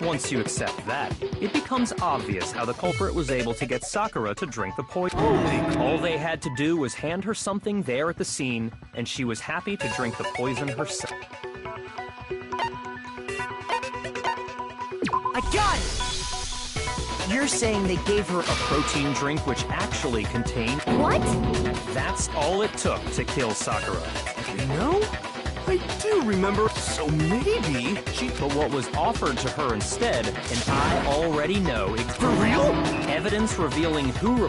Once you accept that, it becomes obvious how the culprit was able to get Sakura to drink the poison. All they had to do was hand her something there at the scene, and she was happy to drink the poison herself. I got it! You're saying they gave her A protein drink which actually contained... What? That's all it took to kill Sakura. No? I do remember, so maybe she... But what was offered to her instead, and I already know... For real? Evidence revealing who...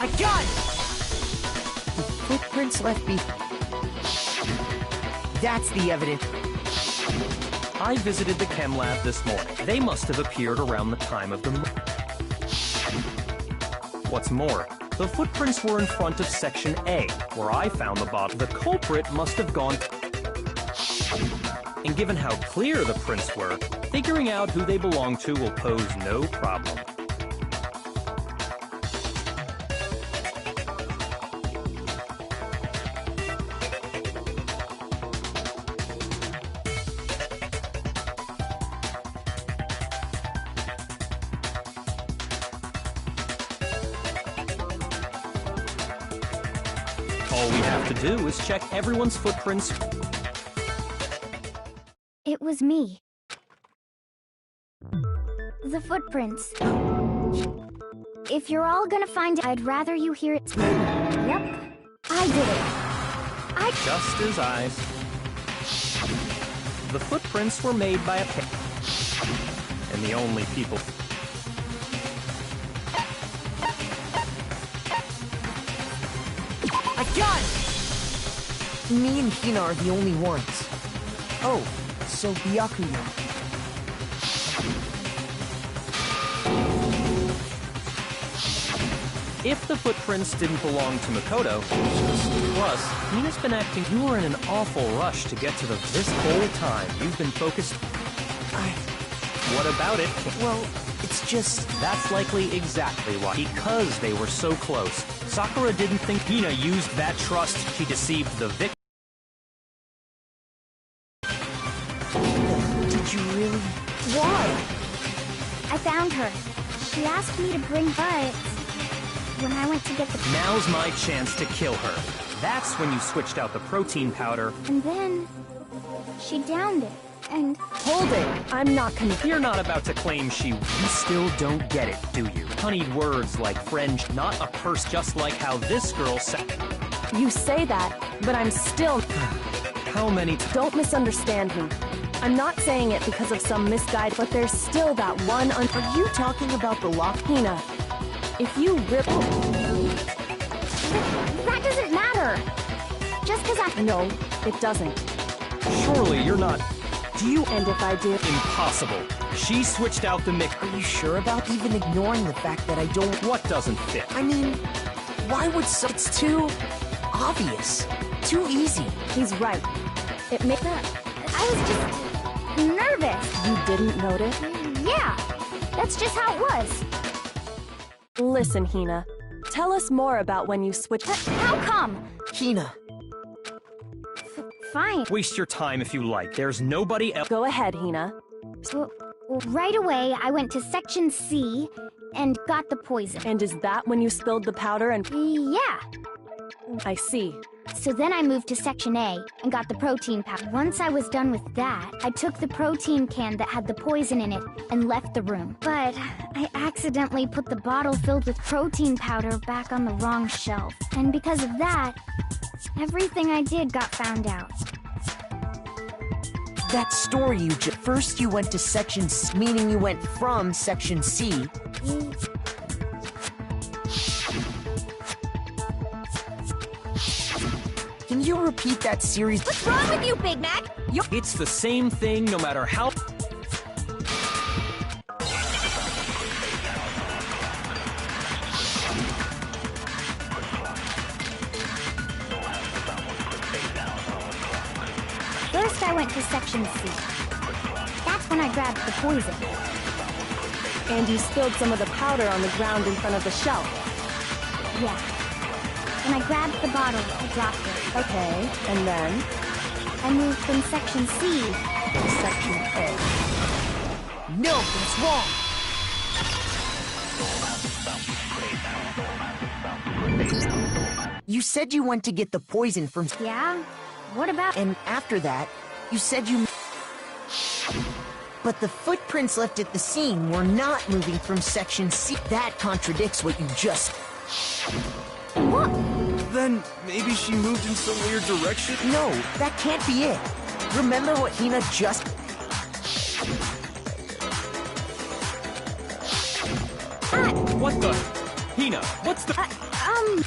I got it! The footprints left behind. That's the evidence. I visited the chem lab this morning. They must have appeared around the time of the... What's more, the footprints were in front of Section A, where I found the bottle. The culprit must have gone... And given how clear the prints were, figuring out who they belong to will pose no problem. All we have to do is check everyone's footprints. It was me. The footprints. If you're all gonna find it, I'd rather you hear it. Yep, I did it. Just as eyes. The footprints were made by a pair. And the only people... I got it! Me and Hina are the only ones. Oh, so Byakuya. If the footprints didn't belong to Makoto, plus, Hina's been acting... You were in an awful rush to get to the... This whole time, you've been focused... What about it? Well, it's just... That's likely exactly why. Because they were so close. Sakura didn't think Hina used that trust. She deceived the victim. Did you really? Why? I found her. She asked me to bring, but when I went to get the... Now's my chance to kill her. That's when you switched out the protein powder. And then she downed it, and... Hold it! I'm not You're not about to claim she... You still don't get it, do you? Honeyed words like French, not a purse, just like how this girl said... You say that, but I'm still... How many Don't misunderstand me. I'm not saying it because of some misguided, but there's still that one Are you talking about the lock? Hina, if you rip... That doesn't matter! Just because I... No, it doesn't. Surely you're not... Do you... And if I did... Impossible. She switched out the mix... Are you sure about even ignoring the fact that I don't... What doesn't fit? I mean, why would so... It's too... obvious. Too easy. He's right. It makes that... I was just... nervous. You didn't notice? Yeah, that's just how it was. Listen, Hina. Tell us more about when you switched... How come? Hina. Fine. Waste your time if you like. There's nobody else... Go ahead, Hina. Well, right away, I went to Section C and got the poison. And is that when you spilled the powder and... Yeah. I see. So then I moved to Section A and got the protein powder. Once I was done with that, I took the protein can that had the poison in it and left the room. But I accidentally put the bottle filled with protein powder back on the wrong shelf. And because of that, everything I did got found out. That story you just... First you went to Section C, meaning you went from Section C. Can you repeat that series? What's wrong with you, Big Mac? It's the same thing no matter how... First I went to Section C. That's when I grabbed the poison. And you spilled some of the powder on the ground in front of the shelf. Yeah. When I grabbed the bottle, I dropped it. Okay, and then? I moved from section C to section A. No, that's wrong. You said you went to get the poison from... Yeah? What about... And after that, you said you... But the footprints left at the scene were not moving from section C. That contradicts what you just... What? Then maybe she moved in some weird direction? No, that can't be it. Remember what Hina just... What the? Hina, what's the...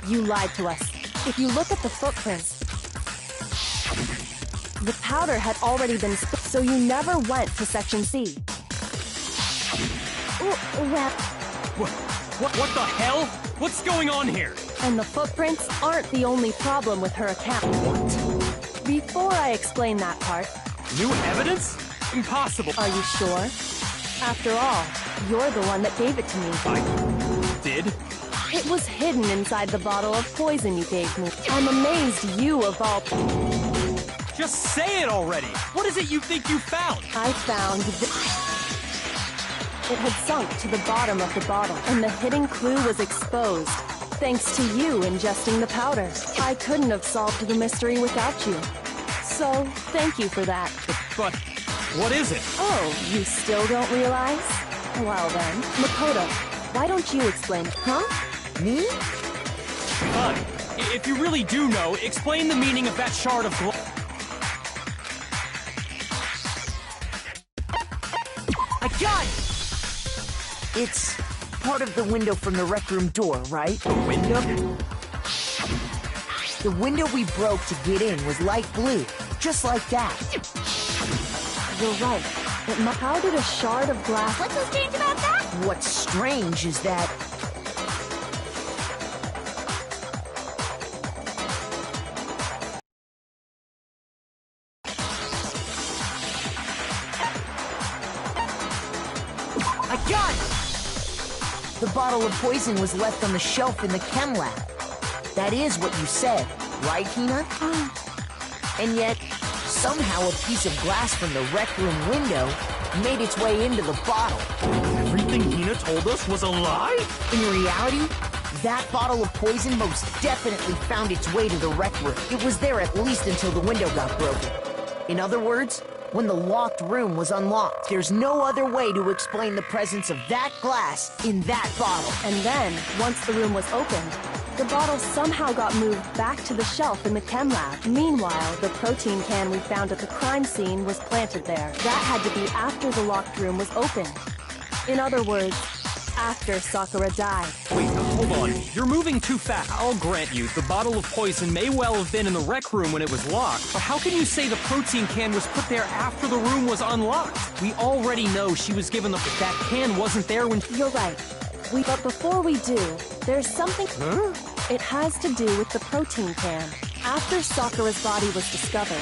You lied to us. If you look at the footprints, the powder had already been spilled, so you never went to section C. Well... What the hell? What's going on here? And the footprints aren't the only problem with her account. What? Before I explain that part... New evidence? Impossible. Are you sure? After all, you're the one that gave it to me. I... did? It was hidden inside the bottle of poison you gave me. I'm amazed you of all... Just say it already! What is it you think you found? I found it had sunk to the bottom of the bottle, and the hidden clue was exposed, thanks to you ingesting the powder. I couldn't have solved the mystery without you. So, thank you for that. But, what is it? Oh, you still don't realize? Well then, Makoto, why don't you explain it? Huh? Me? Fine. If you really do know, explain the meaning of that shard of glass. I got it! It's part of the window from the rec room door, right? The window? The window we broke to get in was light blue, just like that. You're right. How did a shard of glass... What's so strange about that? What's strange is that... I got it! The bottle of poison was left on the shelf in the chem lab. That is what you said, right, Hina? And yet, somehow a piece of glass from the rec room window made its way into the bottle. Everything Hina told us was a lie? In reality, that bottle of poison most definitely found its way to the rec room. It was there at least until the window got broken. In other words, when the locked room was unlocked, there's no other way to explain the presence of that glass in that bottle. And then, once the room was opened, the bottle somehow got moved back to the shelf in the chem lab. Meanwhile, the protein can we found at the crime scene was planted there. That had to be after the locked room was opened. In other words, after Sakura died. Wait, hold on. You're moving too fast. I'll grant you, the bottle of poison may well have been in the rec room when it was locked. But how can you say the protein can was put there after the room was unlocked? We already know she was given that can wasn't there when... You're right. But before we do, there's something... Huh? It has to do with the protein can. After Sakura's body was discovered,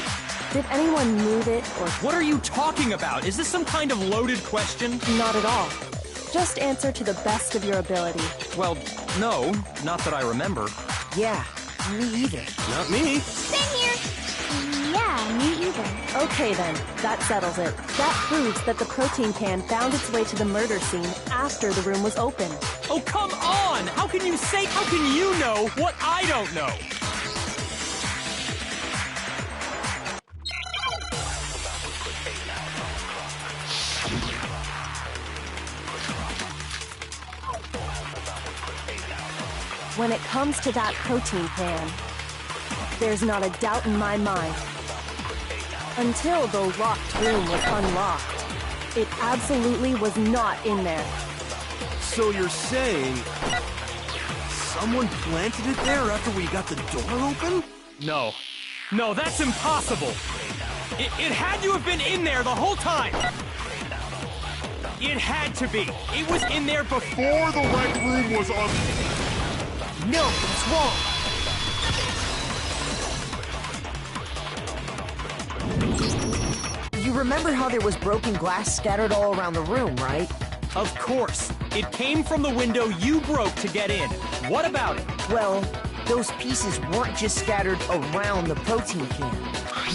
did anyone move it or... What are you talking about? Is this some kind of loaded question? Not at all. Just answer to the best of your ability. Well, no. Not that I remember. Yeah, me either. Not me. Same here. Yeah, me either. Okay then, that settles it. That proves that the protein can found its way to the murder scene after the room was opened. Oh, come on! How can you know what I don't know? When it comes to that protein can, there's not a doubt in my mind. Until the locked room was unlocked, it absolutely was not in there. So you're saying... someone planted it there after we got the door open? No. No, that's impossible! It had to have been in there the whole time! It had to be! It was in there before the rec room was on... No, it's wrong! You remember how there was broken glass scattered all around the room, right? Of course. It came from the window you broke to get in. What about it? Well, those pieces weren't just scattered around the protein can.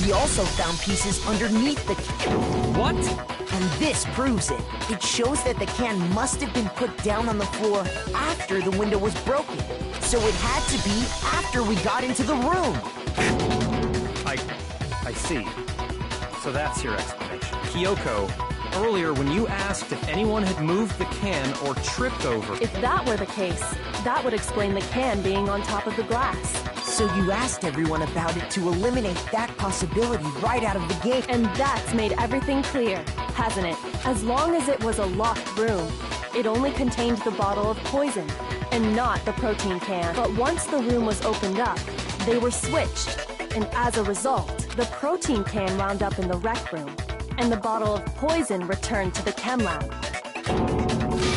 We also found pieces underneath the can. What? And this proves it. It shows that the can must have been put down on the floor after the window was broken. So it had to be after we got into the room. I see. So that's your explanation. Kyoko, earlier when you asked if anyone had moved the can or tripped over... If that were the case, that would explain the can being on top of the glass. So you asked everyone about it to eliminate that possibility right out of the gate. And that's made everything clear, hasn't it? As long as it was a locked room, it only contained the bottle of poison, and not the protein can. But once the room was opened up, they were switched. And as a result, the protein can wound up in the rec room, and the bottle of poison returned to the chem lab.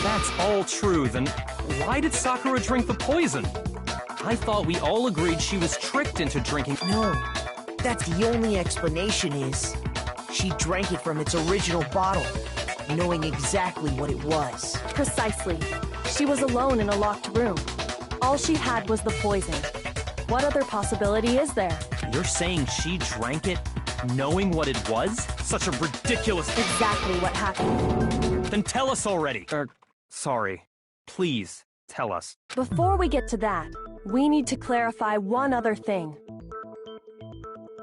That's all true, then why did Sakura drink the poison? I thought we all agreed she was tricked into drinking... No, that's the only explanation is she drank it from its original bottle, knowing exactly what it was. Precisely. She was alone in a locked room. All she had was the poison. What other possibility is there? You're saying she drank it knowing what it was? Such a ridiculous... Exactly what happened. Then tell us already. Sorry. Please, tell us. Before we get to that, we need to clarify one other thing.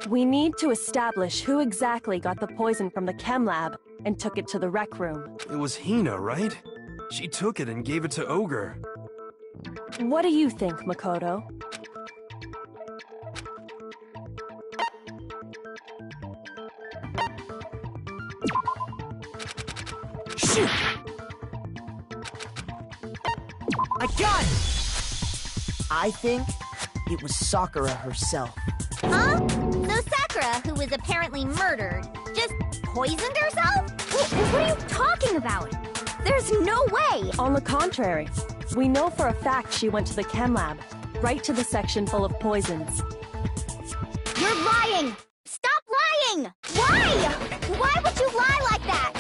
We need to establish who exactly got the poison from the chem lab and took it to the rec room. It was Hina, right? She took it and gave it to Ogre. What do you think, Makoto? Shoot! I got it! I think it was Sakura herself. Huh? So Sakura, who was apparently murdered, just poisoned herself? What are you talking about? There's no way! On the contrary, we know for a fact she went to the chem lab, right to the section full of poisons. You're lying! Stop lying! Why? Why would you lie like that?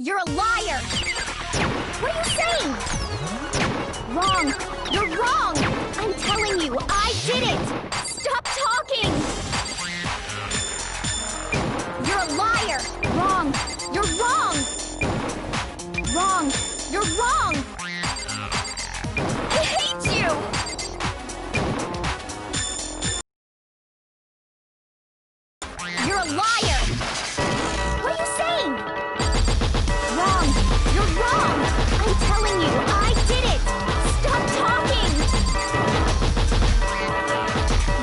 You're a liar! What are you saying? Wrong! You're wrong! I'm telling you, I did it! Stop talking! You're a liar! Wrong! You're wrong! Wrong! You're wrong! I hate you! You're a liar! What are you saying? Wrong! You're wrong! I'm telling you, I did it! Stop talking!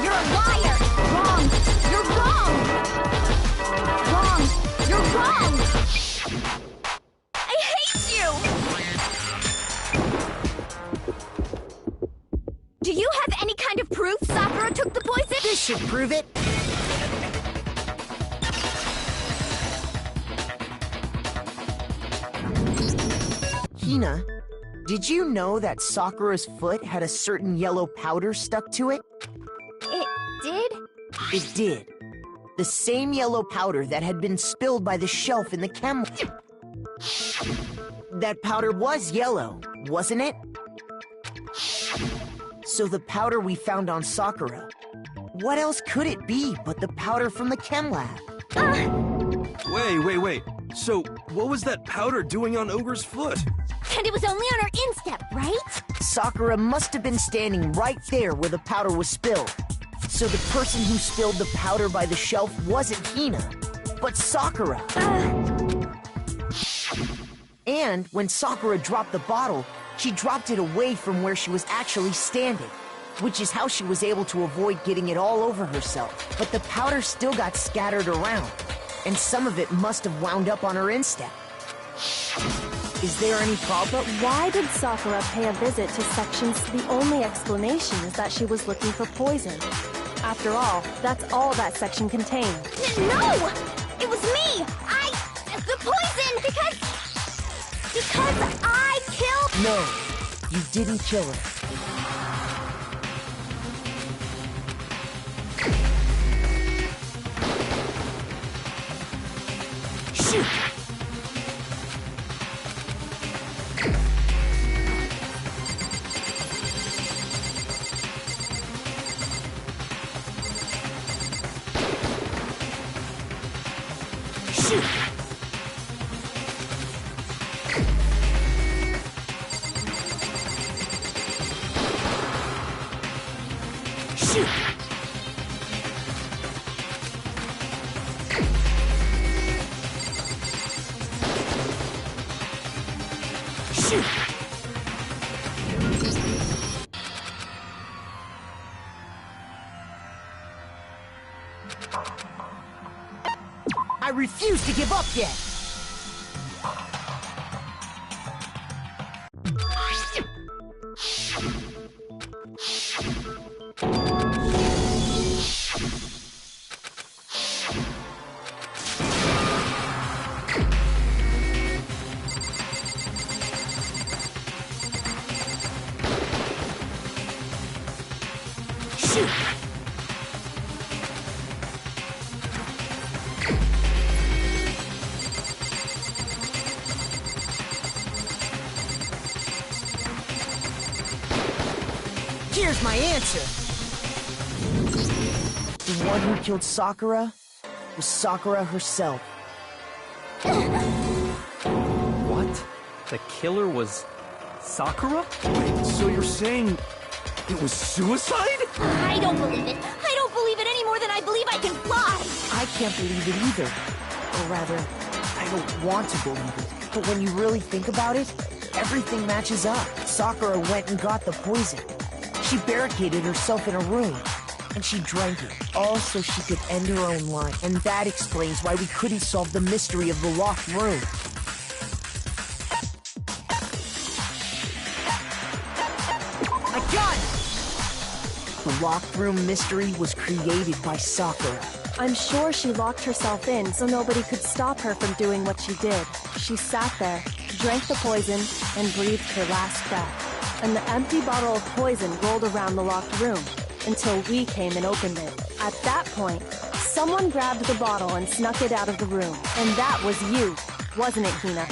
You're a liar! Wrong! You're wrong! Wrong! You're wrong! I hate you! Do you have any kind of proof Sakura took the poison? This should prove it. Hina, did you know that Sakura's foot had a certain yellow powder stuck to it? It did? It did. The same yellow powder that had been spilled by the shelf in the chem... That powder was yellow, wasn't it? So the powder we found on Sakura, what else could it be but the powder from the chem lab? Wait. So, what was that powder doing on Ogre's foot? And it was only on her instep, right? Sakura must have been standing right there where the powder was spilled. So the person who spilled the powder by the shelf wasn't Hina, but Sakura. And when Sakura dropped the bottle, she dropped it away from where she was actually standing, which is how she was able to avoid getting it all over herself. But the powder still got scattered around, and some of it must have wound up on her instep. Is there any problem? But why did Sakura pay a visit to sections? The only explanation is that she was looking for poison. After all, that's all that section contained. No! It was me! The poison! Because I killed... No. You didn't kill her. Shoot! Shoot! Shoot! Shoot! I refuse to give up yet! Shoot! Here's my answer. The one who killed Sakura was Sakura herself. What? The killer was Sakura? Wait, so you're saying it was suicide? I don't believe it. I don't believe it any more than I believe I can fly. I can't believe it either. Or rather, I don't want to believe it. But when you really think about it, everything matches up. Sakura went and got the poison. She barricaded herself in a room, and she drank it, all so she could end her own life. And that explains why we couldn't solve the mystery of the locked room. I got it! The locked room mystery was created by Sakura. I'm sure she locked herself in so nobody could stop her from doing what she did. She sat there, drank the poison, and breathed her last breath. And the empty bottle of poison rolled around the locked room until we came and opened it. At that point, someone grabbed the bottle and snuck it out of the room. And that was you, wasn't it, Hina?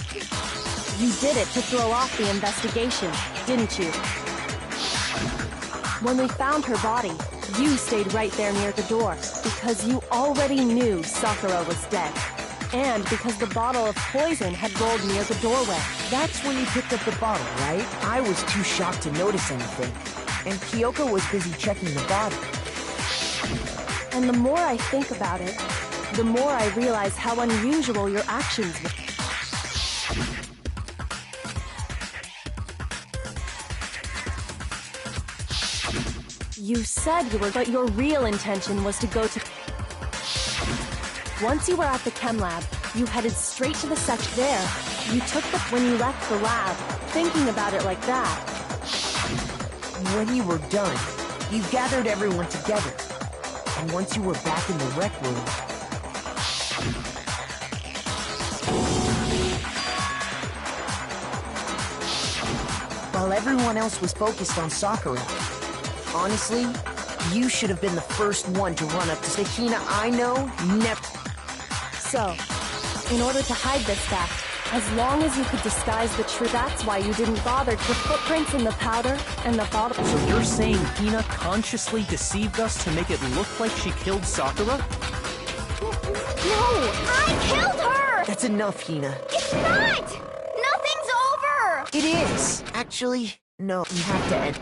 You did it to throw off the investigation, didn't you? When we found her body, you stayed right there near the door because you already knew Sakura was dead. And because the bottle of poison had rolled near the doorway. That's when you picked up the bottle, right? I was too shocked to notice anything. And Kyoko was busy checking the bottle. And the more I think about it, the more I realize how unusual your actions were. You said you were, but your real intention was to go to... Once you were at the chem lab, you headed straight to the section there. You took the... When you left the lab, thinking about it like that. When you were done, you gathered everyone together. And once you were back in the rec room... While everyone else was focused on Sakura, honestly, you should have been the first one to run up to Hina. I know, never... So, in order to hide this fact, as long as you could disguise the truth, that's why you didn't bother. The footprints in the powder and the bottle... So you're saying Hina consciously deceived us to make it look like she killed Sakura? No, I killed her! That's enough, Hina. It's not! Nothing's over! It is! Actually, no, you have to end...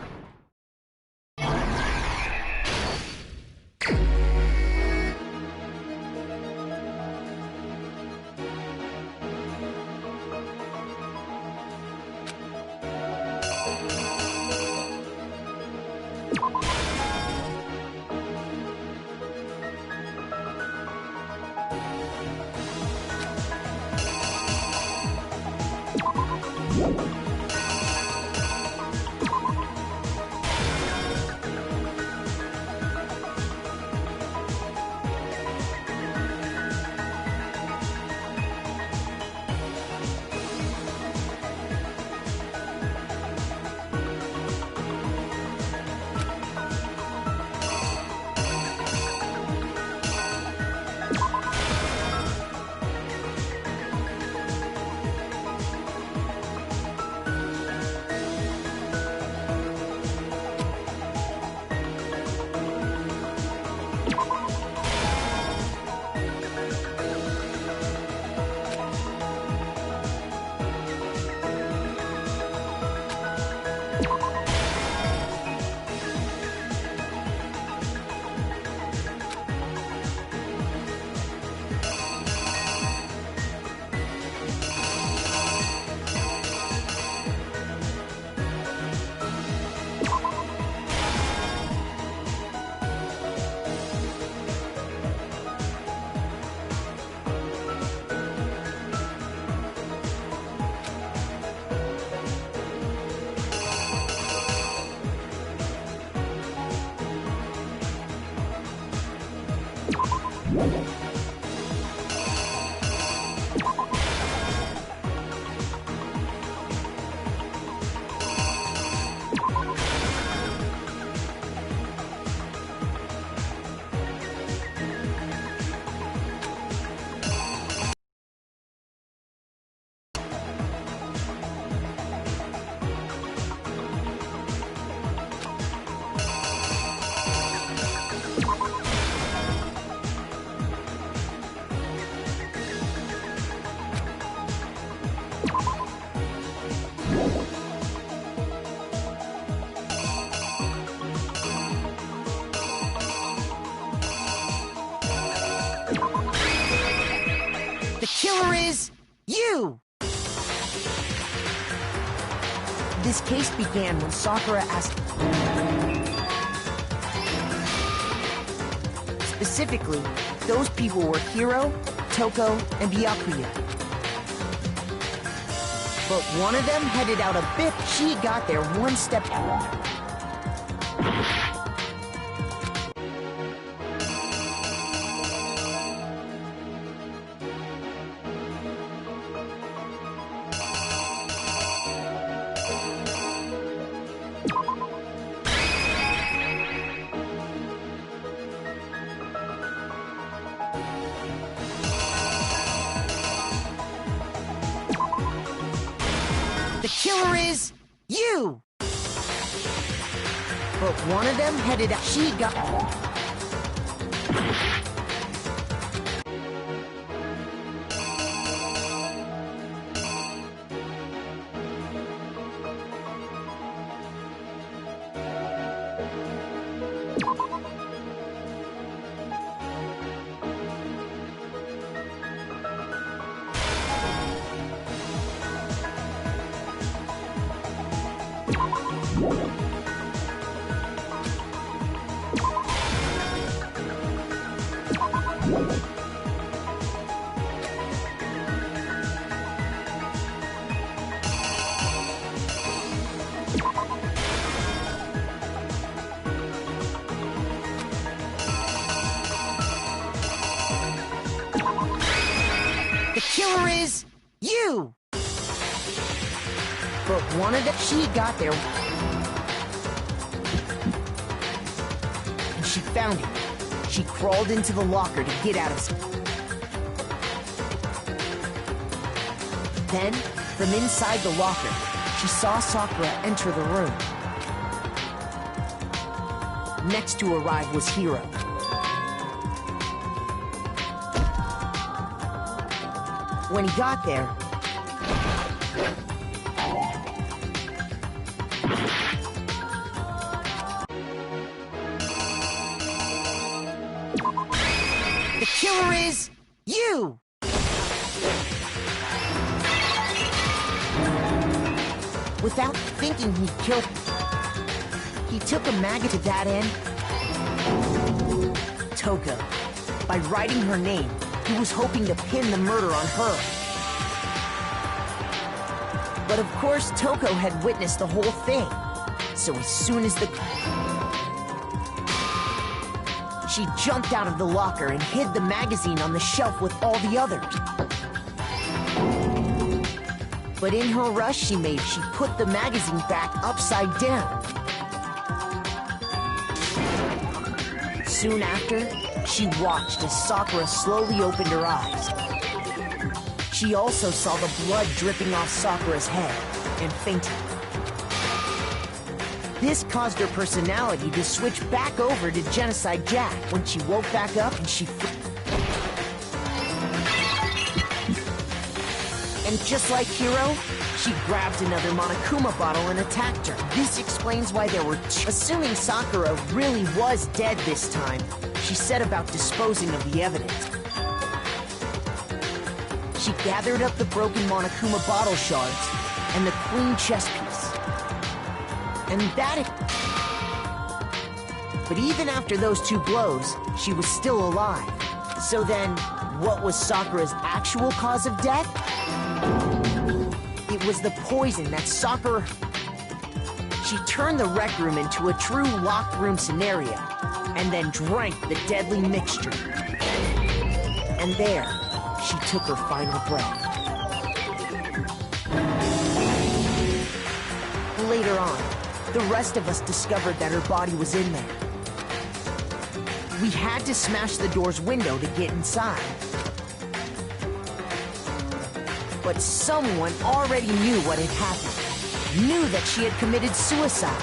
The killer is you! This case began when Sakura asked... Specifically, those people were Hiro, Toko, and Byakuya. But one of them headed out a bit. She got there one step... The killer is you! But one of them headed out. She got... The killer is you! But one of them... She got there. And she found it. She crawled into the locker to get out of... Then, from inside the locker, she saw Sakura enter the room. Next to arrive was Hiro. When he got there, the killer is you! Without thinking he'd killed, he took a maggot to that end. Toko. By writing her name, he was hoping to pin the murder on her. But of course, Toko had witnessed the whole thing. So as soon as she jumped out of the locker and hid the magazine on the shelf with all the others. But in her rush she put the magazine back upside down. Soon after, she watched as Sakura slowly opened her eyes. She also saw the blood dripping off Sakura's head and fainted. This caused her personality to switch back over to Genocide Jack. When she woke back up and and just like Hiro, She grabbed another Monokuma bottle and attacked her. This explains why there were two. Assuming Sakura really was dead this time, she set about disposing of the evidence. She gathered up the broken Monokuma bottle shards and the queen chess piece. And But even after those two blows, she was still alive. So then, what was Sakura's actual cause of death? It was the poison that Sakura... She turned the rec room into a true locked room scenario, and then drank the deadly mixture. And there, she took her final breath. Later on, the rest of us discovered that her body was in there. We had to smash the door's window to get inside. But someone already knew what had happened. Knew that she had committed suicide.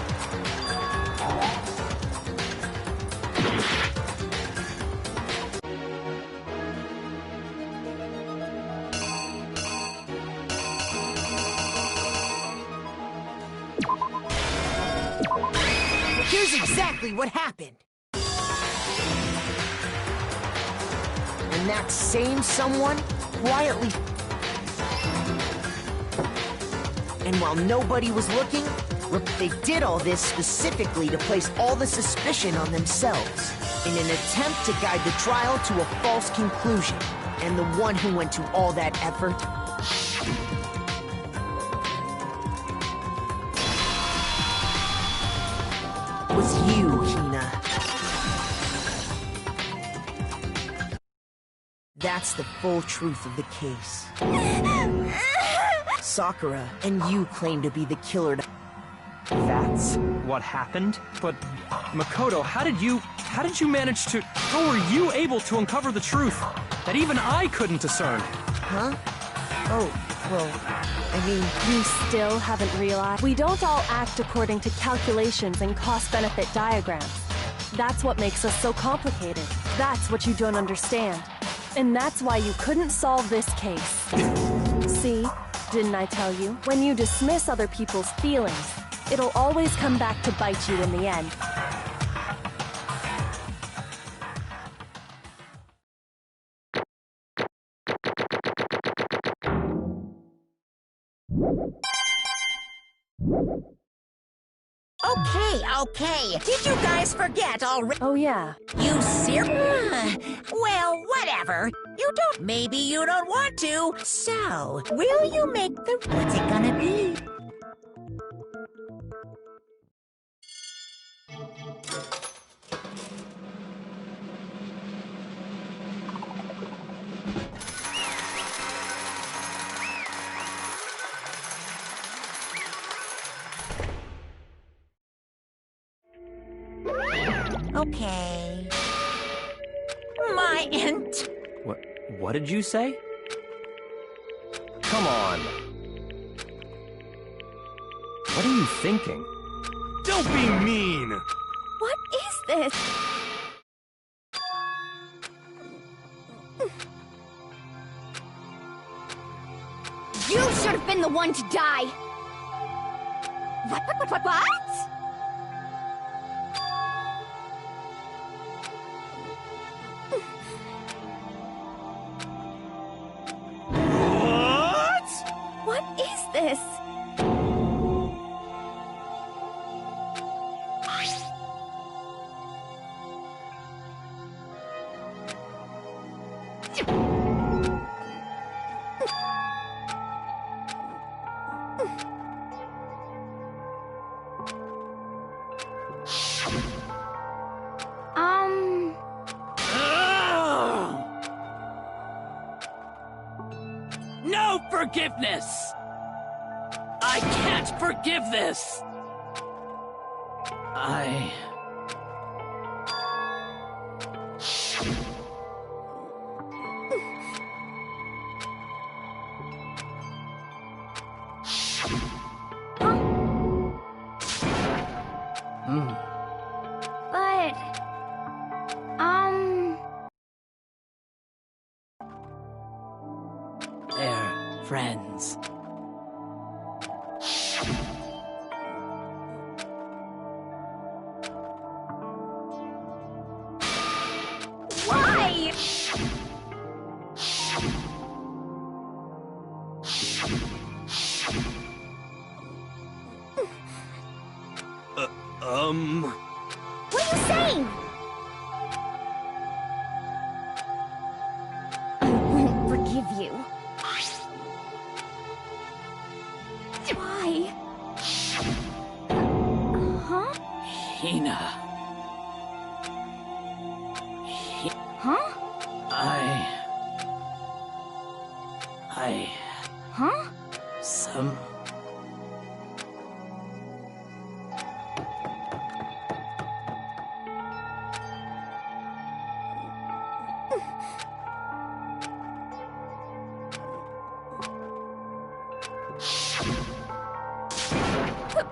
Here's exactly what happened. And that same someone quietly... And while nobody was looking, they did all this specifically to place all the suspicion on themselves, in an attempt to guide the trial to a false conclusion. And the one who went to all that effort was you, Hina. That's the full truth of the case. Sakura and you claim to be the killer. That's what happened? But, Makoto, how did you manage to... How were you able to uncover the truth that even I couldn't discern? Huh? Oh, well, I mean... You still haven't realized? We don't all act according to calculations and cost-benefit diagrams. That's what makes us so complicated. That's what you don't understand. And that's why you couldn't solve this case. See? Didn't I tell you? When you dismiss other people's feelings, it'll always come back to bite you in the end. Okay. Did you guys forget already? Oh yeah. You serious? Well, whatever. Maybe you don't want to. So, will you make the... What's it gonna be? Okay. What did you say? Come on. What are you thinking? Don't be mean! What is this? You should have been the one to die! What? What is this? No forgiveness! I can't forgive this! They're friends. What are you saying? I won't forgive you. Why? Huh? Hina. Huh? Huh? Some...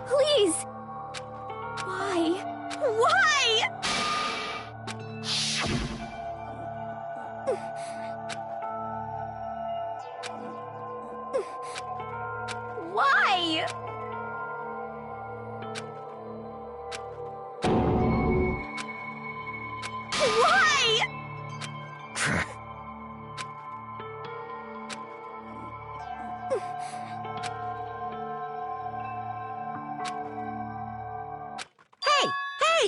Please! Why? Why? Why? Why? Hey! Hey!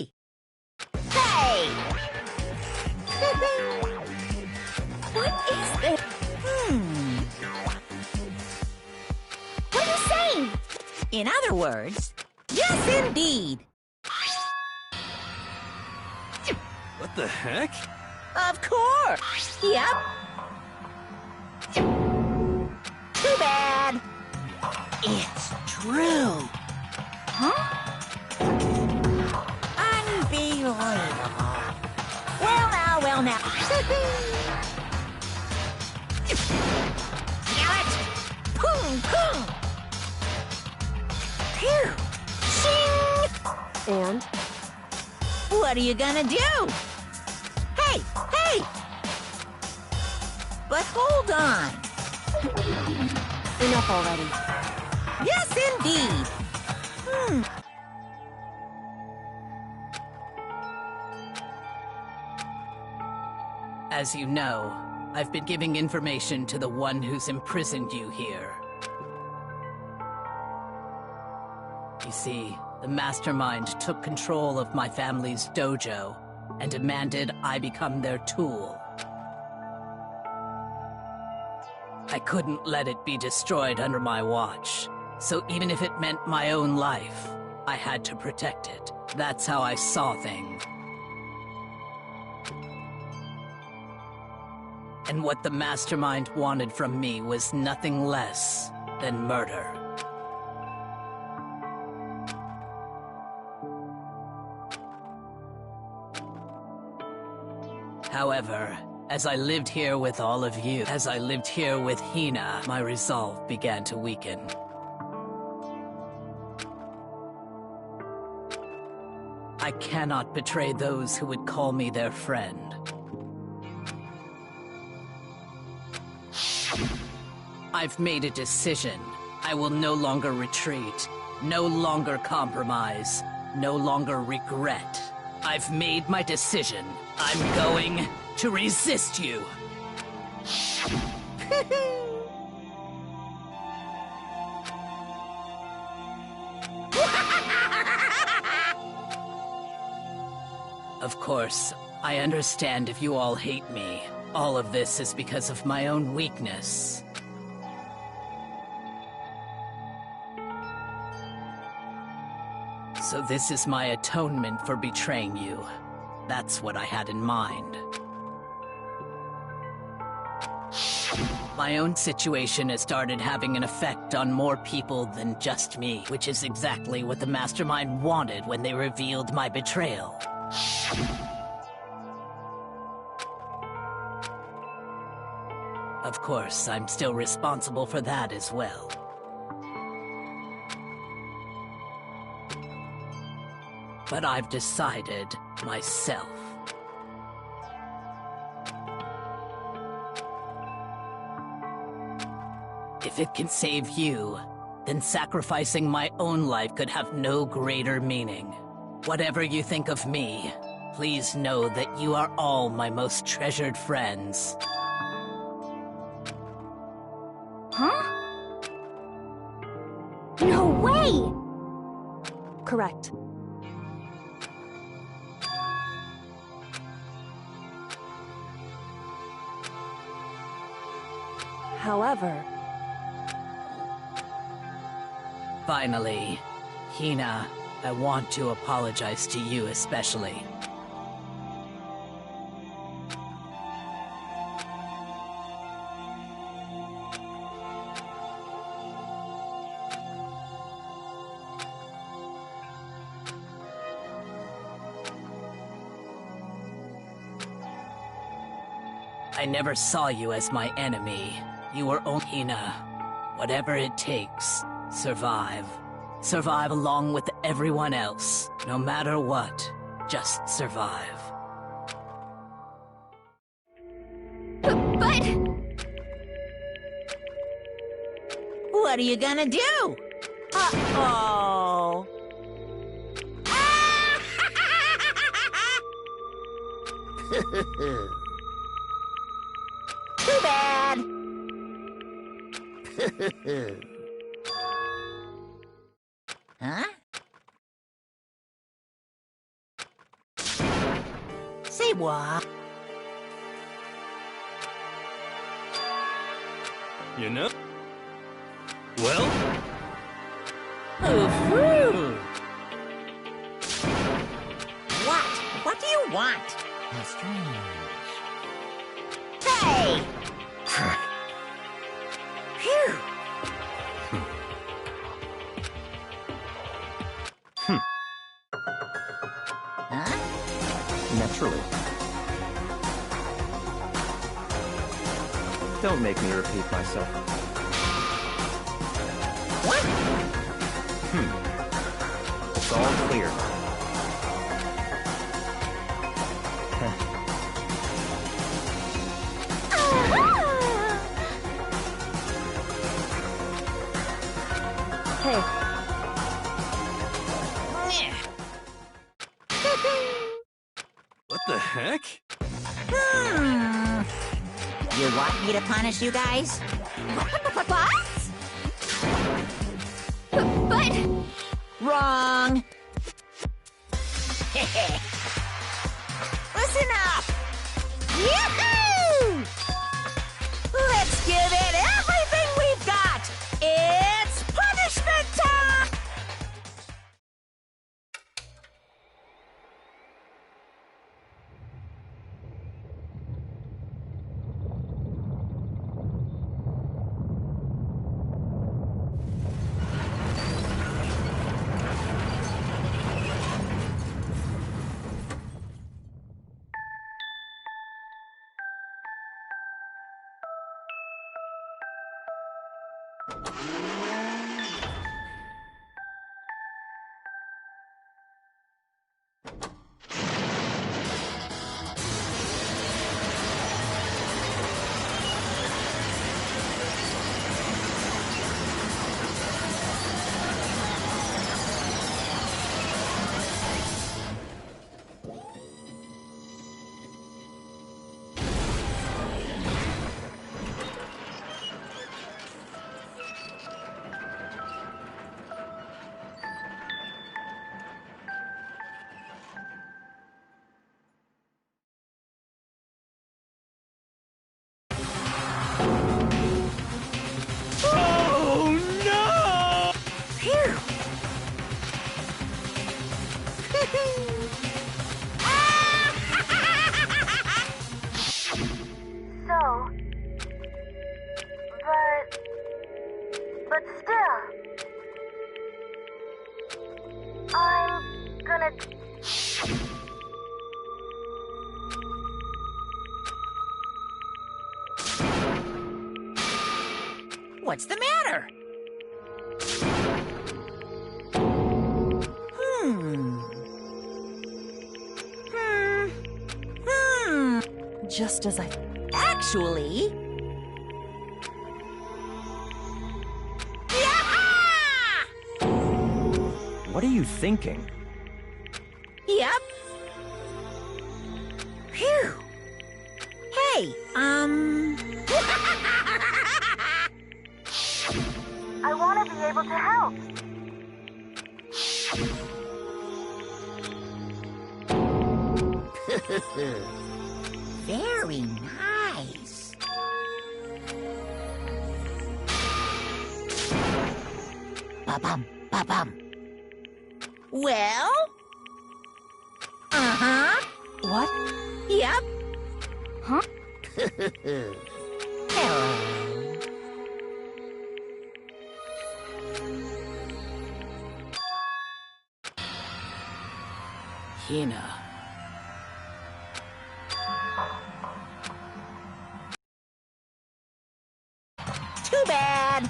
Hey! What is this? What are you saying? In other words, yes, indeed. What the heck? Of course. Yep. Too bad. It's true. Huh? Unbelievable. Well now, well now. Damn it! Boom, boom. Phew. Shing. And? What are you gonna do? Hey, hey! But hold on. Enough already. Yes, indeed. As you know, I've been giving information to the one who's imprisoned you here. You see, the mastermind took control of my family's dojo and demanded I become their tool. I couldn't let it be destroyed under my watch, so even if it meant my own life, I had to protect it. That's how I saw things. And what the mastermind wanted from me was nothing less than murder. However, as I lived here with all of you, as I lived here with Hina, my resolve began to weaken. I cannot betray those who would call me their friend. I've made a decision. I will no longer retreat, no longer compromise, no longer regret. I've made my decision. I'm going to resist you. Of course, I understand if you all hate me. All of this is because of my own weakness. So this is my atonement for betraying you. That's what I had in mind. My own situation has started having an effect on more people than just me, which is exactly what the Mastermind wanted when they revealed my betrayal. Of course, I'm still responsible for that as well. But I've decided myself. If it can save you, then sacrificing my own life could have no greater meaning. Whatever you think of me, please know that you are all my most treasured friends. Huh? No way! Correct. However... Finally, Hina, I want to apologize to you especially. I never saw you as my enemy. You were only Hina. Whatever it takes, survive. Survive along with everyone else. No matter what, just survive. But... What are you gonna do? Uh-oh. Too bad. Huh? Say what? You know? Well? What? What do you want? How strange. Hey! Phew! Huh? Naturally. Don't make me repeat myself. What? It's all clear. Hey, What the heck? You want me to punish you guys? What? But... Wrong! Listen up! Yahoo! Let's give it everything we've got! It's punishment time! But still, I'm gonna... What's the matter? just as I... Actually... What are you thinking? Yep. Phew. Hey, I want to be able to help. Very nice. Ba-bum, ba-bum. Well? Uh-huh. What? Yep. Huh? Hello. Hina. Too bad.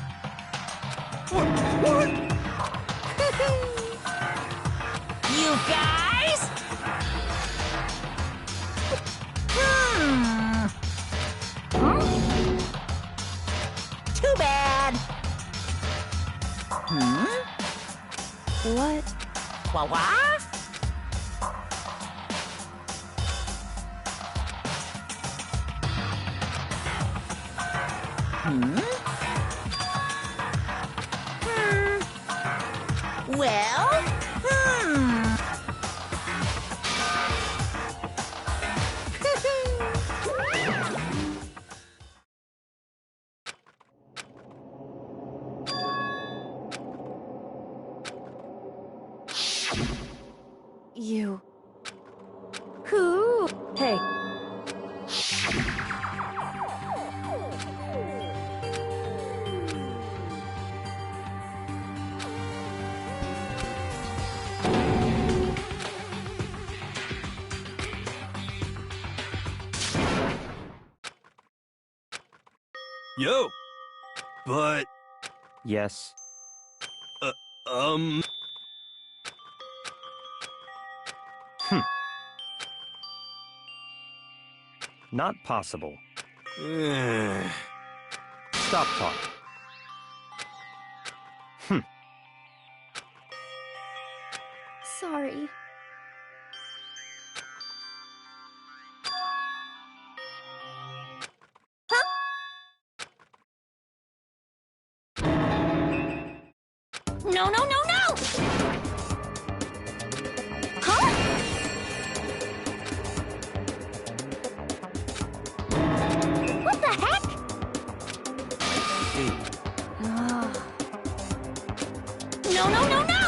What? You guys? Too bad. What? What? Well, You. Who? Hey. Yo. But, Yes. um... Not possible. eh. Stop talking. Sorry. no, no, no, no! Huh? What the heck? No, no, no, no!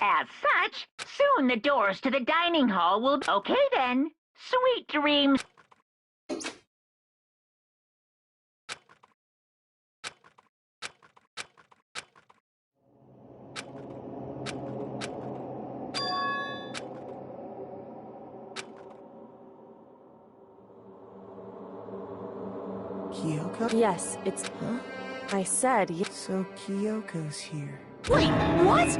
As such, soon the doors to the dining hall will... Okay then. Sweet dreams. Kyoko? Yes, it's... Huh? I said So Kyoko's here. Wait, what?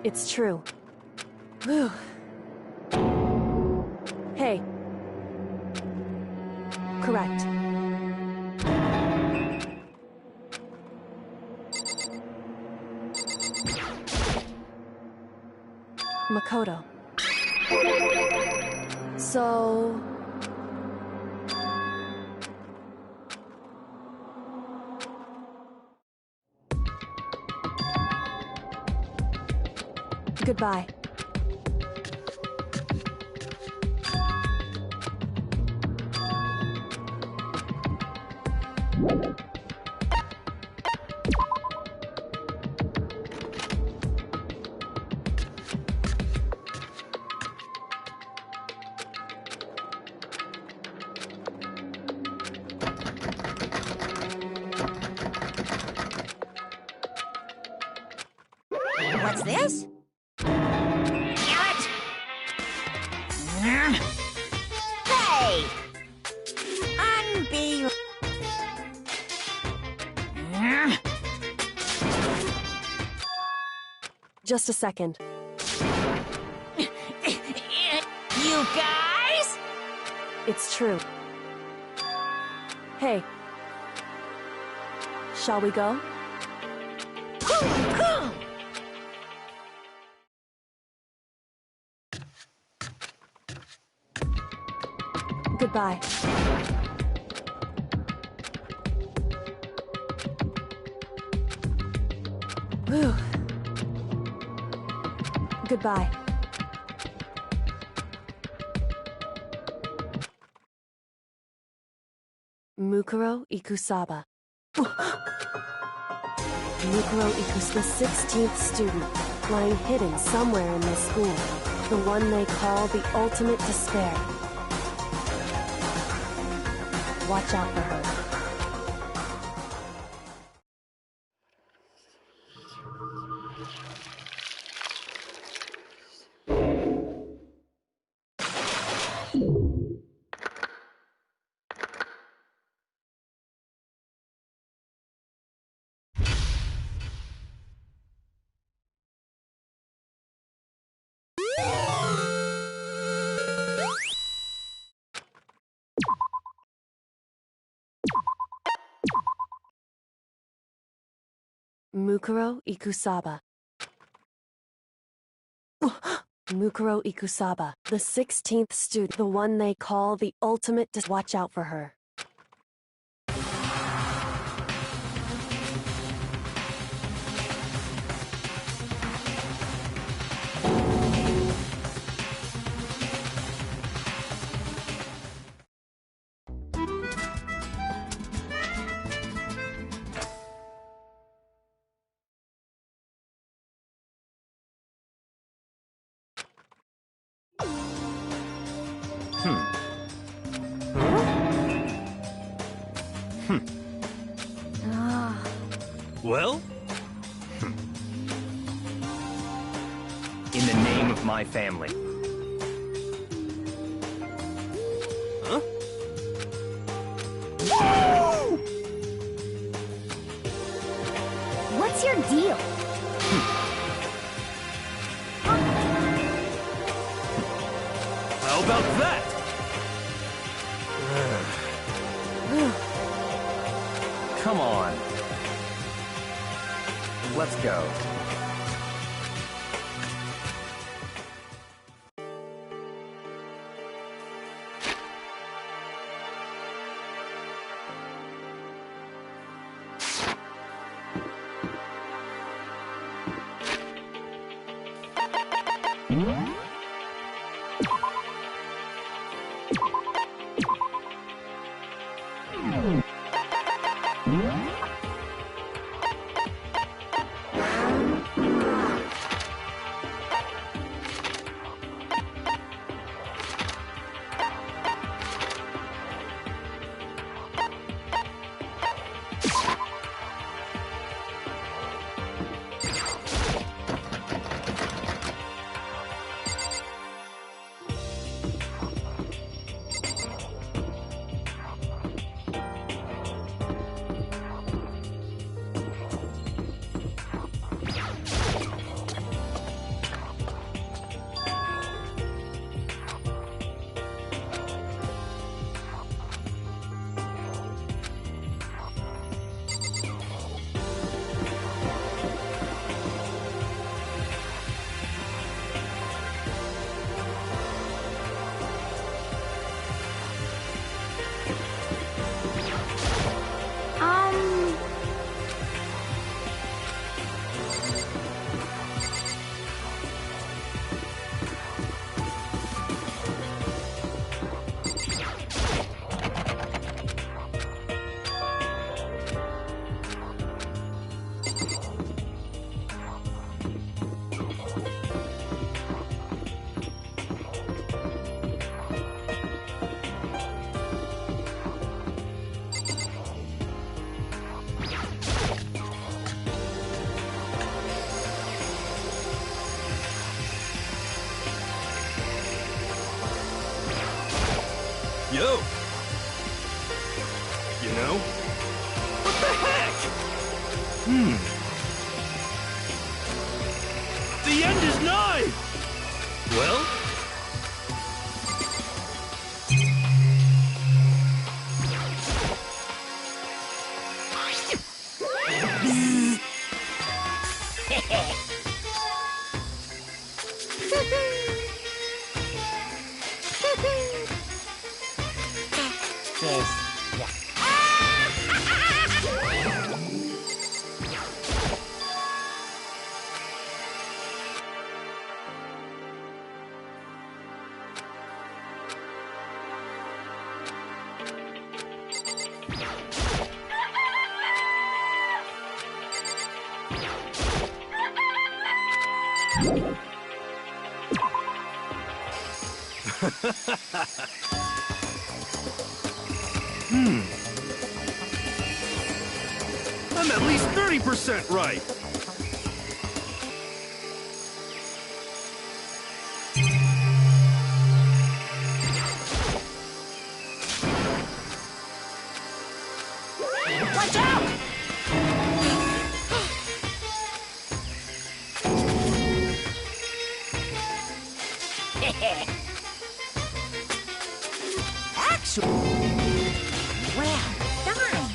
it's true. Whew. Hey. Correct. Makoto. So... Goodbye. What's this? Hey! Unbelievable. Just a second. You guys? It's true. Hey. Shall we go? Goodbye. Whew. Goodbye. Mukuro Ikusaba. Mukuro Ikus, the 16th student, lying hidden somewhere in this school. The one they call the ultimate despair. Watch out for her. Mukuro Ikusaba. Mukuro Ikusaba, the 16th student, the one they call the ultimate watch out for her. Well? In the name of my family. Huh? What's your deal? How about that? Come on. Let's go. Yo! You know? What the heck? The end is nigh! Well? I'm at least 30% right. Watch out! Actually, well done.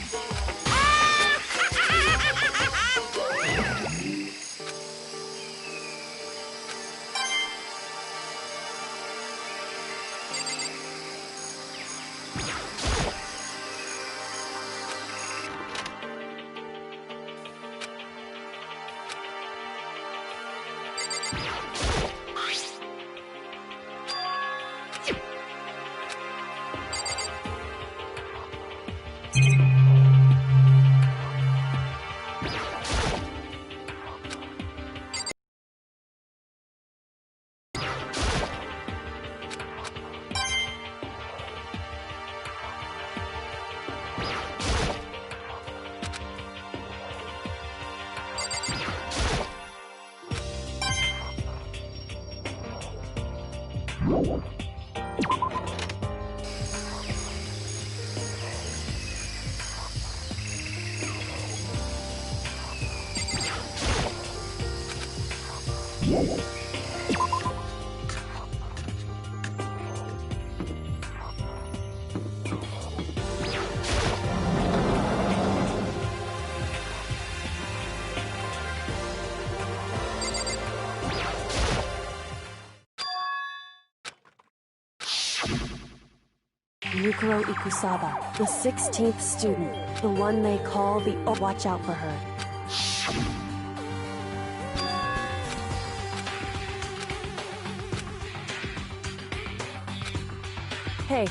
Yukiro Ikusaba, the 16th student, the one they call the Watch out for her. Hey.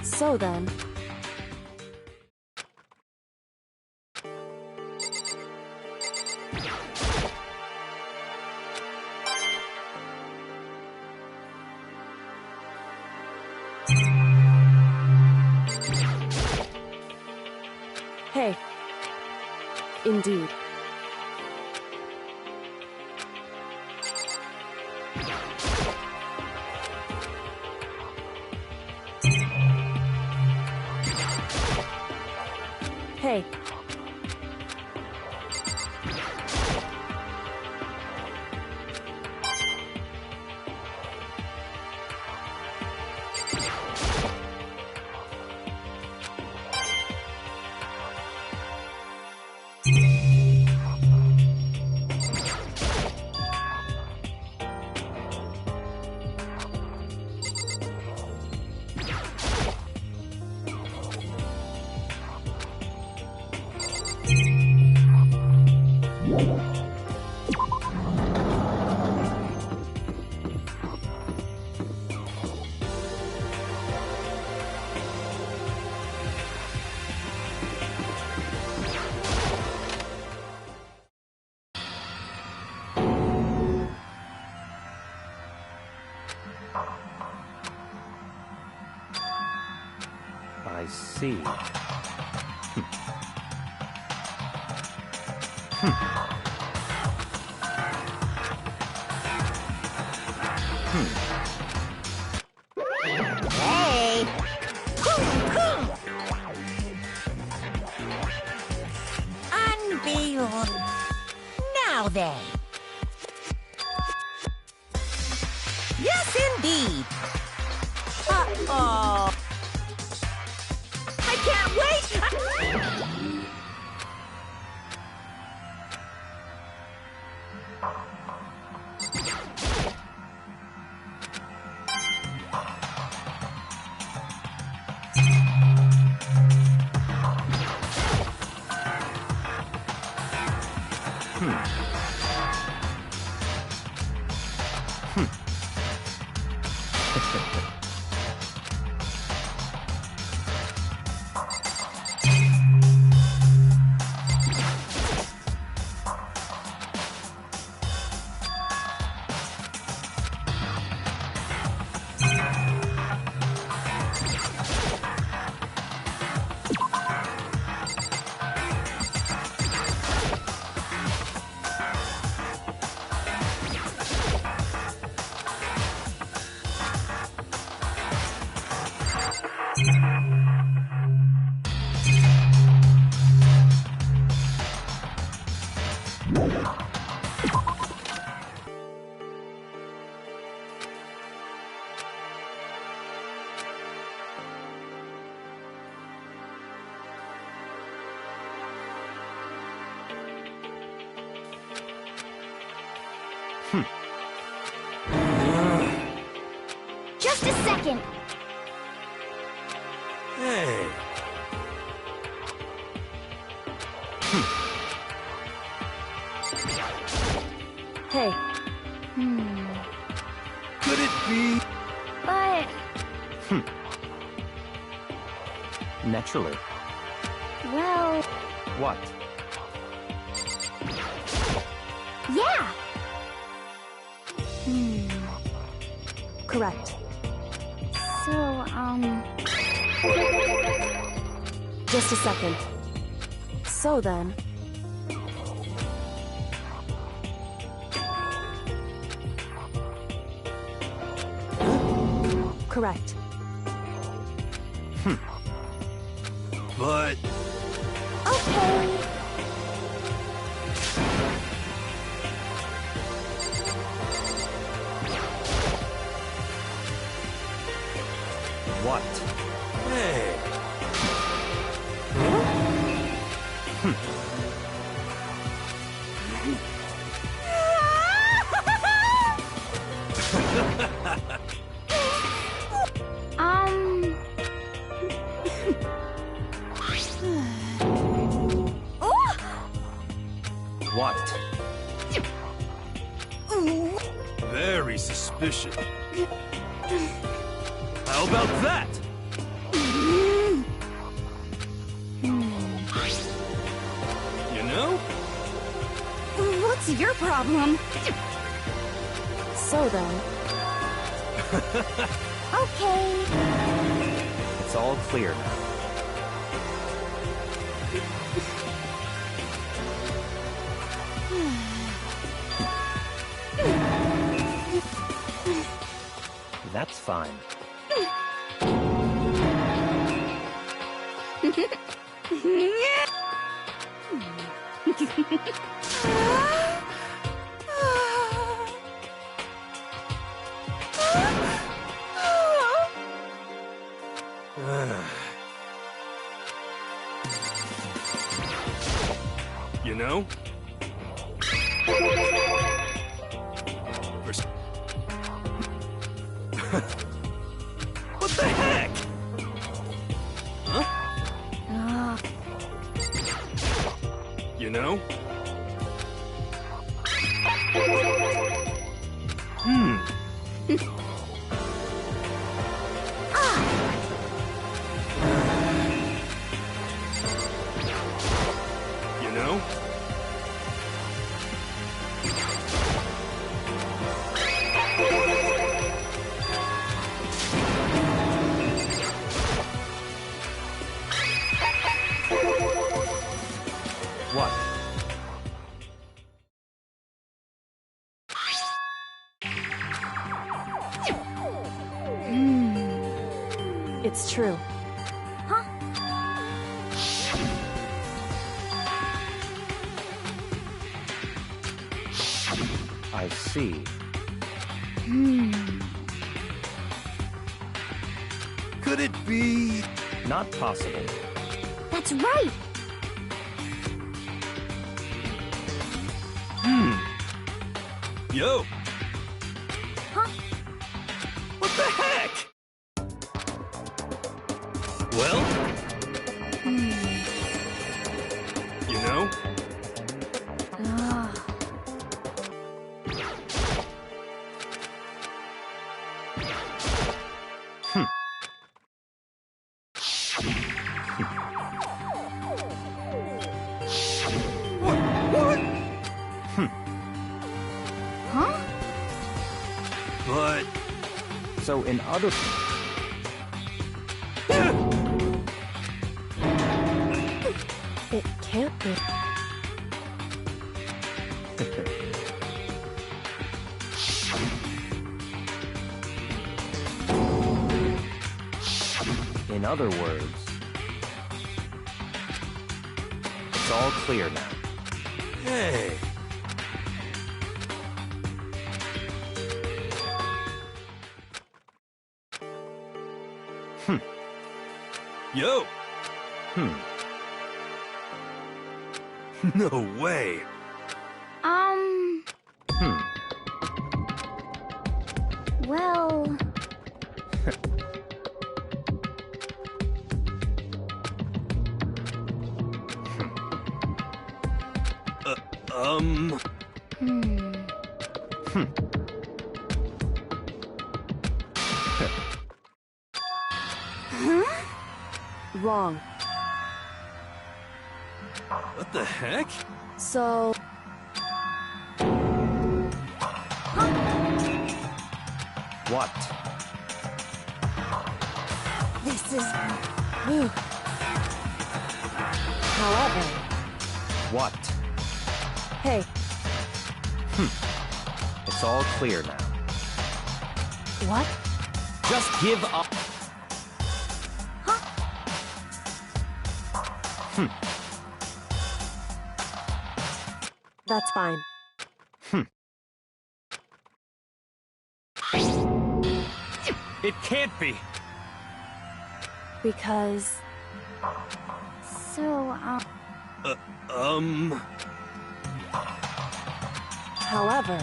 So then... Hey. Indeed. Hey. I see. Hey! Unbelievable. Now then. Yes, indeed. Uh-oh. I can't wait! Just a second. Hey. Hey, Could it be? But Naturally. well, What? yeah. correct. So, Just a second. So then, correct. But okay. What? hey. Um. What? Very suspicious. How about that? You know? What's your problem? So then, Okay. It's all clear now. That's fine. You know? First- What the heck? Huh? You know? You know? What? it's true. I see. Could it be? Not possible. That's right. Yo! Huh? What the heck? Well? You know? What? Huh? But... So in other... It can't be. In In other words, it's all clear now. Hey! Yo! No way! Well... Wrong. What the heck? So... What? This is... However... What? Hey, It's all clear now. what? Just give up. That's fine. It can't be. Because... So, However...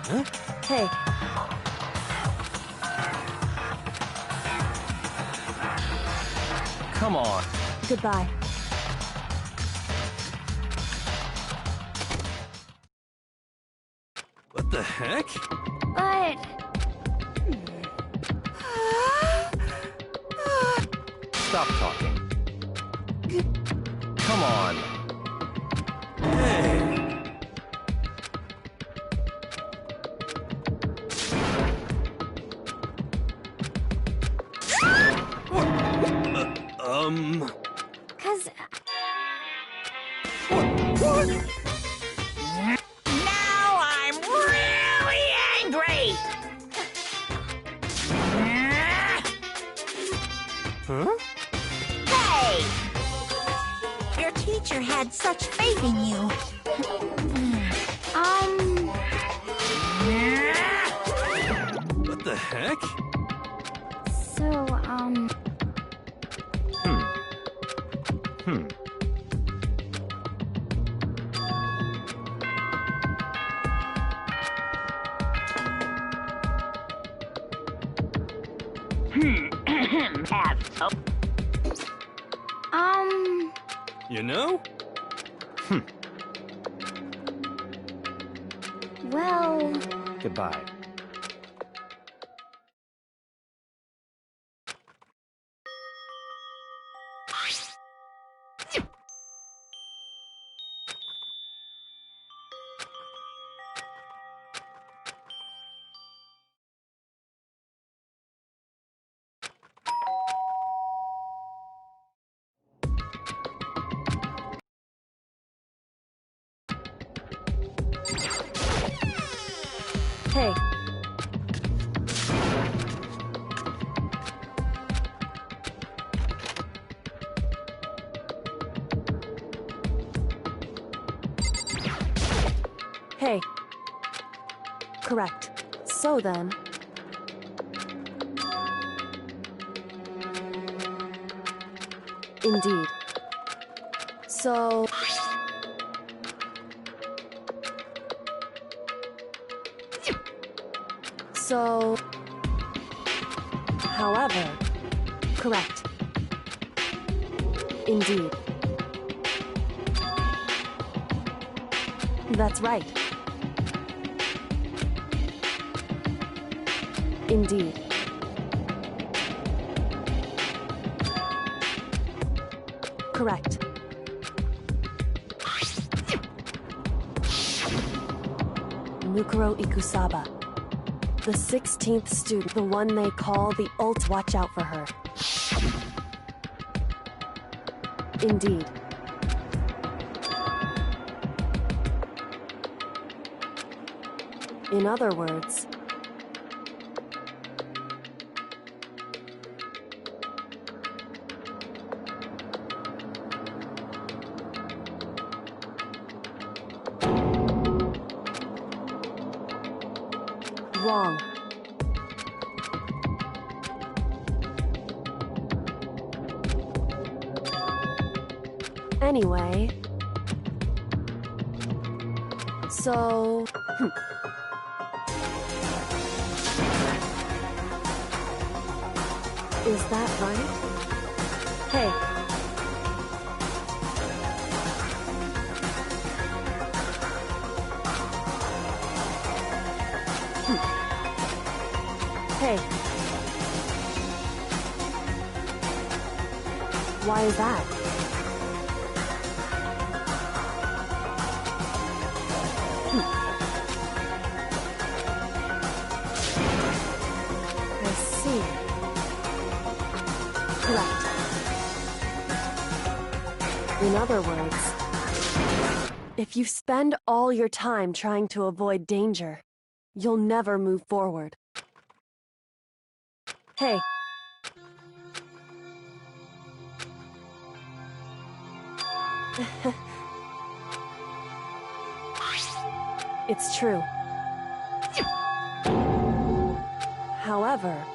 Huh? Hey, Come on. goodbye. What the heck? but... Stop talking. Come on. Hey! Cause... Now I'm really angry! Huh? Hey! Your teacher had such faith in you. What the heck? So, You know? well... Goodbye. Hey, hey. Correct. So then... Indeed. So... So... However... Correct. Indeed. That's right. Indeed. Correct. Mukuro Ikusaba. The 16th student, the one they call the Ult. Watch out for her. Indeed. In other words... wrong. Anyway... So... Is that right? Hey. Hey. Why is that? I see. Correct. In other words, if you spend all your time trying to avoid danger, you'll never move forward. Hey. It's true. However...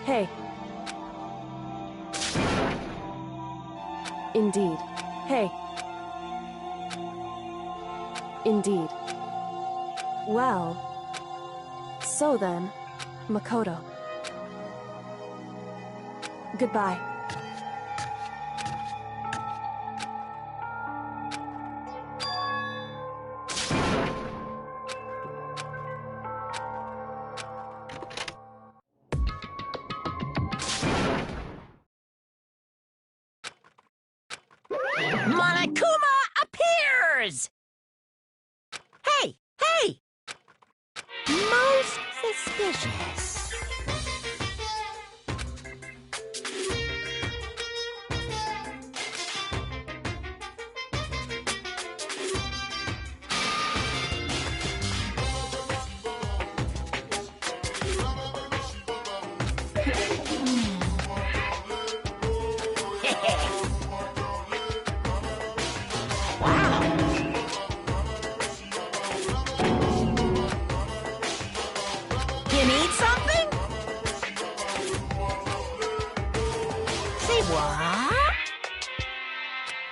Hey. Indeed. Hey. Indeed. Well... So then, Makoto. Goodbye. Monokuma appears! Hey! Hey! Most suspicious. You need something? Say what?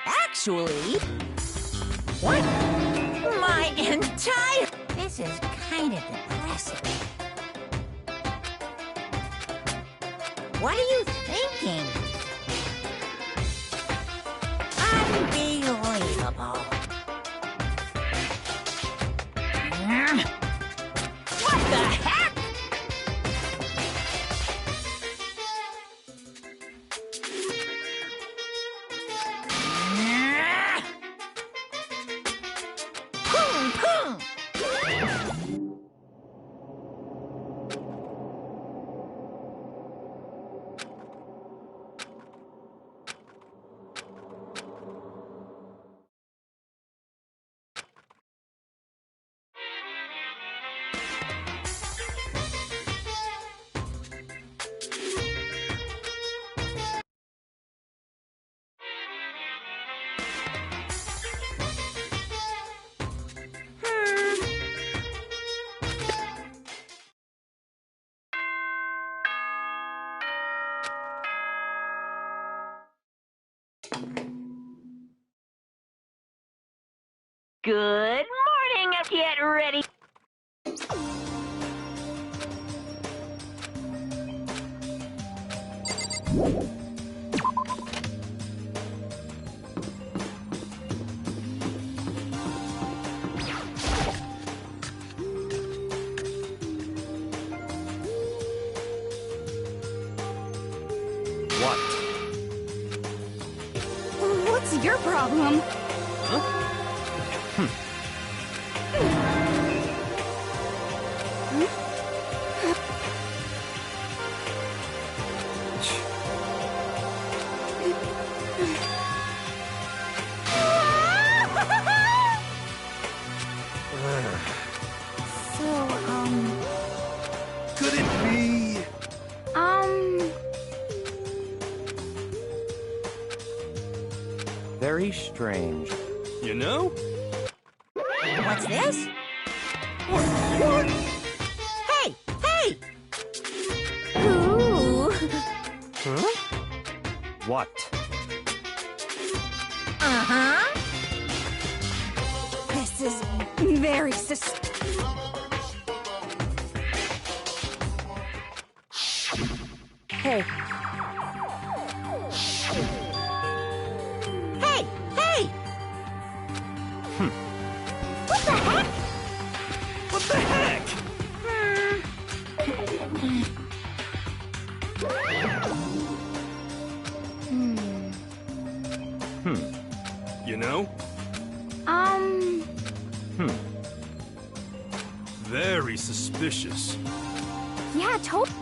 Actually... What? My entire... This is kind of depressing. What are you thinking? Unbelievable. What the heck? Pum, pum. Good morning, get ready. What? What's your problem? Could it be? Very strange. You know? What's this? What? Hey! Hey! Ooh. Huh? What? Uh-huh. This is very Hey. Hey! Hey! What the heck? What the heck? You know? Very suspicious. Yeah, totally.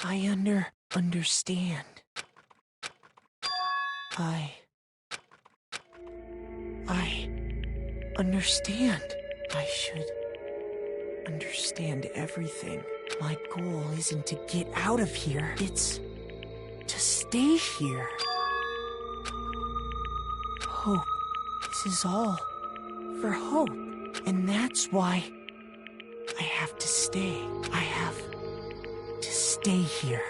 I understand. I understand. I should understand everything. My goal isn't to get out of here. It's to stay here. Hope. This is all for hope. And that's why I have to stay. I have to stay here.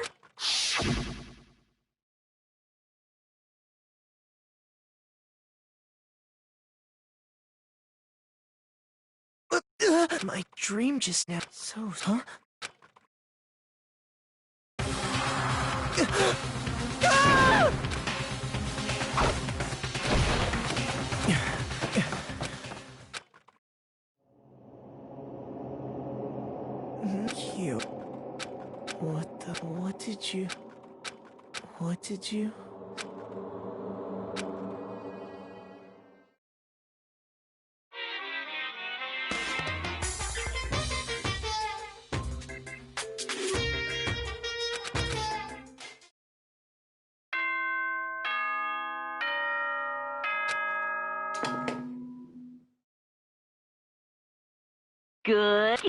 My dream just now. So, huh? You. What did you? Good.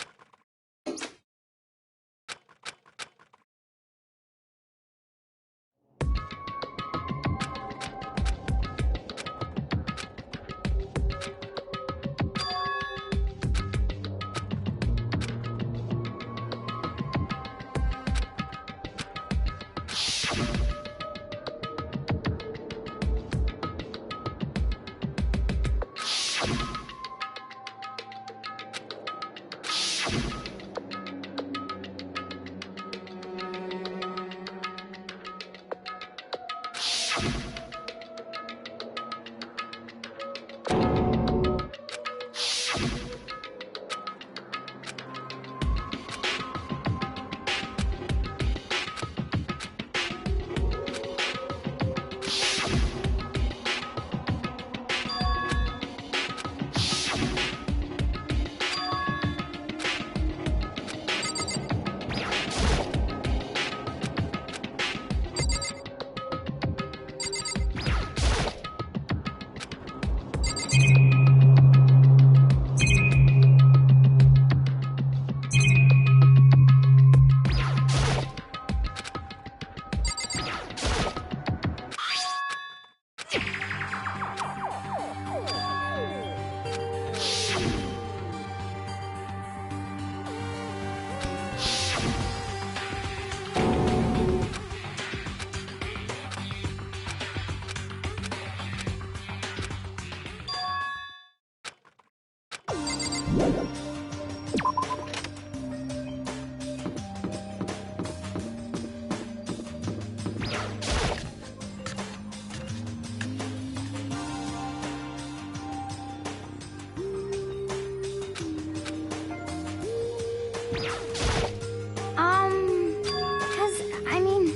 Cause, I mean...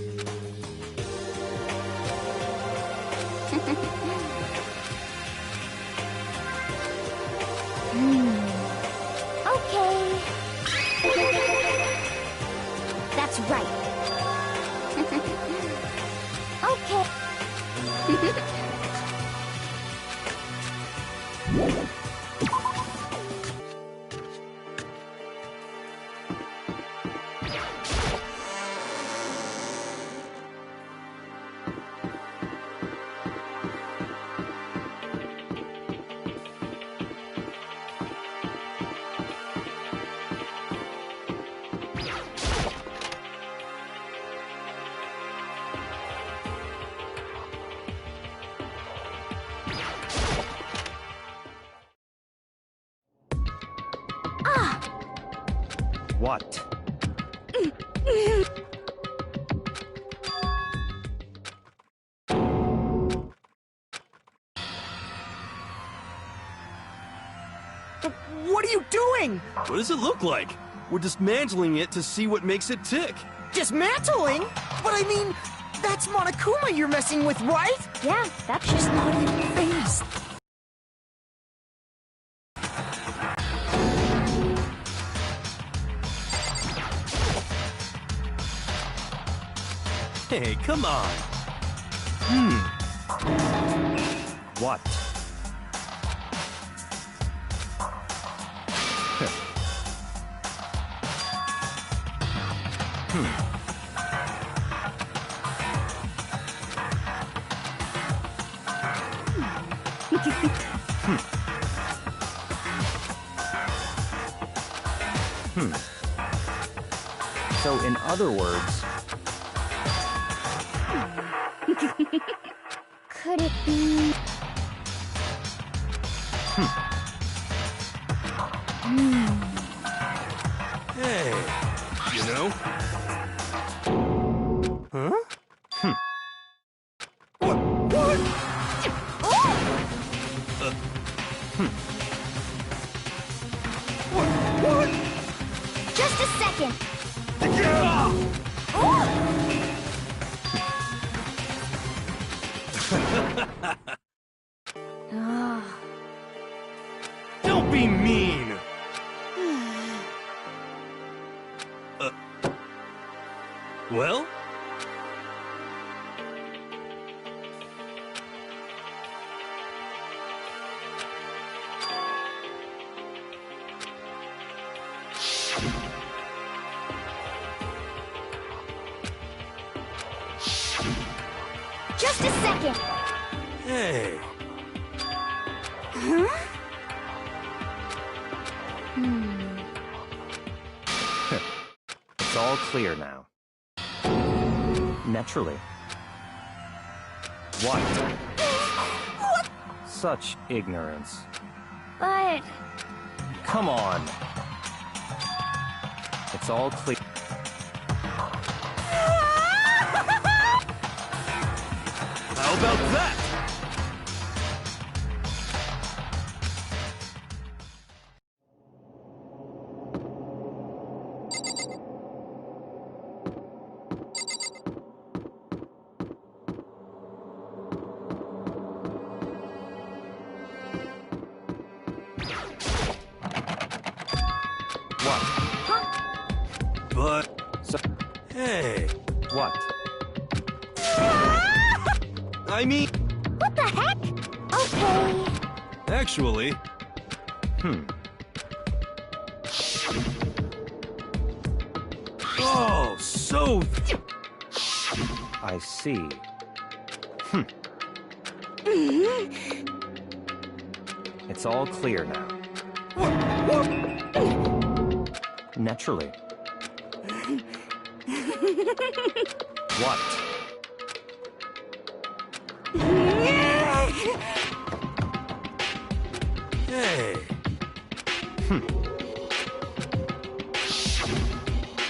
Okay. That's right. Okay. What? What are you doing? What does it look like? We're dismantling it to see what makes it tick. Dismantling? But I mean, that's Monokuma you're messing with, right? Yeah, that's She's not even phased. Hey, come on. What? So, in other words, Could it be... Hey, you know? Huh? What? What? Just a second. Don't be mean! Well? Just a second. Hey. it's all clear now. Naturally. What? Such ignorance. But... Come on. It's all clear. How about that? What? But... So, Hey. what? I mean... What the heck? Okay. Actually... Oh, so... I see. It's all clear now. Naturally. What? Hey.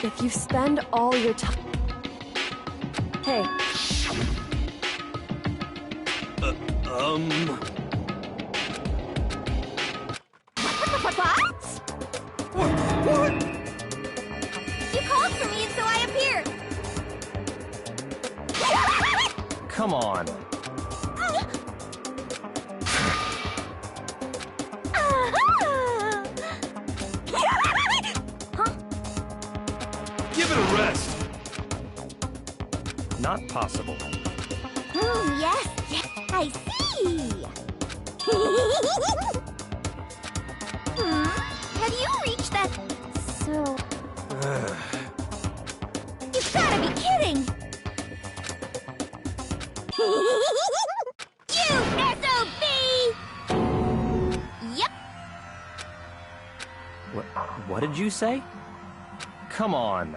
If you spend all your time... Hey, What? Come on. Give it a rest. Not possible. Yes, I see. Have you reached that? So... You've gotta be kidding! You SOB! Yep. What did you say? Come on.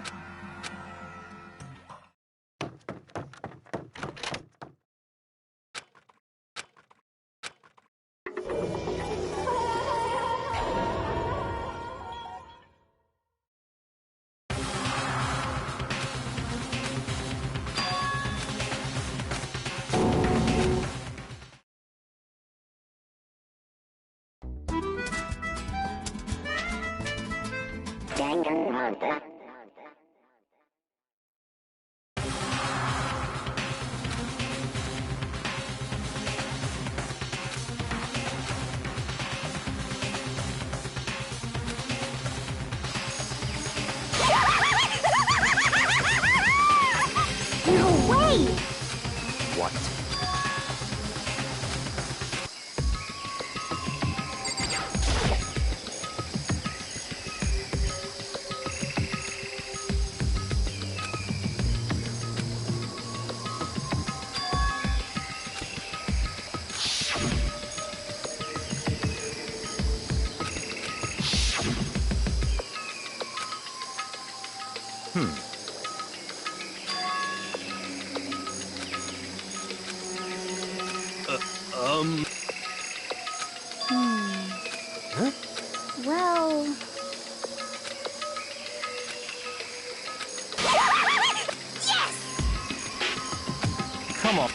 No way! What? Well... Yes! Come on.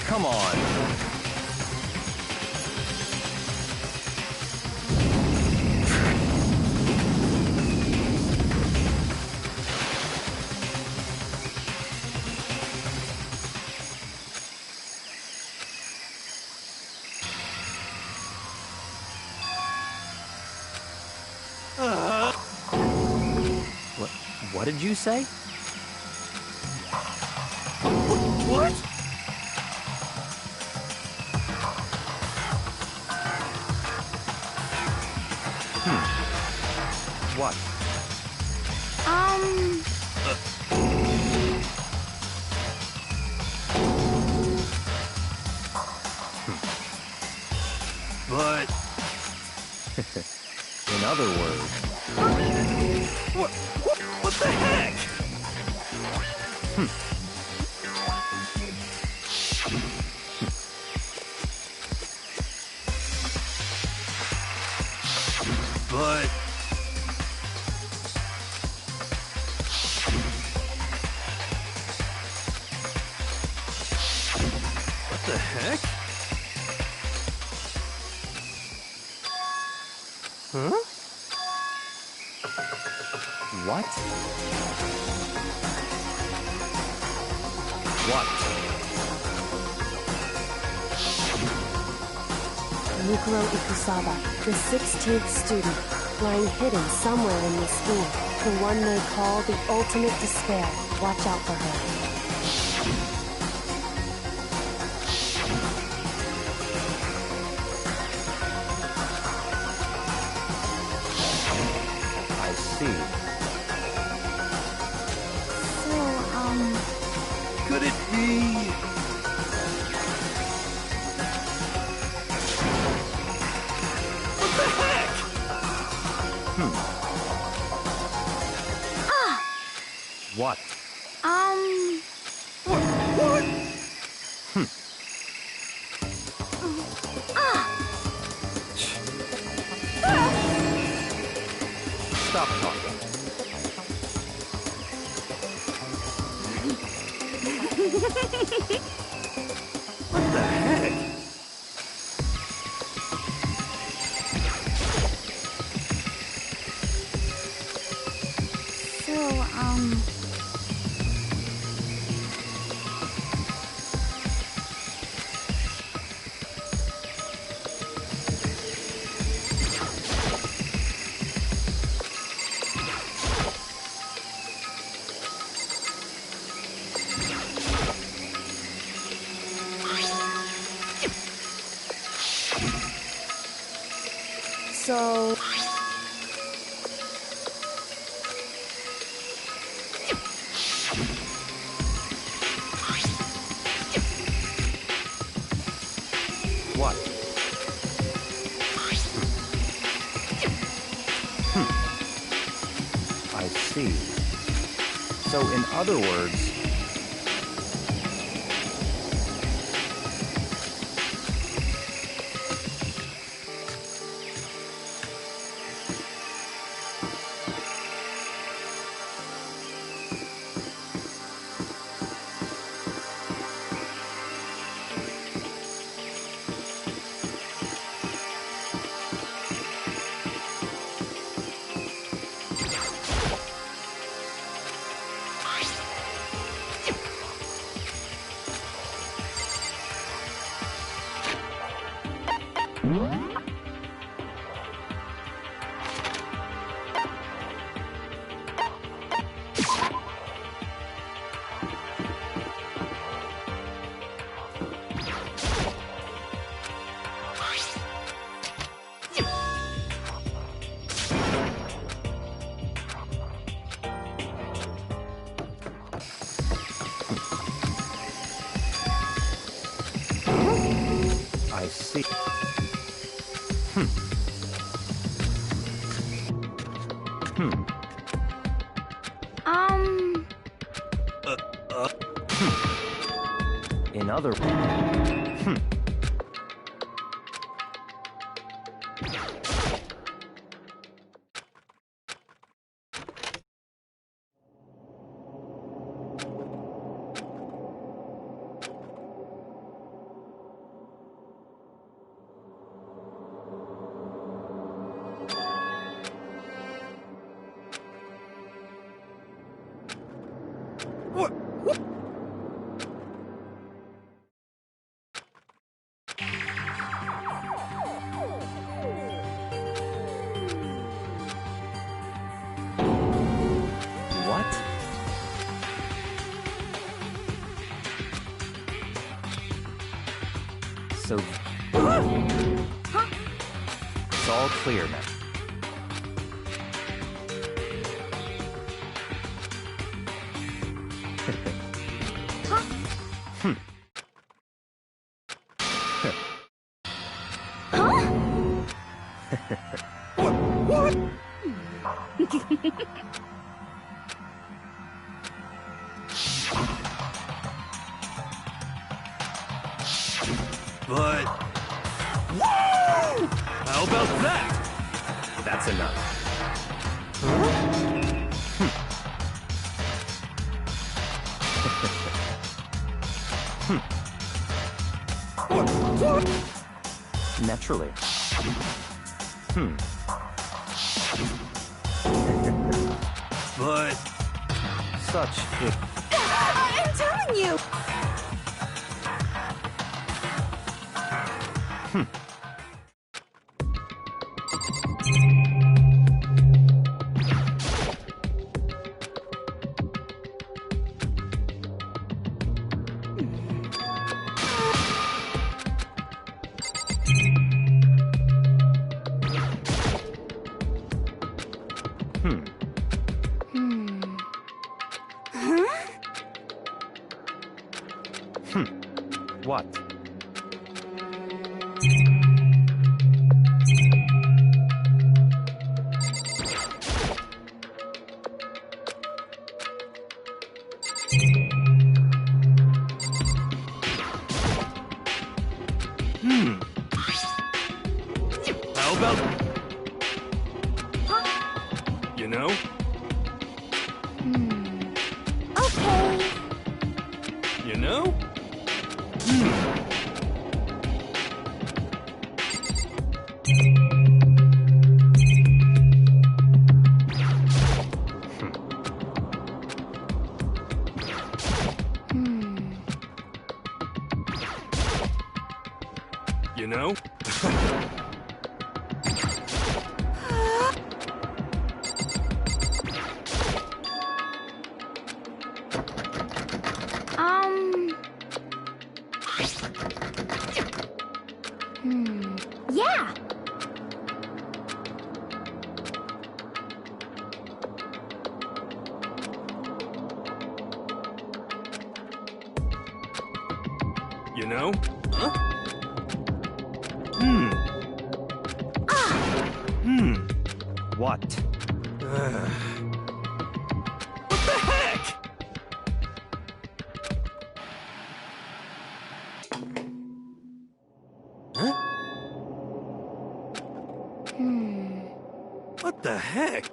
Come on. What did you say? What? What? But... In other words... What the heck? But... What the heck? Huh? What? What? Mikuro Ikusaba, the 16th student, lying hidden somewhere in this school. The one they call the ultimate despair. Watch out for her. I see. So, Could it be... What the heck? What? What? Stop talking. What the heck? So... What? I see. So, in other words... I see. In other words... What? So... It's all clear now. But... Whoa! How about that? That's enough. Naturally. But... Such I'm telling you! What? How about... You know? Okay. You You know? You know? Yeah. You know? Huh? What? What the heck? Huh? What the heck?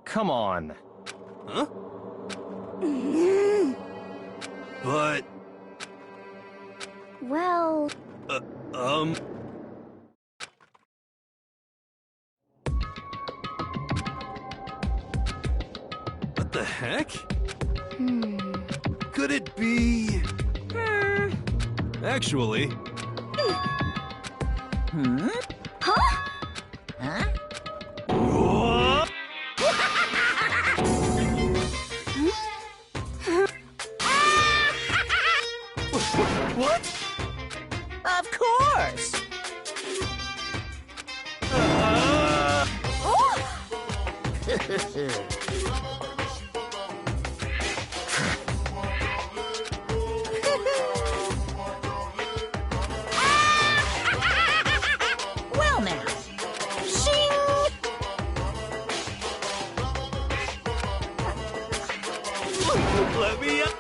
Come on. Huh? But... Well... What the heck? Could it be... Actually... Huh? Huh? Whoa! What? Of course! Well now. Shing! Let me up!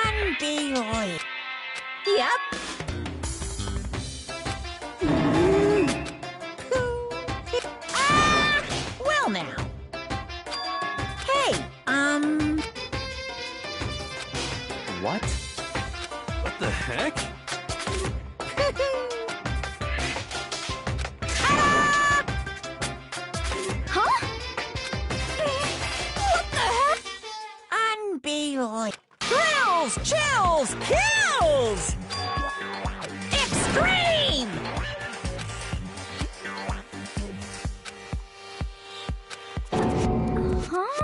Unbelievable. Yep. Well now. Hey, What? What the heck? Huh? What the heck? Unbelievable. Thrills, chills, kills! Extreme! Huh?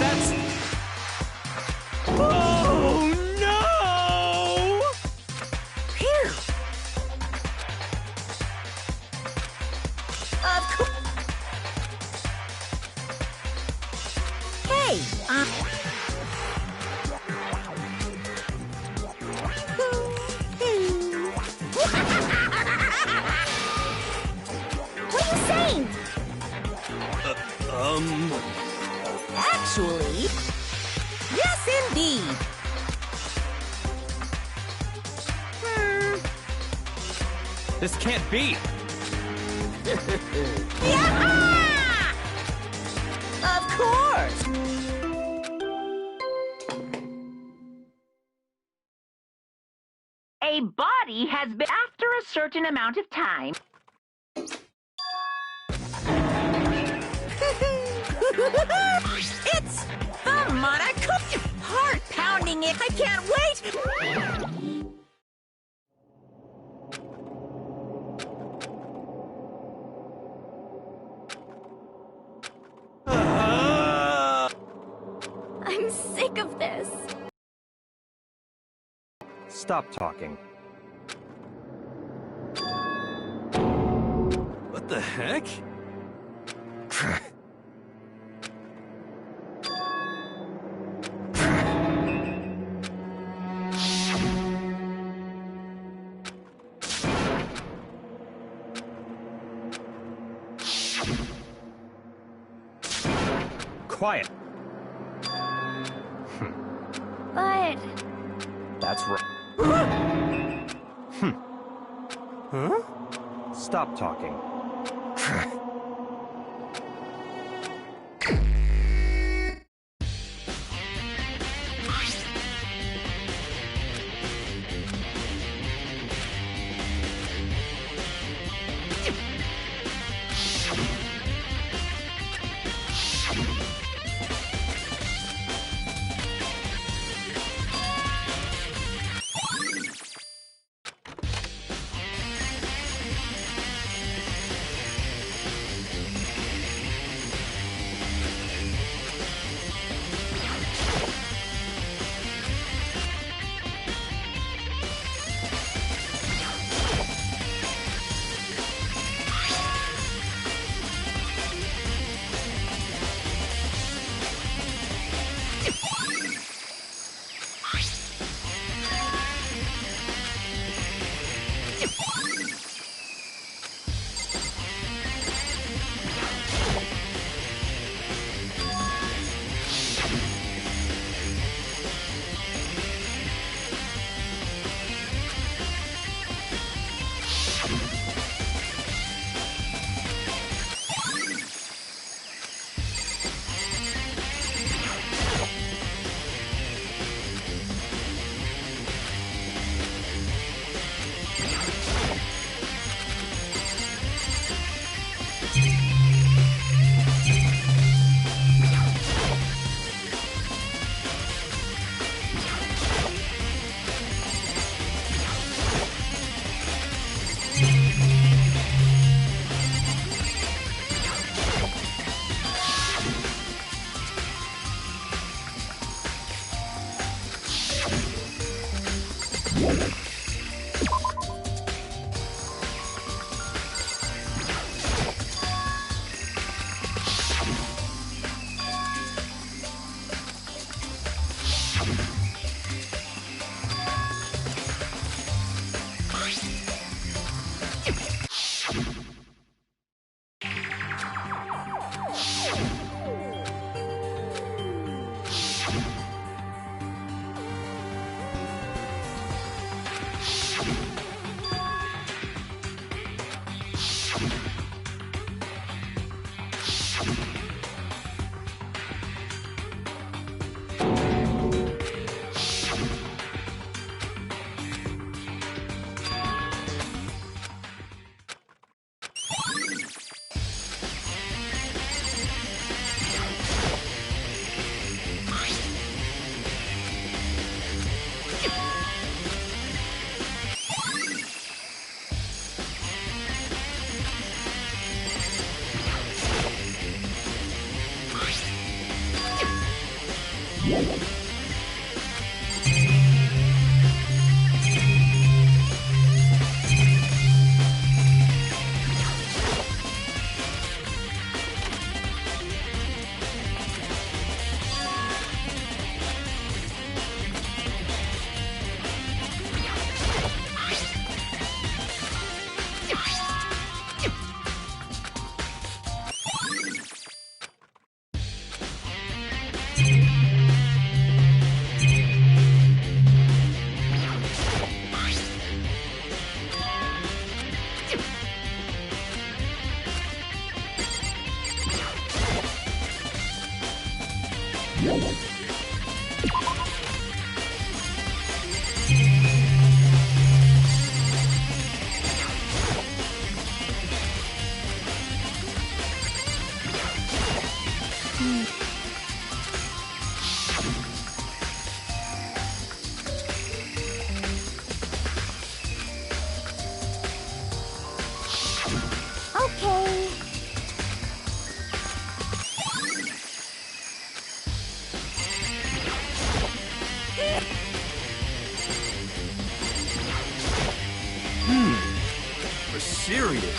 That's... Oh no! Phew! Of course. Hey, What are you saying? Actually, yes indeed. This can't be! Yeah! Of course. A body has been after a certain amount of time. It's the Monaco! Heart pounding it. I can't wait. I'm sick of this. Stop talking. What the heck? Quiet. But... That's right. Huh? Stop talking. Okay. We're serious.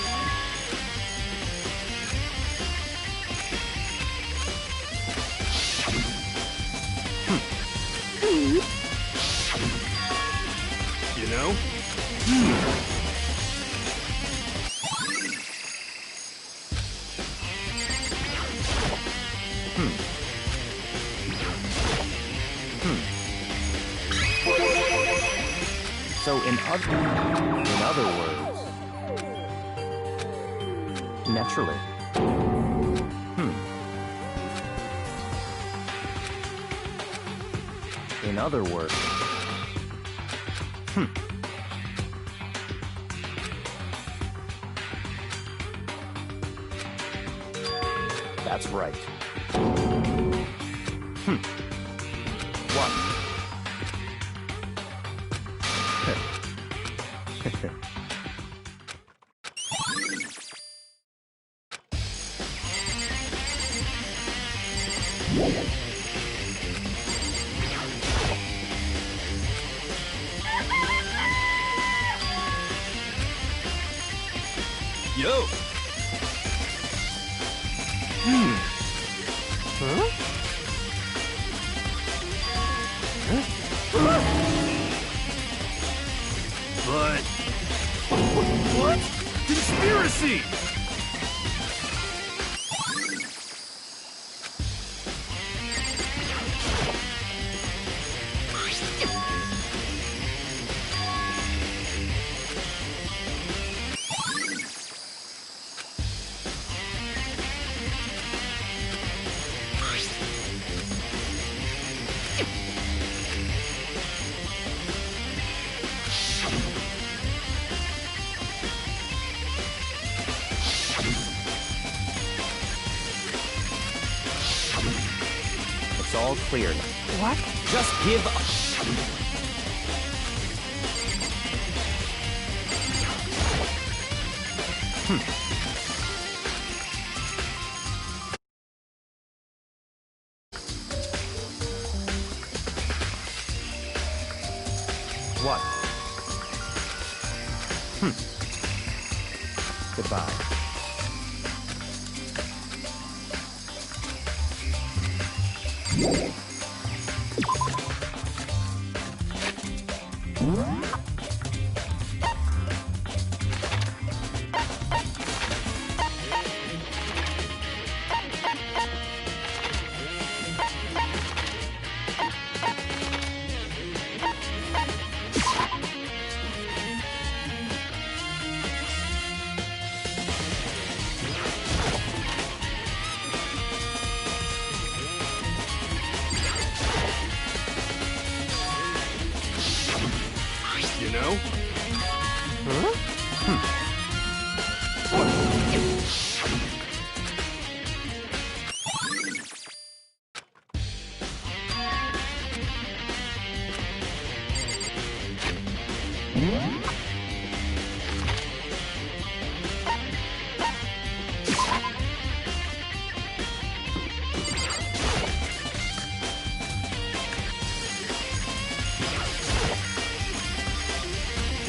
You know? So in other words, naturally. In other words, That's right. What? Yo! But... What? Conspiracy! It's all clear now. What? Just give up. What? Goodbye.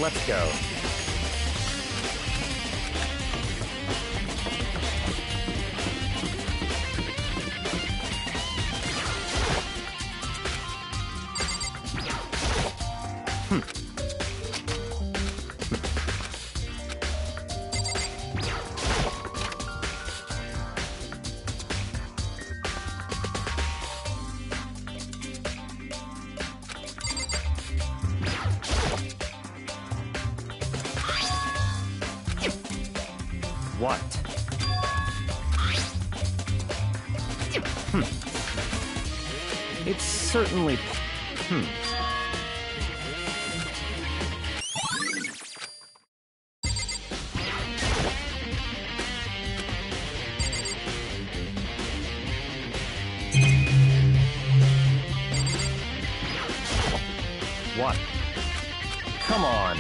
Let's go. What? It's certainly... What? Come on.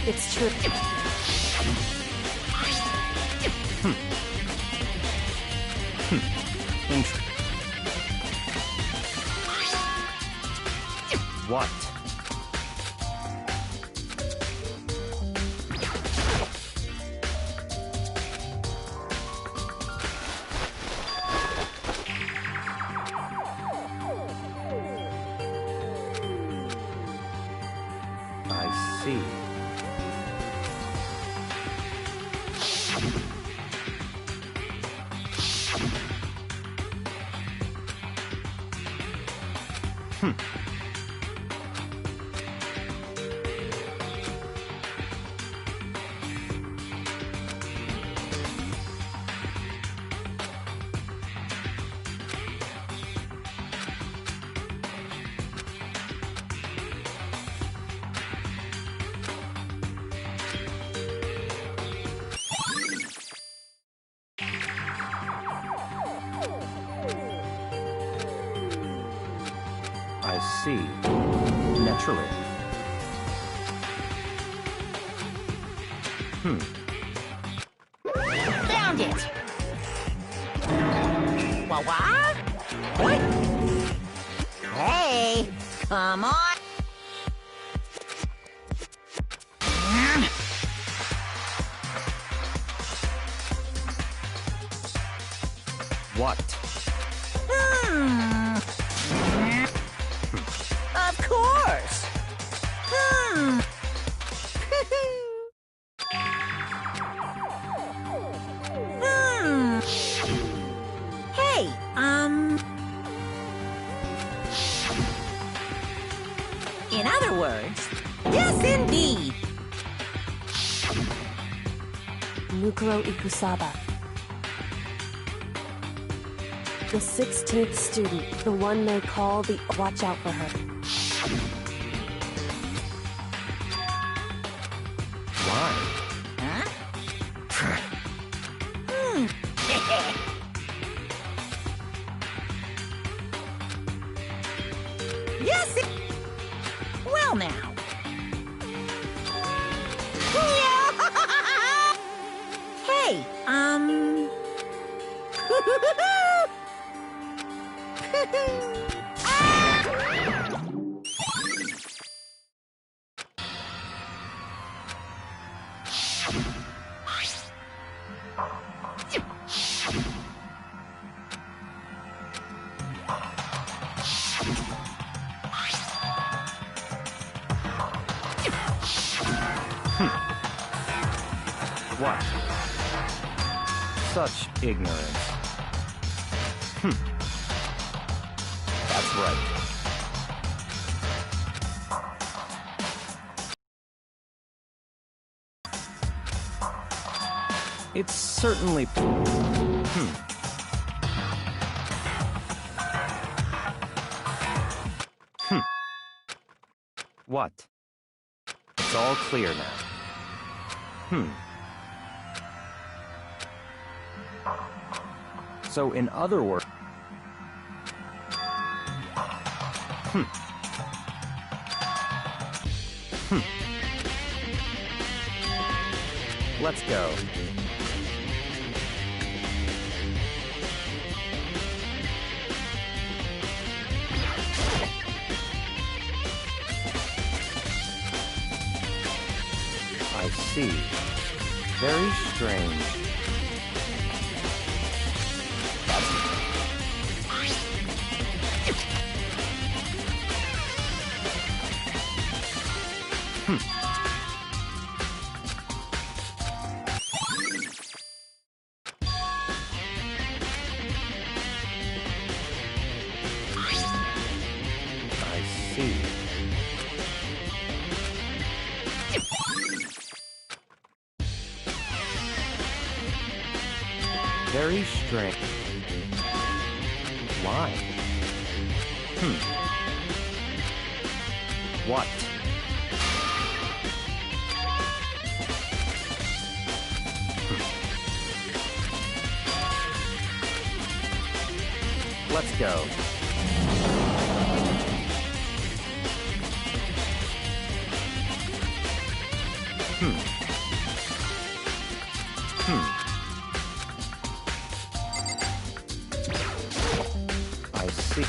It's true. What? I see. I see. Naturally. Found it! What? What? Hey, come on! What? Of course! Hey, in other words, yes indeed! Mukuro Ikusaba. The 16th student, the one they call the... Watch out for her. Why? Huh? Yes, well now. Hey, What? Such ignorance. That's right. It's certainly... What? It's all clear now. So, in other words... Let's go. I see. Very strange. I see. Very strange. Why? What? Let's go. I see.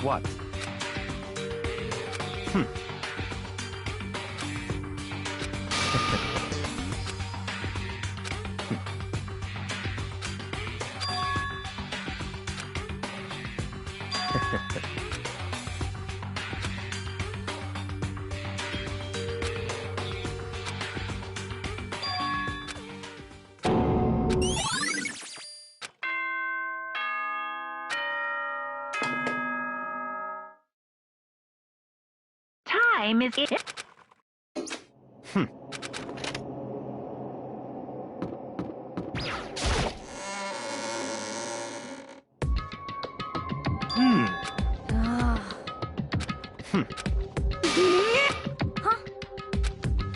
What? Time is it.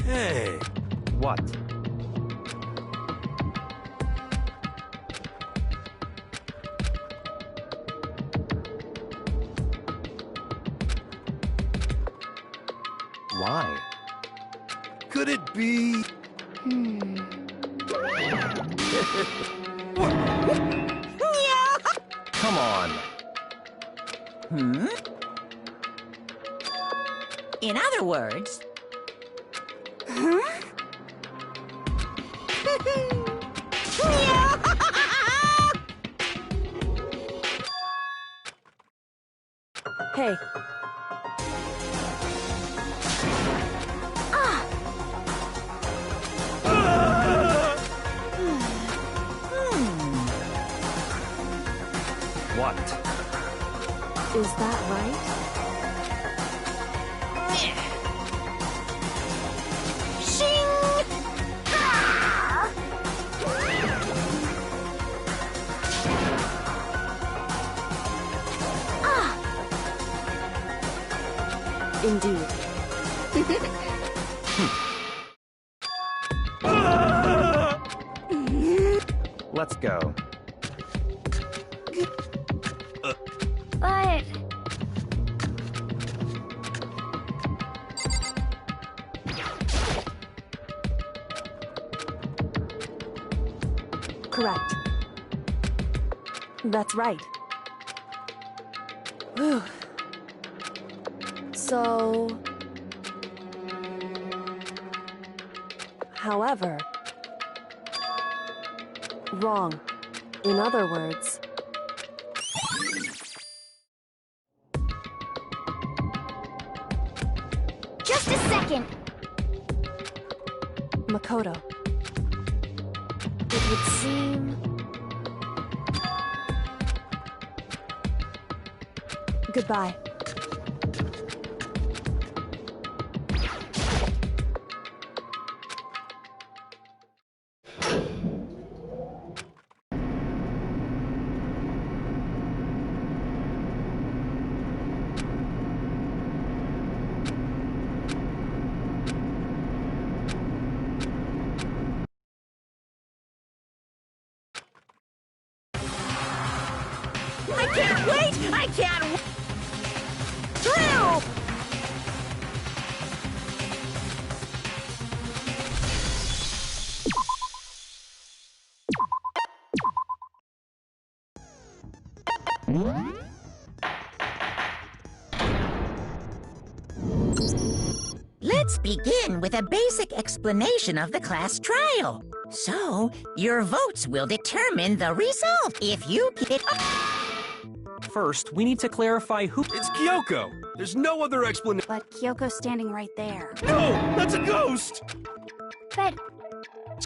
Hey, What? Why? could it be? Come on. In other words... Hey. What? Is that right? Indeed. Let's go. But... Correct. That's right. Whew. So... However... Wrong. In other words... Just a second! Makoto. It would seem... Goodbye. Let's begin with a basic explanation of the class trial. So, your votes will determine the result. If you get... First, we need to clarify who... It's Kyoko! There's no other explanation. But Kyoko's standing right there. No! That's a ghost! But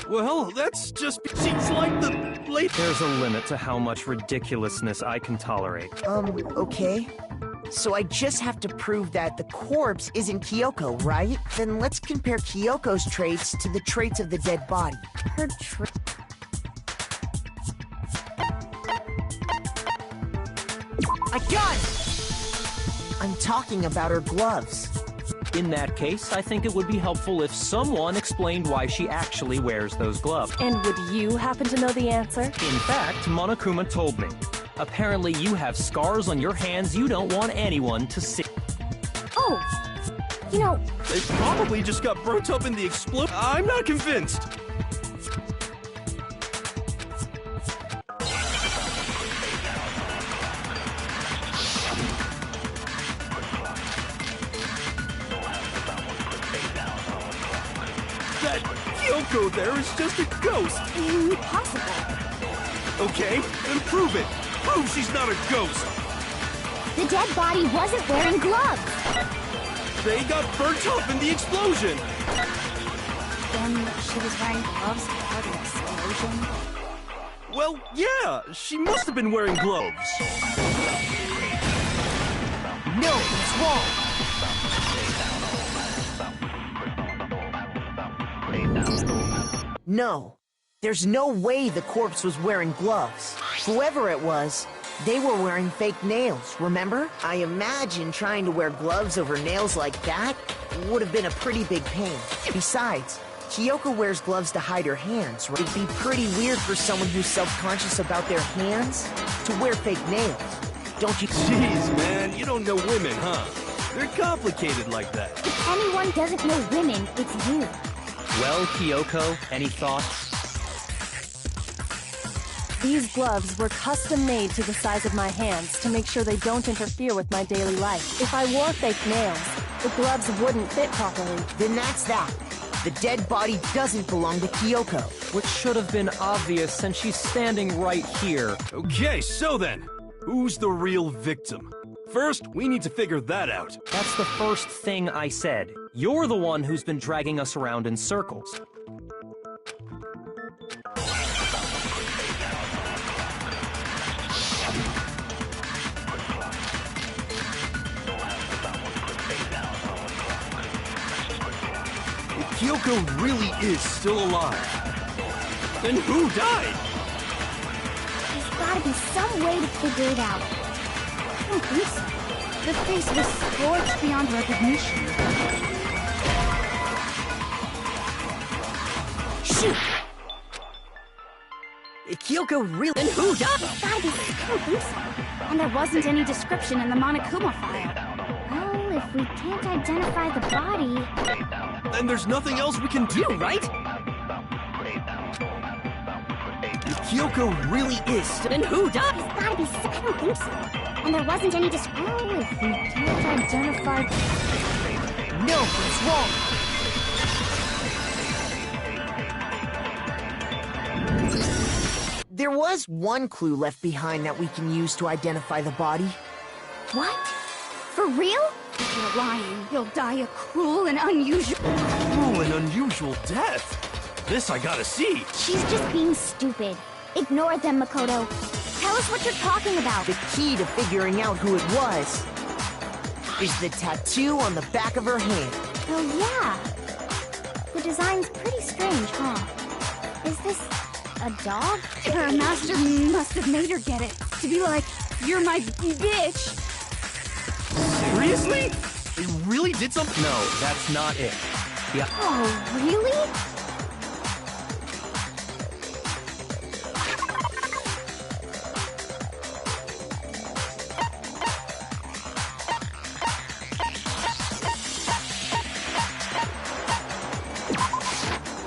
Well, that's just... She's like the late... There's a limit to how much ridiculousness I can tolerate. Okay. So I just have to prove that the corpse isn't Kyoko, right? Then let's compare Kyoko's traits to the traits of the dead body. Her I got it! I'm talking about her gloves. In that case, I think it would be helpful if someone explained why she actually wears those gloves. And would you happen to know the answer? In fact, Monokuma told me. Apparently you have scars on your hands you don't want anyone to see. Oh! You know, They probably just got burnt up in the explosion. I'm not convinced. That Kyoko there is just a ghost. impossible. Okay, then prove it. Prove she's not a ghost. the dead body wasn't wearing gloves. They got burnt up in the explosion. Then she was wearing gloves before the explosion. Well, yeah, she must have been wearing gloves. No, it's wrong. No, there's no way the corpse was wearing gloves. Whoever it was, they were wearing fake nails, remember? I imagine trying to wear gloves over nails like that would have been a pretty big pain. Besides, Kyoko wears gloves to hide her hands. It'd be pretty weird for someone who's self-conscious about their hands to wear fake nails. Don't you? Jeez, man, you don't know women, huh? They're complicated like that. If anyone doesn't know women, it's you. Well, Kyoko, any thoughts? These gloves were custom made to the size of my hands to make sure they don't interfere with my daily life. If I wore fake nails, the gloves wouldn't fit properly. Then that's that. The dead body doesn't belong to Kyoko. Which should have been obvious since she's standing right here. Okay, so then, who's the real victim? First, we need to figure that out. That's the first thing I said. You're the one who's been dragging us around in circles. If Kyoko really is still alive, then who died? There's gotta be some way to figure it out. I don't think so. The face was scorched beyond recognition. Shoot! If Kyoko really... Then who died? It's gotta be. I don't think so. And there wasn't any description in the Monokuma file. Well, if we can't identify the body... Then there's nothing else we can do, right? If Kyoko really is still... Then who died? There's gotta be some... I don't think so. And there wasn't any description... Oh, if we can't identify... No, it's wrong. There was one clue left behind that we can use to identify the body. What? For real? If you're lying, you'll die a cruel and unusual... Cruel and unusual death. This I gotta see. She's just being stupid. Ignore them, Makoto. Tell us what you're talking about. The key to figuring out who it was is the tattoo on the back of her hand. Oh, yeah. The design's pretty strange, huh? Is this a dog? Her master must have made her get it. To be like, you're my bitch. Seriously? They really did something? No, that's not it. Yeah. Oh, really?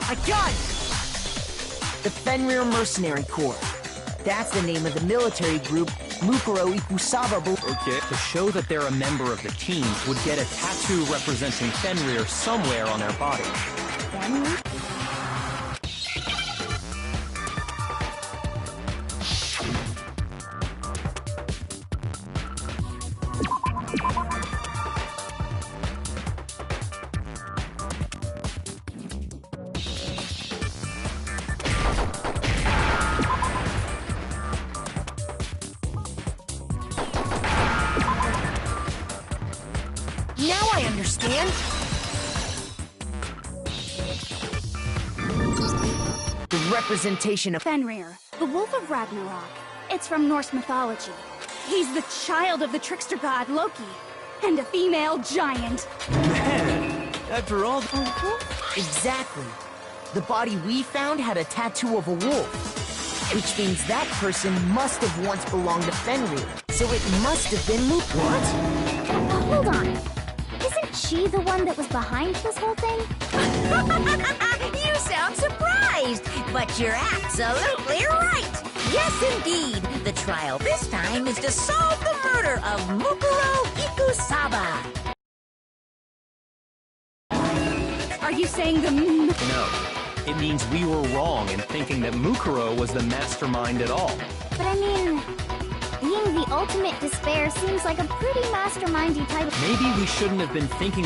I got it! The Fenrir Mercenary Corps. That's the name of the military group Mukuro Ikusaba Okay. To show that they're a member of the team would get a tattoo representing Fenrir somewhere on their body. Fenrir? Now I understand. The representation of Fenrir, the Wolf of Ragnarok. It's from Norse mythology. He's the child of the trickster god Loki, and a female giant. Man, after all... Exactly. The body we found had a tattoo of a wolf, which means that person must have once belonged to Fenrir. So it must have been Mukuro. What? Hold on. Isn't she the one that was behind this whole thing? You sound surprised, but you're absolutely right. Yes, indeed. The trial this time is to solve the murder of Mukuro Ikusaba. Are you saying the No. It means we were wrong in thinking that Mukuro was the mastermind at all. But I mean, being the ultimate despair seems like a pretty mastermindy type of... Maybe we shouldn't have been thinking...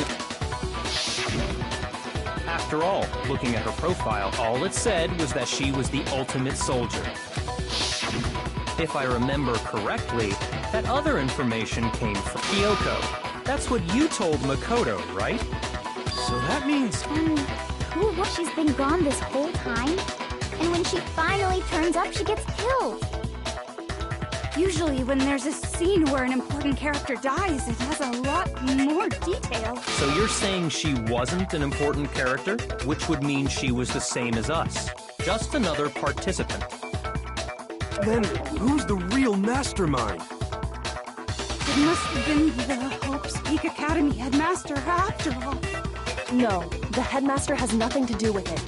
After all, looking at her profile, all it said was that she was the ultimate soldier. If I remember correctly, that other information came from Kyoko. That's what you told Makoto, right? So that means... Who was? She's been gone this whole time? And when she finally turns up, she gets killed. Usually when there's a scene where an important character dies, it has a lot more detail. So you're saying she wasn't an important character, which would mean she was the same as us. Just another participant. Then who's the real mastermind? It must have been the Hope's Peak Academy headmaster after all. No, the headmaster has nothing to do with it.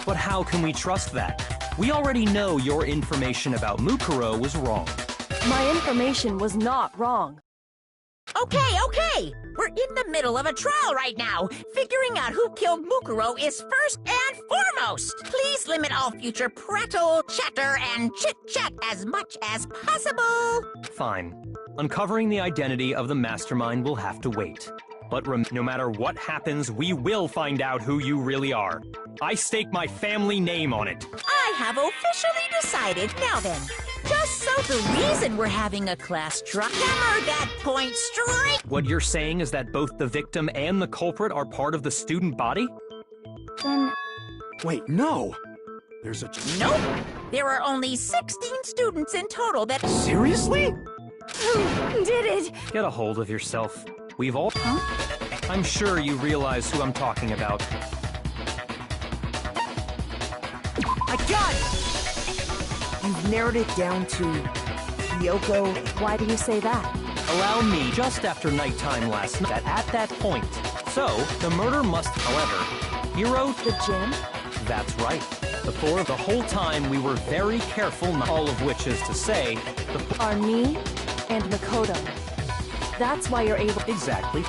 But how can we trust that? We already know your information about Mukuro was wrong. My information was not wrong. Okay. We're in the middle of a trial right now. Figuring out who killed Mukuro is first and foremost. Please limit all future prattle, chatter, and chit-chat as much as possible. Fine. Uncovering the identity of the mastermind will have to wait. But no matter what happens, we will find out who you really are. I stake my family name on it. I have officially decided. Now then, just so the reason we're having a class trial, hammer that point straight. What you're saying is that both the victim and the culprit are part of the student body? Then... Wait, no! There's a... Nope! There are only 16 students in total that... Seriously? Who did it? Get a hold of yourself. We've all... Huh? I'm sure you realize who I'm talking about. I got it! You've narrowed it down to Kyoko. Why do you say that? Allow me, just after nighttime last night, at that point. So, the murder must, however... Hero... The gym? That's right. The whole time we were very careful, all of which is to say... Are me and Makoto. That's why you're able... Exactly.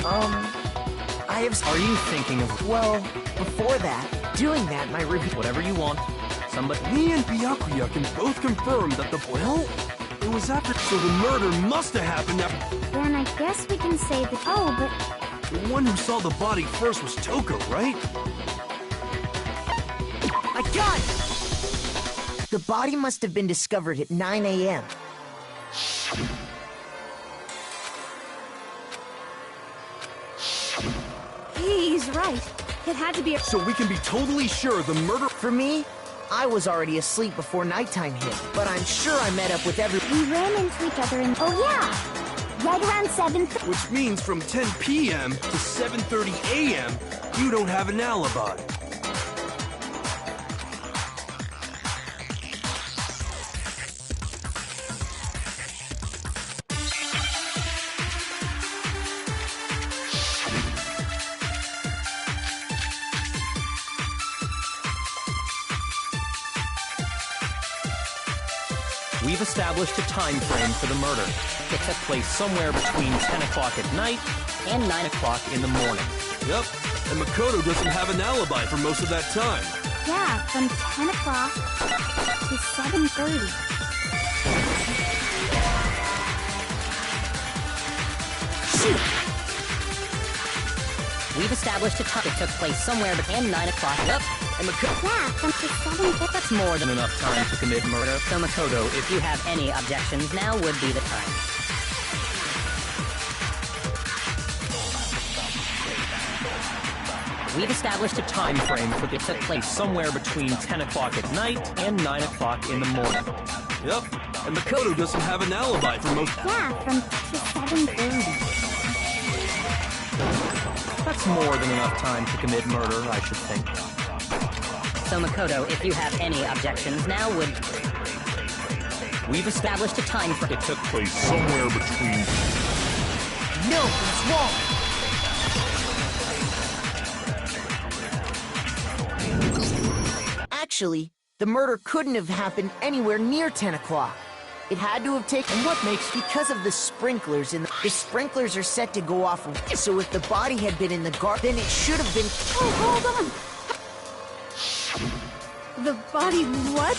I have... Are you thinking of... Well, before that, doing that, my review... Whatever you want. Somebody... Me and Byakuya can both confirm that the... Well, it was after... So the murder must have happened after... Then I guess we can say that... Oh, but... The one who saw the body first was Toko, right? I got it! The body must have been discovered at 9 a.m. He's right. It had to be a... So we can be totally sure the murder... For me, I was already asleep before nighttime hit, but I'm sure I met up with every... We ran into each other in... Oh, yeah! Right around 7... Which means from 10 p.m. to 7:30 a.m., you don't have an alibi. We've established a time frame for the murder. It took place somewhere between 10 o'clock at night and 9 o'clock in the morning. Yep, and Makoto doesn't have an alibi for most of that time. Yeah, from 10 o'clock to 7:30. Shoot! We've established a time. It took place somewhere between 9 o'clock. Yep, and Makoto. Yeah, from 7:30. That's more than enough time to commit murder. So Makoto, if you have any objections, now would be the time. We've established a time frame for it took place somewhere between 10 o'clock at night and 9 o'clock in the morning. Yep, and Makoto doesn't have an alibi for most... Yeah, from 7:30. That's more than enough time to commit murder, I should think. So Makoto, if you have any objections, now would... We've established a time frame. It took place somewhere between... No, it's wrong! Actually, the murder couldn't have happened anywhere near 10 o'clock. It had to have taken... And what makes... Because of the sprinklers, and the sprinklers are set to go off. So if the body had been in the garden, then it should have been... Oh, hold on! The body what?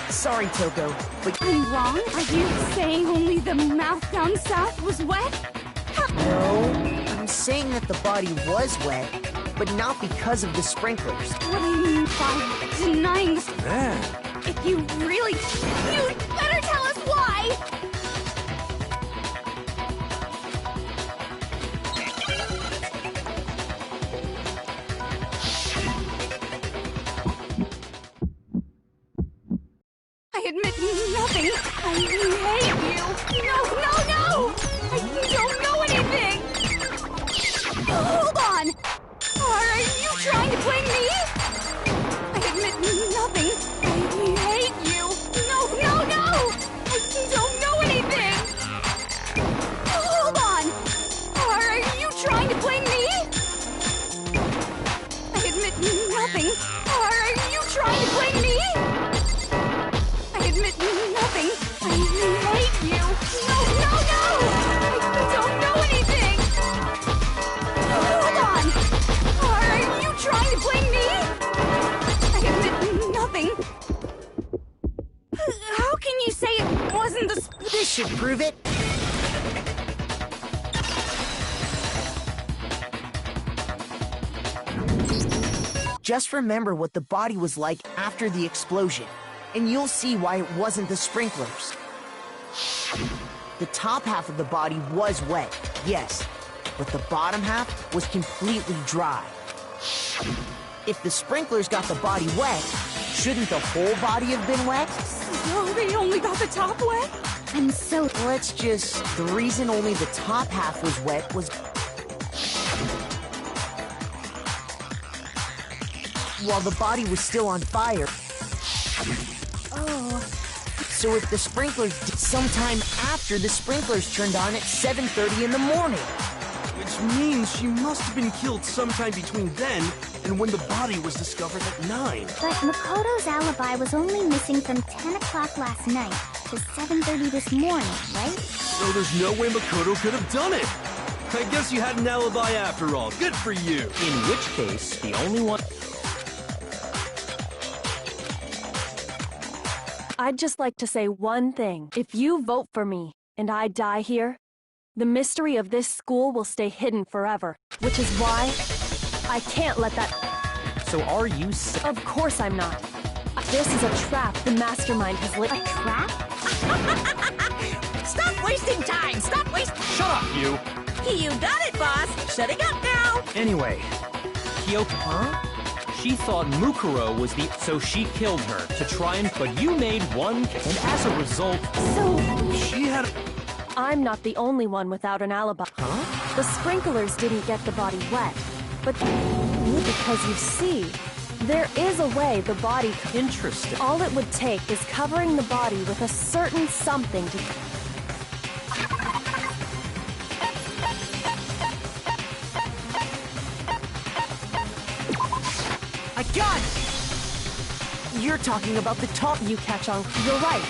Sorry, Toko, but... I'm wrong? Are you saying only the mouth down south was wet? No, I'm saying that the body was wet, but not because of the sprinklers. What do you mean by denying this? Man, If you really... You'd better tell us why! I admit nothing. I hate you. No, no, no! I don't know anything! Hold on! Are you trying to blame me? I admit nothing. I hate you. No, no, no! I don't know anything! Hold on! Are you trying to blame me? I admit nothing. Are you trying to blame me? I admit nothing. I hate you. No, no, no! I don't know anything! Hold on! Are you trying to blame me? I admit nothing. How can you say it wasn't the This should prove it. Just remember what the body was like after the explosion, and you'll see why it wasn't the sprinklers. The top half of the body was wet, yes, but the bottom half was completely dry. If the sprinklers got the body wet, shouldn't the whole body have been wet? No, they only got the top wet? I'm so... The reason only the top half was wet was... while the body was still on fire. Oh. So if the sprinklers sometime after the sprinklers turned on at 7:30 in the morning. which means she must have been killed sometime between then and when the body was discovered at 9. But Makoto's alibi was only missing from 10 o'clock last night to 7:30 this morning, right? So there's no way Makoto could have done it. I guess you had an alibi after all. Good for you. In which case, the only one... I'd just like to say one thing. If you vote for me and I die here, the mystery of this school will stay hidden forever. Which is why I can't let that... So are you... Of course I'm not. This is a trap the mastermind has lit. A trap? Stop wasting time! Stop wasting... Shut up, you! You got it, boss! Setting up now! Anyway, Kyoko... Huh? She thought Mukuro was the... So she killed her to try and... But you made one... And as a result... So... She had... I'm not the only one without an alibi. Huh? The sprinklers didn't get the body wet. But... Because you see, there is a way the body... Interesting. All it would take is covering the body with a certain something to... I got it! You're talking about the tarp. You catch on. You're right.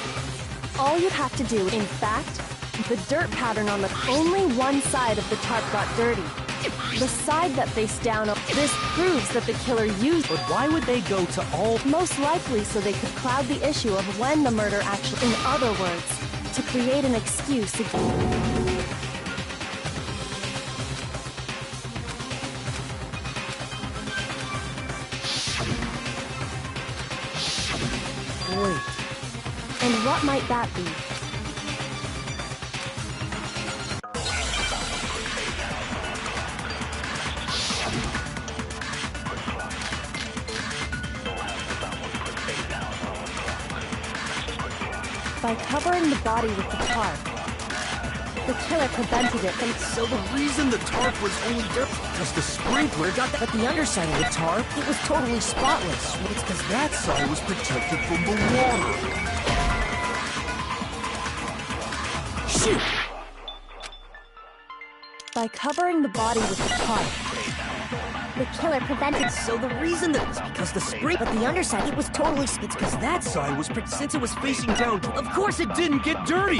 All you have to do, in fact, the dirt pattern on the only one side of the tarp got dirty. The side that faced down. This proves that the killer used. But why would they go to all... Most likely so they could cloud the issue of when the murder actually. In other words, to create an excuse. Wait. And what might that be? By covering the body with the tarp, the killer prevented it from. So the reason the tarp was only there because the sprinkler got that. But the underside of the tarp, it was totally spotless. It's because that side was protected from the water. Shoot! By covering the body with the tarp, the killer prevented. So the reason that was because the spring. But the underside, it was totally. It's because that side was since it was facing down. Of course, it didn't get dirty.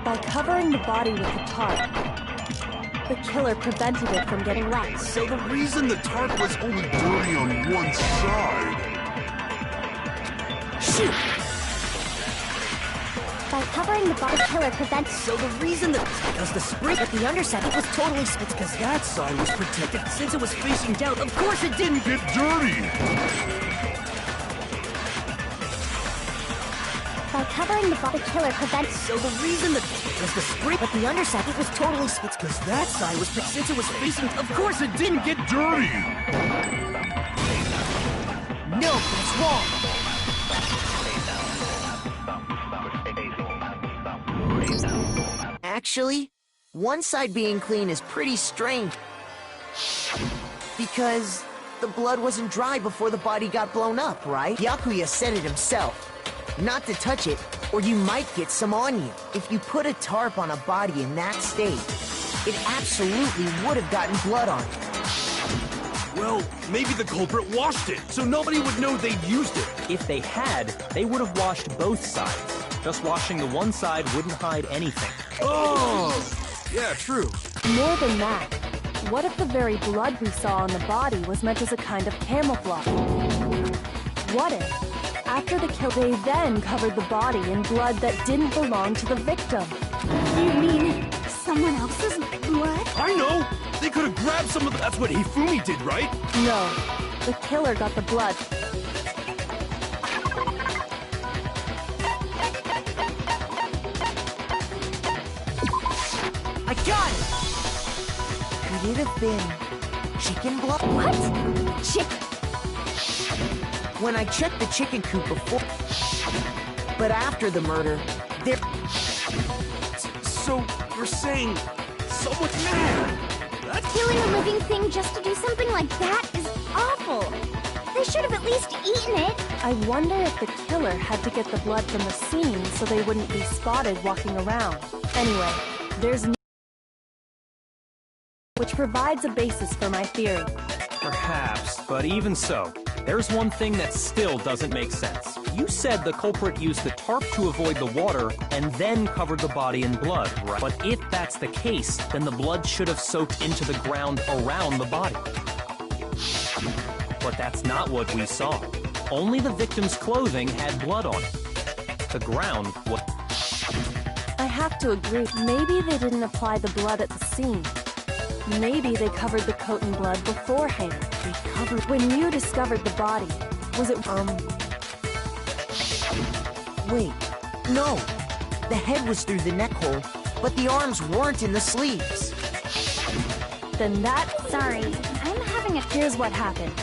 By covering the body with the tarp, the killer prevented it from getting wet. So the reason the tarp was only dirty on one side. Shoot! By covering the body, killer prevents. So the reason that because the spring. But the underside, it was totally. It's because that side was protected since it was facing down. Of course, it didn't get dirty. By covering the body, killer prevents. So the reason that because the spring. But the underside, it was totally. It's because that side was since it was facing. Of course, it didn't get dirty. No, that's wrong. Actually, one side being clean is pretty strange. Because the blood wasn't dry before the body got blown up, right? Byakuya said it himself. Not to touch it, or you might get some on you. If you put a tarp on a body in that state, it absolutely would have gotten blood on it. Well, maybe the culprit washed it, so nobody would know they'd used it. If they had, they would have washed both sides. Just washing the one side wouldn't hide anything. Oh! Yeah, true. More than that, what if the very blood we saw on the body was meant as a kind of camouflage? What if, after the kill, they then covered the body in blood that didn't belong to the victim? You mean someone else's blood? I know! They could have grabbed some of the... That's what Hifumi did, right? No, the killer got the blood. I got it! Could it have been chicken blood? What? Chicken? When I checked the chicken coop before, but after the murder, there... So, you're saying someone's mad? That's... Killing a living thing just to do something like that is awful. They should have at least eaten it. I wonder if the killer had to get the blood from the scene so they wouldn't be spotted walking around. Anyway, there's which provides a basis for my theory. Perhaps, but even so, there's one thing that still doesn't make sense. You said the culprit used the tarp to avoid the water and then covered the body in blood, right? But if that's the case, then the blood should have soaked into the ground around the body. But that's not what we saw. Only the victim's clothing had blood on it. The ground was... I have to agree, maybe they didn't apply the blood at the scene. Maybe they covered the coat in blood beforehand. They covered... When you discovered the body, was it... Wait, no. The head was through the neck hole, but the arms weren't in the sleeves. Then that... Sorry, I'm having a... Here's what happened.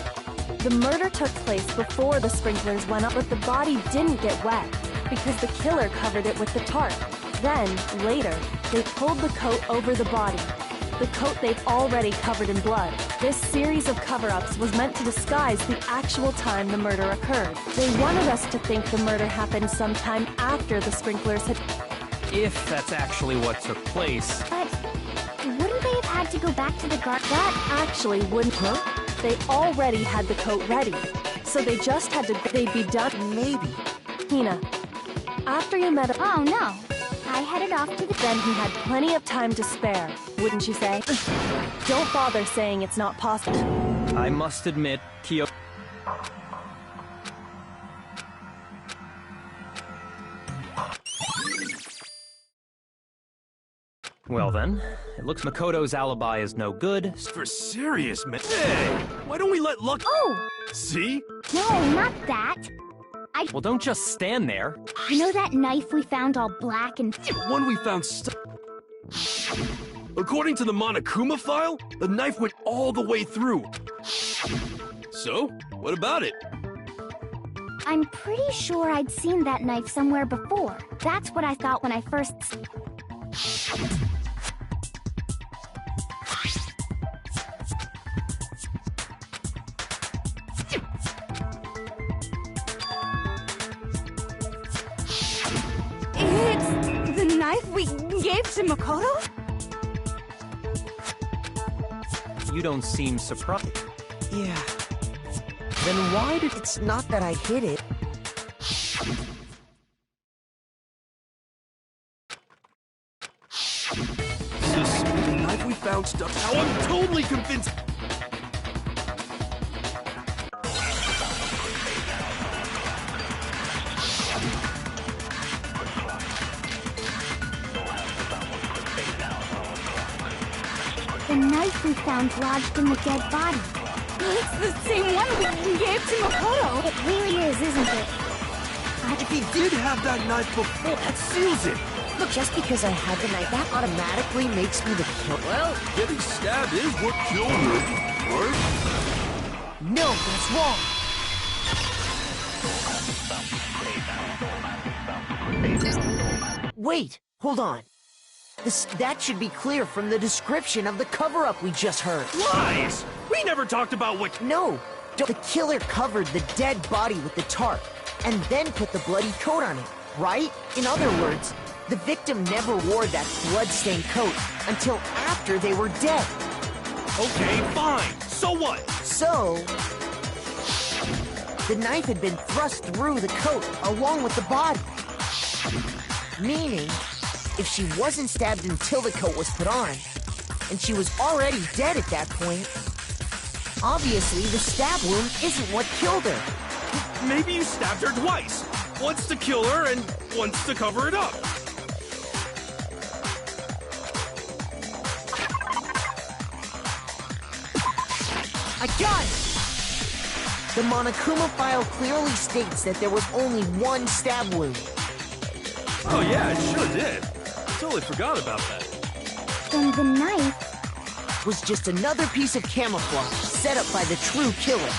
The murder took place before the sprinklers went up, but the body didn't get wet because the killer covered it with the tarp. Then, later, they pulled the coat over the body. The coat they've already covered in blood. This series of cover-ups was meant to disguise the actual time the murder occurred. They wanted us to think the murder happened sometime after the sprinklers had... If that's actually what took place. But wouldn't they have had to go back to the garden. That actually wouldn't work. They already had the coat ready, so they just had to. They'd be done. Maybe. Hina, after you met him, Oh no. I headed off to the... then he had plenty of time to spare, wouldn't you say? Don't bother saying it's not possible. I must admit, Kyo... Well then, it looks Makoto's alibi is no good. For serious, man. Hey, why don't we let luck... Oh! See? No, not that. Well, don't just stand there. You know that knife we found all black and... One we found According to the Monokuma file, the knife went all the way through. So, what about it? I'm pretty sure I'd seen that knife somewhere before. That's what I thought when I first... It's the knife we gave to Makoto? You don't seem surprised. Yeah. Then why did... It's not that I hid it. The knife we found stuck. Now I'm totally convinced. The knife we found lodged in the dead body. It's the same one we gave to Makoto. It really is, isn't it? If he did have that knife before, that seals it. Look, just because I had the knife, that automatically makes me the killer. Well, getting stabbed is what killed him, right? No, that's wrong. Wait, hold on. That should be clear from the description of the cover-up we just heard. Lies! We never talked about what... No, the killer covered the dead body with the tarp, and then put the bloody coat on it, right? In other words, the victim never wore that blood-stained coat until after they were dead. Okay, fine. So what? So... the knife had been thrust through the coat along with the body. Meaning, if she wasn't stabbed until the coat was put on, and she was already dead at that point, obviously the stab wound isn't what killed her. Maybe you stabbed her twice. Once to kill her and once to cover it up. I got it! The Monokuma file clearly states that there was only one stab wound. Oh yeah, it sure did. Totally forgot about that. Then the knife... was just another piece of camouflage set up by the true killer.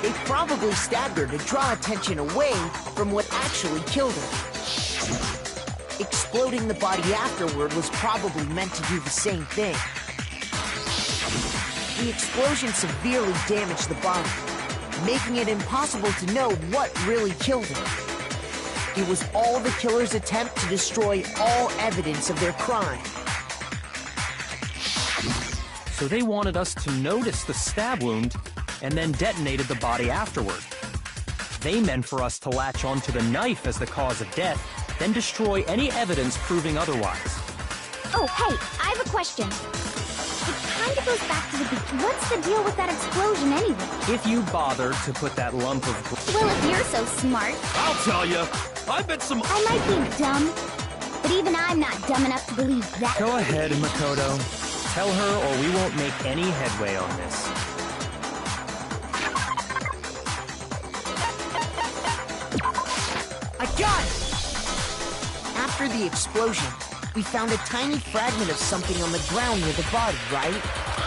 They probably stabbed her to draw attention away from what actually killed her. Exploding the body afterward was probably meant to do the same thing. The explosion severely damaged the body, making it impossible to know what really killed her. It was all the killer's attempt to destroy all evidence of their crime. So they wanted us to notice the stab wound and then detonated the body afterward. They meant for us to latch onto the knife as the cause of death, then destroy any evidence proving otherwise. Oh, hey, I have a question. It kind of goes back to the beginning. What's the deal with that explosion anyway? If you bothered to put that lump of... Well, if you're so smart... I'll tell you. I bet some... I might be dumb, but even I'm not dumb enough to believe that. Go ahead, Makoto. Tell her or we won't make any headway on this. I got it! After the explosion, we found a tiny fragment of something on the ground near the body, right?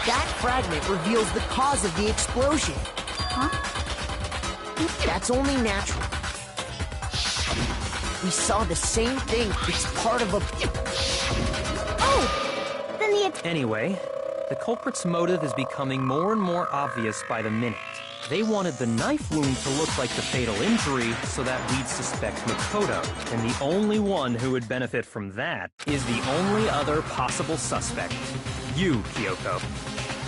That fragment reveals the cause of the explosion. Huh? That's only natural. We saw the same thing. It's part of a... Oh! Anyway, the culprit's motive is becoming more and more obvious by the minute. They wanted the knife wound to look like the fatal injury, so that we'd suspect Makoto. And the only one who would benefit from that is the only other possible suspect. You, Kyoko.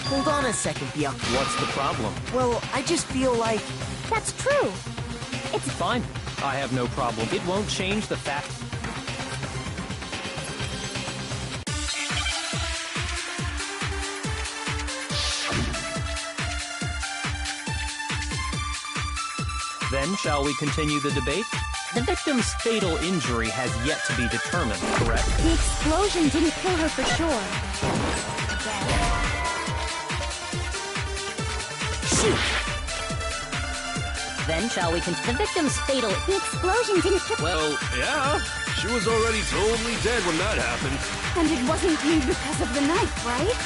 Hold on a second, Byakuya. What's the problem? Well, I just feel like... That's true. It's Fine. I have no problem. It won't change the fact... Then, shall we continue the debate? The victim's fatal injury has yet to be determined, correct? the explosion didn't kill her for sure. Shoot! Then shall we continue? The victim's fatal... The explosion didn't kill... Well, yeah. She was already totally dead when that happened. And it wasn't you because of the knife, right?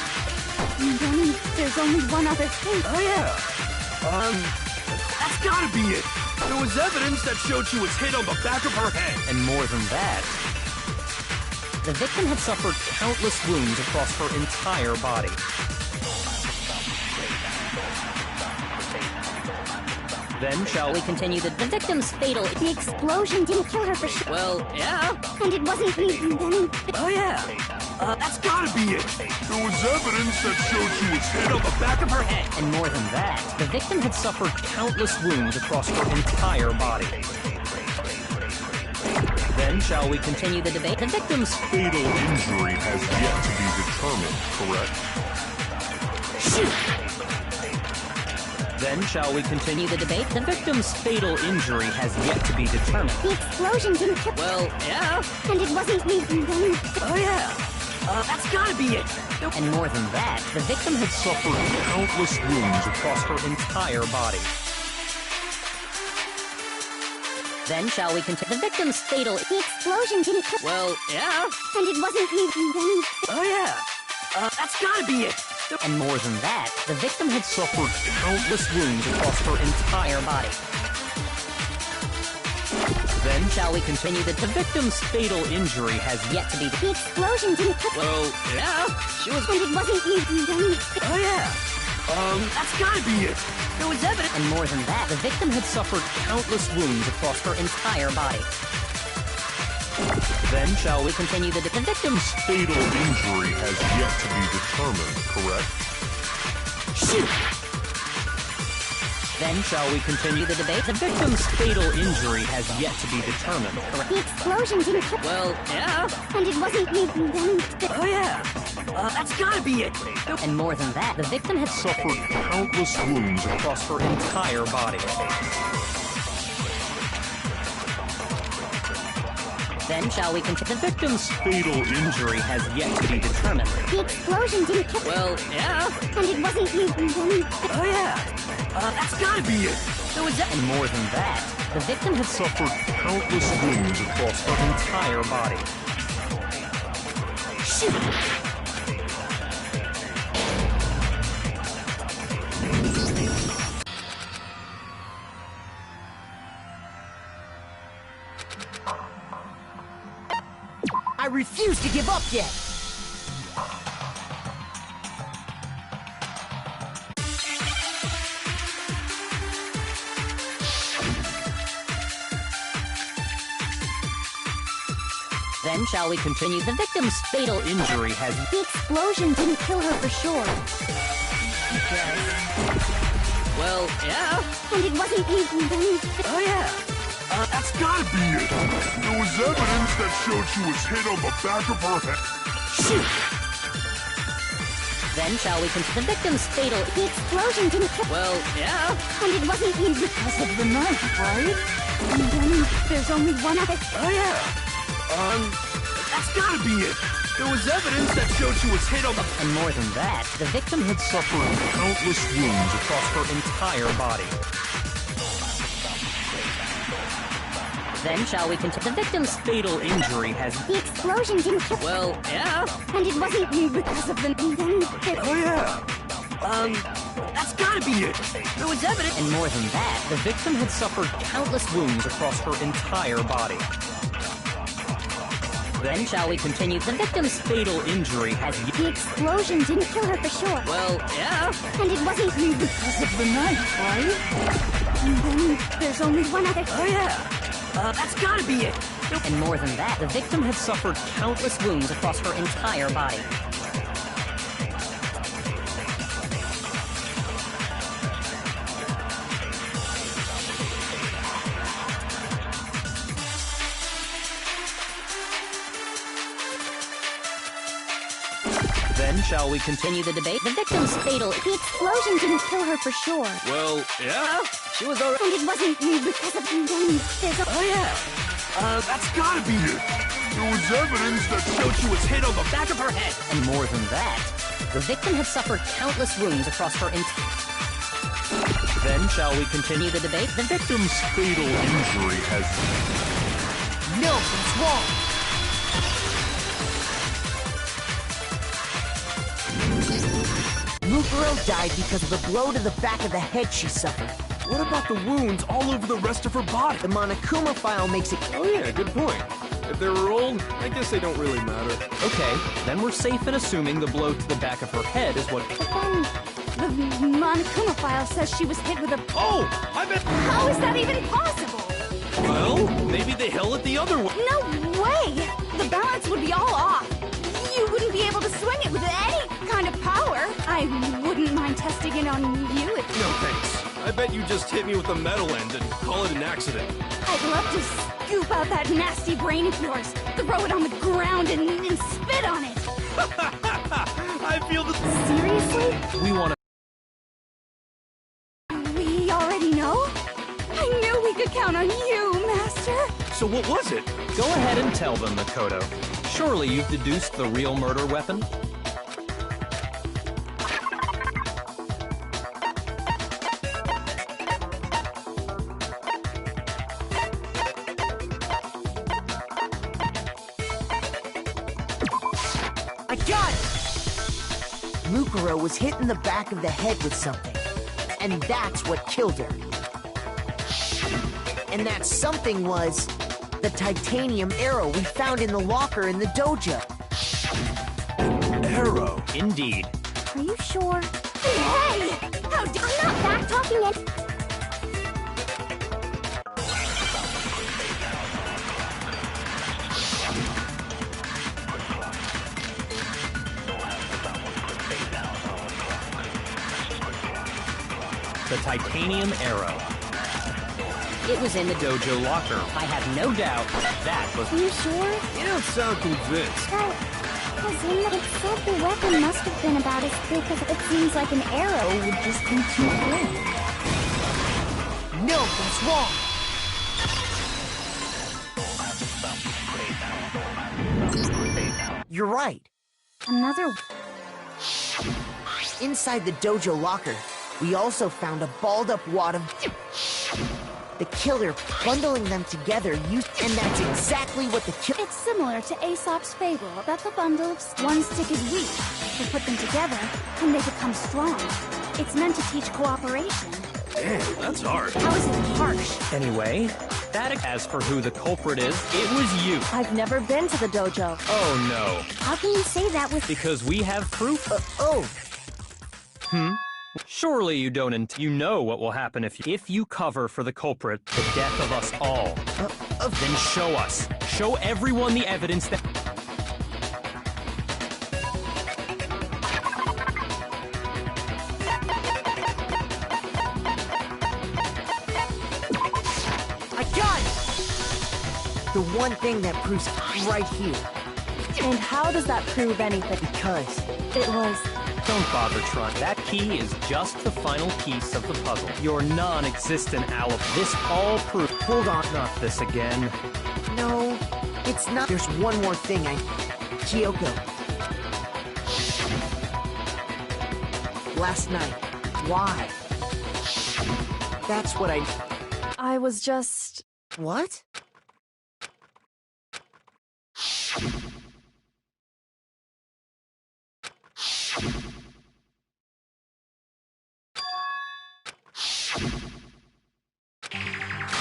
And then there's only one other thing. Oh, yeah. That's gotta be it. There was evidence that showed she was hit on the back of her head. And more than that, the victim had suffered countless wounds across her entire body. Then shall we continue the victim's fatal... The explosion didn't kill her for sure. Well, yeah. And it wasn't you. And then... Oh, yeah. That's gotta be it. There was evidence that showed she was hit on the back of her head. And more than that, the victim had suffered countless wounds across her entire body. Then shall we continue the debate? The victim's Fatal injury has yet to be determined, correct? Shoot! Then shall we continue the debate? The victim's fatal injury has yet to be determined. The explosion didn't kill... Well, yeah. And it wasn't you. And then... Oh, yeah. That's gotta be it. And more than that, the victim had suffered countless wounds across her entire body. Then shall we continue? The victim's fatal... The explosion didn't kill... Well, yeah. And it wasn't you. And then... Oh, yeah. That's gotta be it. And more than that, the victim had suffered countless wounds across her entire body. Then shall we continue that the victim's fatal injury has yet to be... The explosion didn't kill... Well, yeah. She was... And it wasn't you. And then... Oh, yeah. That's gotta be it. There was evidence... And more than that, the victim had suffered countless wounds across her entire body. Then shall we continue the victim's... Fatal injury has yet to be determined, correct? Shoot! Then shall we continue the debate? The victim's fatal injury has yet to be determined, correct? The explosion didn't kill... Well, yeah. And it wasn't you. And then... Oh, yeah. That's gotta be it. And more than that, the victim had suffered countless wounds across her entire body. Then shall we continue? The victim's fatal injury has yet to be determined. The explosion didn't kill... Well, yeah. And it wasn't you. And then... Oh, yeah. That's gotta be it. There was... And more than that, the victim had suffered countless wounds across her entire body. Shoot! I refuse to give up yet! Then shall we continue? The victim's fatal injury has... The explosion didn't kill her for sure. Well, yeah. And it wasn't you. And then... Oh, yeah. That's gotta be it. There was evidence that showed she was hit on the back of her head. Shoot! Then shall we continue? The victim's fatal... The explosion didn't kill... Well, yeah. And it wasn't you because of the knife, right? And then there's only one other... Oh, yeah. That's gotta be it. There was evidence that showed she was hit on the... And more than that, the victim had suffered countless wounds across her entire body. Then shall we continue? The victim's fatal injury has... The explosion didn't kill... Well, yeah. And it wasn't you because of the... And then... Oh, yeah. That's gotta be it. There was evidence... And more than that, the victim had suffered countless wounds across her entire body. Then shall we continue? The victim's fatal injury has... The explosion didn't kill her for sure. Well, yeah. And it wasn't because of the knife, right? And then there's only one other... Oh, yeah. That's gotta be it. And more than that, the victim had suffered countless wounds across her entire body. Then shall we continue the debate? The victim's fatal... The explosion didn't kill her for sure. Well, yeah. She was already... And it wasn't because of... And then there's a... Oh, yeah. That's gotta be it. There was evidence that showed she was hit on the Back of her head. And more than that, the victim had suffered countless wounds across her entire... Then shall we continue the debate? The victim's fatal injury has... No, it's wrong. Mukuro died because of the blow to the back of the head she suffered. What about the wounds all over the rest of her body? The Monokuma file makes it... Oh yeah, good point. If they were old, I guess they don't really matter. Okay, then we're safe in assuming the blow to the back of her head is what... But then, the Monokuma file says she was hit with a... Oh! I bet... How is that even possible? Well, maybe they held it the other way. No way! The balance would be all off. You wouldn't be able to swing it with any kind of power. I wouldn't mind testing it on you if... No thanks. I bet you just hit me with the metal end and call it an accident. I'd love to scoop out that nasty brain of yours, throw it on the ground and spit on it. I feel the... Seriously? We want to... We already know? I knew we could count on you, Master. So what was it? Go ahead and tell them, Makoto. Surely you've deduced the real murder weapon? I got it! Mukuro was hit in the back of the head with something. And that's what killed her. And that something was... the titanium arrow we found in the locker in the dojo. Arrow? Indeed. Are you sure? Hey! How dare... I'm not back-talking it. The titanium arrow. It was in the dojo locker. I have no doubt that was... Are you sure? You don't sound convinced. That was in the... It said the weapon must have been about as thick as... It seems like an arrow would just be too thin. No, that's wrong! You're right. Another... Inside the dojo locker, we also found a balled-up wad of... The killer bundling them together used... And that's exactly what the killer... It's similar to Aesop's fable about the bundle of... One stick is weak. They put them together, and they become strong. It's meant to teach cooperation. Damn, that's hard. How is it harsh? Anyway, that as for who the culprit is, it was you. I've never been to the dojo. Oh no. How can you say that with... Because we have proof. Oh. Surely you don't you know what will happen if you cover for the culprit, the death of us all. Then show us. Show everyone the evidence that... I got it! The one thing that proves right here. And how does that prove anything? Because it was... Don't bother trying. That key is just the final piece of the puzzle. Your non-existent alibi. This all proves... Hold on. Not this again. No, it's not. There's one more thing Kyoko. Last night. Why? That's what I was just... What?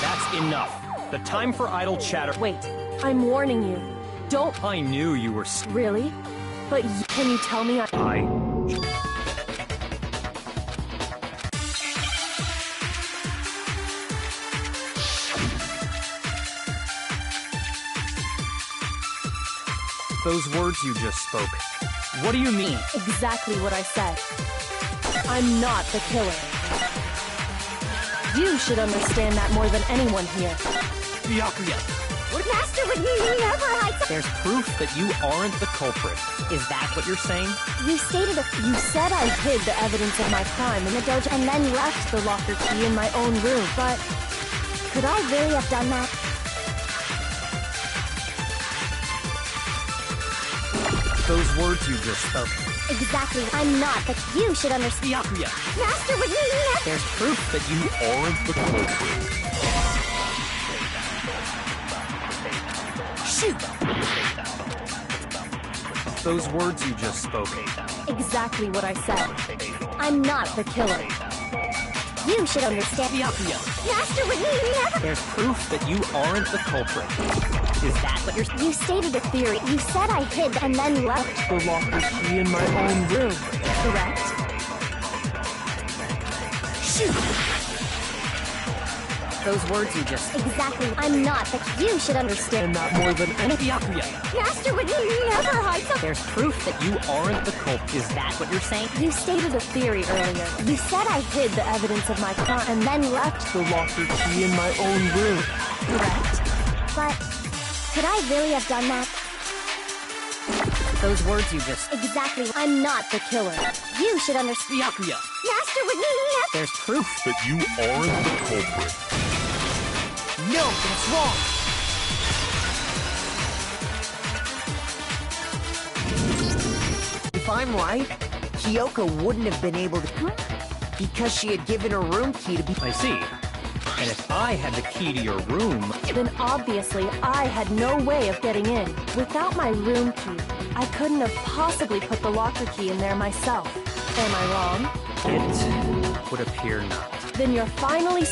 That's enough. The time for idle chatter. Wait, I'm warning you. Don't... I knew you were Really? But can you tell me Those words you just spoke. What do you mean? Exactly what I said. I'm not the killer. You should understand that more than anyone here. Byakuya, Master would never hide. there's proof that you aren't the culprit. Is that what you're saying? You said I hid the evidence of my crime in the dojo and then left the locker key in my own room, but Could I really have done that? Those words you just spoke. Exactly. I'm not, but you should understand. Byakuya, Master would never. there's proof that you aren't the culprit. Shoot! Those words you just spoke. exactly what I said. I'm not the killer. You should understand. Byakuya, Master would never. there's proof that you aren't the culprit. Is that what you're... You stated a theory. You said I hid and then left. The locker key in my own room, correct? Shoot! Those words you just... Exactly. I'm not, but you should understand. And that more than any... Byakuya, Master would never hide something. there's proof that you aren't the culprit. Is that what you're saying? You stated a theory earlier. You said I hid the evidence of my crime and then left the locker key in my own room, correct? But could I really have done that? Those words you just... Exactly. I'm not the killer. You should understand. Byakuya, Master would never. there's proof That you aren't the culprit. No, that's wrong! If I'm right, Kyoko wouldn't have been able to... Because she had given her room key to be... I see. And if I had the key to your room... Then obviously I had no way of getting in. Without my room key, I couldn't have possibly put the locker key in there myself. Am I wrong? It would appear not. Then you're finally...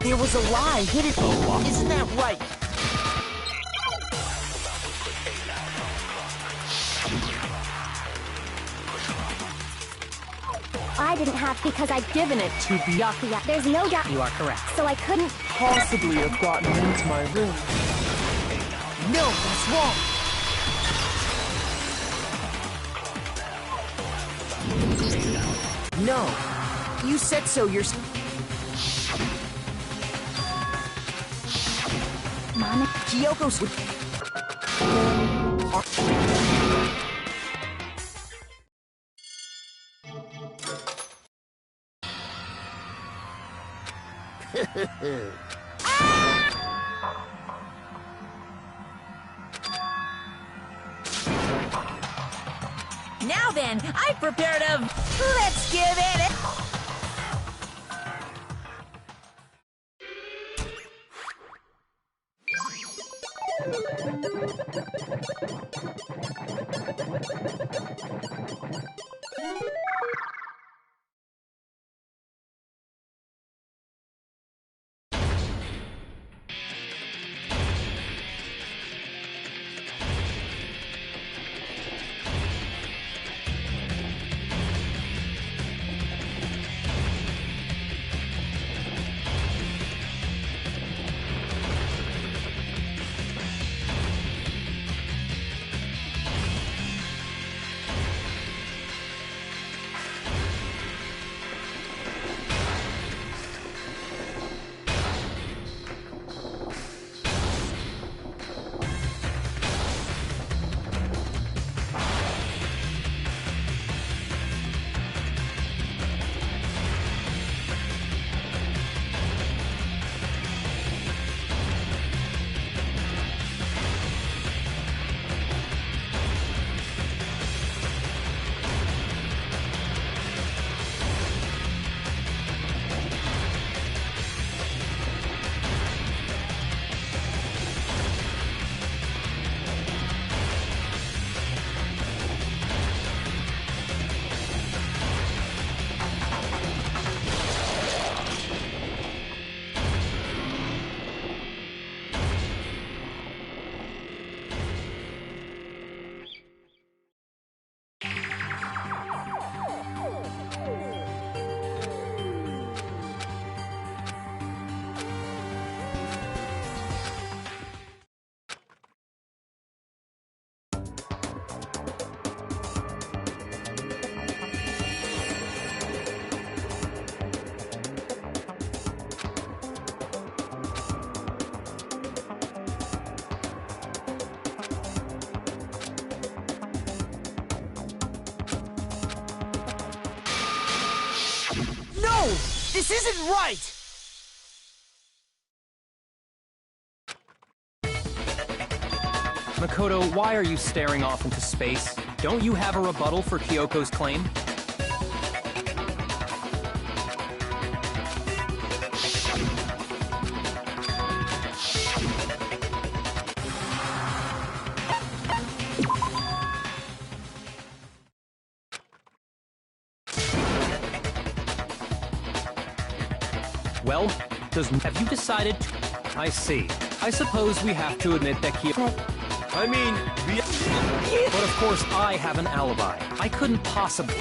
There was a lie hidden... Isn't that right? I didn't have because I'd given it to Byakuya. There's no doubt. You are correct. So I couldn't possibly have gotten into my room. No, that's wrong! No. You said so yourself. Mama. Kyoko's would... Now then, I've prepared a... Let's give it a... No! This isn't right! Makoto, why are you staring off into space? Don't you have a rebuttal for Kyoko's claim? Well, have you decided to... I see. I suppose we have to admit that Kyoko... But of course, I have an alibi. I couldn't possibly...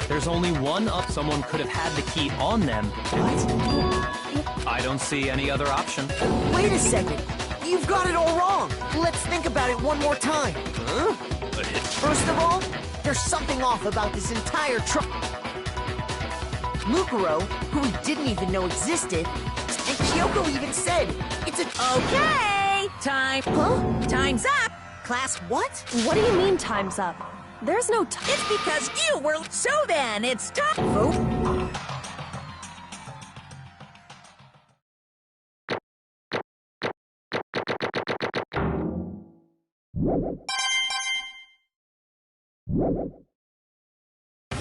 There's only one up. Someone could have had the key on them. What? I don't see any other option. Wait a second. You've got it all wrong. Let's think about it one more time. Huh? First of all, there's something off about this entire Mukuro, who we didn't even know existed, and Kyoko even said, it's a... Okay! Time's up! Class, what? What do you mean time's up? There's no time. It's because you were... So then, it's time... Oh.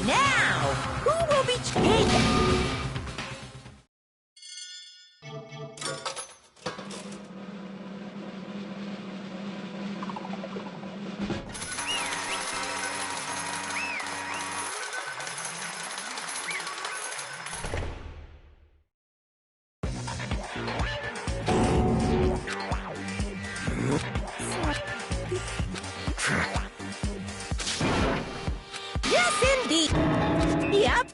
Now, who will be... Hey! Yes, indeed. Yep.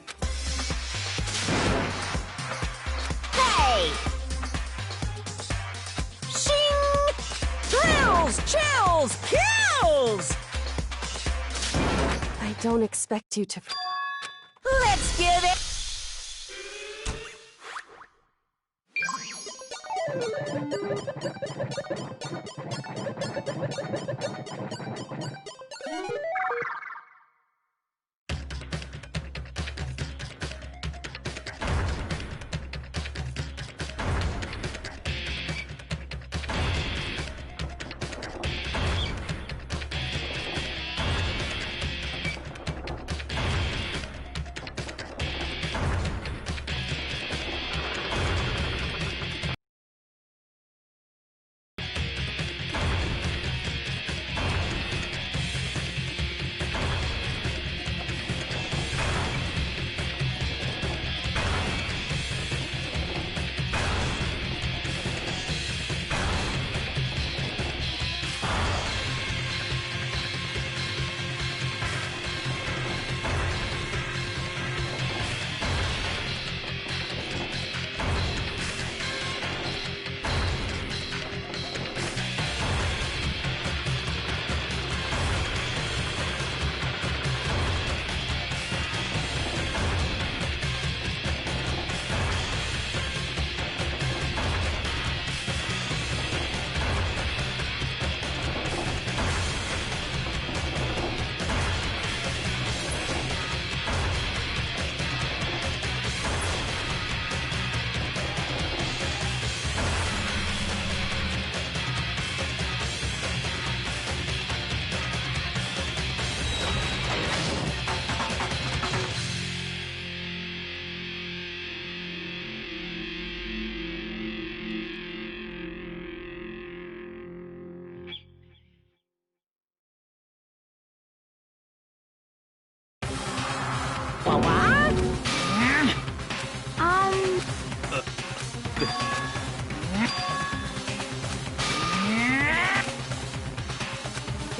Hey! Shing! Thrills, chills, kills! I don't expect you to... Let's give it...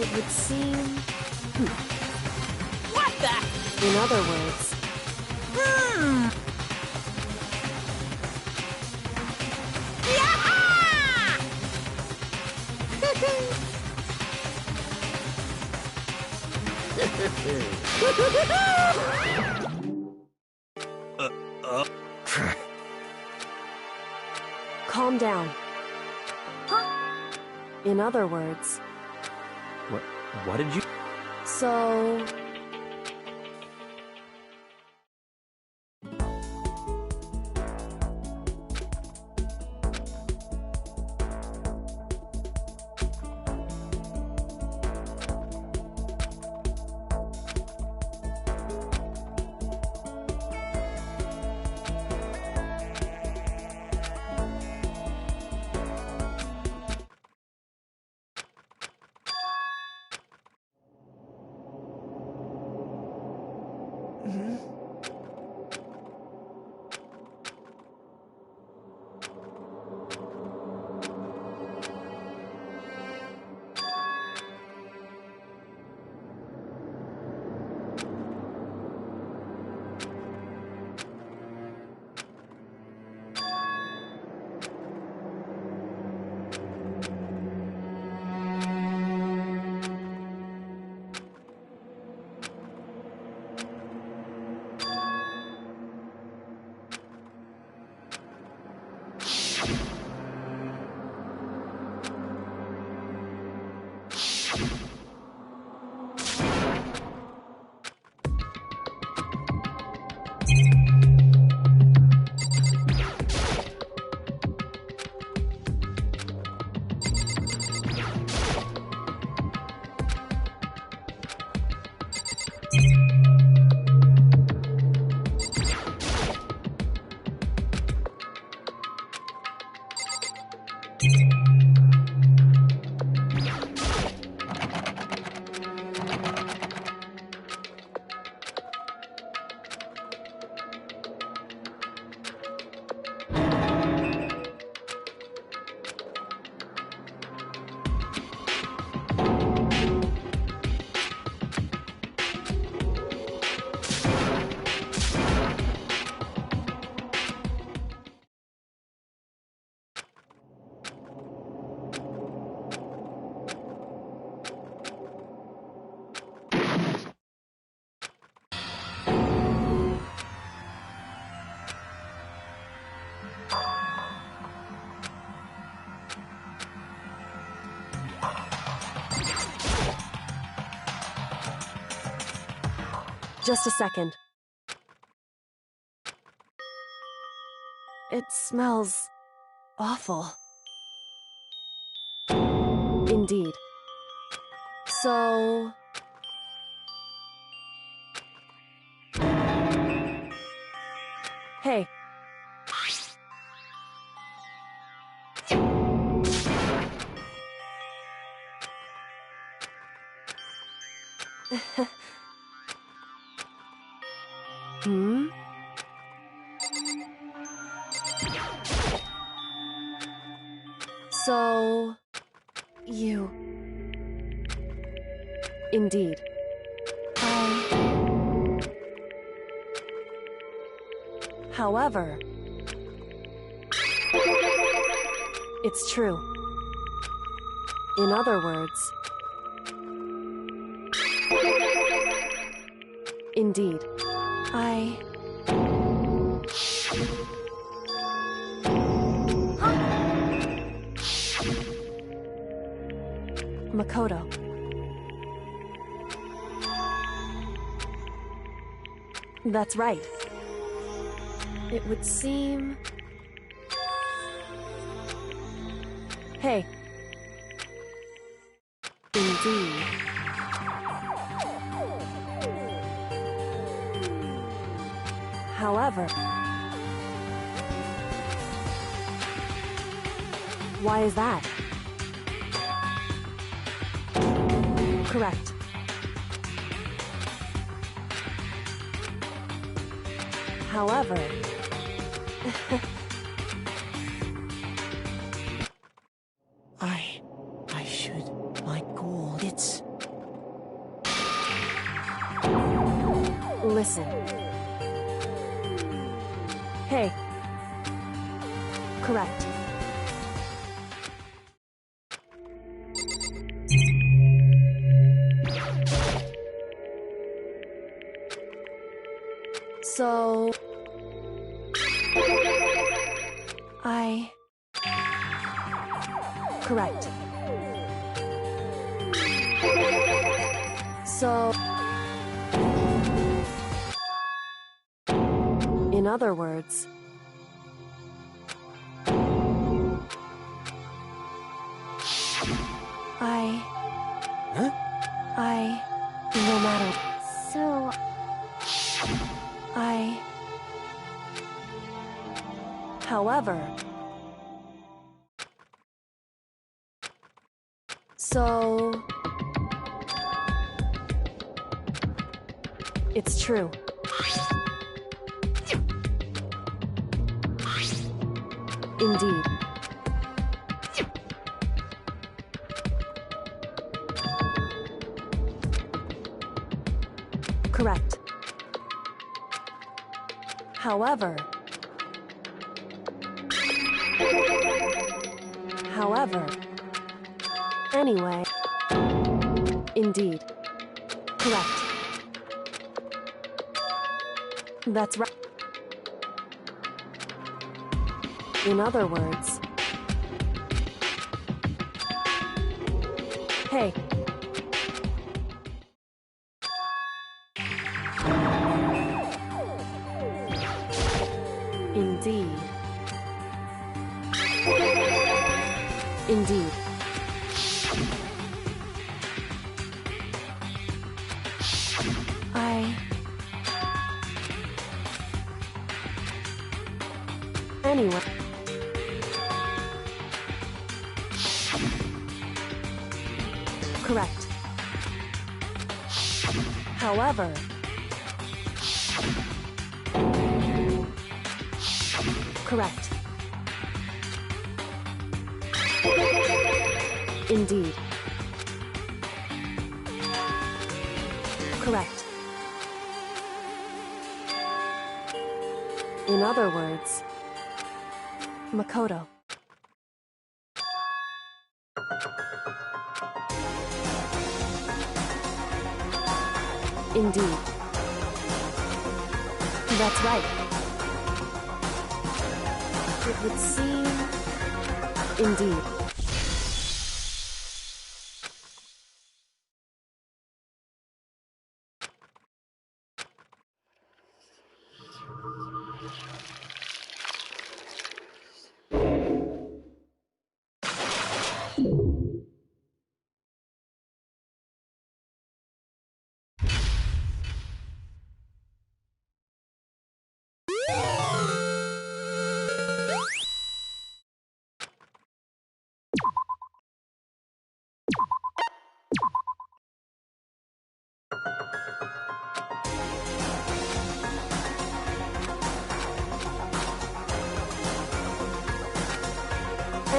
It would seem... What the? In other words... Calm down. In other words... What did you... So... Just a second. It smells awful. Indeed. So... Hey. Hmm? So... you... Indeed. However... It's true. In other words... Indeed. Makoto. That's right. It would seem... Hey. Indeed. However... Why is that? Correct. However... I should... My goal, it's... Listen. Hey. Correct. So... Correct. So... In other words... Huh? No matter... So... However... So... It's true. Indeed. Correct. However, anyway, indeed, correct. That's right. In other words, hey. Indeed. Indeed. Anyway. Correct. However, correct. Indeed. Correct. In other words, Makoto. Indeed. That's right. It would seem... Indeed.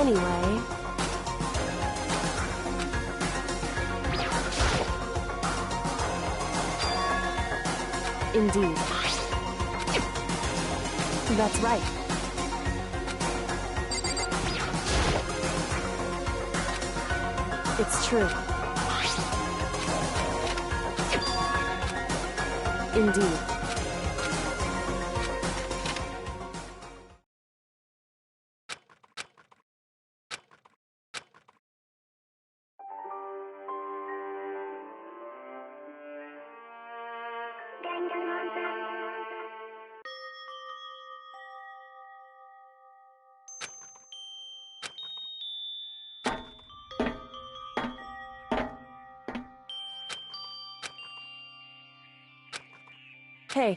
Anyway... Indeed. That's right. It's true. Indeed. Hey.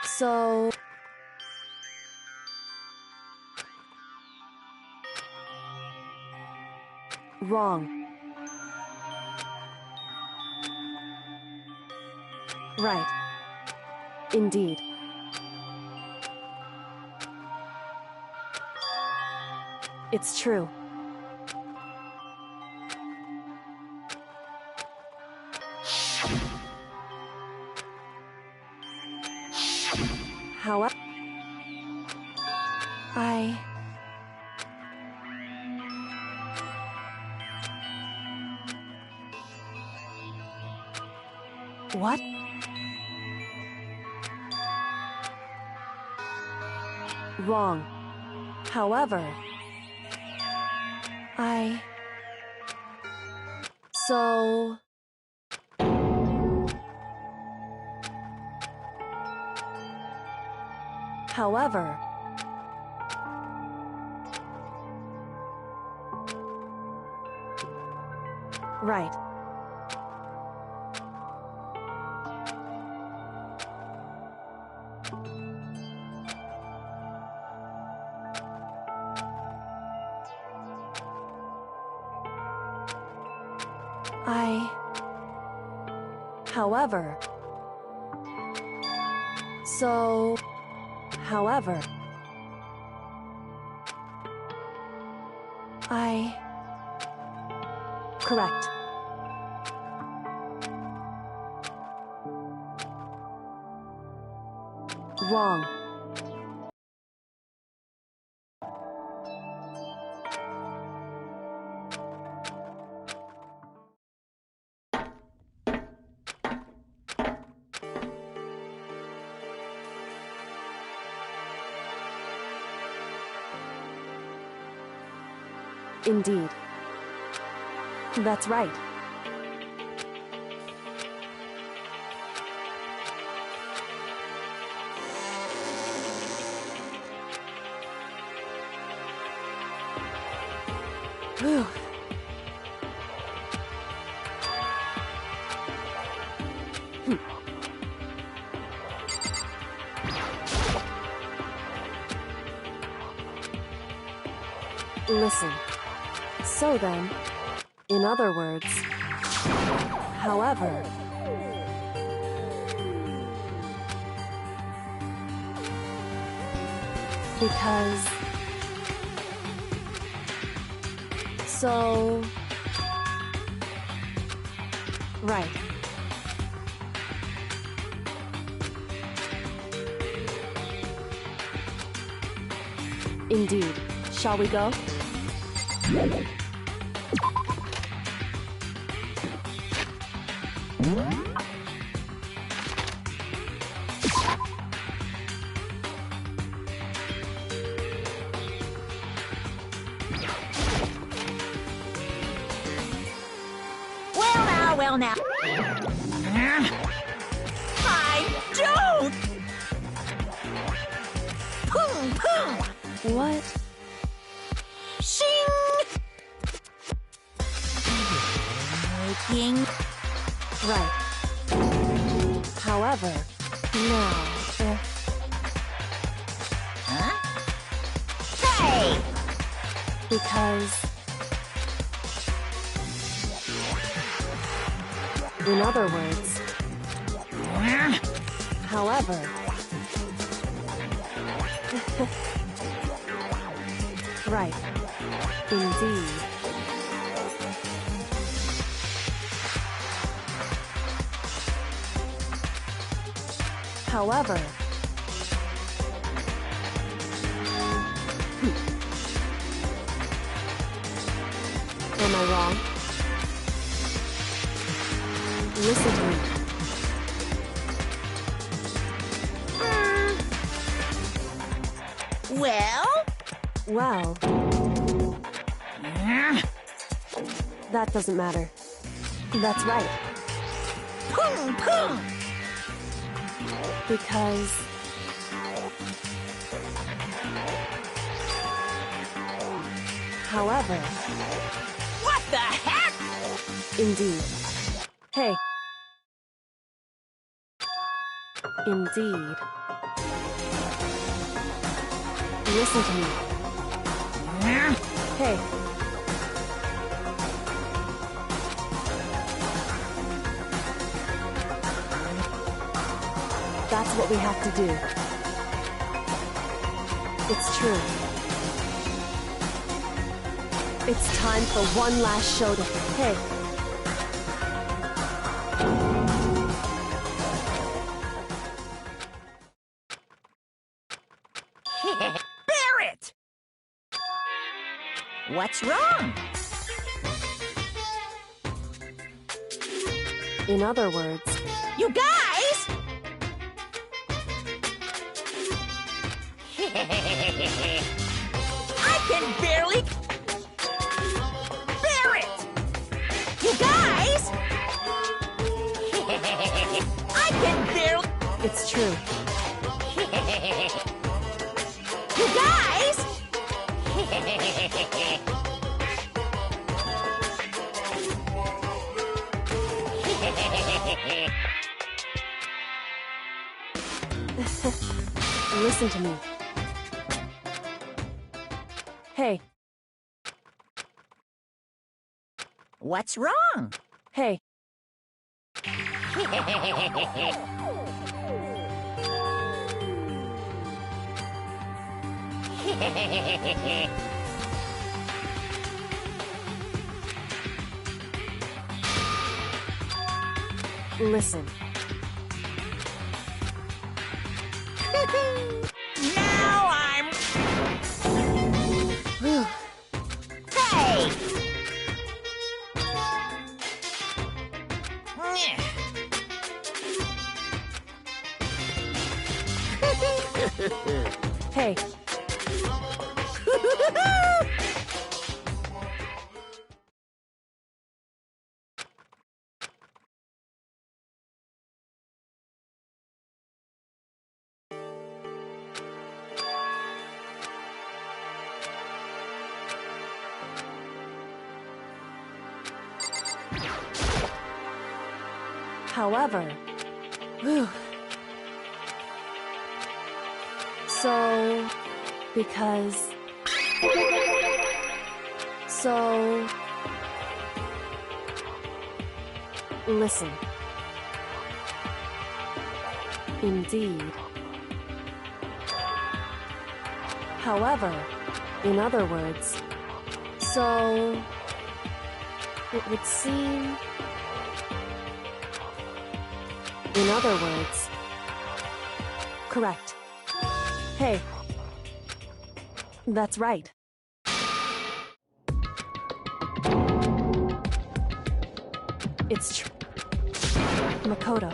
So... Wrong. Right. Indeed. It's true. However, What? Wrong. However, So... However... Right. However. So... However. Correct. Wrong. Indeed. That's right. Whew. Listen. So then, in other words, however, because, so, right. Indeed. Shall we go? Well now. I don't! Boom, boom! What? Shing! Making... Right. However, now, Huh? Hey! Because... In other words, however, right, indeed. However, am I wrong? Listen to me. Well? Well... That doesn't matter. That's right. Boom, boom! Because... However... What the heck? Indeed. Hey. Indeed. Listen to me. Hey. That's what we have to do. It's true. It's time for one last showdown. Hey. Barret! What's wrong? In other words... You guys! I can barely... bear it! You guys! I can barely... It's true. You guys! Listen to me. Hey. What's wrong? Hey. Listen. Now I'm... Hey! Hey. However, so, because, so, listen. Indeed. However, in other words, so, it would seem. In other words, correct. Hey, that's right. It's true. Makoto.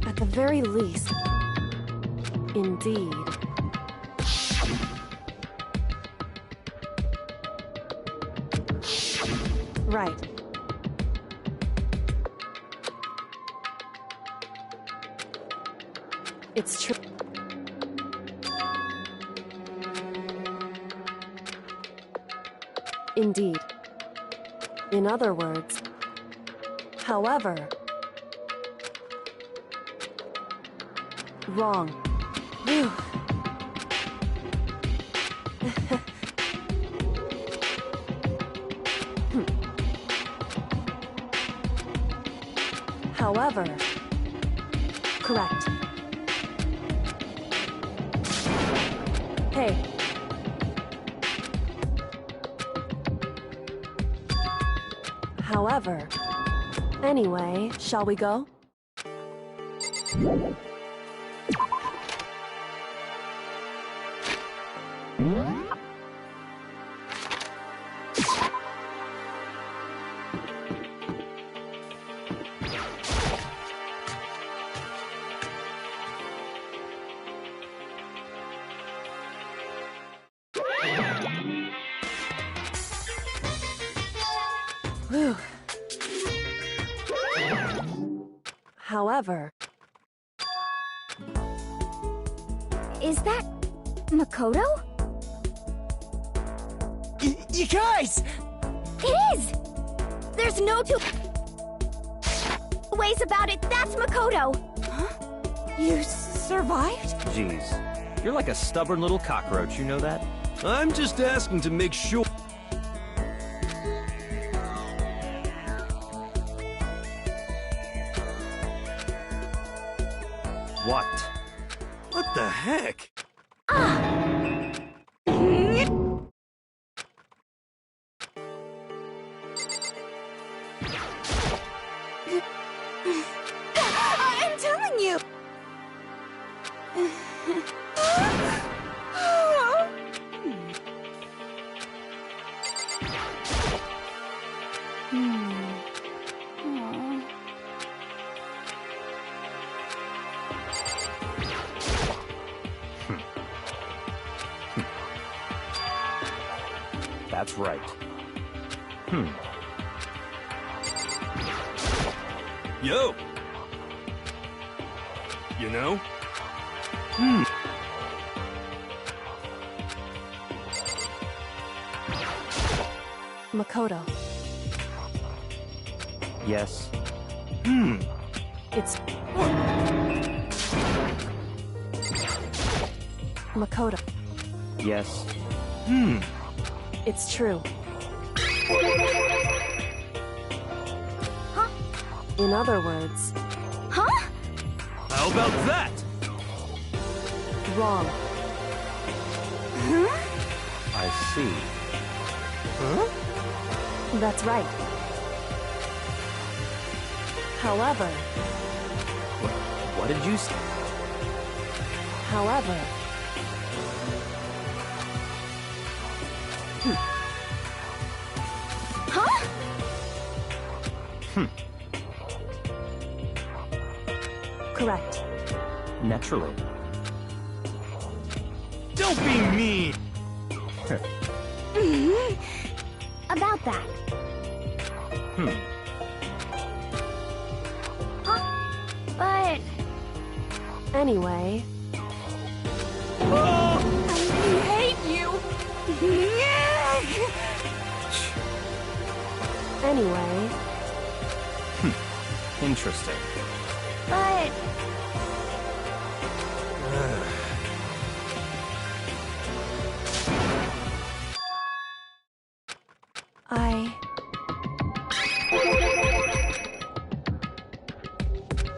At the very least. Indeed. Right. It's true. Indeed. In other words, however, wrong. Phew. However, correct. Hey. However, anyway, shall we go? Whew. However... Is that... Makoto? You guys! It is! There's no two ways about it. That's Makoto! Huh? You survived? Jeez. You're like a stubborn little cockroach, you know that? I'm just asking to make sure... What? What the heck? I'm telling you! That's right. Yo! You know? Makoto. Yes. It's... Makoto. Yes. It's true. In other words, Huh? How about that? wrong. Huh? I see. Huh? That's right. However, What did you say? however, Huh? correct. Naturally. Don't be mean! About that. But Anyway, I hate you. anyway, Interesting. but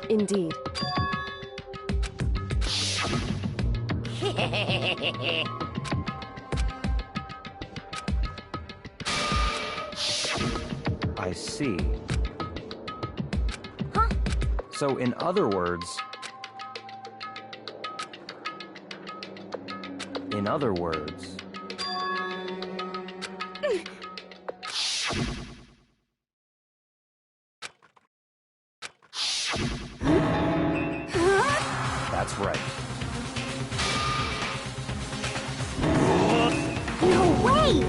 Indeed. I see. So, in other words... In other words... That's right. no way!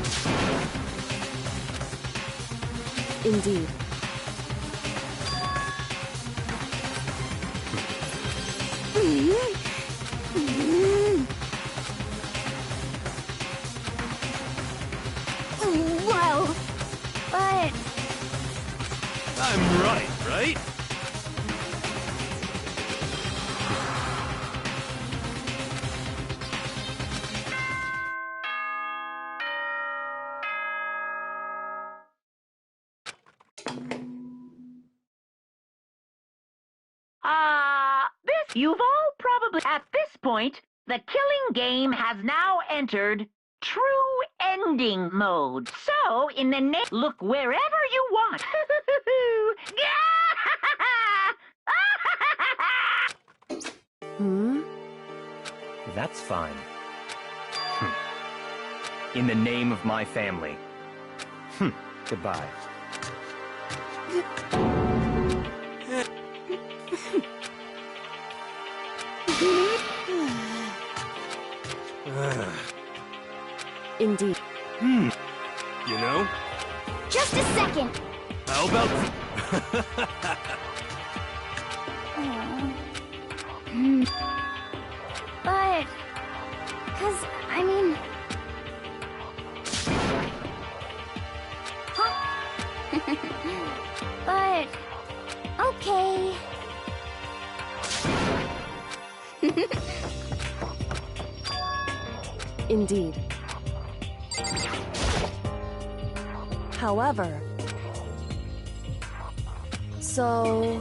Indeed. Well, but I'm right? You've all probably, at this point, the killing game has now entered true ending mode. So, in the look wherever you want. That's fine. In the name of my family. Goodbye. Indeed. You know? just a second. How about... But, I mean... But, okay. Indeed. However, so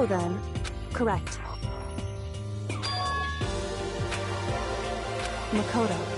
then, correct. Makoto.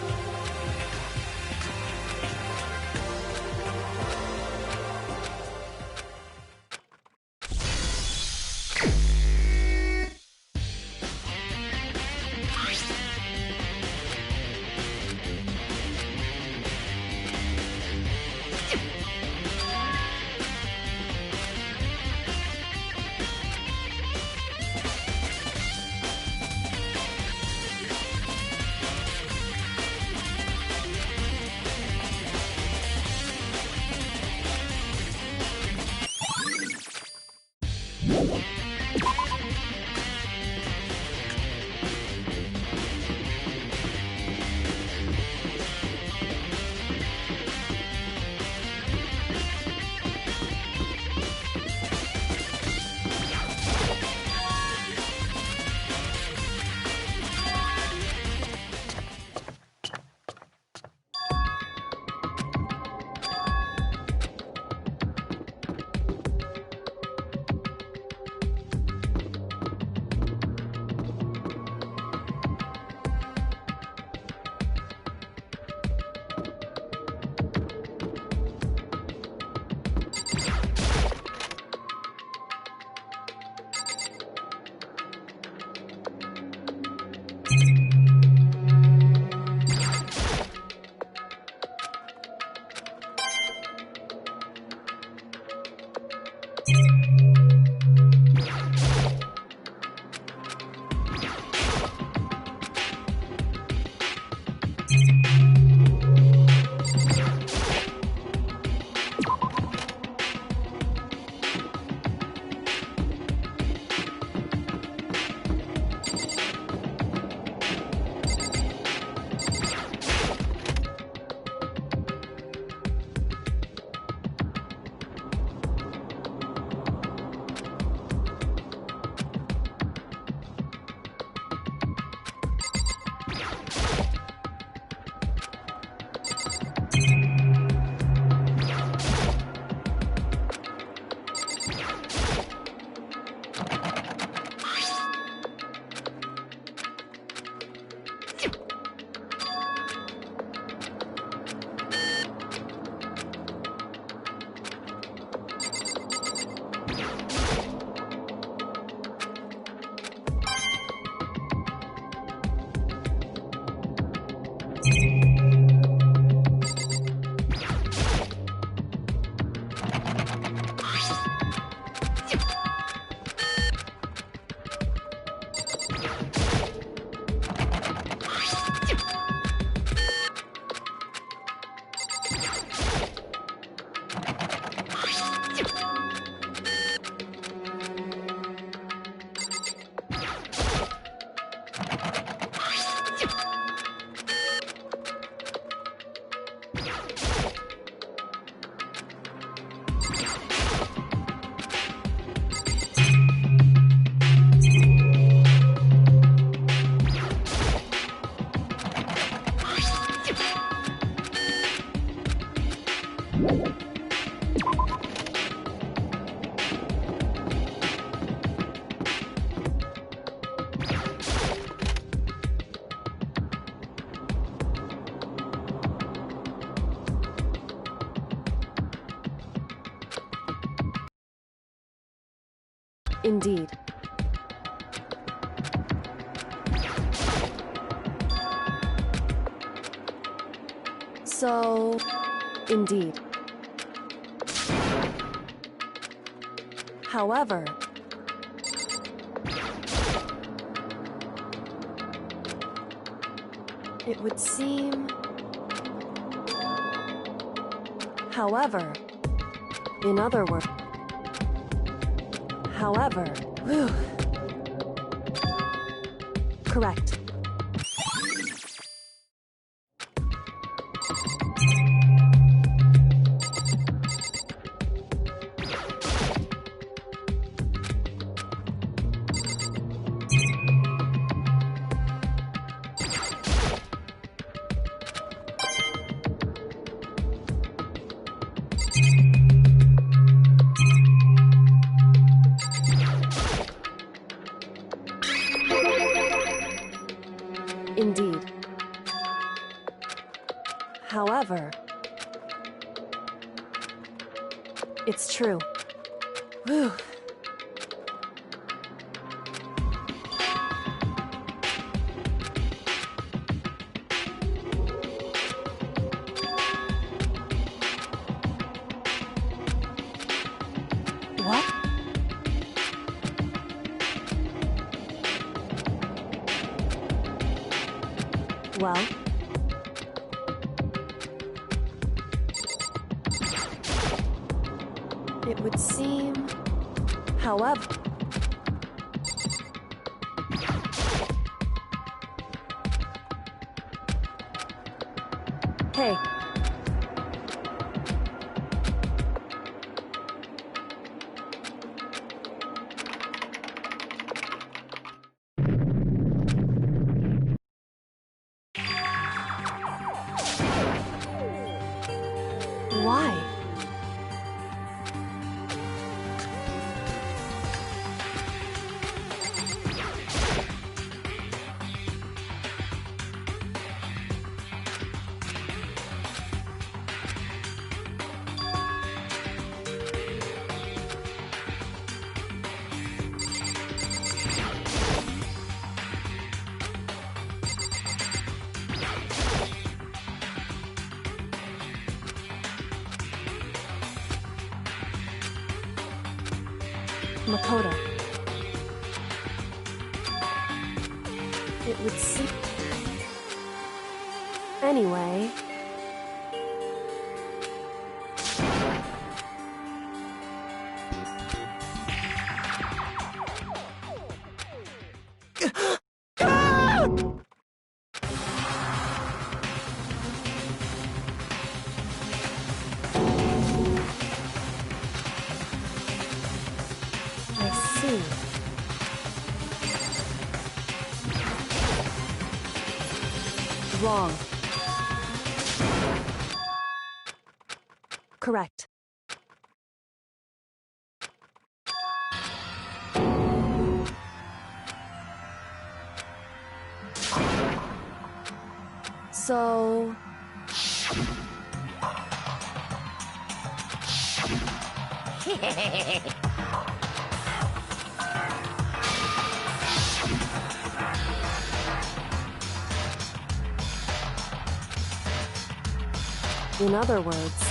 Indeed. So, indeed. However, it would seem... However, in other words... However, whew. Correct. Indeed. However, it's true. Whew. What? Well, it would seem, however, hey. Why? Makoto. It would seem... Anyway... Wrong. Correct. So... In other words...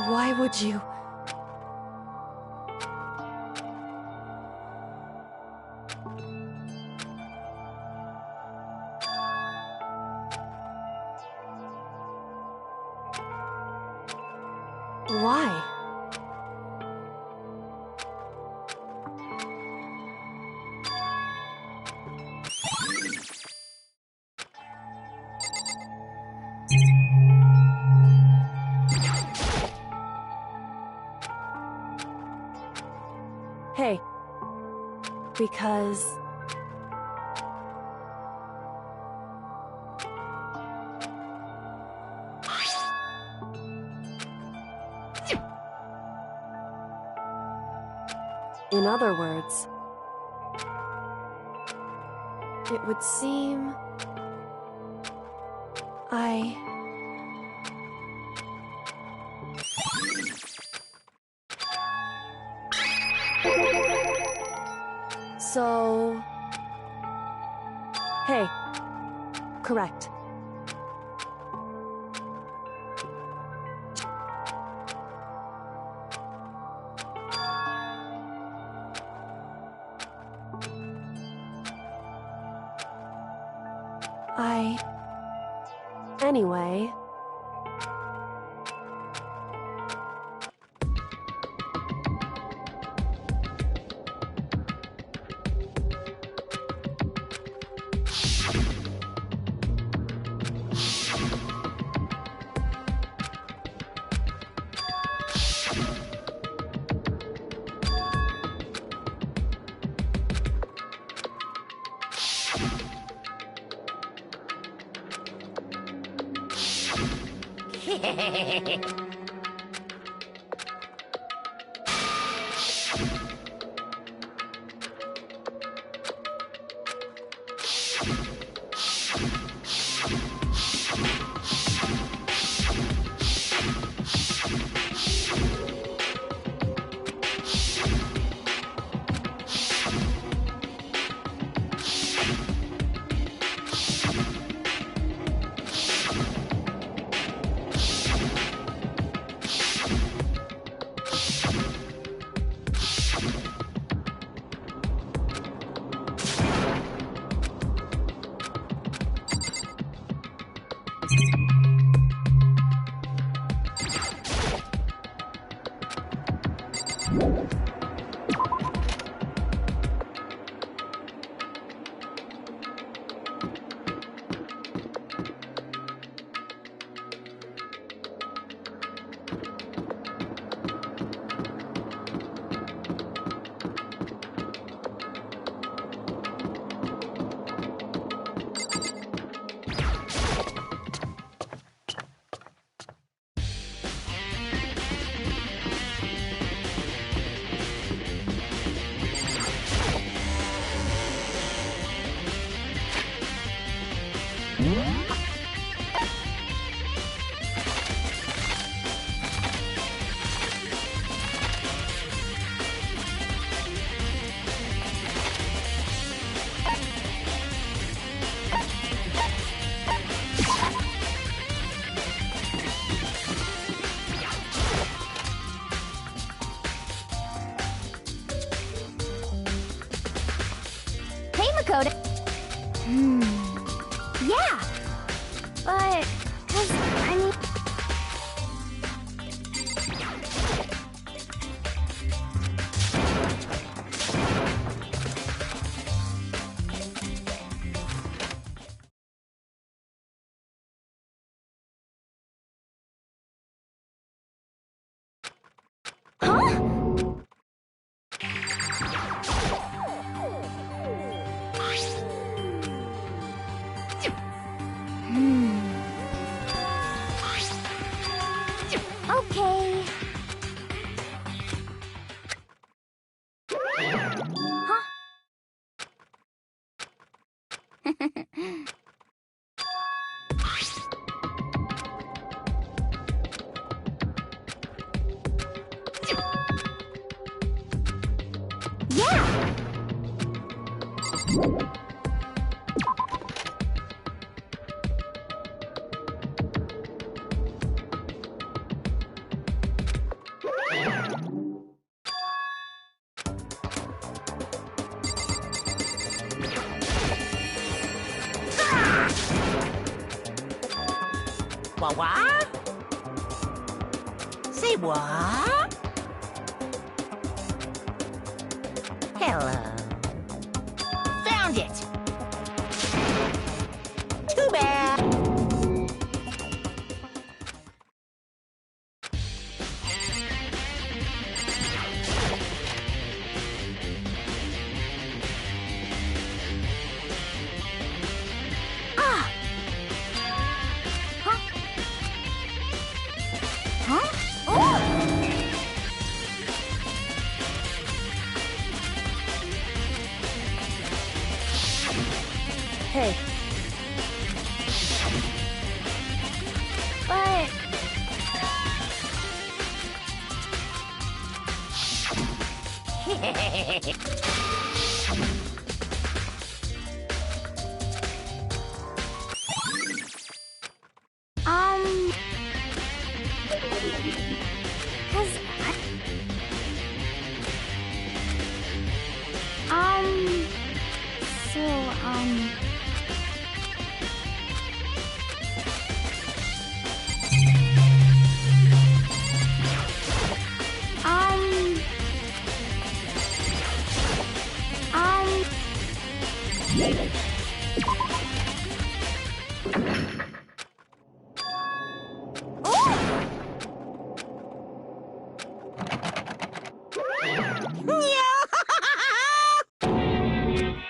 Why would you... Why? Hey. Because... In other words... It would seem... So... Hey. Correct. Anyway... Hey, Makoto. Yeah. But, 'cause, I mean... Okay. Huh? Yeah. What? Say what? Hello. Found it! Too bad! Ah! Huh? Huh? Oh! Hey, But... Cause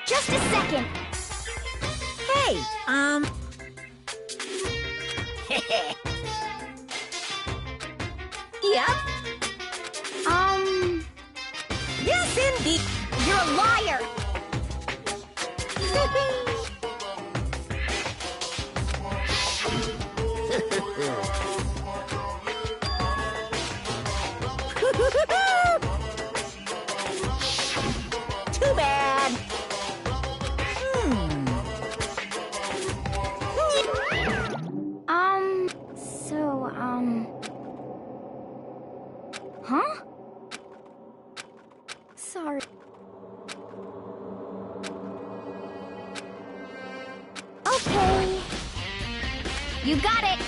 Just a second. Hey, Yep. Yes, indeed. You're a liar. Too bad. Huh? Sorry. Okay. You got it.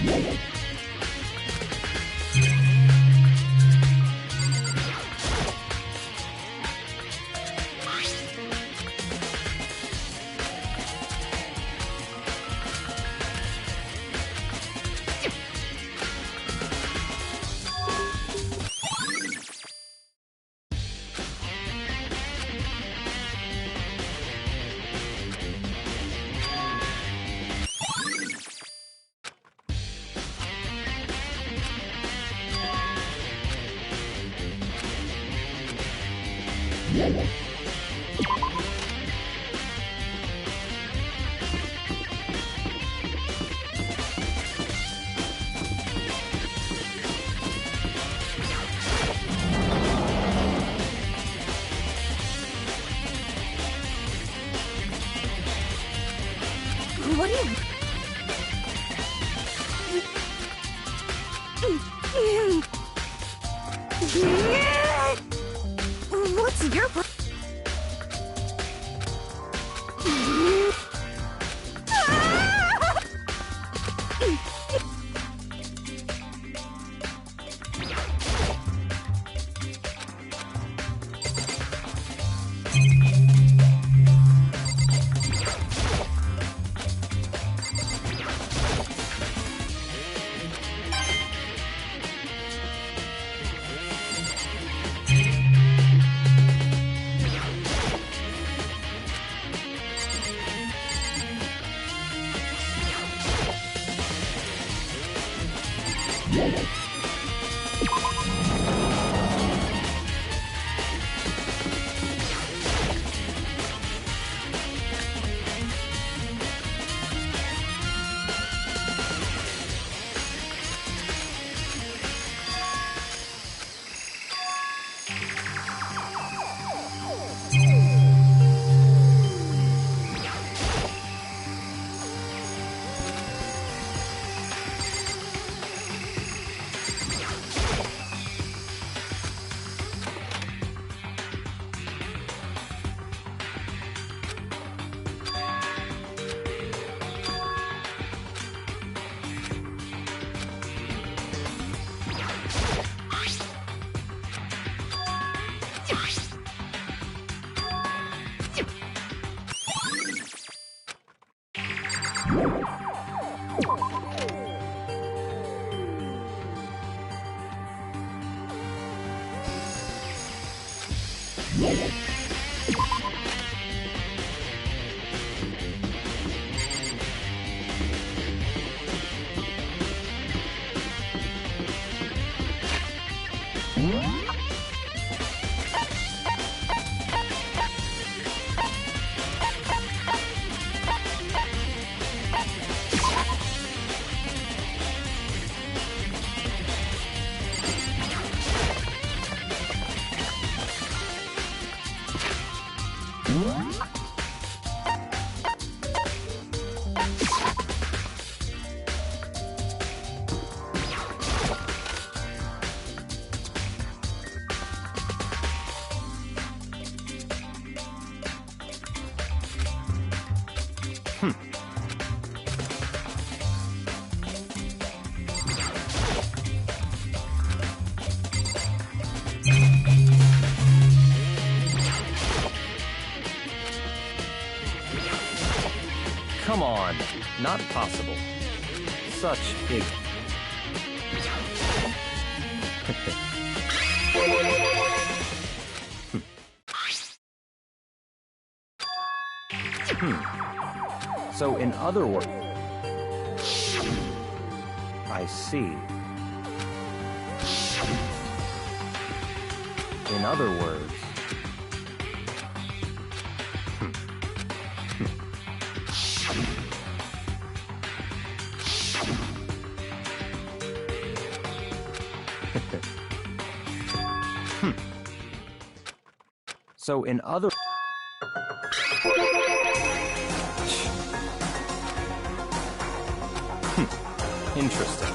What do you... What's your... Come on, not possible. Such big... So in other words... I see. In other words... So in other... Interesting.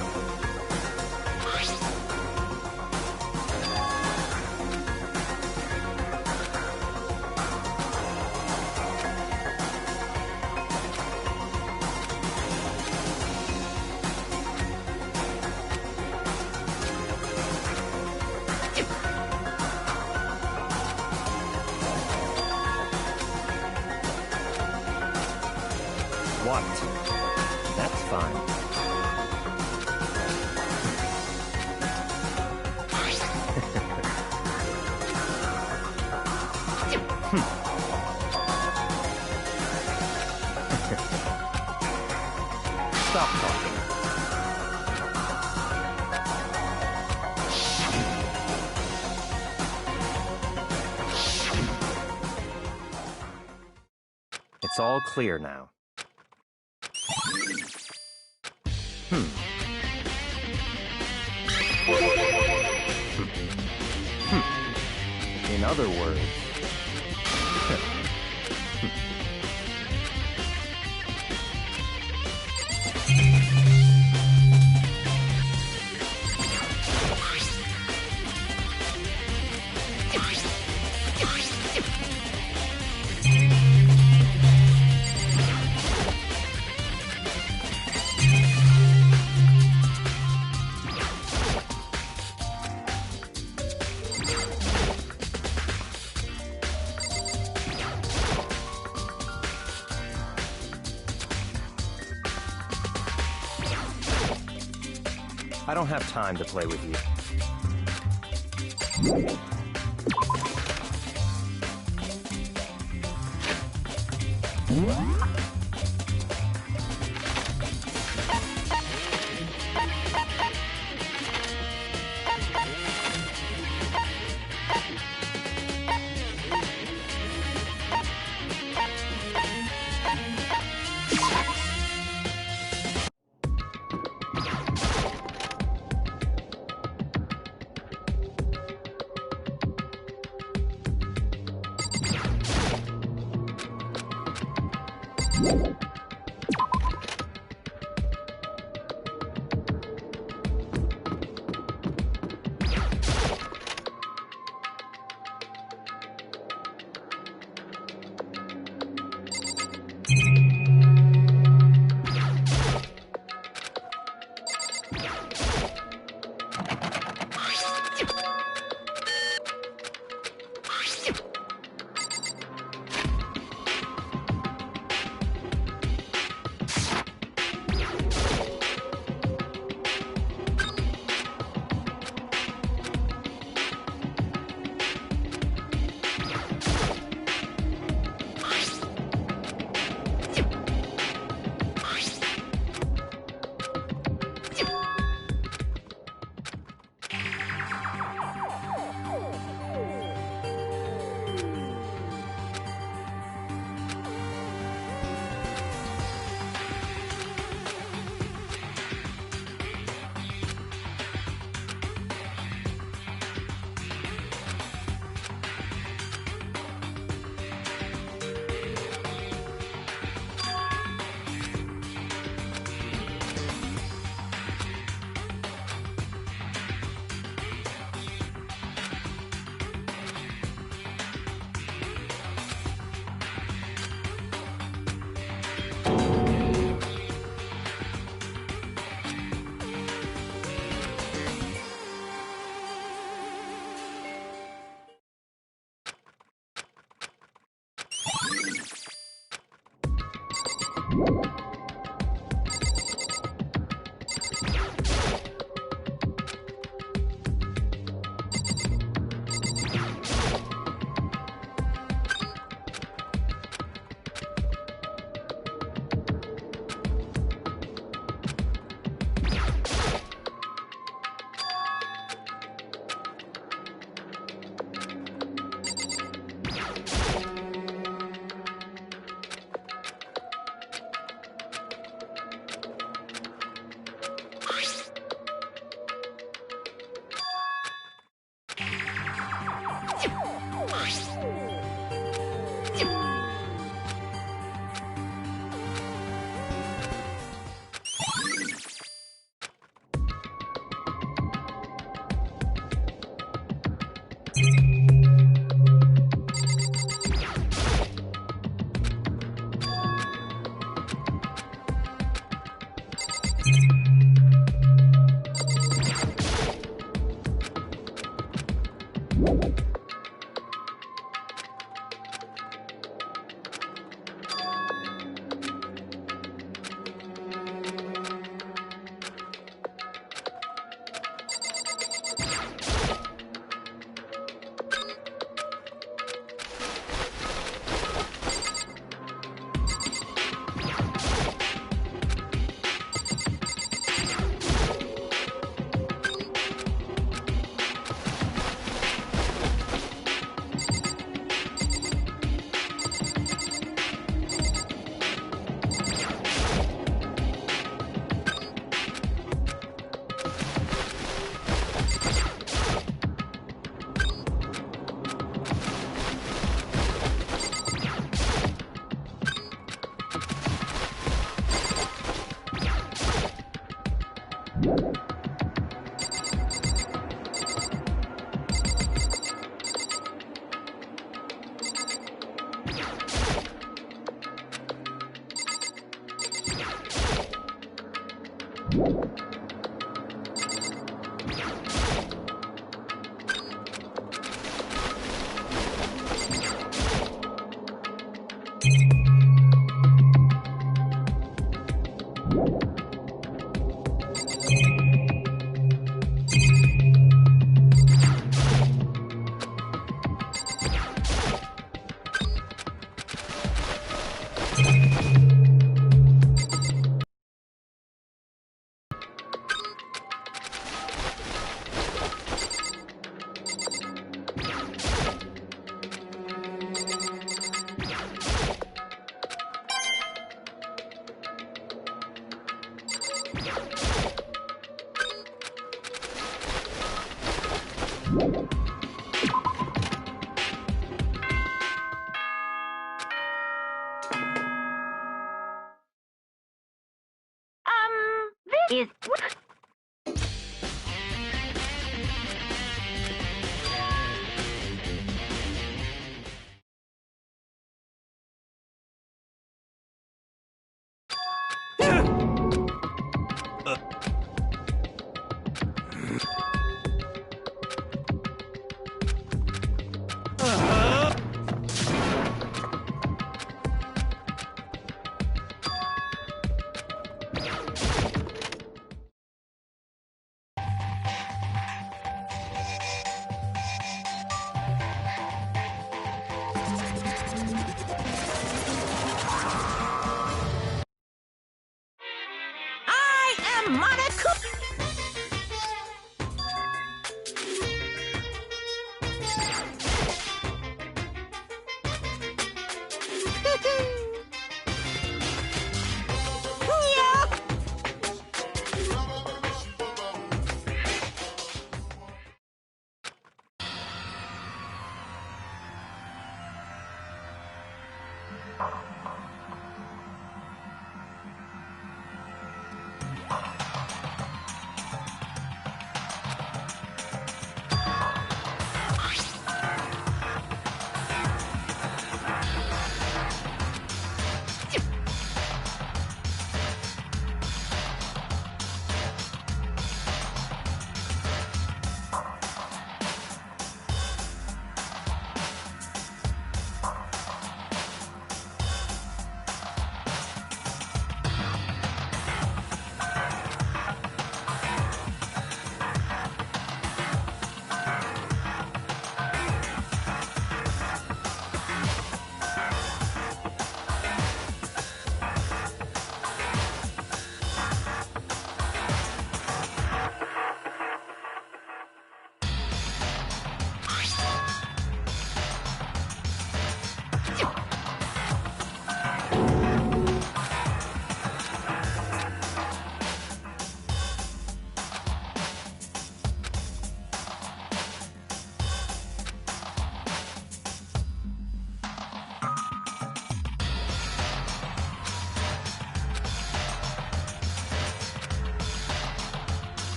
stop talking. It's all clear now. In other words... I don't have time to play with you. This is...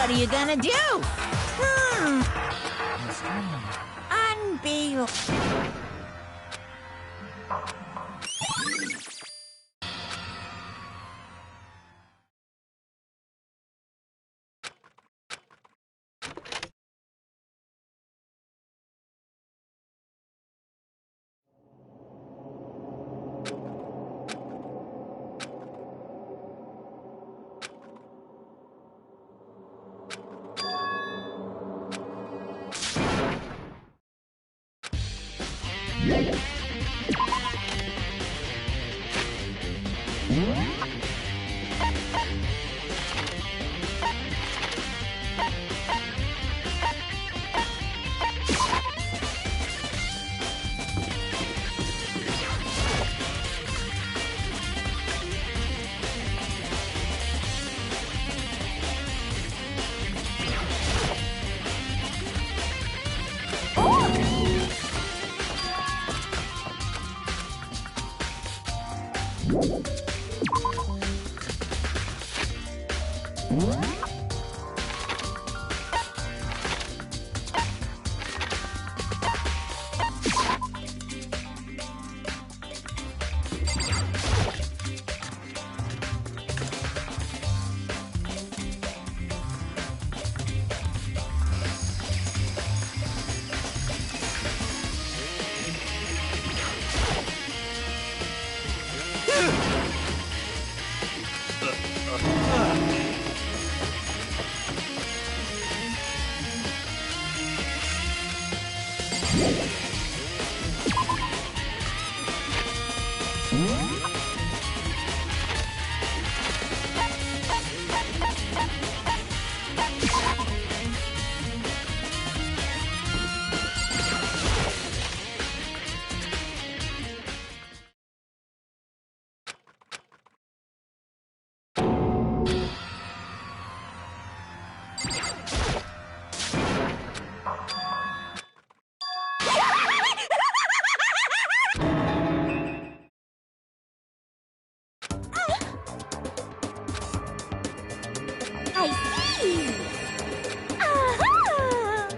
What are you gonna do? Unbelievable. I see! Aha!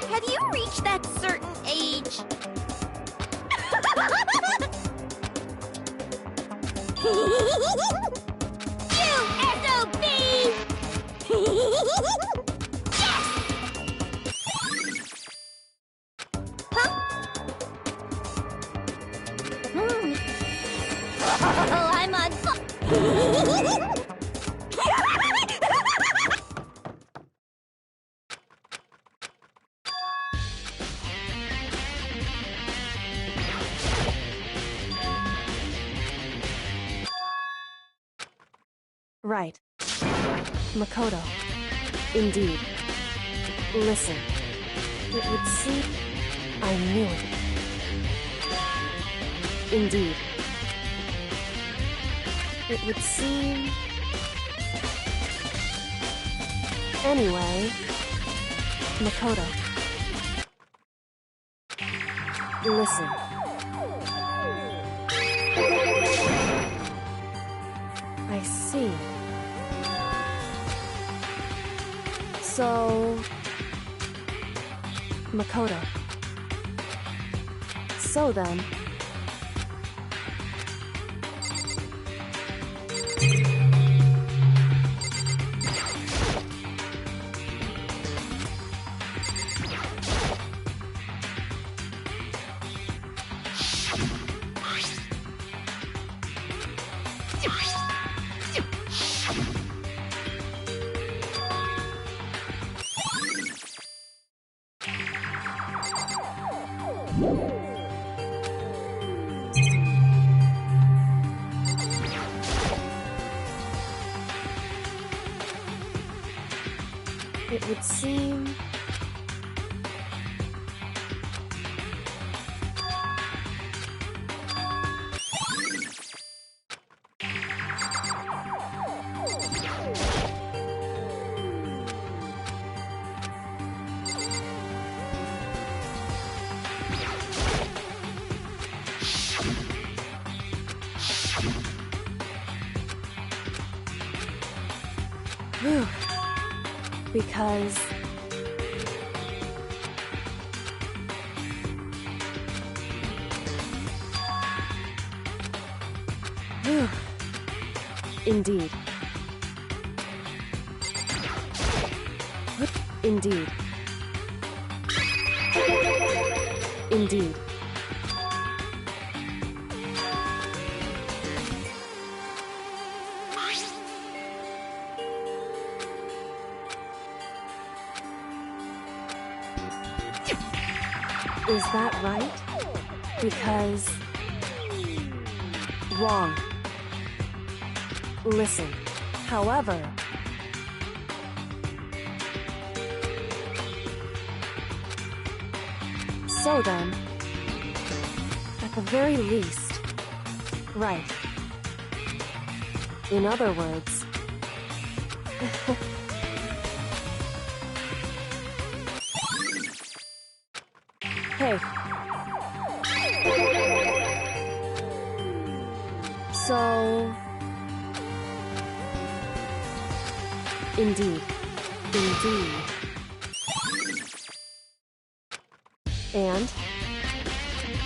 Have you reached that certain age? You SOB! Yes! Huh? Oh, I'm on fire! Right. Makoto. Indeed. Listen. It would seem... I knew it. Indeed. It would seem... Anyway... Makoto. Listen. I see. So... Makoto. So then... It would seem... Whew. Because... Whew. Indeed. Indeed. Indeed. Is that right? Because... Wrong. Listen. However... So then... At the very least... Right. In other words... Hey. So... Indeed. Indeed. And?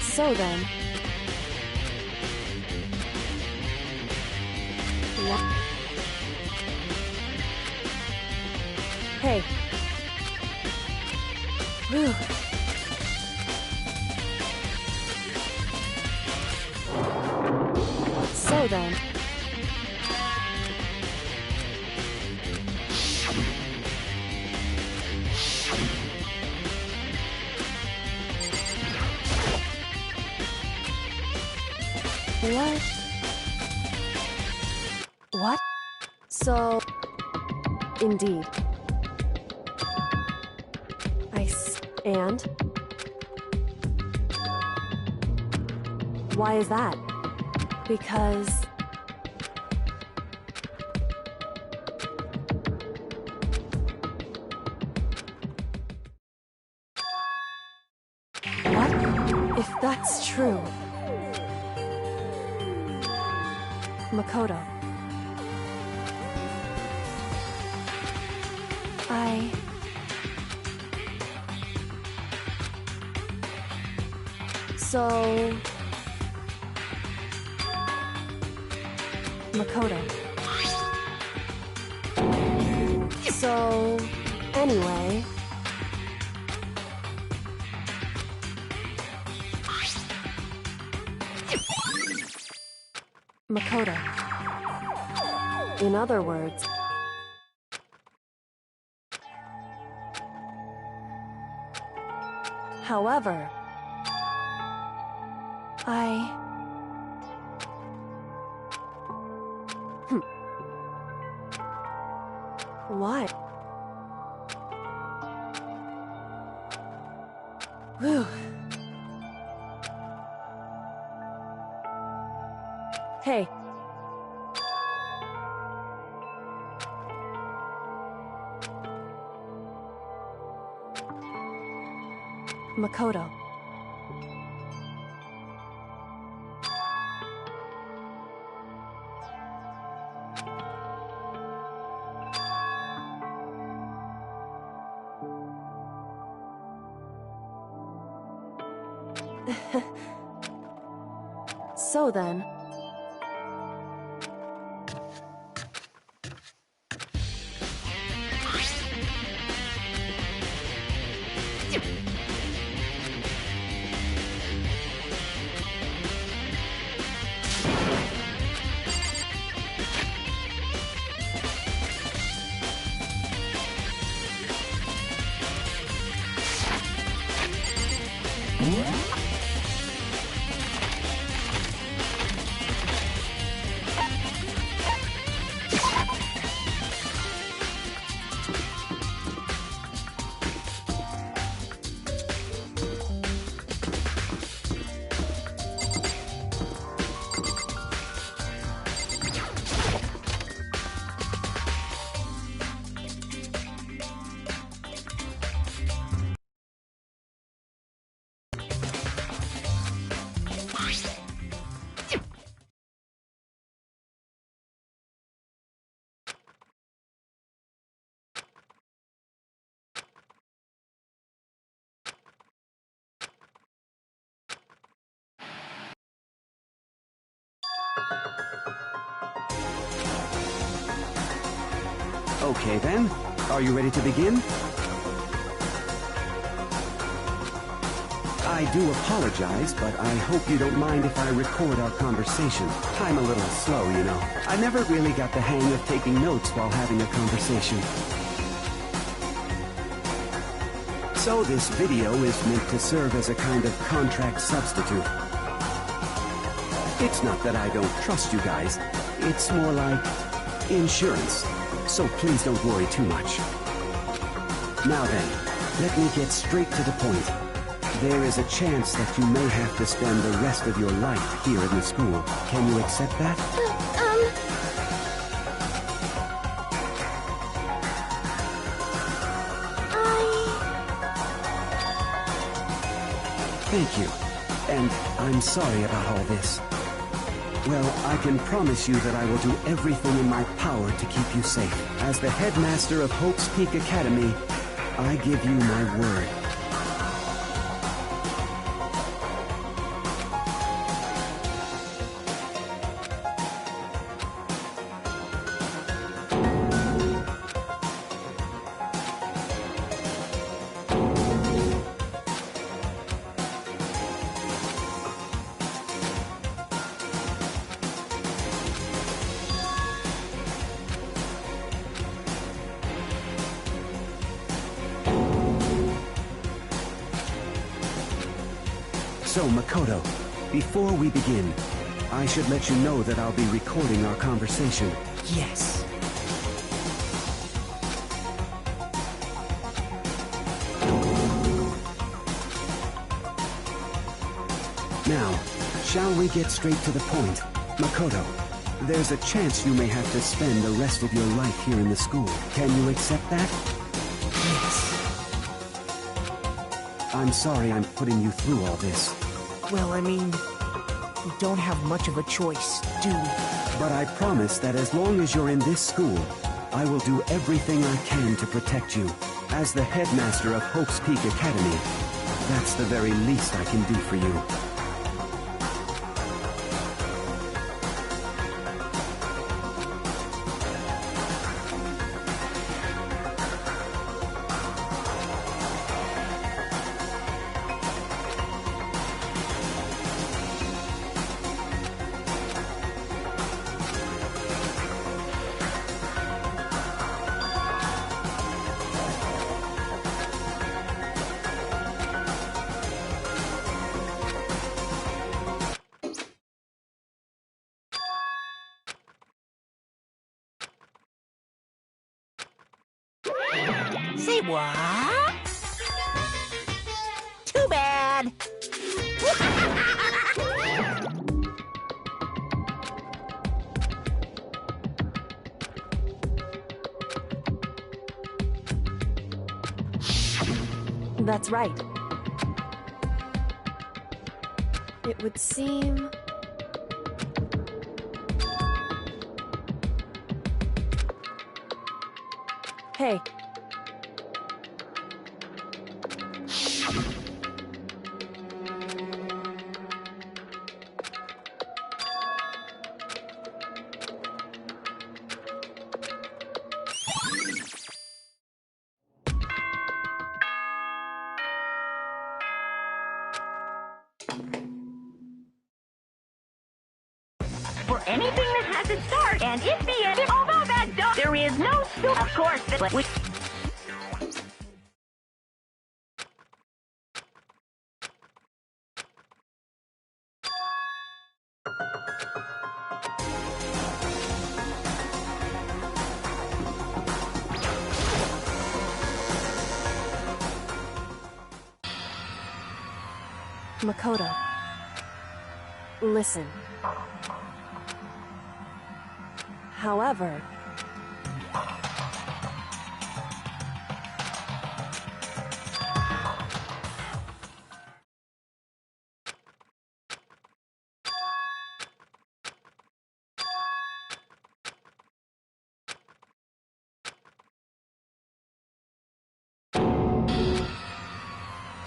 So then... What? Hey. Whew. So then... What? What? So... Indeed. And? Why is that? Because... What? If that's true... Makoto... So... Makoto. So... Anyway... Makoto. In other words... However... What? Whew. Hey. Makoto. So then... Okay then, are you ready to begin? I do apologize, but I hope you don't mind if I record our conversation. I'm a little slow, you know. I never really got the hang of taking notes while having a conversation. So this video is meant to serve as a kind of contract substitute. It's not that I don't trust you guys. It's more like insurance. So please don't worry too much. Now then, let me get straight to the point. There is a chance that you may have to spend the rest of your life here in the school. Can you accept that? Thank you. And I'm sorry about all this. Well, I can promise you that I will do everything in my power to keep you safe. As the headmaster of Hope's Peak Academy, I give you my word. So, Makoto, before we begin, I should let you know that I'll be recording our conversation. Yes. Now, shall we get straight to the point? Makoto, there's a chance you may have to spend the rest of your life here in the school. Can you accept that? Yes. I'm sorry I'm putting you through all this. Well, I mean, we don't have much of a choice, do we? But I promise that as long as you're in this school, I will do everything I can to protect you. As the headmaster of Hope's Peak Academy, that's the very least I can do for you. Say what? Too bad. That's right. It would seem... Hey. For anything that has a start, and in the end, although that there is no school, of course, that we... Makoto, listen. However...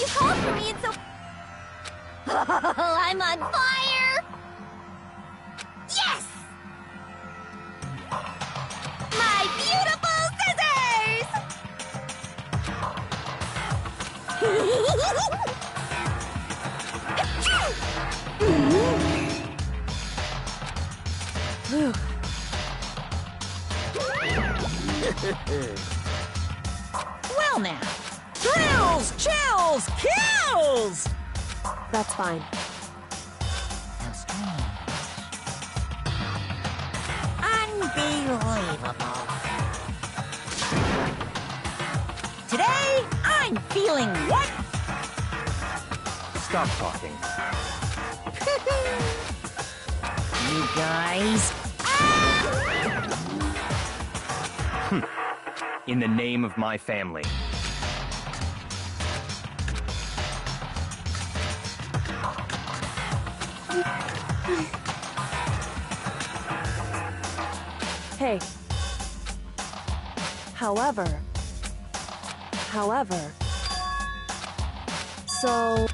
You called for me and so... I'm on fire! Yes! My beautiful scissors! Well now. Thrills, chills, kills! That's fine. How strange. Unbelievable. Today, I'm feeling what? Stop talking. You guys. In the name of my family. okay. However, so...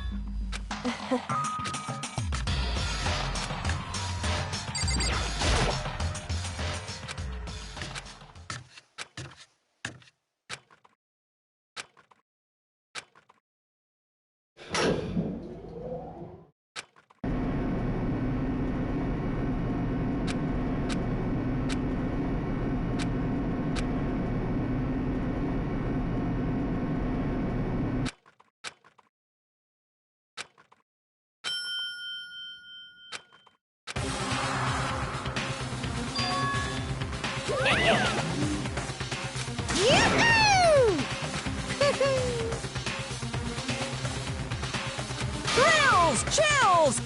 Thrills! Chills!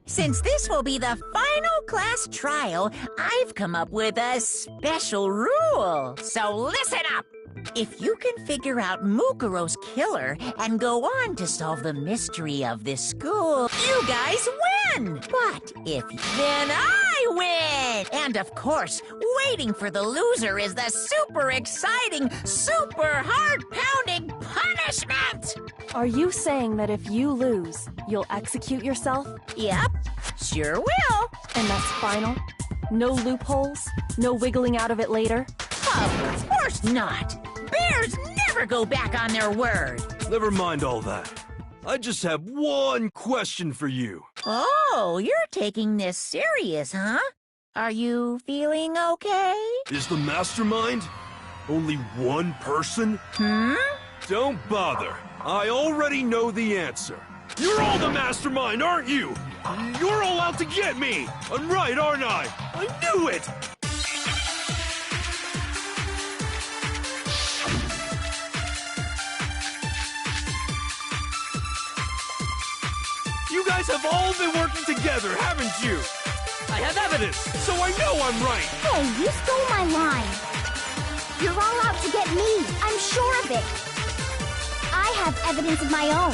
Since this will be the final class trial, I've come up with a special rule. So listen up! If you can figure out Mukuro's killer and go on to solve the mystery of this school, you guys win! But if then I win! And of course, waiting for the loser is the super exciting, super heart-pounding punishment! Are you saying that if you lose, you'll execute yourself? Yep, sure will. And that's final? No loopholes? No wiggling out of it later? Of course not! Bears never go back on their word! Never mind all that. I just have one question for you. Oh, you're taking this serious, huh? Are you feeling okay? Is the mastermind only one person? Don't bother. I already know the answer. You're all the mastermind, aren't you? You're all out to get me! I'm right, aren't I? I knew it! You guys have all been working together, haven't you? I have evidence, so I know I'm right! Hey, you stole my line. You're all out to get me. I'm sure of it. I have evidence of my own.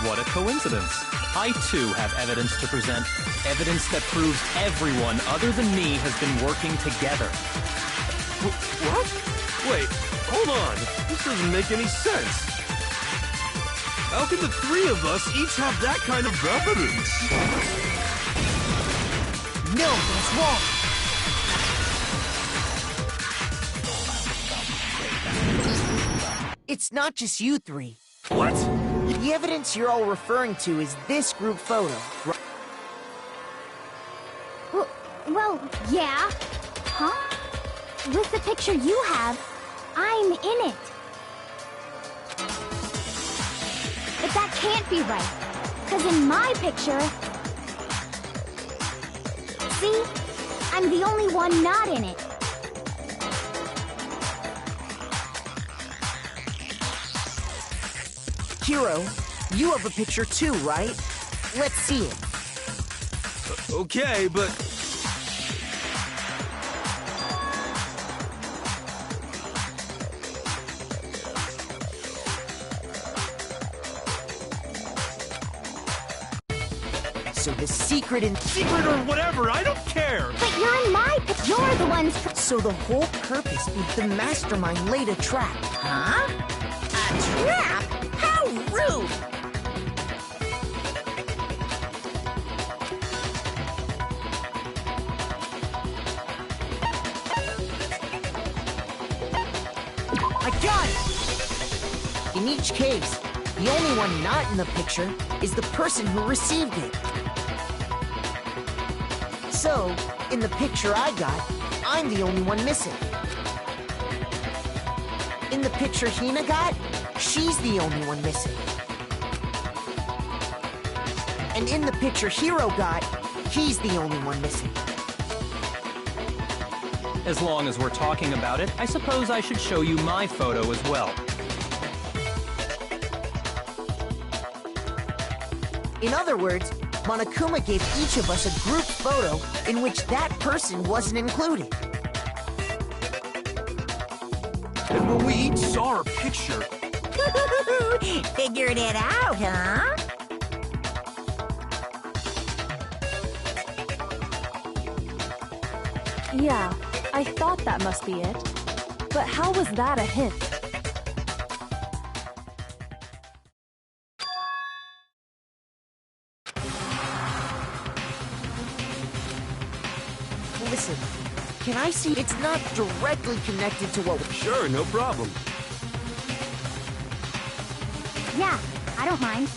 What a coincidence. I too have evidence to present. Evidence that proves everyone other than me has been working together. What? Wait, hold on. This doesn't make any sense. How can the three of us each have that kind of evidence? No, that's wrong. It's not just you three. What? The evidence you're all referring to is this group photo. Well, yeah. Huh? With the picture you have, I'm in it. But that can't be right. Because in my picture... See? I'm the only one not in it. Hiro, you have a picture too, right? Let's see it. Okay, but... So the secret in... Secret or whatever, I don't care! But you're in my picture. You're the ones... So the whole purpose is the mastermind laid a trap. Huh? A trap? How rude! I got it! In each case, the only one not in the picture is the person who received it. So, in the picture I got, I'm the only one missing. In the picture Hina got, she's the only one missing. And in the picture Hiro got, he's the only one missing. As long as we're talking about it, I suppose I should show you my photo as well. In other words, Monokuma gave each of us a group photo in which that person wasn't included. And when we each saw our picture... Figured it out, huh? Yeah, I thought that must be it. But how was that a hint? Listen, can I see? It's not directly connected to what we... Sure, no problem. Yeah, I don't mind.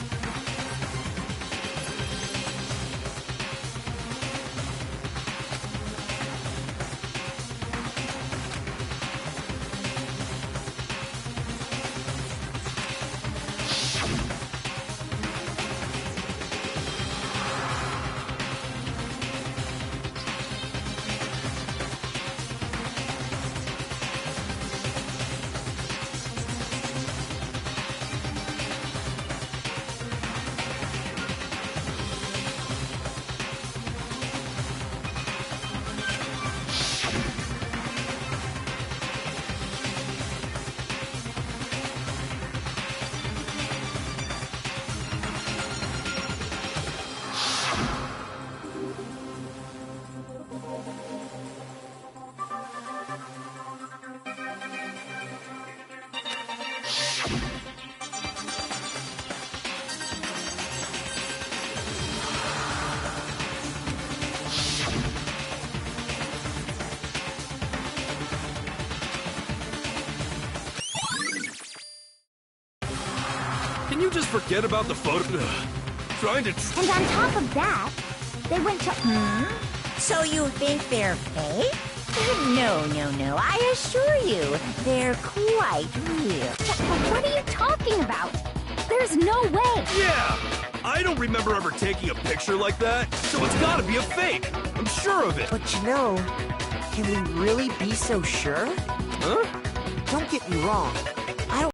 Can you just forget about the photo? Trying to... And on top of that, they went to... So you think they're fake? No. I assure you, they're quite real. What are you talking about? There's no way. Yeah! I don't remember ever taking a picture like that, so it's gotta be a fake. I'm sure of it. But you know, can we really be so sure? Huh? Don't get me wrong. I don't...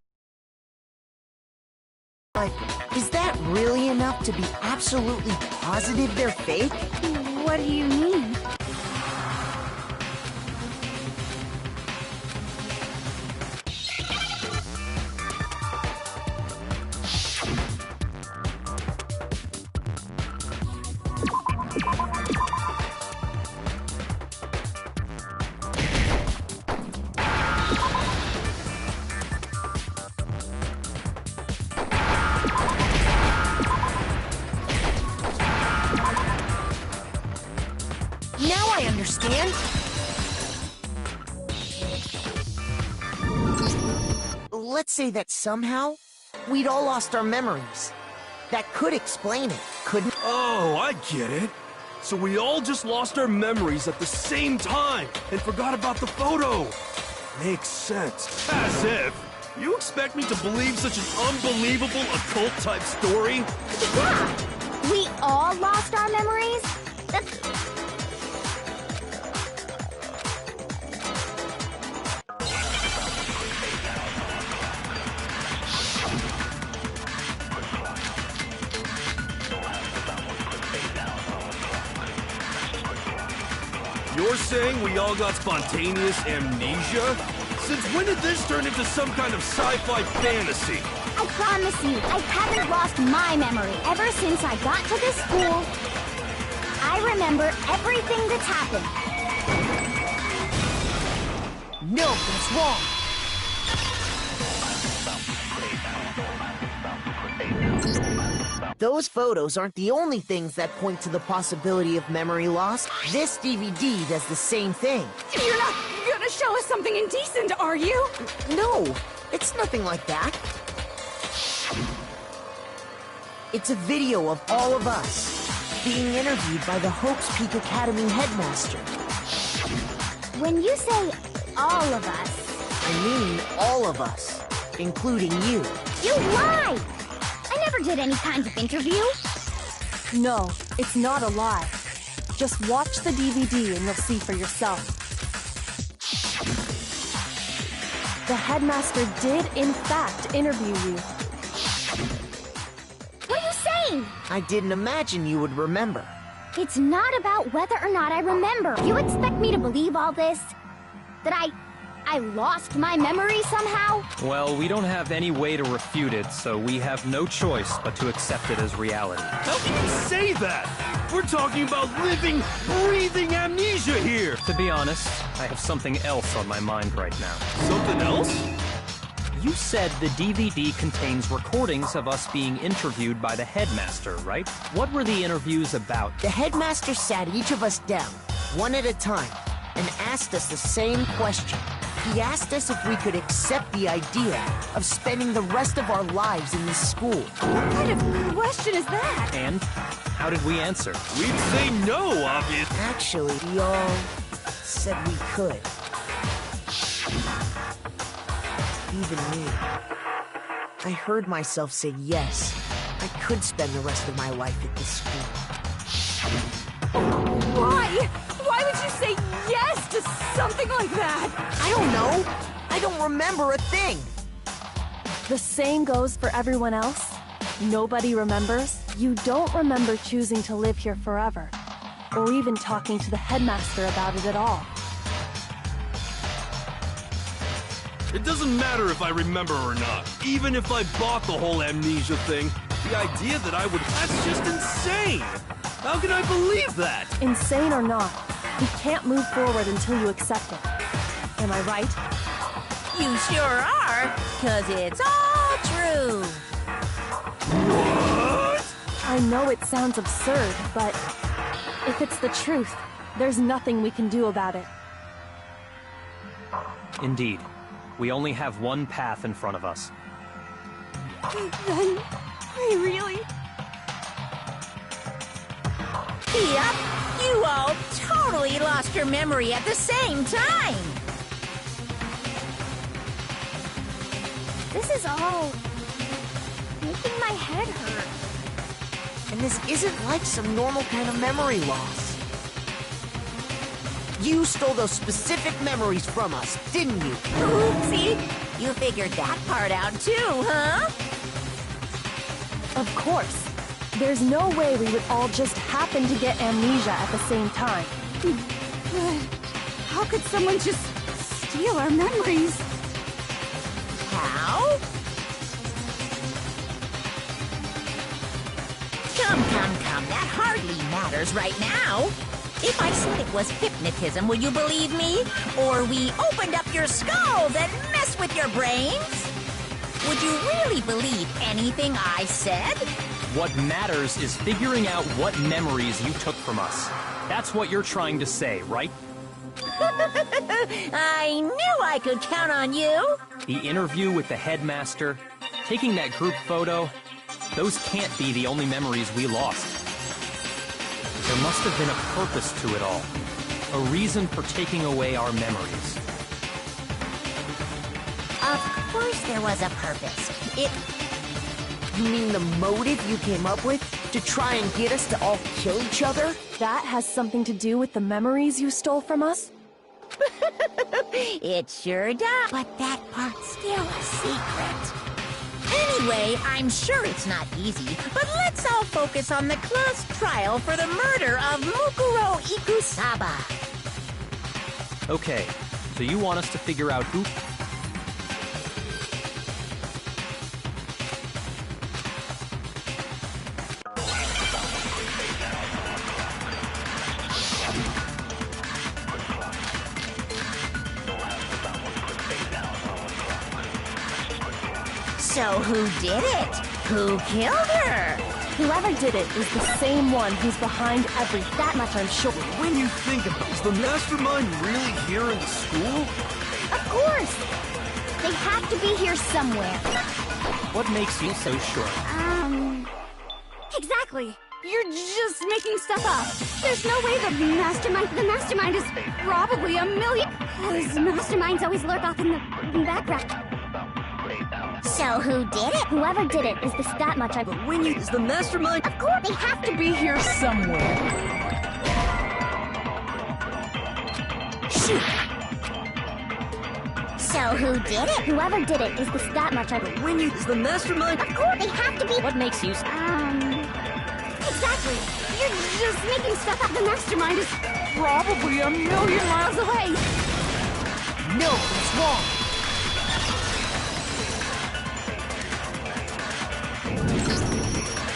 But is that really enough to be absolutely positive they're fake? What do you mean? Now I understand. Let's say that somehow we'd all lost our memories. That could explain it, couldn't? Oh, I get it. So we all just lost our memories at the same time and forgot about the photo. Makes sense. As if. You expect me to believe such an unbelievable occult-type story? Yeah! We all lost our memories? That's... You're saying we all got spontaneous amnesia? Since when did this turn into some kind of sci-fi fantasy? I promise you, I haven't lost my memory ever since I got to this school. I remember everything that's happened. No, that's wrong. Those photos aren't the only things that point to the possibility of memory loss. This DVD does the same thing. You're not gonna show us something indecent, are you? No, it's nothing like that. It's a video of all of us being interviewed by the Hope's Peak Academy headmaster. When you say all of us... I mean all of us, including you. You lie! I never did any kind of interview. No, it's not a lie. Just watch the DVD and you'll see for yourself. The headmaster did, in fact, interview you. What are you saying? I didn't imagine you would remember. It's not about whether or not I remember. You expect me to believe all this? That I I lost my memory somehow? Well, we don't have any way to refute it, so we have no choice but to accept it as reality. How can you say that? We're talking about living, breathing amnesia here! To be honest, I have something else on my mind right now. Something else? You said the DVD contains recordings of us being interviewed by the headmaster, right? What were the interviews about? The headmaster sat each of us down, one at a time, and asked us the same question. He asked us if we could accept the idea of spending the rest of our lives in this school. What kind of question is that? And how did we answer? We'd say no, obviously. Actually, we all said we could. Even me. I heard myself say yes. I could spend the rest of my life at this school. Why? Why would you say yes to something like that? I don't know. I don't remember a thing. The same goes for everyone else. Nobody remembers. You don't remember choosing to live here forever, or even talking to the headmaster about it at all. It doesn't matter if I remember or not. Even if I bought the whole amnesia thing, the idea that I would... That's just insane! How can I believe that? Insane or not, we can't move forward until you accept it. Am I right? You sure are, 'cause it's all true. What? I know it sounds absurd, but if it's the truth, there's nothing we can do about it. Indeed. We only have one path in front of us. Then, I really... Yep, you all totally lost your memory at the same time. This is all making my head hurt. And this isn't like some normal kind of memory loss. You stole those specific memories from us, didn't you? Oopsie, you figured that part out too, huh? Of course. There's no way we would all just happen to get amnesia at the same time. But how could someone just steal our memories? How? Come, that hardly matters right now. If I said it was hypnotism, would you believe me? Or we opened up your skulls and messed with your brains? Would you really believe anything I said? What matters is figuring out what memories you took from us. That's what you're trying to say, right? I knew I could count on you. The interview with the headmaster, taking that group photo, those can't be the only memories we lost. There must have been a purpose to it all. A reason for taking away our memories. Of course there was a purpose. You mean the motive you came up with? To try and get us to all kill each other? That has something to do with the memories you stole from us? It sure does. But that part's still a secret. Anyway, I'm sure it's not easy, but let's all focus on the close trial for the murder of Mukuro Ikusaba. Okay, so you want us to figure out who... So who did it? Who killed her? Whoever did it is the same one who's behind everything. That much I'm sure. When you think about it, is the mastermind really here in the school? Of course! They have to be here somewhere. What makes you so sure? Exactly. You're just making stuff up. There's no way the mastermind is probably a million. Those masterminds always lurk off in the background. So who did it? Whoever did it is that much I... But when you... Is the mastermind... Of course, they have to be here somewhere. Shoot! So who did it? Whoever did it is that much I... But when you... Is the mastermind... Of course, they have to be... What makes you... Exactly. You're just making stuff up. The mastermind is probably a million miles away. No, it's wrong.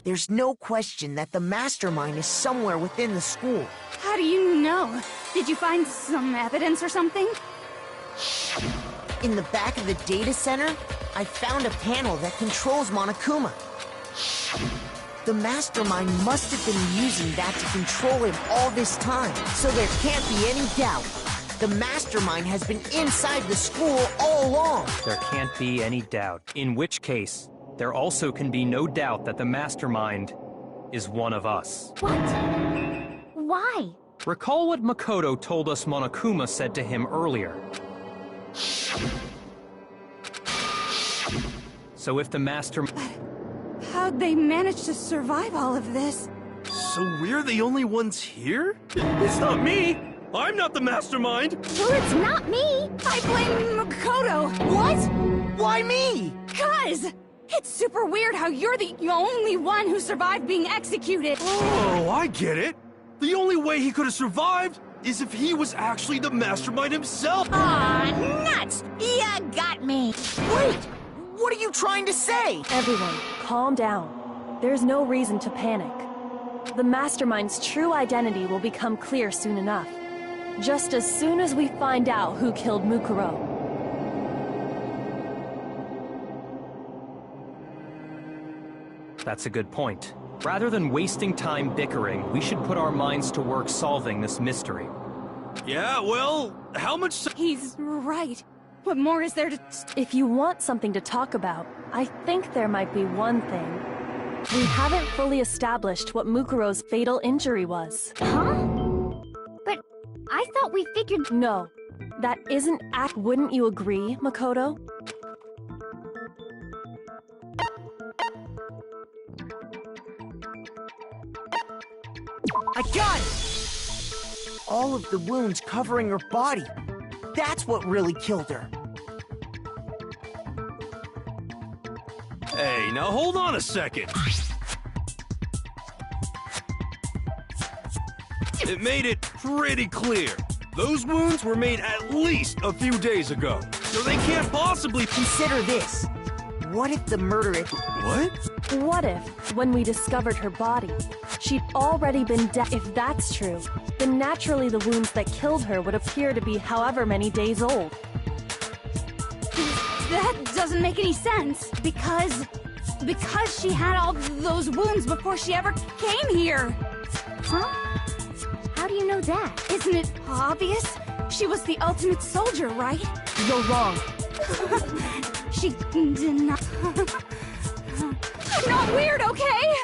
There's no question that the mastermind is somewhere within the school. How do you know? Did you find some evidence or something? In the back of the data center, I found a panel that controls Monokuma. The mastermind must have been using that to control him all this time, so there can't be any doubt. The mastermind has been inside the school all along. There can't be any doubt. In which case, there also can be no doubt that the mastermind is one of us. What? Why? Recall what Makoto told us Monokuma said to him earlier. So if the How'd they manage to survive all of this? So we're the only ones here? It's not me! I'm not the mastermind! Well, it's not me! I blame Makoto! What? Why me? 'Cause it's super weird how you're the only one who survived being executed! Oh, I get it! The only way he could have survived is if he was actually the mastermind himself! Aw, nuts! Ya got me! Wait! What are you trying to say? Everyone, calm down. There's no reason to panic. The mastermind's true identity will become clear soon enough. Just as soon as we find out who killed Mukuro. That's a good point. Rather than wasting time bickering, we should put our minds to work solving this mystery. Yeah, well, how much... He's right. What more is there to... If you want something to talk about, I think there might be one thing. We haven't fully established what Mukuro's fatal injury was. Huh? But I thought we figured... No, that isn't Wouldn't you agree, Makoto? I got it! All of the wounds covering her body. That's what really killed her. Hey, now hold on a second. It made it pretty clear. Those wounds were made at least a few days ago, so they can't possibly... Consider this. What if the murderer... What? What if, when we discovered her body, she'd already been dead? If that's true, then naturally the wounds that killed her would appear to be however many days old. That doesn't make any sense, because she had all those wounds before she ever came here. Huh? How do you know that? Isn't it obvious? She was the ultimate soldier, right? You're wrong. She did not... I'm not weird, okay?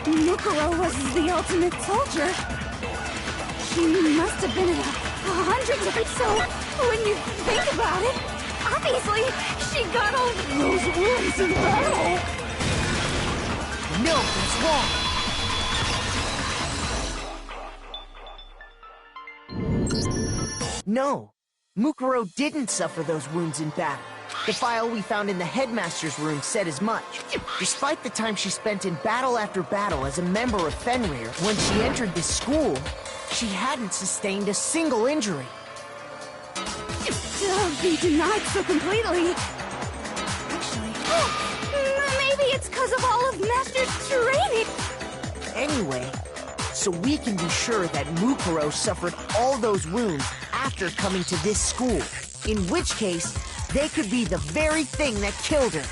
Mukuro was the ultimate soldier. She must have been at 100 or so when you think about it. Obviously, she got all those wounds in battle. No, that's wrong. No, Mukuro didn't suffer those wounds in battle. The file we found in the headmaster's room said as much. Despite the time she spent in battle after battle as a member of Fenrir, when she entered this school, she hadn't sustained a single injury. To be denied so completely. Actually, maybe it's because of all of Master's training. Anyway, so we can be sure that Mukuro suffered all those wounds after coming to this school. In which case, they could be the very thing that killed her.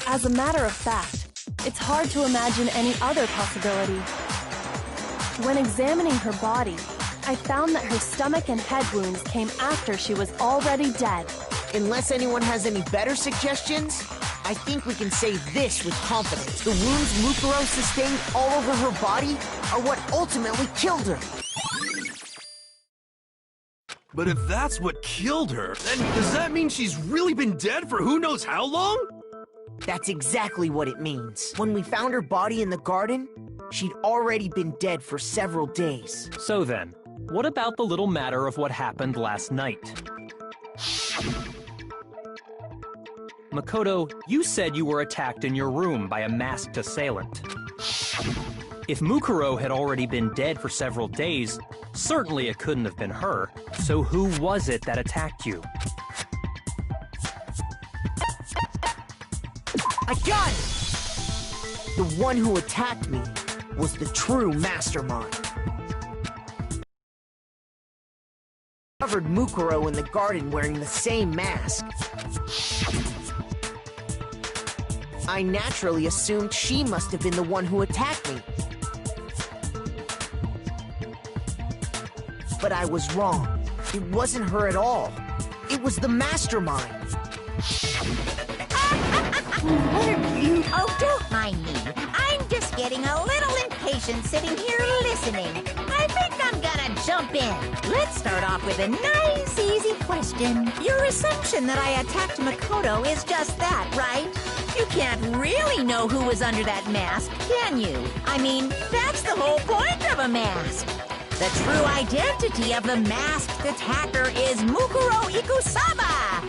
As a matter of fact, it's hard to imagine any other possibility. When examining her body, I found that her stomach and head wounds came after she was already dead. Unless anyone has any better suggestions, I think we can say this with confidence. The wounds Mukuro sustained all over her body are what ultimately killed her. But if that's what killed her, then does that mean she's really been dead for who knows how long? That's exactly what it means. When we found her body in the garden, she'd already been dead for several days. So then, what about the little matter of what happened last night? Makoto, you said you were attacked in your room by a masked assailant. If Mukuro had already been dead for several days, certainly it couldn't have been her. So who was it that attacked you? I got it! The one who attacked me was the true mastermind. Covered Mukuro in the garden wearing the same mask. I naturally assumed she must have been the one who attacked me. But I was wrong. It wasn't her at all. It was the mastermind. Oh, don't mind me. I'm just getting a little impatient sitting here listening. I think I'm gonna jump in. Let's start off with a nice, easy question. Your assumption that I attacked Makoto is just that, right? You can't really know who was under that mask, can you? I mean, that's the whole point of a mask. The true identity of the masked attacker is Mukuro Ikusaba!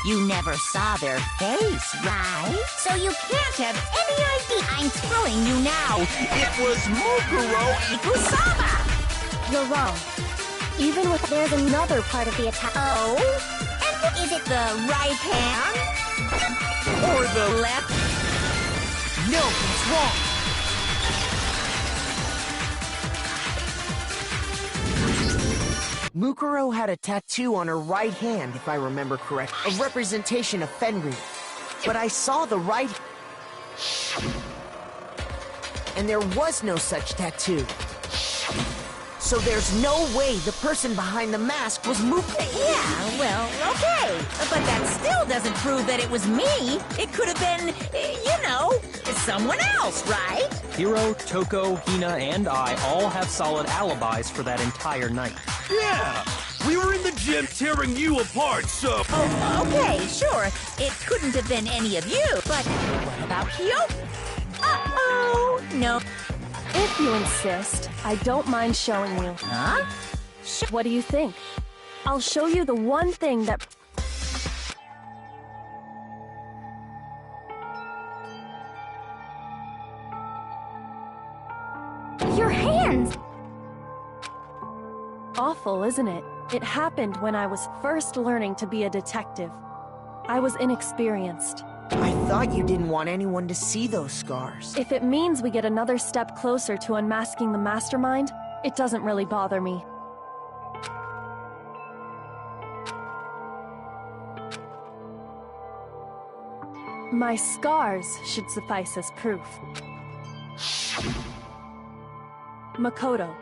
You never saw their face, right? So you can't have any idea. I'm telling you now, it was Mukuro Ikusaba! You're wrong. Even with there's another part of the attack. Oh? And is it the right hand? Or the left? No, it's wrong. Mukuro had a tattoo on her right hand, if I remember correct. A representation of Fenrir. But I saw the right... And there was no such tattoo. So there's no way the person behind the mask was Mukuro. Yeah, well, okay. But that still doesn't prove that it was me. It could have been, you know, someone else, right? Hiro, Toko, Hina, and I all have solid alibis for that entire night. Yeah! We were in the gym tearing you apart, so... Oh, okay, sure. It couldn't have been any of you, but what about Kyoto? Uh-oh, no. If you insist, I don't mind showing you. Huh? What do you think? I'll show you the one thing that... Your hands! Awful, isn't it? It happened when I was first learning to be a detective. I was inexperienced. I thought you didn't want anyone to see those scars. If it means we get another step closer to unmasking the mastermind, it doesn't really bother me. My scars should suffice as proof. Makoto,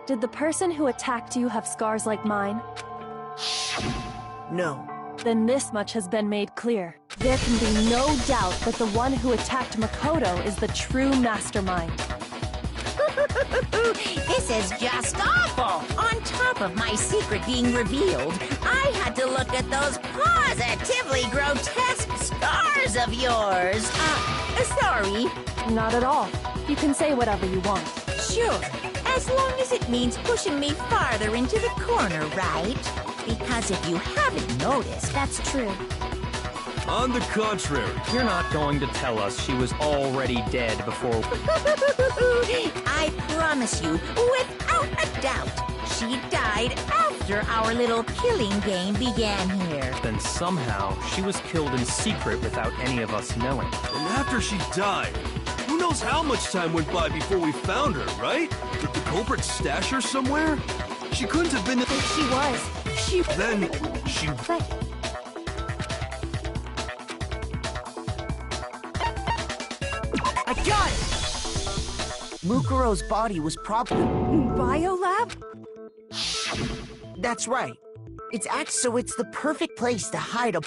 did the person who attacked you have scars like mine? No. Then this much has been made clear. There can be no doubt that the one who attacked Makoto is the true mastermind. This is just awful! On top of my secret being revealed, I had to look at those positively grotesque scars of yours. Sorry. Not at all. You can say whatever you want. Sure, as long as it means pushing me farther into the corner, right? Because if you haven't noticed, That's true. On the contrary. You're not going to tell us she was already dead before... I promise you, without a doubt, she died after our little killing game began here. Then somehow, she was killed in secret without any of us knowing. And after she died, who knows how much time went by before we found her, right? Did the culprit stash her somewhere? She couldn't have been... She was. Then, she... I got it! Mukuro's body was probably... Biolab? That's right. So it's the perfect place to hide a...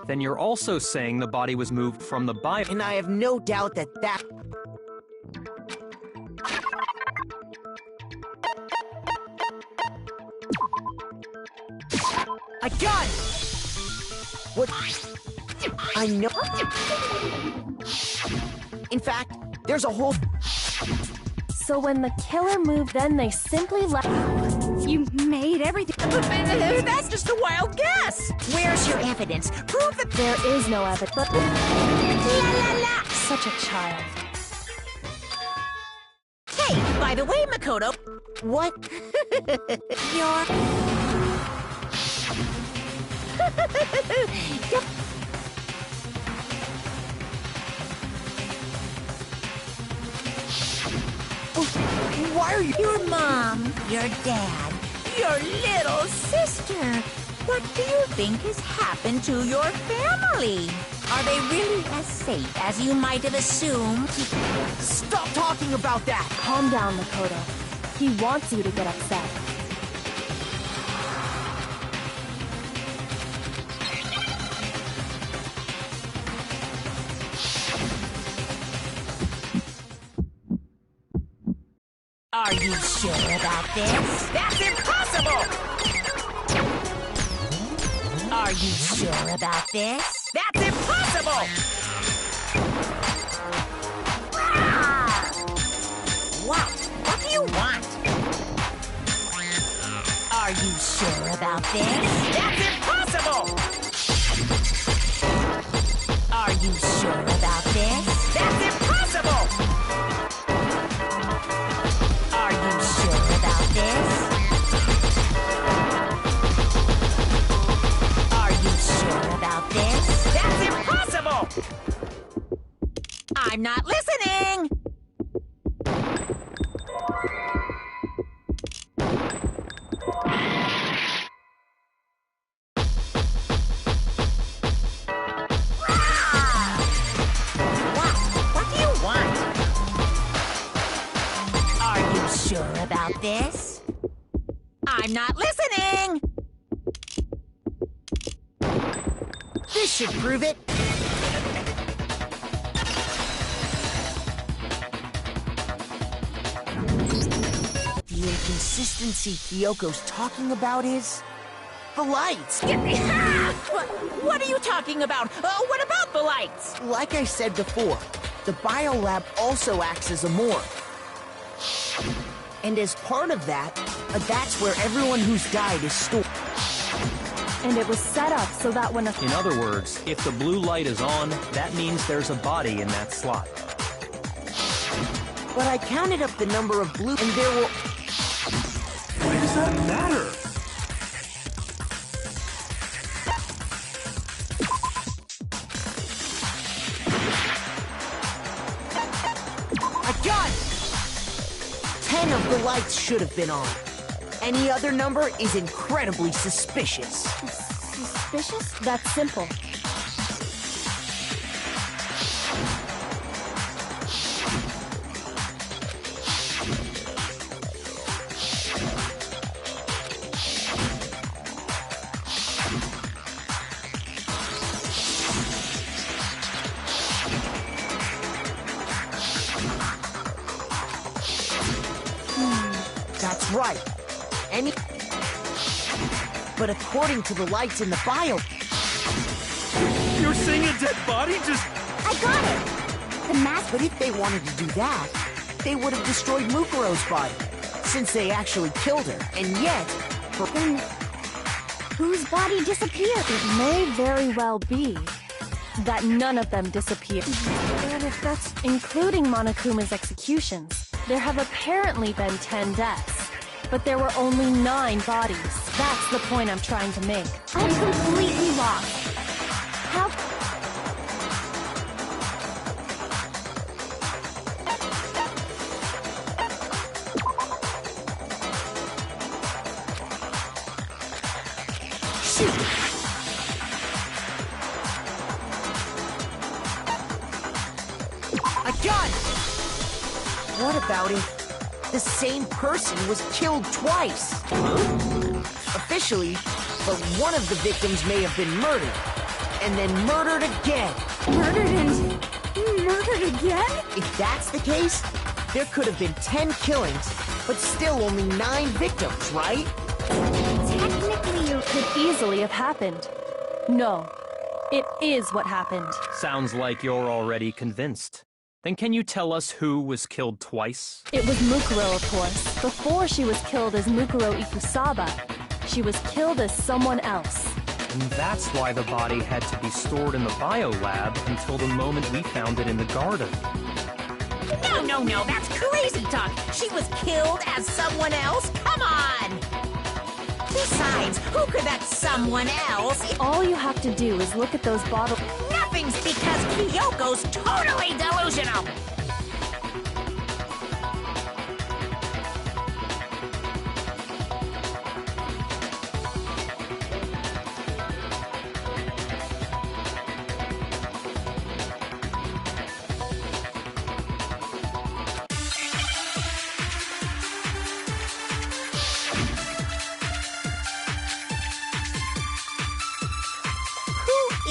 Then you're also saying the body was moved from the bio... And I have no doubt that that... I got it! What? I know. In fact, there's a whole... So when the killer moved, then they simply left. You made everything. That's just a wild guess. Where's your evidence? Prove that There is no evidence. La la la. Such a child. Hey, by the way, Makoto. What? You're... Why are you... Your mom, your dad, your little sister. What do you think has happened to your family? Are they really as safe as you might have assumed? Stop talking about that! Calm down, Makoto. He wants you to get upset. Are you sure about this? That's impossible! Are you sure about this? That's impossible! What? What do you want? Are you sure about this? That's impossible! Are you sure about this? That's impossible! Are you sure about this? Are you sure about this? That's impossible! I'm not listening! What do you want? Are you sure about this? I'm not listening! This should prove it. The inconsistency Kyoko's talking about is... the lights! What are you talking about? What about the lights? Like I said before, the biolab also acts as a morgue. And as part of that, that's where everyone who's died is stored. And it was set up so that when a... In other words, if the blue light is on, that means there's a body in that slot. But I counted up the number of blue, and there were... Why does that matter? I got it! 10 of the lights should have been on. Any other number is incredibly suspicious. Suspicious? That's simple. That's right. But according to the lights in the bio... You're saying a dead body just... I got it! The mask... But if they wanted to do that, they would have destroyed Mukuro's body, since they actually killed her, and yet... Then whose body disappeared? It may very well be that none of them disappeared. And if that's including Monokuma's executions, there have apparently been 10 deaths. But there were only 9 bodies. That's the point I'm trying to make. I'm completely lost. How... Shoot! I got it! What about if the same person was killed twice? Officially, but one of the victims may have been murdered, and then murdered again. Murdered again? If that's the case, there could have been 10 killings, but still only 9 victims, right? Technically, Could easily have happened. No, it is what happened. Sounds like you're already convinced. Then can you tell us who was killed twice? It was Mukuro, of course. Before she was killed as Mukuro Ikusaba, she was killed as someone else. And that's why the body had to be stored in the biolab until the moment we found it in the garden. No, that's crazy talk. She was killed as someone else? Come on! Besides, who could that someone else? All you have to do is look at those bottles. Nothing's because Kyoko's totally delusional!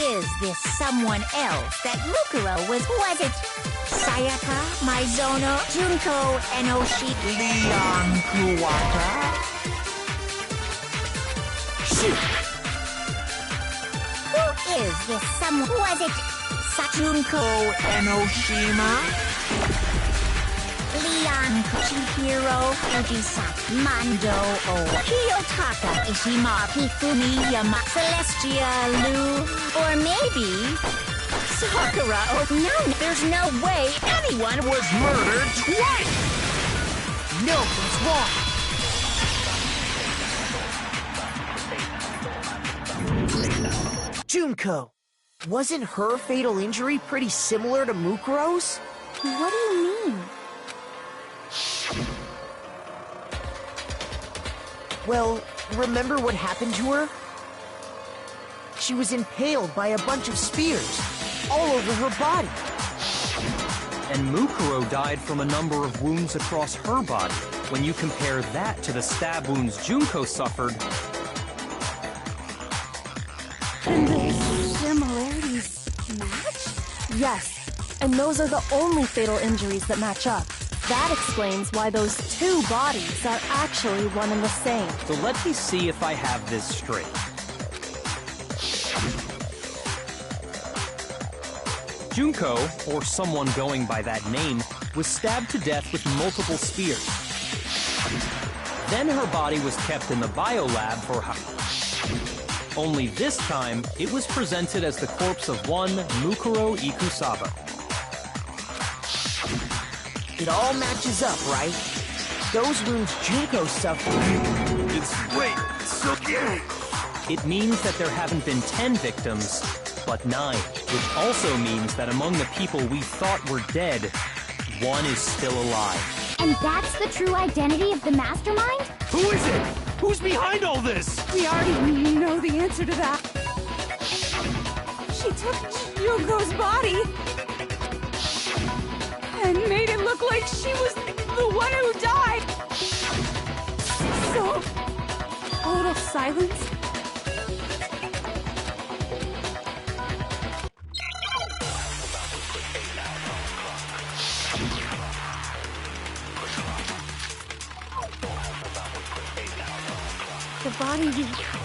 Is this someone else that Mukuro was it Sayaka, Maizono, Junko, Enoshi, Leon Kuwata? Shoot! Who is this someone? Was it Junko Enoshima? Leon Chihiro Fujisaki, Mando Owa, Kiyotaka Ishima, Hifumi Yama, Celestia Lu, or maybe Sakura. No, there's no way anyone was murdered twice! No, it's wrong. Junko, wasn't her fatal injury pretty similar to Mukuro's? What do you mean? Well, remember what happened to her? She was impaled by a bunch of spears, all over her body. And Mukuro died from a number of wounds across her body. When you compare that to the stab wounds Junko suffered... And the similarities match? Yes, and those are the only fatal injuries that match up. That explains why those two bodies are actually one and the same. So let me see if I have this straight. Junko, or someone going by that name, was stabbed to death with multiple spears. Then her body was kept in the biolab for only this time, it was presented as the corpse of one Mukuro Ikusaba. It all matches up, right? Those wounds Junko suffered... It means that there haven't been 10 victims, but 9, which also means that among the people we thought were dead, one is still alive. And that's the true identity of the mastermind? Who is it? Who's behind all this? We already know the answer to that. She took Junko's body and made it look like she was the one who died. So, total silence. The body we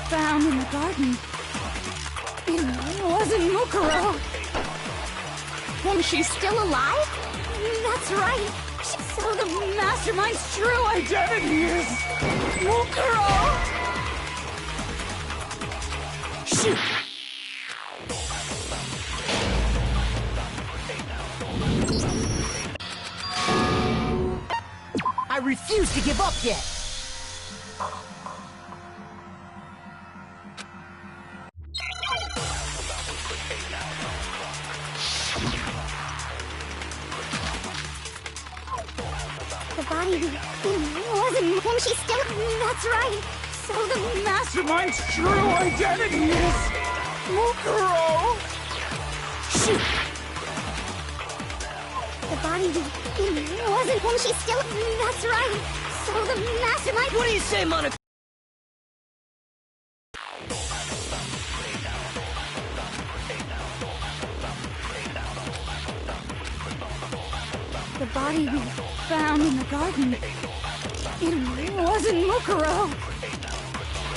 found in the garden, it wasn't Mukuro. Then she's still alive? That's right. So the mastermind's true identity is Mukuro. Shoot! I refuse to give up yet. The body wasn't him. She's still... That's right. So the mastermind's true identity is Mukuro. Shoot! The body wasn't him. She's still... That's right. So the mastermind... What do you say, Monica? The body we found in the garden, it wasn't Mukuro.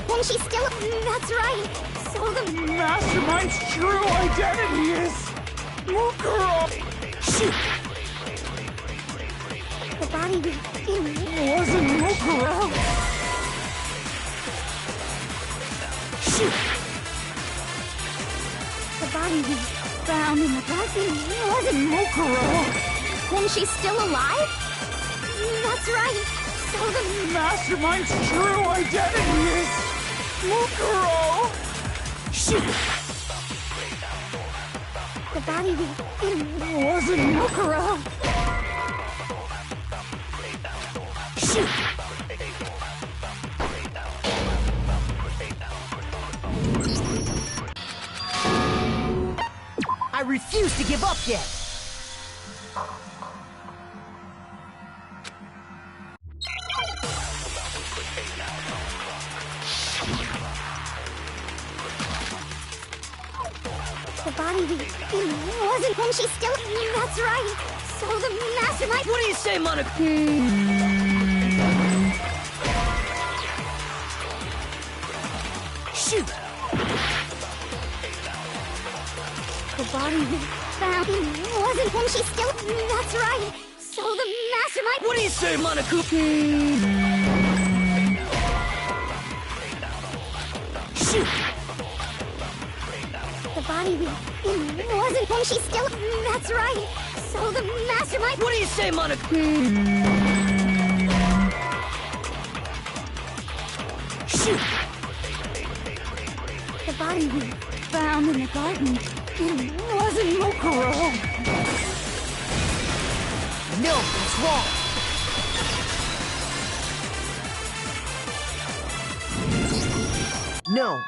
when she's still... That's right. So the Mastermind's true identity is... Mukuro! Shoot! The body... It wasn't Mukuro! Shoot! The body we found in the garden wasn't Mukuro! when she's still alive? That's right. So the Mastermind's true identity is... Mukuro! Shoot! The body we... It wasn't Mukuro! Shoot! I refuse to give up yet! The body we... wasn't when she's still... That's right. So the Mastermind... What do you say, Monica? Shoot! The body we found wasn't when she's still... That's right. So the Mastermind... What do you say, Monica? Shoot! The body we... wasn't when she's still... That's right. So the Mastermind... What do you say, Monica? Shoot! The body we found in the garden... wasn't Mukuro! No, it's wrong! No,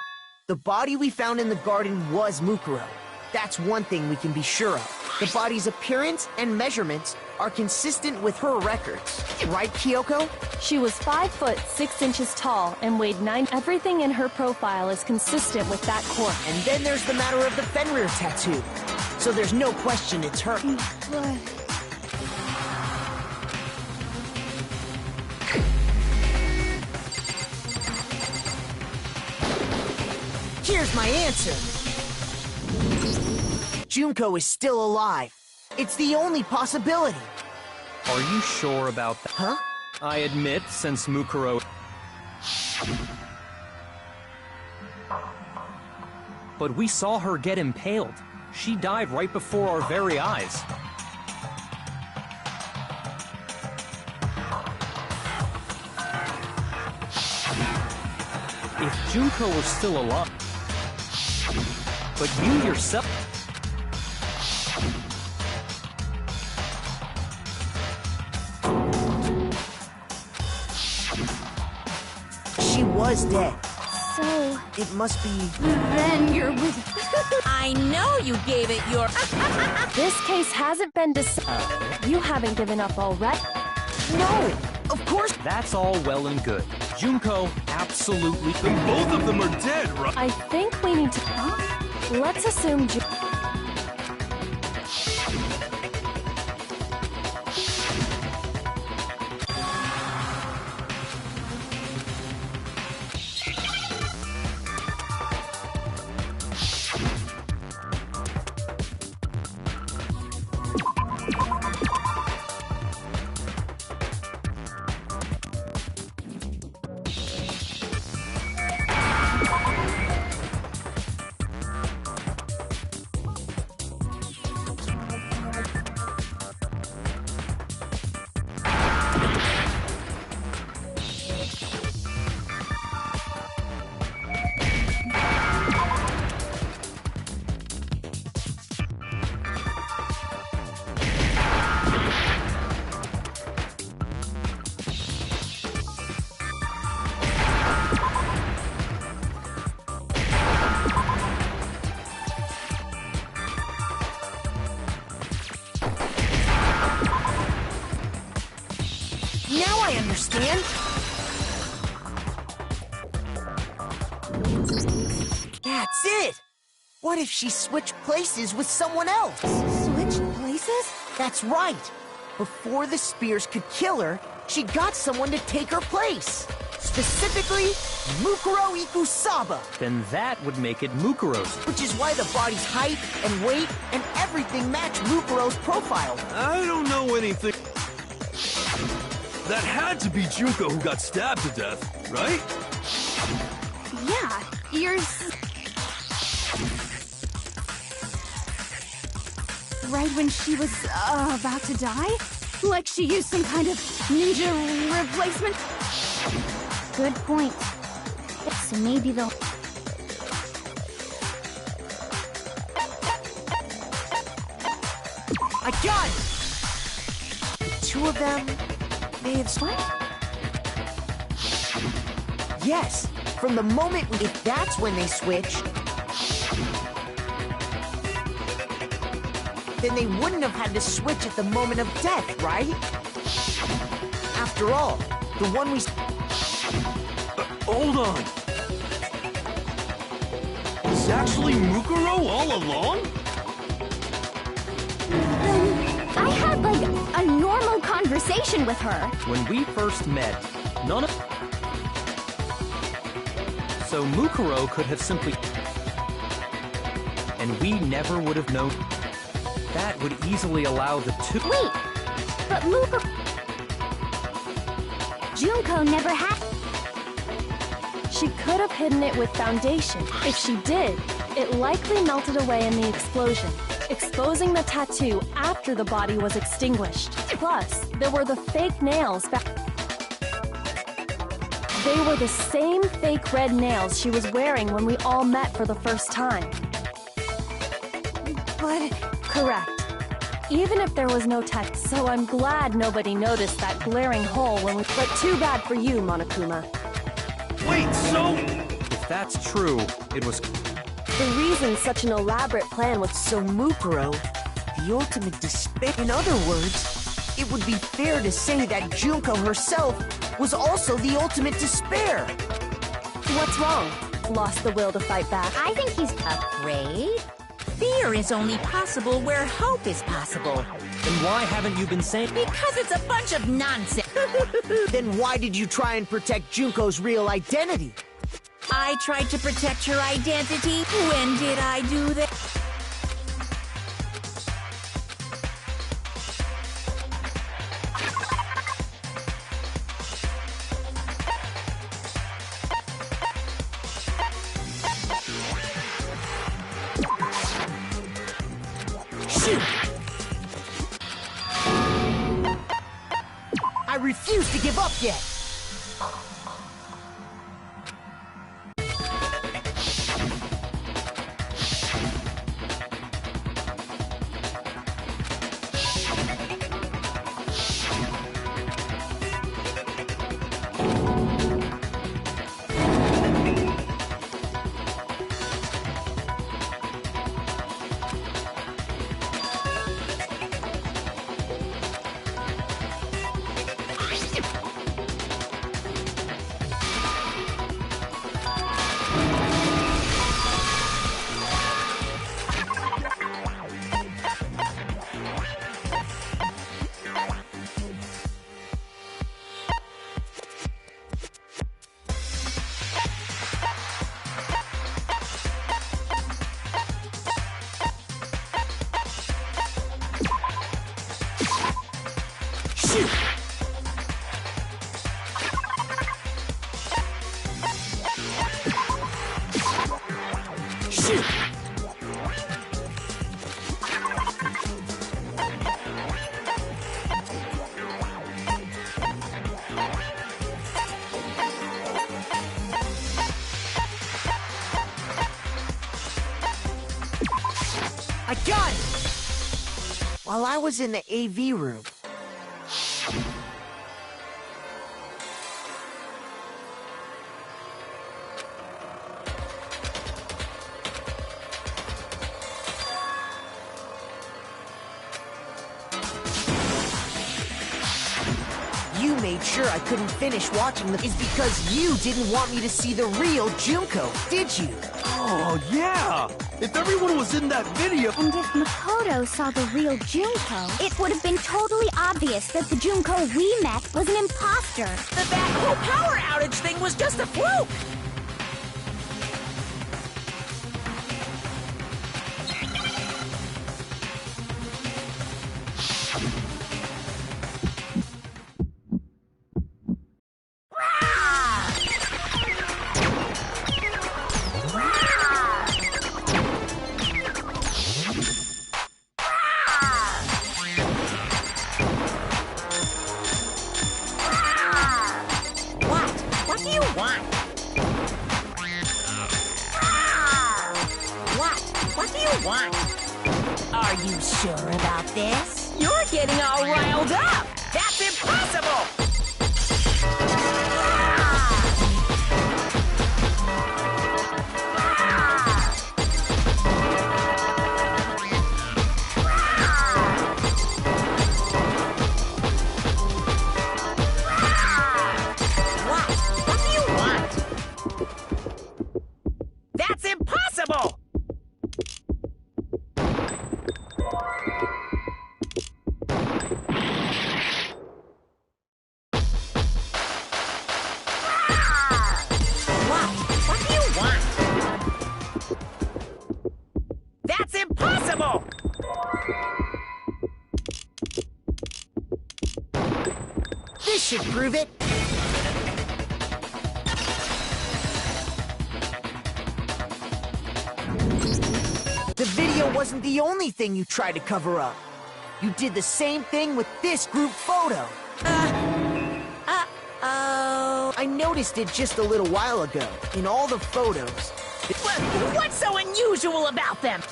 the body we found in the garden was Mukuro. That's one thing we can be sure of. The body's appearance and measurements are consistent with her records. Right, Kyoko? She was 5 foot 6 inches tall and weighed 9. Everything in her profile is consistent with that corpse. And then there's the matter of the Fenrir tattoo. So there's no question it's her. Here's my answer. Junko is still alive. It's the only possibility. Are you sure about that? Huh? I admit, since Mukuro... But we saw her get impaled. She died right before our very eyes. If Junko were still alive... But you yourself... She was dead. So... It must be... Then you're with... I know you gave it your... This case hasn't been decided. You haven't given up already. No! Of course... That's all well and good. Junko, absolutely... Then both of them are dead, right? I think we need to... Let's assume Now I understand! That's it! What if she switched places with someone else? Switched places? That's right! Before the spears could kill her, she got someone to take her place! Specifically, Mukuro Ikusaba. Then that would make it Mukuro's. Which is why the body's height and weight and everything match Mukuro's profile. I don't know anything. That had to be Junko who got stabbed to death, right? Yeah, you're... Right when she was about to die? Like she used some kind of ninja replacement? Good point. So maybe they'll... I got it! The two of them may have split? Yes, from the moment if that's when they switched, then they wouldn't have had to switch at the moment of death, right? After all, the one we... Hold on. It's actually Mukuro all along? I had, like, a normal conversation with her. When we first met, none of... So Mukuro could have simply... And we never would have known... That would easily allow the two... Wait! But Junko never had... She could have hidden it with foundation. If she did, it likely melted away in the explosion, exposing the tattoo after the body was extinguished. Plus, there were the fake nails back. They were the same fake red nails she was wearing when we all met for the first time. But... Correct. Even if there was no tattoo, so I'm glad nobody noticed that glaring hole when we... But too bad for you, Monokuma. Wait, so... If that's true, it was... The reason such an elaborate plan was... So Mukuro, the ultimate despair... In other words, it would be fair to say that Junko herself was also the ultimate despair. What's wrong? Lost the will to fight back? I think he's afraid. Fear is only possible where hope is possible. Then why haven't you been saying... Because it's a bunch of nonsense. Then why did you try and protect Junko's real identity? I tried to protect her identity. When did I do that? I refuse to give up yet! I got it! While I was in the AV room. You made sure I couldn't finish watching is because you didn't want me to see the real Junko, did you? Oh, yeah! If everyone was in that video... And if Makoto saw the real Junko, it would have been totally obvious that the Junko we met was an imposter. That whole power outage thing was just a fluke! Are you sure about this? You're getting all riled up! That's impossible! What do you want? That's impossible! Impossible! This should prove it. The video wasn't the only thing you tried to cover up. You did the same thing with this group photo. Uh-oh. I noticed it just a little while ago. In all the photos. What's so unusual about them?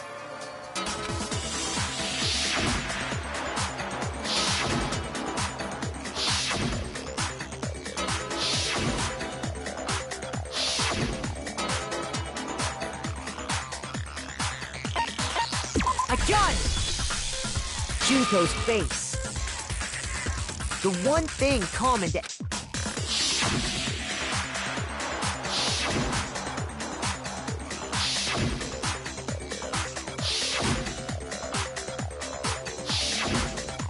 I got it! Junko's face. The one thing common to...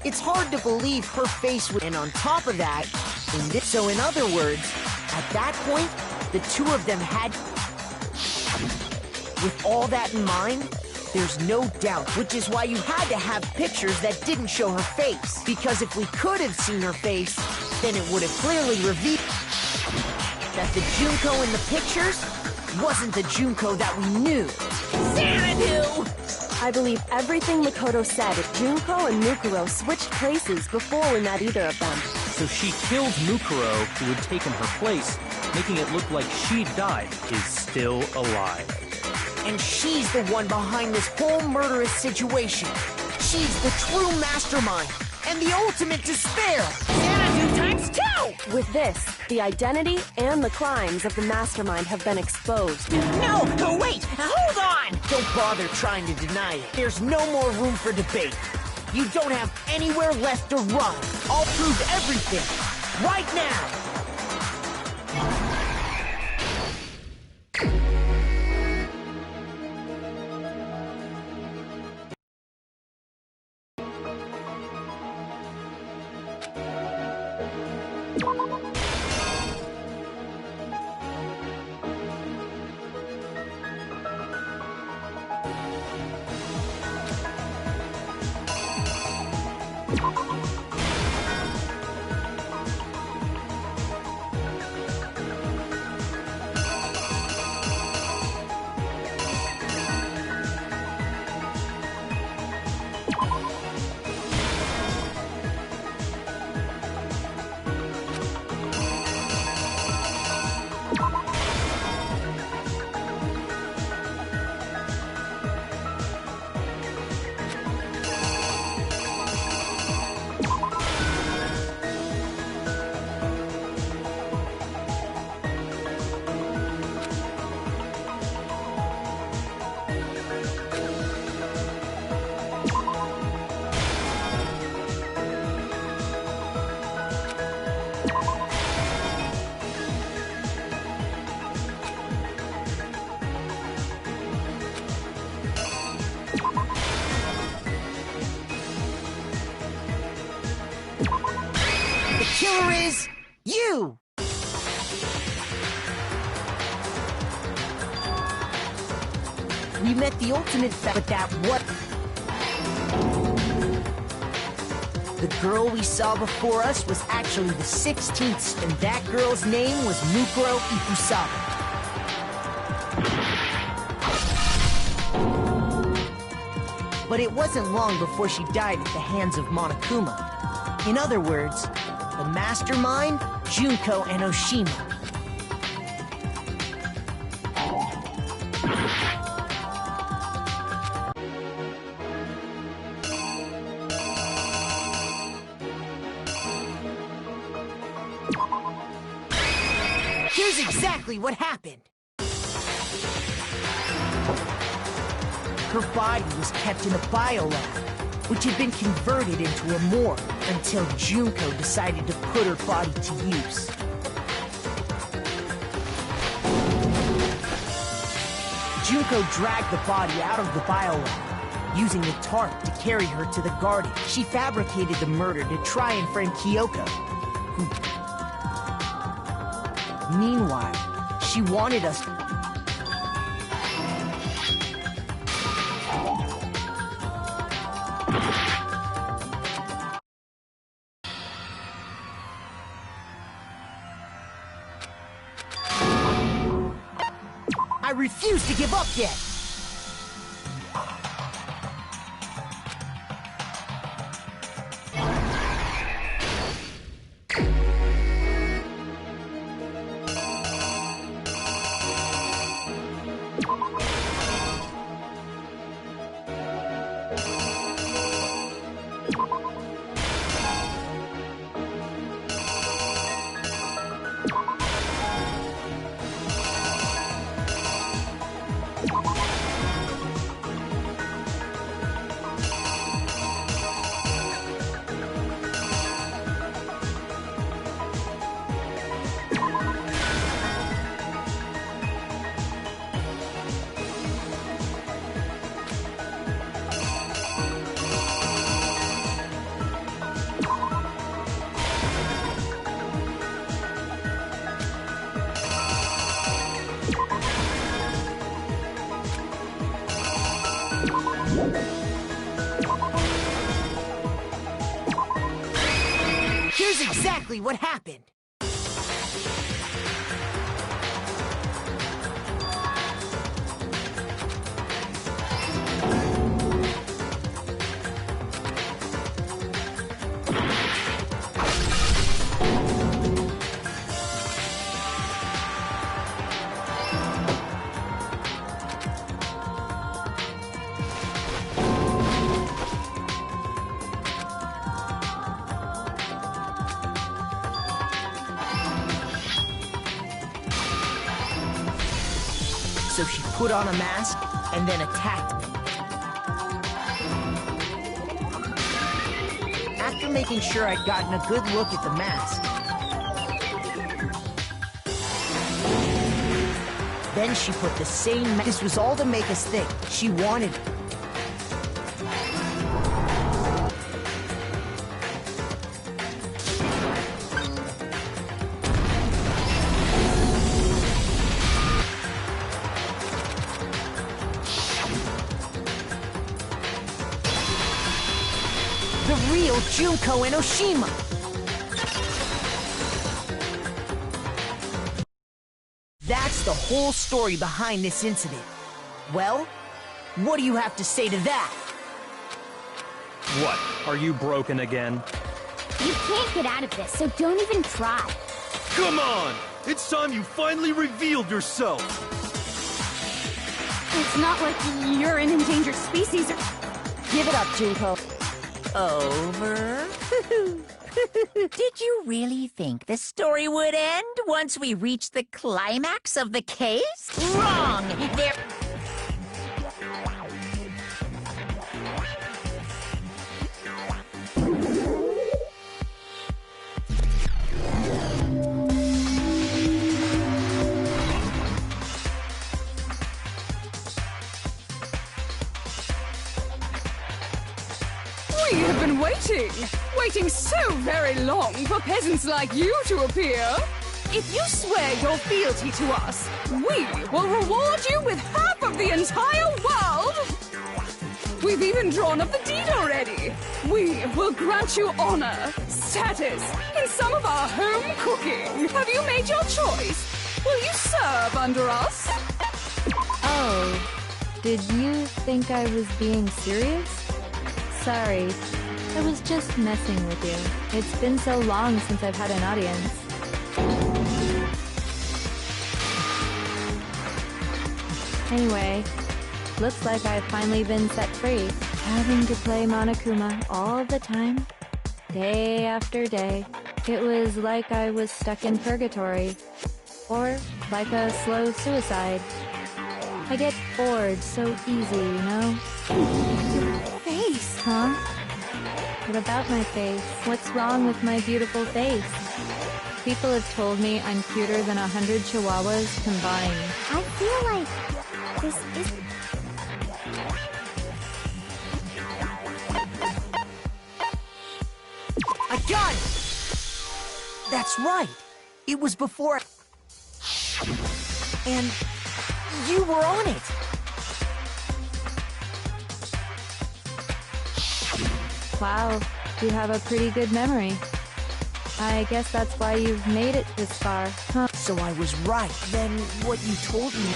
It's hard to believe her face would... And on top of that, so in other words, at that point, the two of them had... With all that in mind, there's no doubt, which is why you had to have pictures that didn't show her face. Because if we could have seen her face, then it would have clearly revealed that the Junko in the pictures wasn't the Junko that we knew. Xanadu! I believe everything Makoto said. Junko and Mukuro switched places before we met either of them. So she killed Mukuro, who had taken her place, making it look like she'd died, is still alive. And she's the one behind this whole murderous situation. She's the true mastermind and the ultimate despair. Xanadu times 2! With this, the identity and the crimes of the mastermind have been exposed. No, wait, hold on! Don't bother trying to deny it. There's no more room for debate. You don't have anywhere left to run. I'll prove everything, right now. killer is you! We met the ultimate but that what? The girl we saw before us was actually the 16th, and that girl's name was Mukuro Ifusawa. But it wasn't long before she died at the hands of Monokuma. In other words, the mastermind, Junko Enoshima. Here's exactly what happened. Her body was kept in a biolab, which had been converted into a morgue until Junko decided to put her body to use. Junko dragged the body out of the biolab, using the tarp to carry her to the garden. She fabricated the murder to try and frame Kyoko, who... Meanwhile, she wanted us... I refuse to give up yet! Here's exactly what happened. So she put on a mask and then attacked me. After making sure I'd gotten a good look at the mask, then she put the same mask. This was all to make us think she wanted it. The real Junko Enoshima! That's the whole story behind this incident. Well, what do you have to say to that? What? Are you broken again? You can't get out of this, so don't even try. Come on! It's time you finally revealed yourself! It's not like you're an endangered species or... Give it up, Junko. Over? Did you really think the story would end once we reached the climax of the case? Wrong! There... We have been waiting waiting so very long for peasants like you to appear. If you swear your fealty to us, we will reward you with half of the entire world! We've even drawn up the deed already. We will grant you honor, status, and some of our home cooking. Have you made your choice? Will you serve under us? Oh, did you think I was being serious? Sorry, I was just messing with you. It's been so long since I've had an audience. Anyway, looks like I've finally been set free. Having to play Monokuma all the time, day after day. It was like I was stuck in purgatory. Or like a slow suicide. I get bored so easy, you know? Face, huh? What about my face? What's wrong with my beautiful face? People have told me I'm cuter than 100 chihuahuas combined. I feel like this isn't... I got it! That's right. It was before... And you were on it. Wow, you have a pretty good memory. I guess that's why you've made it this far, huh? So I was right. Then what you told me...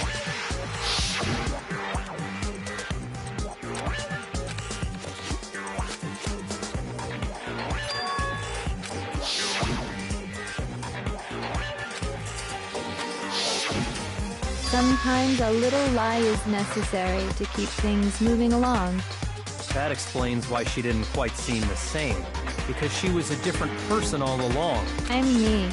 Sometimes a little lie is necessary to keep things moving along. That explains why she didn't quite seem the same, because she was a different person all along. I'm me,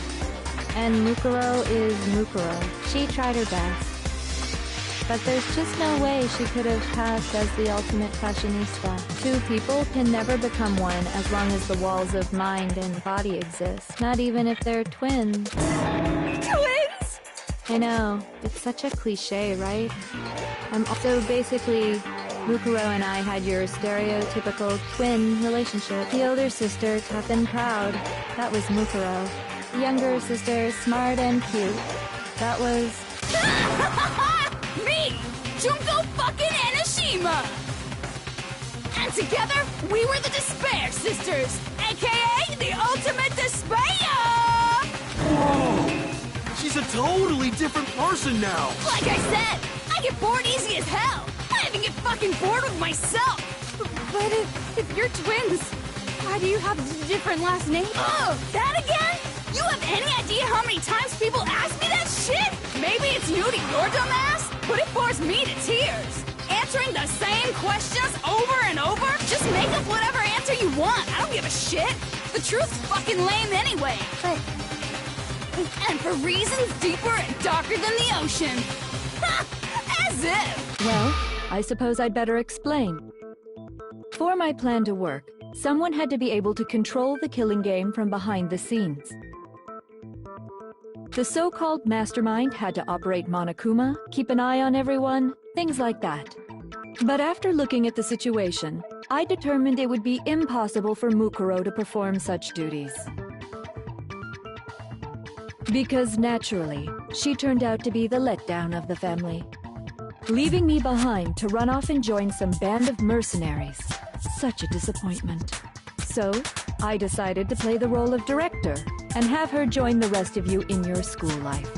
and Mukuro is Mukuro. She tried her best. But there's just no way she could have passed as the ultimate fashionista. Two people can never become one as long as the walls of mind and body exist, not even if they're twins. Twins? I know, it's such a cliche, right? So basically, Mukuro and I had your stereotypical twin relationship. The older sister, tough and proud. That was Mukuro. The younger sister, smart and cute. That was... Me! Junko fucking Enoshima! And together, we were the Despair Sisters, aka the Ultimate Despair! Whoa! She's a totally different person now! Like I said, I get bored easy as hell! I even get fucking bored with myself! But if you're twins, why do you have different last names? Oh, that again? You have any idea how many times people ask me that shit? Maybe it's new to your dumb ass, but it bores me to tears. Answering the same questions over and over? Just make up whatever answer you want. I don't give a shit. The truth's fucking lame anyway. But... And for reasons deeper and darker than the ocean. Ha! As if! Well, I suppose I'd better explain. For my plan to work, someone had to be able to control the killing game from behind the scenes. The so-called mastermind had to operate Monokuma, keep an eye on everyone, things like that. But after looking at the situation, I determined it would be impossible for Mukuro to perform such duties. Because naturally, she turned out to be the letdown of the family, leaving me behind to run off and join some band of mercenaries. Such a disappointment. So, I decided to play the role of director and have her join the rest of you in your school life.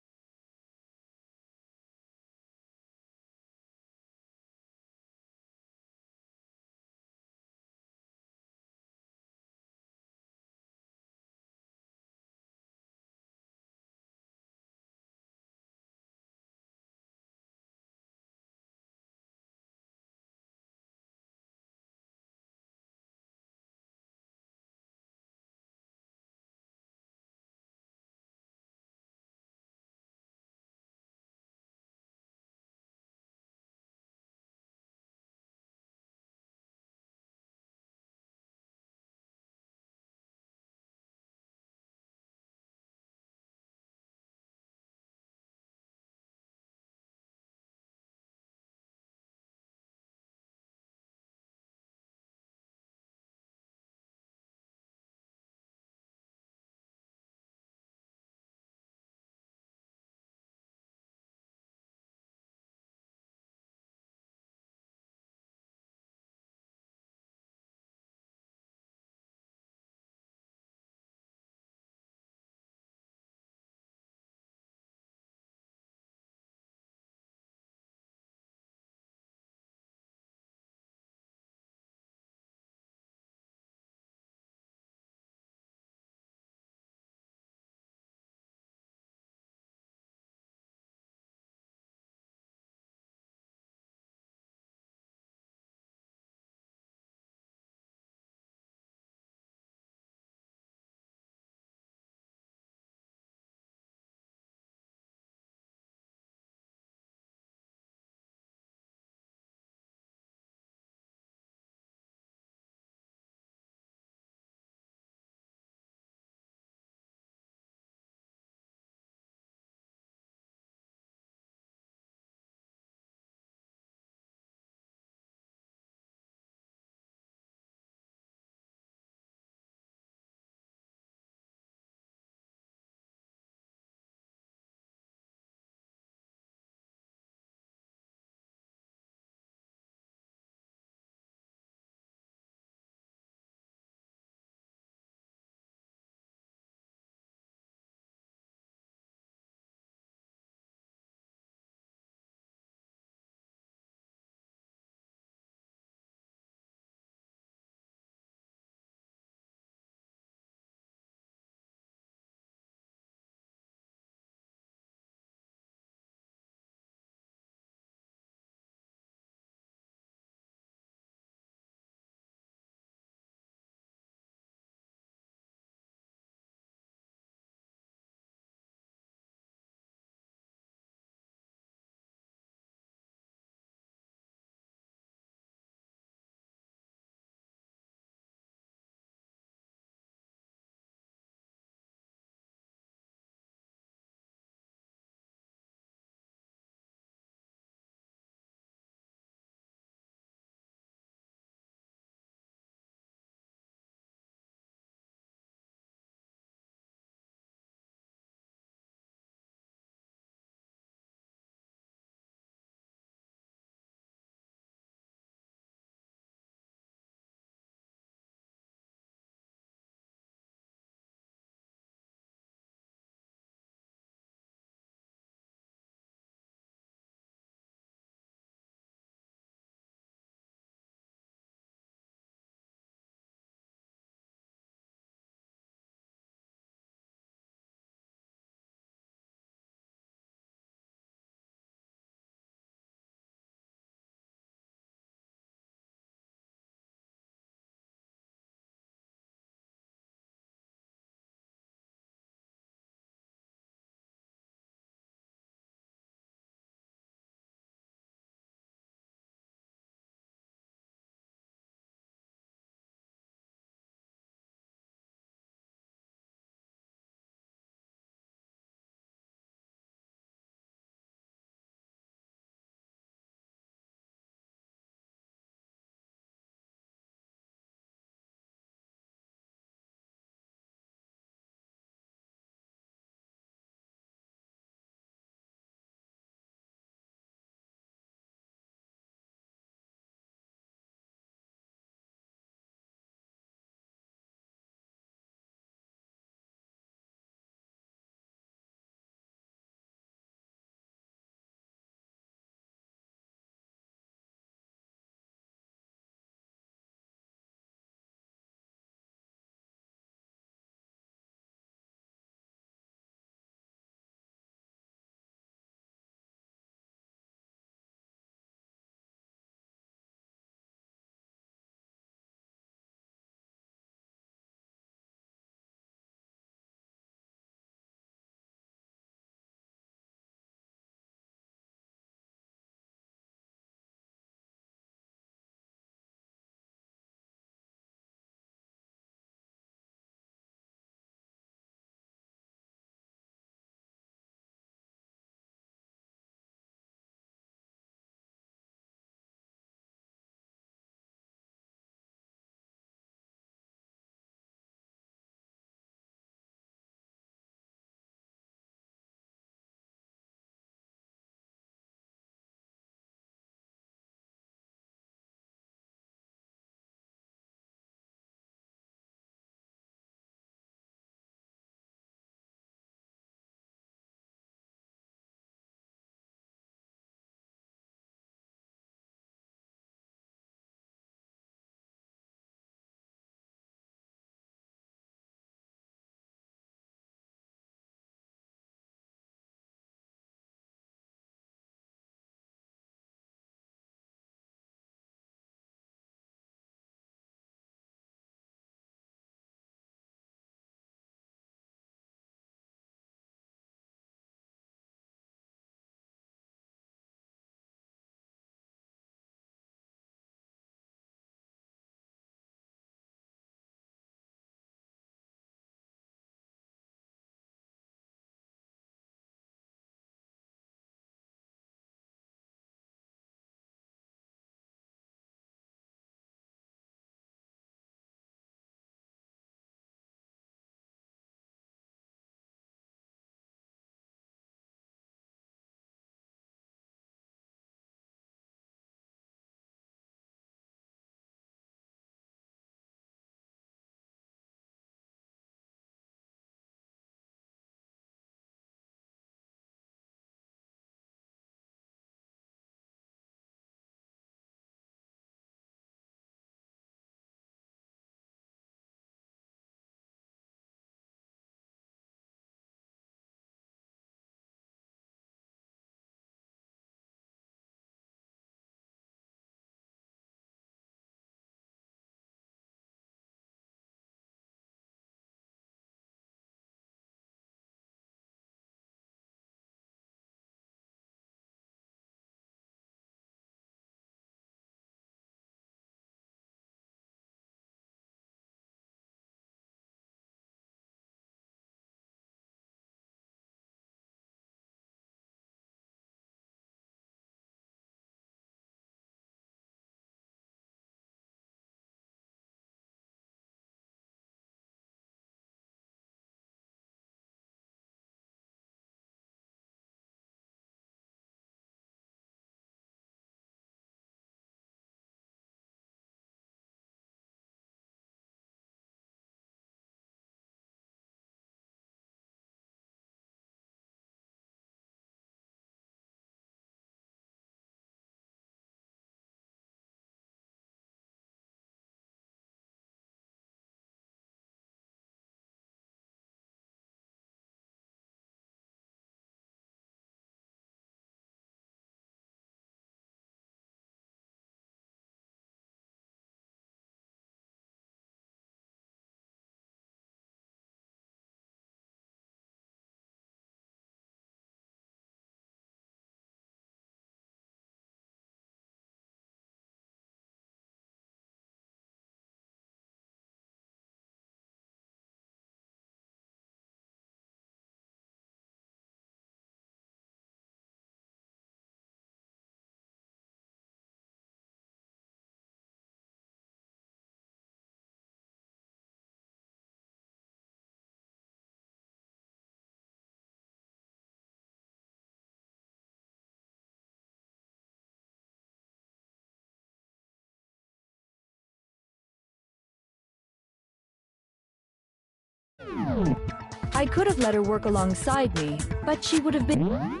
I could have let her work alongside me, but she would have been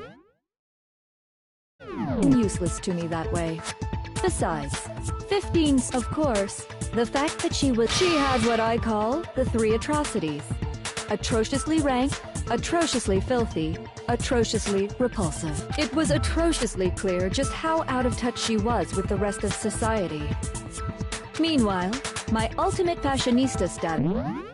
useless to me that way. Besides, 15's, of course, the fact that she has what I call the 3 atrocities. Atrociously rank, atrociously filthy, atrociously repulsive. It was atrociously clear just how out of touch she was with the rest of society. Meanwhile, my ultimate fashionista status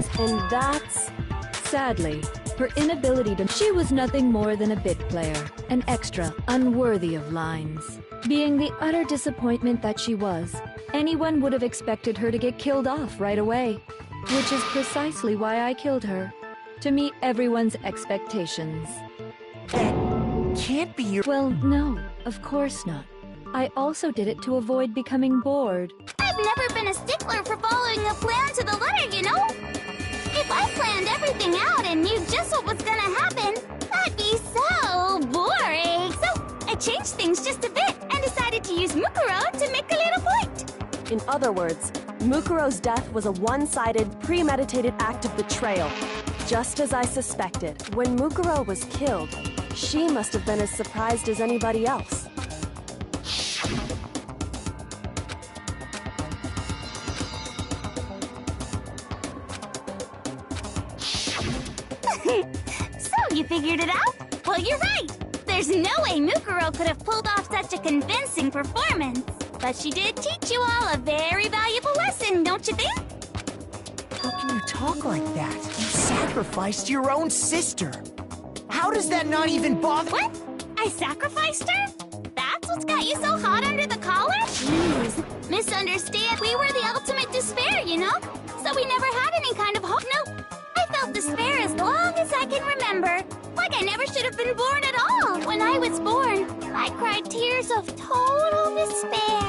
lines, and that's... Sadly, her inability to... She was nothing more than a bit player, an extra, unworthy of lines. Being the utter disappointment that she was, anyone would have expected her to get killed off right away. Which is precisely why I killed her. To meet everyone's expectations. That can't be your... Well, no, of course not. I also did it to avoid becoming bored. I've never been a stickler for following a plan to the letter, you know? If I planned everything out and knew just what was gonna happen, that'd be so boring. So I changed things just a bit and decided to use Mukuro to make a little point. In other words, Mukuro's death was a one-sided, premeditated act of betrayal. Just as I suspected, when Mukuro was killed, she must have been as surprised as anybody else. So, you figured it out? Well, you're right! There's no way Mukuro could have pulled off such a convincing performance. But she did teach you all a very valuable lesson, don't you think? How can you talk like that? You sacrificed your own sister. How does that not even bother— What? I sacrificed her? That's what's got you so hot under the collar? Jeez. Misunderstand. We were the ultimate despair, you know? So we never had any kind of hope. No. I felt despair as long as I can remember. Like I never should have been born at all. When I was born, I cried tears of total despair.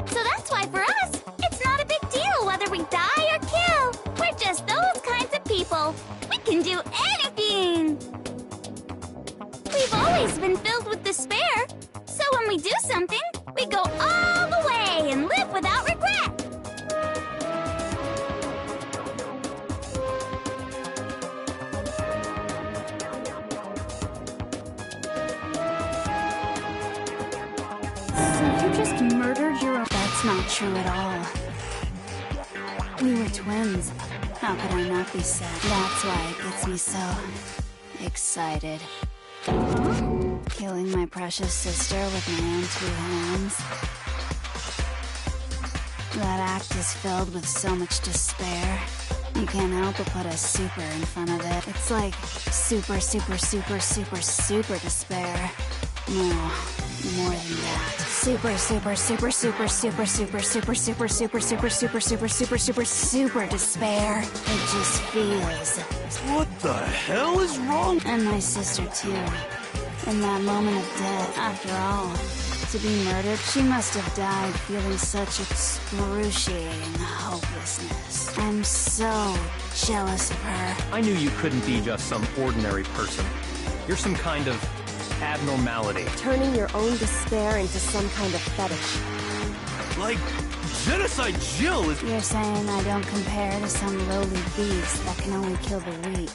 So that's why for us, it's not a big deal whether we die or kill. We're just those kinds of people. We can do anything. We've always been filled with despair. So when we do something, we go all the way and live without regret. Just murdered your own... That's not true at all. We were twins. How could I not be sad? That's why it gets me so... excited. Killing my precious sister with my own 2 hands. That act is filled with so much despair. You can't help but put a super in front of it. It's like super, super, super, super, super despair. No. More than that. Super, super, super, super, super, super, super, super, super, super, super, super, super, super, super despair. It just feels. What the hell is wrong? And my sister too. In that moment of death, after all, to be murdered, she must have died feeling such excruciating hopelessness. I'm so jealous of her. I knew you couldn't be just some ordinary person. You're some kind of abnormality. Turning your own despair into some kind of fetish. Like, Genocide Jill is... You're saying I don't compare to some lowly beast that can only kill the weak.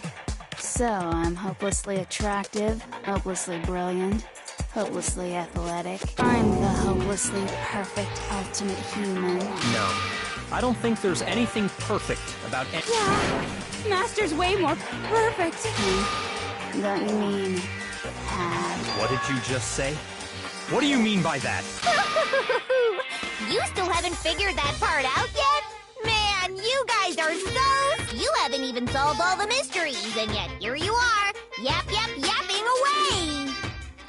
So, I'm hopelessly attractive, hopelessly brilliant, hopelessly athletic. I'm the hopelessly perfect ultimate human. No. I don't think there's anything perfect about any... Yeah, Master's way more perfect. Don't you mean... What did you just say? What do you mean by that? You still haven't figured that part out yet? Man, you guys are so... You haven't even solved all the mysteries, and yet here you are, yapping away!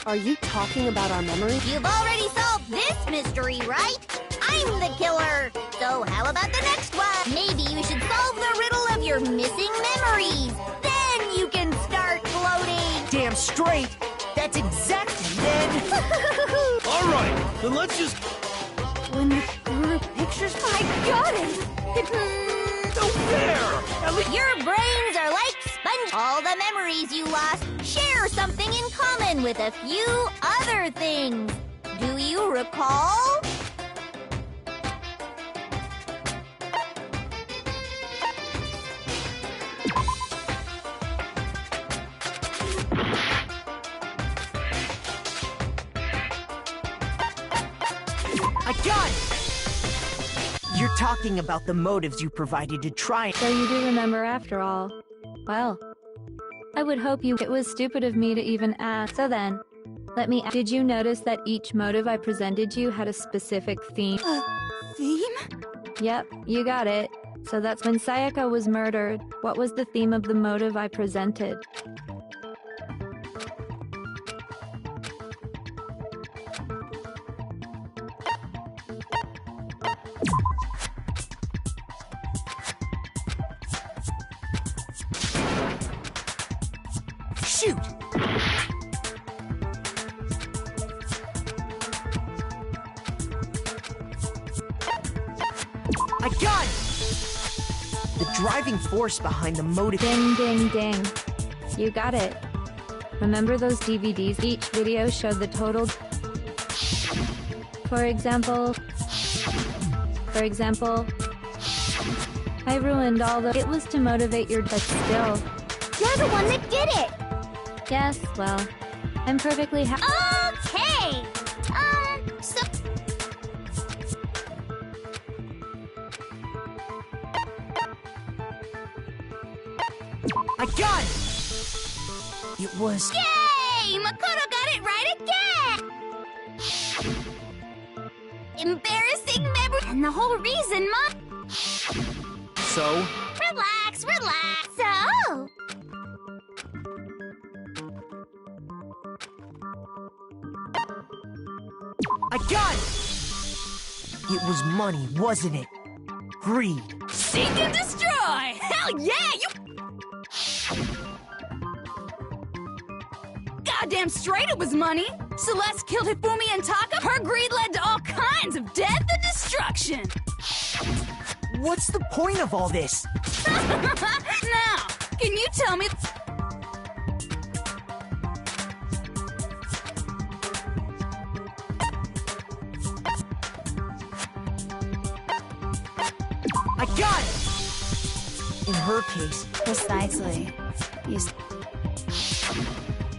Are you talking about our memory? You've already solved this mystery, right? I'm the killer! So how about the next one? Maybe you should solve the riddle of your missing memories. Then you can start floating! Damn straight! That's exactly then! Alright, then let's just... When the group pictures... I got it! No fair! Your brains are like sponge. All the memories you lost share something in common with a few other things. Do you recall? I got it! You're talking about the motives you provided to try— So you do remember after all. Well, I would hope you— It was stupid of me to even ask. So then, let me— Did you notice that each motive I presented you had a specific theme? Theme? Yep, you got it. So that's when Sayaka was murdered. What was the theme of the motive I presented? Shoot! I got it! The driving force behind the motive. Ding, ding, ding. You got it. Remember those DVDs? Each video showed the total. For example, I ruined all the. It was to motivate your. But still. You're the one that did it! Yes, well, I'm perfectly happy. Okay! So... I got it! It was... Yay! Makoto got it right again! Embarrassing memory... And the whole reason, So? Relax, relax! So? I got it! It was money, wasn't it? Greed. Seek and destroy! Hell yeah, you... Goddamn straight it was money! Celeste killed Hifumi and Taka. Her greed led to all kinds of death and destruction! What's the point of all this? Now, can you tell me... I got it! In her case... Precisely.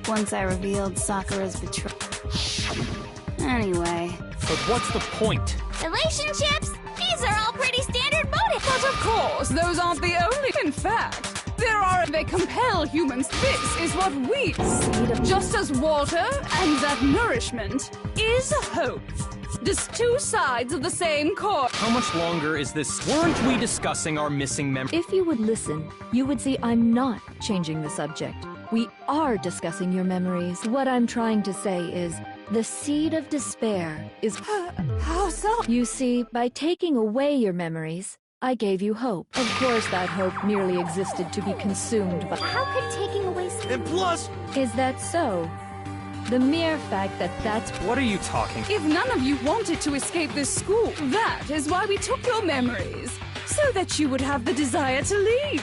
Once I revealed Sakura's betrayal... Anyway... But what's the point? Relationships? These are all pretty standard motives! But of course, those aren't the only... In fact, there are... They compel humans. This is what we... Just as water and that nourishment is hope. Just two sides of the same coin. How much longer is this? Weren't we discussing our missing memory? If you would listen, you would see I'm not changing the subject. We are discussing your memories. What I'm trying to say is, the seed of despair is... How so? You see, by taking away your memories, I gave you hope. Of course, that hope merely existed to be consumed by... How could taking away... And plus... Is that so? The mere fact that that's... What are you talking? If none of you wanted to escape this school, that is why we took your memories. So that you would have the desire to leave.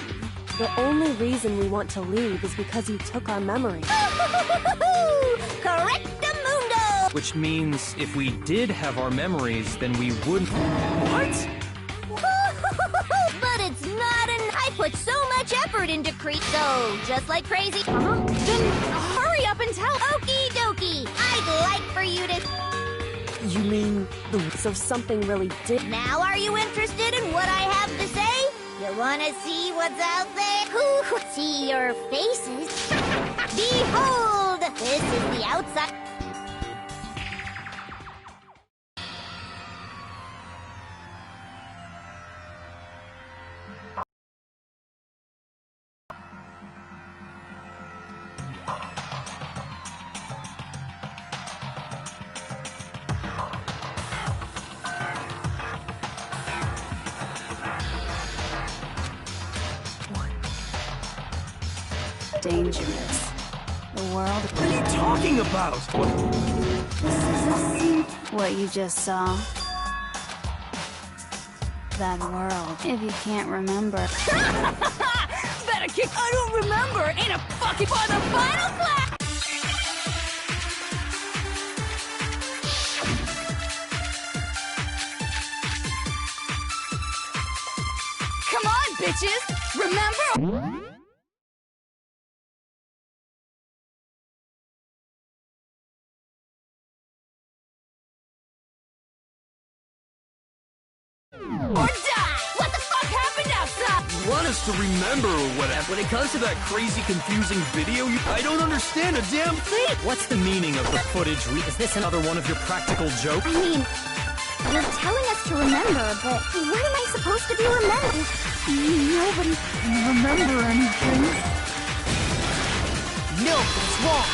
The only reason we want to leave is because you took our memories. Correctamundo! Which means if we did have our memories, then we wouldn't... What? But it's not I put so much effort into so just like crazy... Then hurry up and tell... Okie dokie! I'd like for you to... You mean... So something really did... Now are you interested in what I have to say? You wanna see what's out there? See your faces? Behold! This is the outside... Dangerous. The world... What are you talking about? What you just saw. That world. If you can't remember... Better kick... I don't remember! Ain't a fucking... For the final class! Come on, bitches! Remember... Or die! What the fuck happened outside? You want us to remember or whatever? When it comes to that crazy, confusing video, I don't understand a damn thing! What's the meaning of the footage? Is this another one of your practical jokes? I mean, You're telling us to remember, but what am I supposed to be remembering? Nobody can remember anything. Milk is wrong.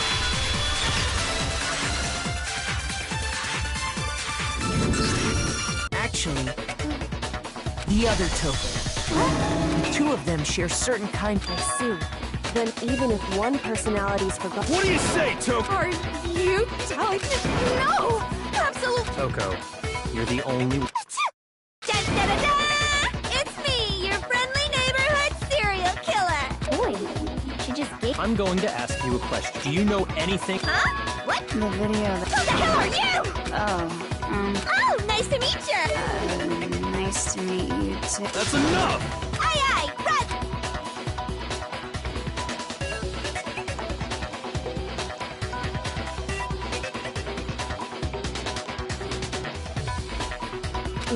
Actually, the other token. The two of them share certain kind. I see. Then even if one personality's forgotten... What do you say, Toko? Are you telling me? No! Absolutely. Toko, you're the only... Da-da-da-da! It's me, your friendly neighborhood serial killer! Boy, she just gave... I'm going to ask you a question. Do you know anything? Huh? What? The video. Who the hell are you? Oh, Oh, nice to meet you! nice to meet you too. That's enough! Aye, aye, run!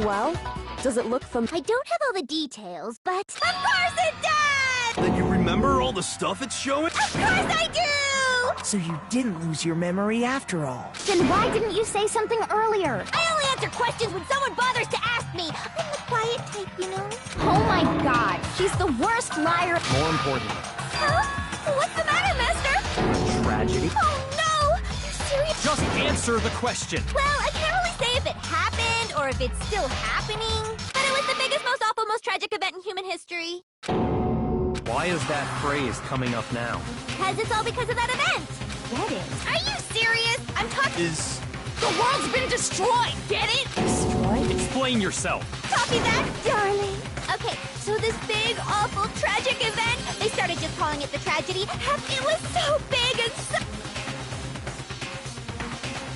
Well, does it look I don't have all the details, but... Of course it does! Then you remember all the stuff it's showing? Of course I do! So you didn't lose your memory after all. Then why didn't you say something earlier? I only answer questions when someone bothers to ask me. I'm the quiet type, you know? Oh my god, she's the worst liar. More importantly, Huh? What's the matter, mister? tragedy. Oh no! You're serious? Just answer the question. Well, I can't really say if it happened or if it's still happening, but it was the biggest, most awful, most tragic event in human history. Why is that phrase coming up now? Because it's all because of that event. Get it? Are you serious? I'm talking. Is... The world's been destroyed, get it? Destroyed? Explain yourself. Copy that, darling. Okay, so this big, awful, tragic event, they started just calling it the tragedy. It was so big and so...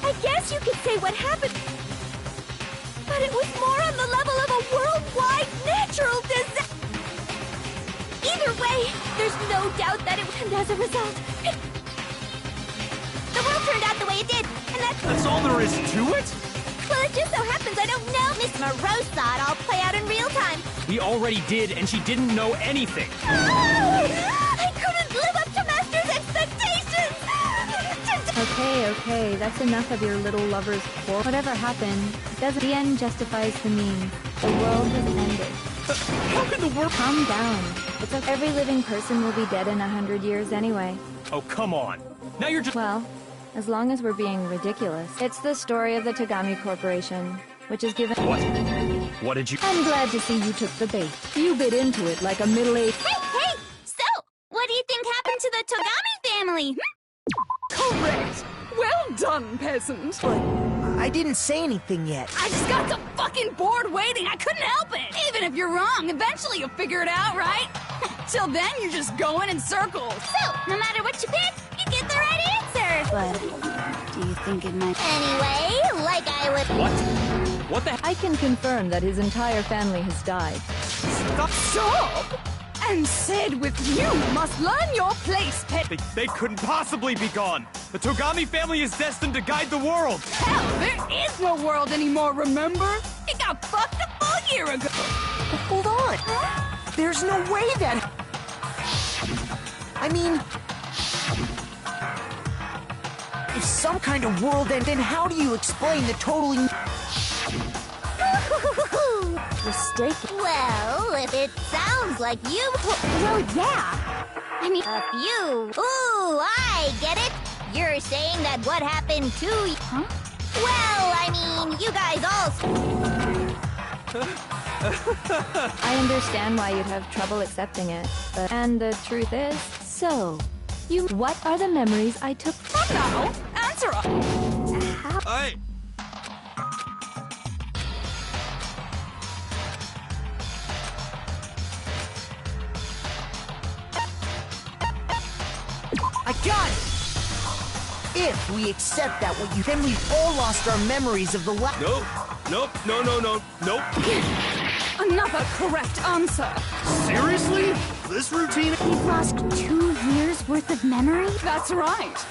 I guess you could say what happened. But it was more on the level of a worldwide natural disaster. Either way, there's no doubt that it happened as a result. The world turned out the way it did, and That's all there is to it? well, it just so happens I don't know. Miss Morose saw it all play out in real time. We already did, and she didn't know anything. I couldn't live up to Master's expectations! Okay, that's enough of your little lover's quarrel. Whatever happened, the end justifies the means. The world has ended. How can the world... Calm down. It's okay. Every living person will be dead in 100 years anyway. Oh, come on. Now you're just... Well, as long as we're being ridiculous. It's the story of the Togami Corporation, which is given... What? What did you... I'm glad to see you took the bait. You bit into it like a middle-aged... Hey! So, what do you think happened to the Togami family? Correct! Well done, peasant! But I didn't say anything yet. I just got so fucking bored waiting, I couldn't help it! Even if you're wrong, eventually you'll figure it out, right? Till then, you're just going in circles. So, no matter what you pick, you get the right answer! But do you think it might... Anyway, like I was... What? What the... I can confirm that his entire family has died. Stop! And said with you must learn your place, pet. They couldn't possibly be gone. The Togami family is destined to guide the world. Hell, there is no world anymore, remember? It got fucked a full year ago. But hold on. There's no way that... I mean... If some kind of world end, then how do you explain the totally... Mistaken. Well, if it sounds like you... Well, yeah. I mean... A few. Ooh, I get it. You're saying that what happened to you... Huh? Well, I mean, you guys all... I understand why you'd have trouble accepting it, but... And the truth is, so... What are the memories I took from now? Answer up! I got it! If we accept that what you... Then we've all lost our memories of the last... Nope. Nope. Another correct answer. Seriously? This routine... You've lost 2 years worth of memory? That's right.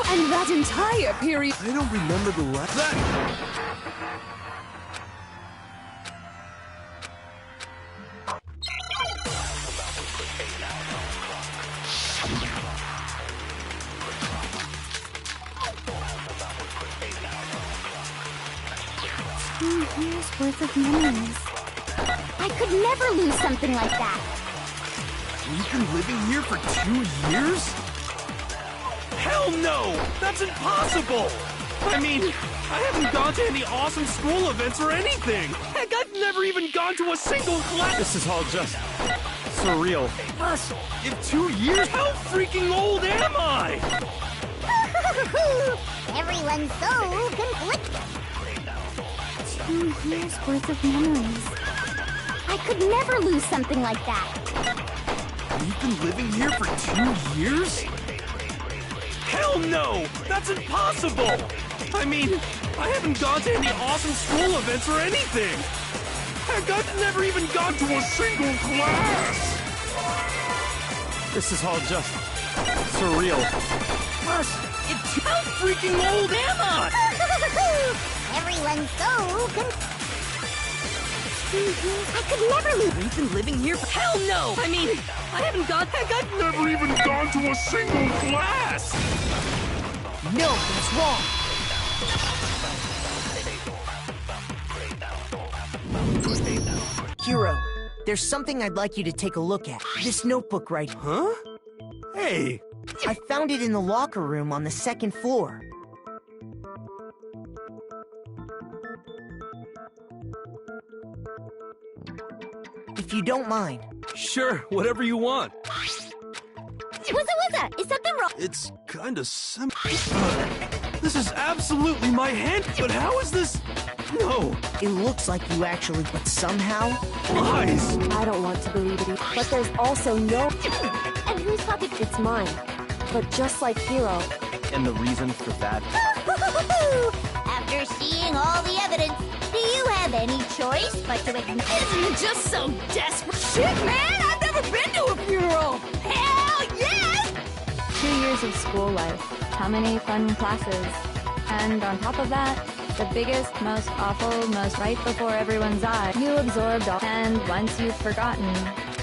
And that entire period... I don't remember the last... That... 2 years worth of memories. I could never lose something like that. We've been living here for 2 years? Hell no! That's impossible! I mean, I haven't gone to any awesome school events or anything! Heck, I've never even gone to a single class! This is all just surreal. Plus, in 2 years, how freaking old am I? Everyone's so conflicted. 2 years worth of memories. I could never lose something like that. We've been living here for 2 years? Hell no! That's impossible! I mean, I haven't gone to any awesome school events or anything! Heck, I've never even gone to a single class! This is all just surreal. Plus, how freaking old am I? Everyone's so I could never lose. We've been living here for— Hell no! I mean, I haven't gone— Heck, I've never even gone to a single class! No, that's wrong. Hero, there's something I'd like you to take a look at. This notebook right here. Huh? Hey! I found it in the locker room on the 2nd floor. If you don't mind. Sure, whatever you want. What's is something wrong? It's kinda simple. This is absolutely my hand, but how is this? No. It looks like you actually, but somehow... Lies! I don't want to believe it, but there's also no... And whose pocket? It's mine. But just like Hero... And the reason for that? After seeing all the evidence, do you have any choice but to admit? Isn't it just so desperate? Shit, man! I've never been to a funeral! Hell yes! 2 years of school life. How many fun classes? And on top of that, the biggest, most awful, most right before everyone's eye. You absorbed all. And once you've forgotten.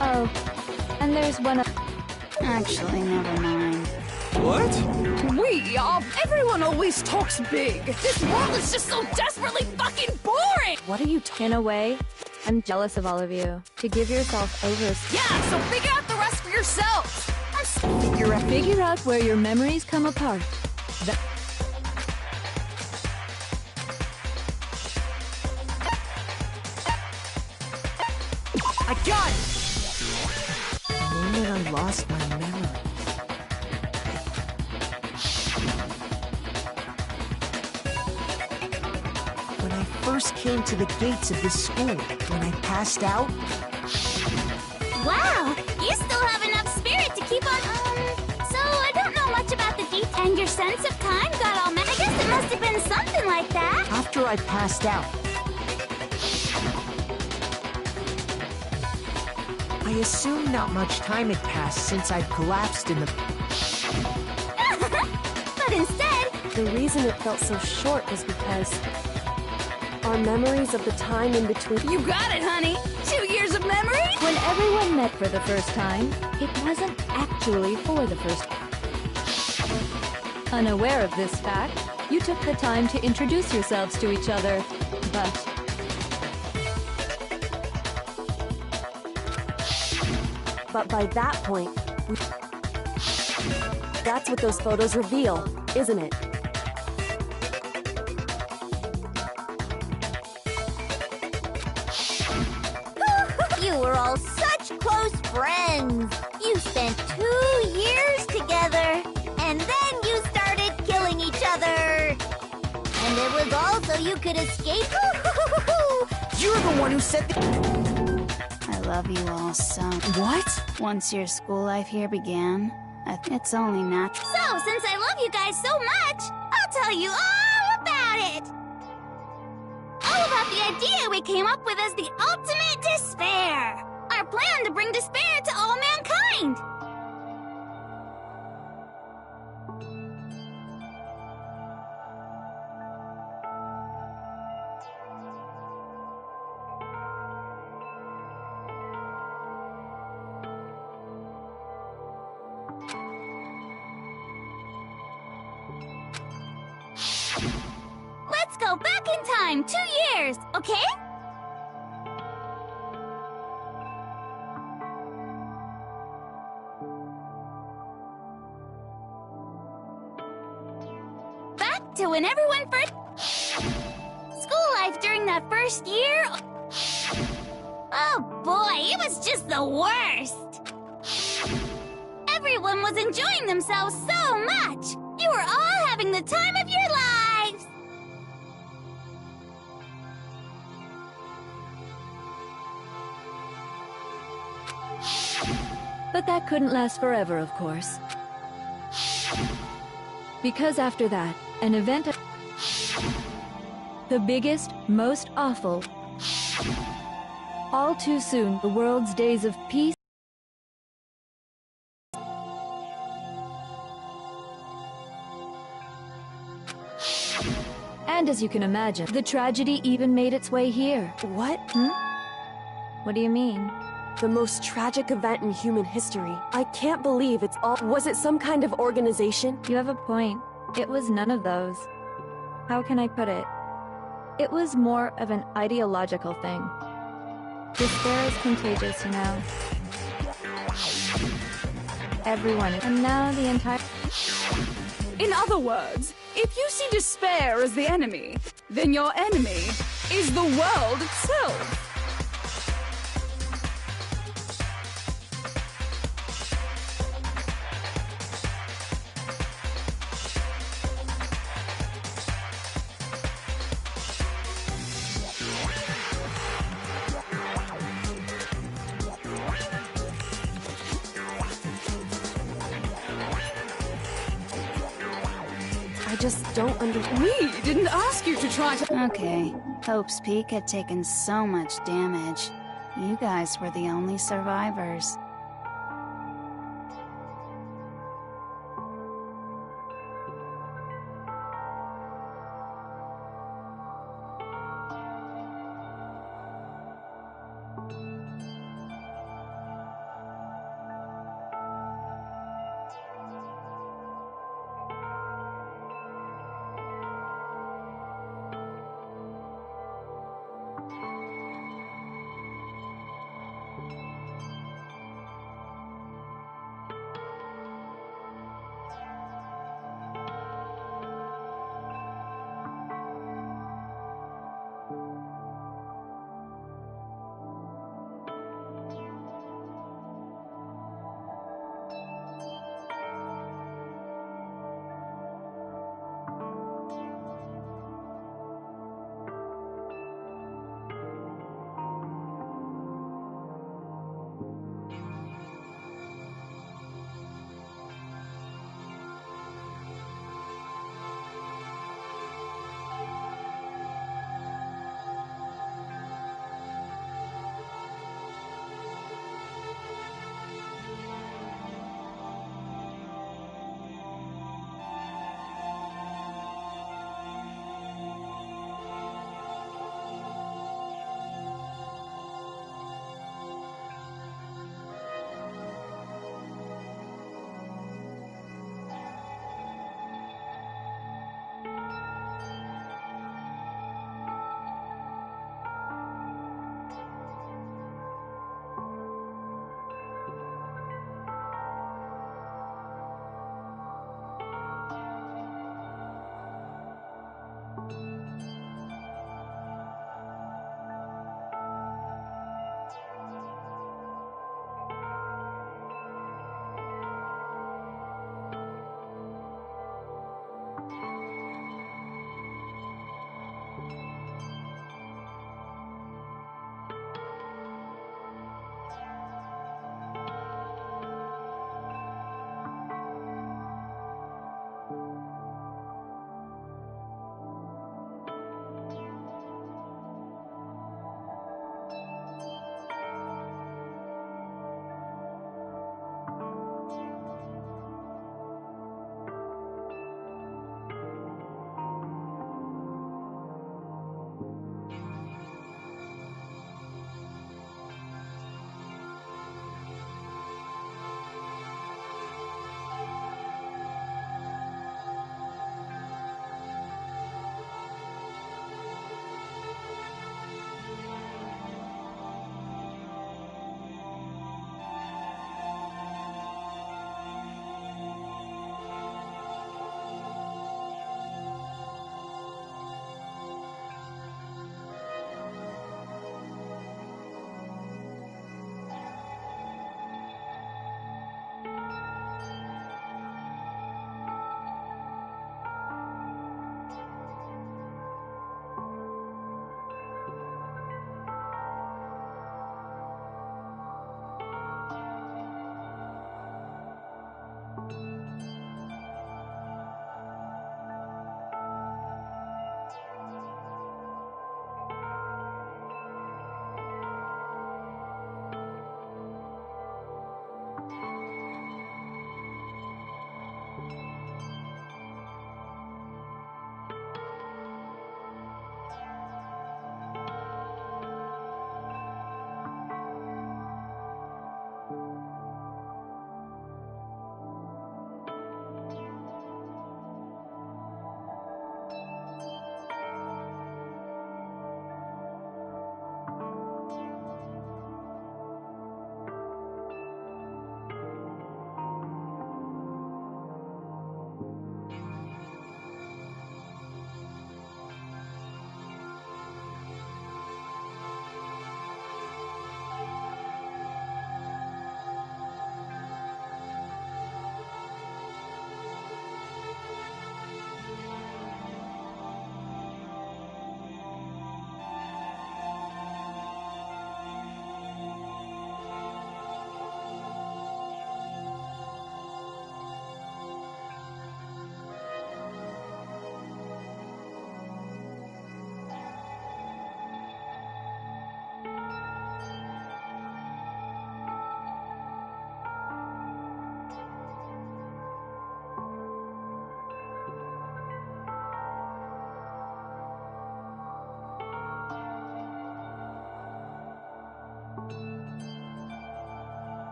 Oh, and there's one. Actually, never mind. What? Everyone always talks big. This world is just so desperately fucking boring! What are you In a way, I'm jealous of all of you. To give yourself over. Yeah, so figure out the rest for yourselves! Figure out where your memories come apart. I got it! The moment I lost my memory. When I first came to the gates of this school, when I passed out... Wow, you still have enough spirit to keep on. So I don't know much about the details. And your sense of time got all I guess it must have been something like that. After I passed out, I assumed not much time had passed since I'd collapsed in the... But instead... The reason it felt so short was because... our memories of the time in between... You got it, honey! 2 years of memory? When everyone met for the first time, it wasn't actually for the first time. Unaware of this fact, you took the time to introduce yourselves to each other, but... But by that point, that's what those photos reveal, isn't it? You were all such close friends. You spent 2 years together, and then you started killing each other. And it was all so you could escape. You're the one who said I love you all so. What? Once your school life here began, it's only natural. So, since I love you guys so much, I'll tell you all about it. All about the idea we came up with as the ultimate despair. Our plan to bring despair to all mankind. Let's go back in time time, 2 years, okay? Back to when everyone first... School life during that first year... Oh boy, it was just the worst! Everyone was enjoying themselves so much! You were all having the time of your lives! But that couldn't last forever, of course. Because after that, an event... The biggest, most awful... All too soon, the world's days of peace... And as you can imagine, the tragedy even made its way here. What? What do you mean? The most tragic event in human history. I can't believe it's all... Was it some kind of organization? You have a point. It was none of those. How can I put it? It was more of an ideological thing. Despair is contagious, you know. Everyone, and now the entire... In other words, if you see despair as the enemy, then your enemy is the world itself. I just don't understand. We didn't ask you to try to... Okay, Hope's Peak had taken so much damage. You guys were the only survivors.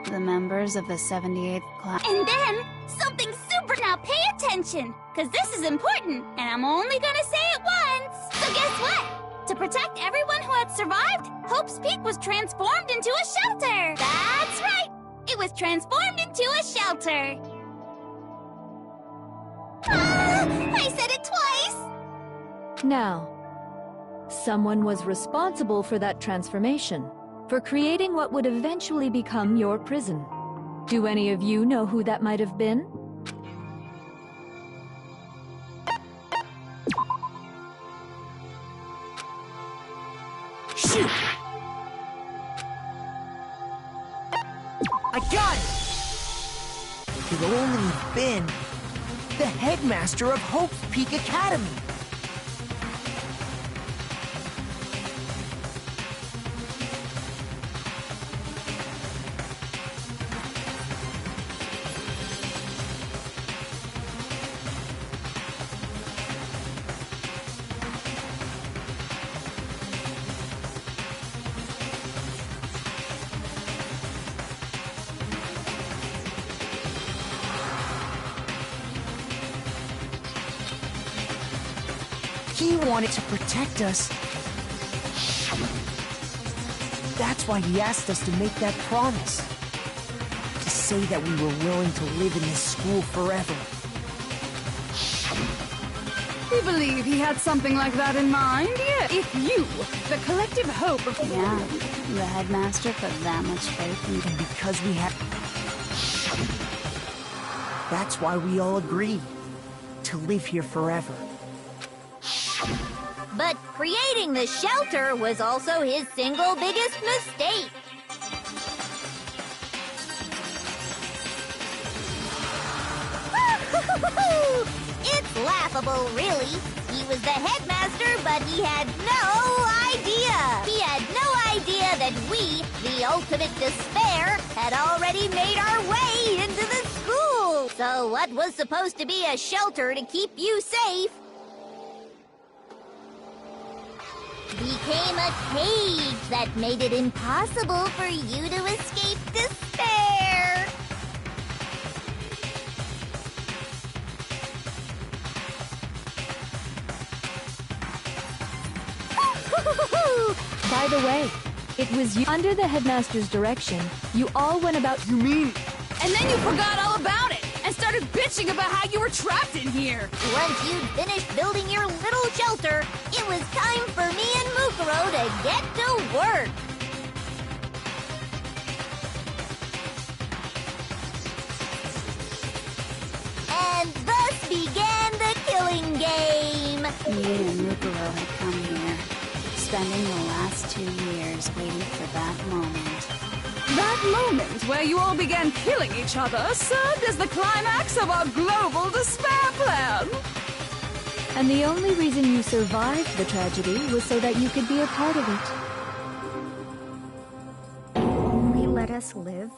The members of the 78th class. And then, something super. Now pay attention, because this is important, and I'm only gonna say it once. So guess what? To protect everyone who had survived, Hope's Peak was transformed into a shelter. That's right. It was transformed into a shelter. I said it twice. Now, someone was responsible for that transformation, for creating what would eventually become your prison. Do any of you know who that might have been? Shoot! I got it! It could only have been the headmaster of Hope's Peak Academy. He wanted to protect us. That's why he asked us to make that promise. To say that we were willing to live in this school forever. We believe he had something like that in mind, yeah. If you, the collective hope of... Yeah, the headmaster put that much faith in... And because we had... That's why we all agreed to live here forever. But creating the shelter was also his single biggest mistake. It's laughable, really. He was the headmaster, but he had no idea. He had no idea that we, the ultimate despair, had already made our way into the school. So what was supposed to be a shelter to keep you safe became a cage that made it impossible for you to escape despair. By the way, it was you. Under the headmaster's direction, you all went about... You mean? And then you forgot all about it and started bitching about how you were trapped in here. Once you'd finished building your little shelter, it was time for me and Mukuro to get to work. And thus began the killing game. Me and Mukuro had come here, spending the last 2 years waiting for that moment. That moment where you all began killing each other served as the climax of our global despair plan. And the only reason you survived the tragedy was so that you could be a part of it. Only let us live?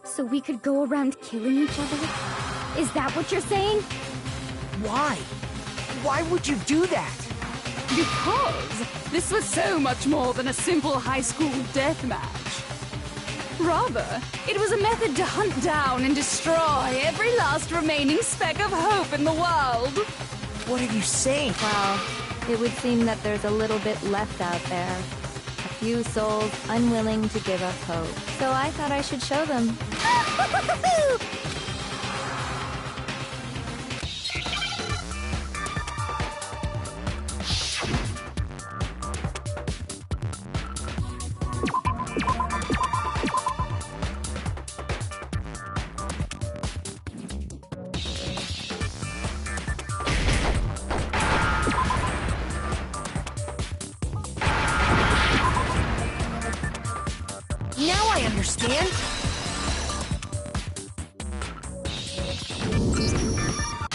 So we could go around killing each other? Is that what you're saying? Why? Why would you do that? Because this was so much more than a simple high school deathmatch. Rather, it was a method to hunt down and destroy every last remaining speck of hope in the world. What are you saying? Well, it would seem that there's a little bit left out there. A few souls unwilling to give up hope. So I thought I should show them. Now I understand.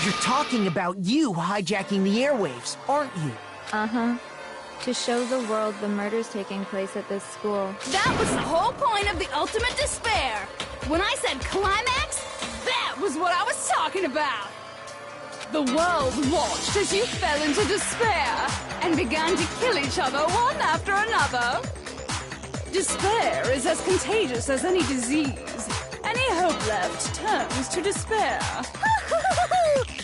You're talking about you hijacking the airwaves, aren't you? Uh-huh. To show the world the murders taking place at this school. That was the whole point of the ultimate despair. When I said climax, that was what I was talking about. The world watched as you fell into despair and began to kill each other one after another. Despair is as contagious as any disease. Any hope left turns to despair.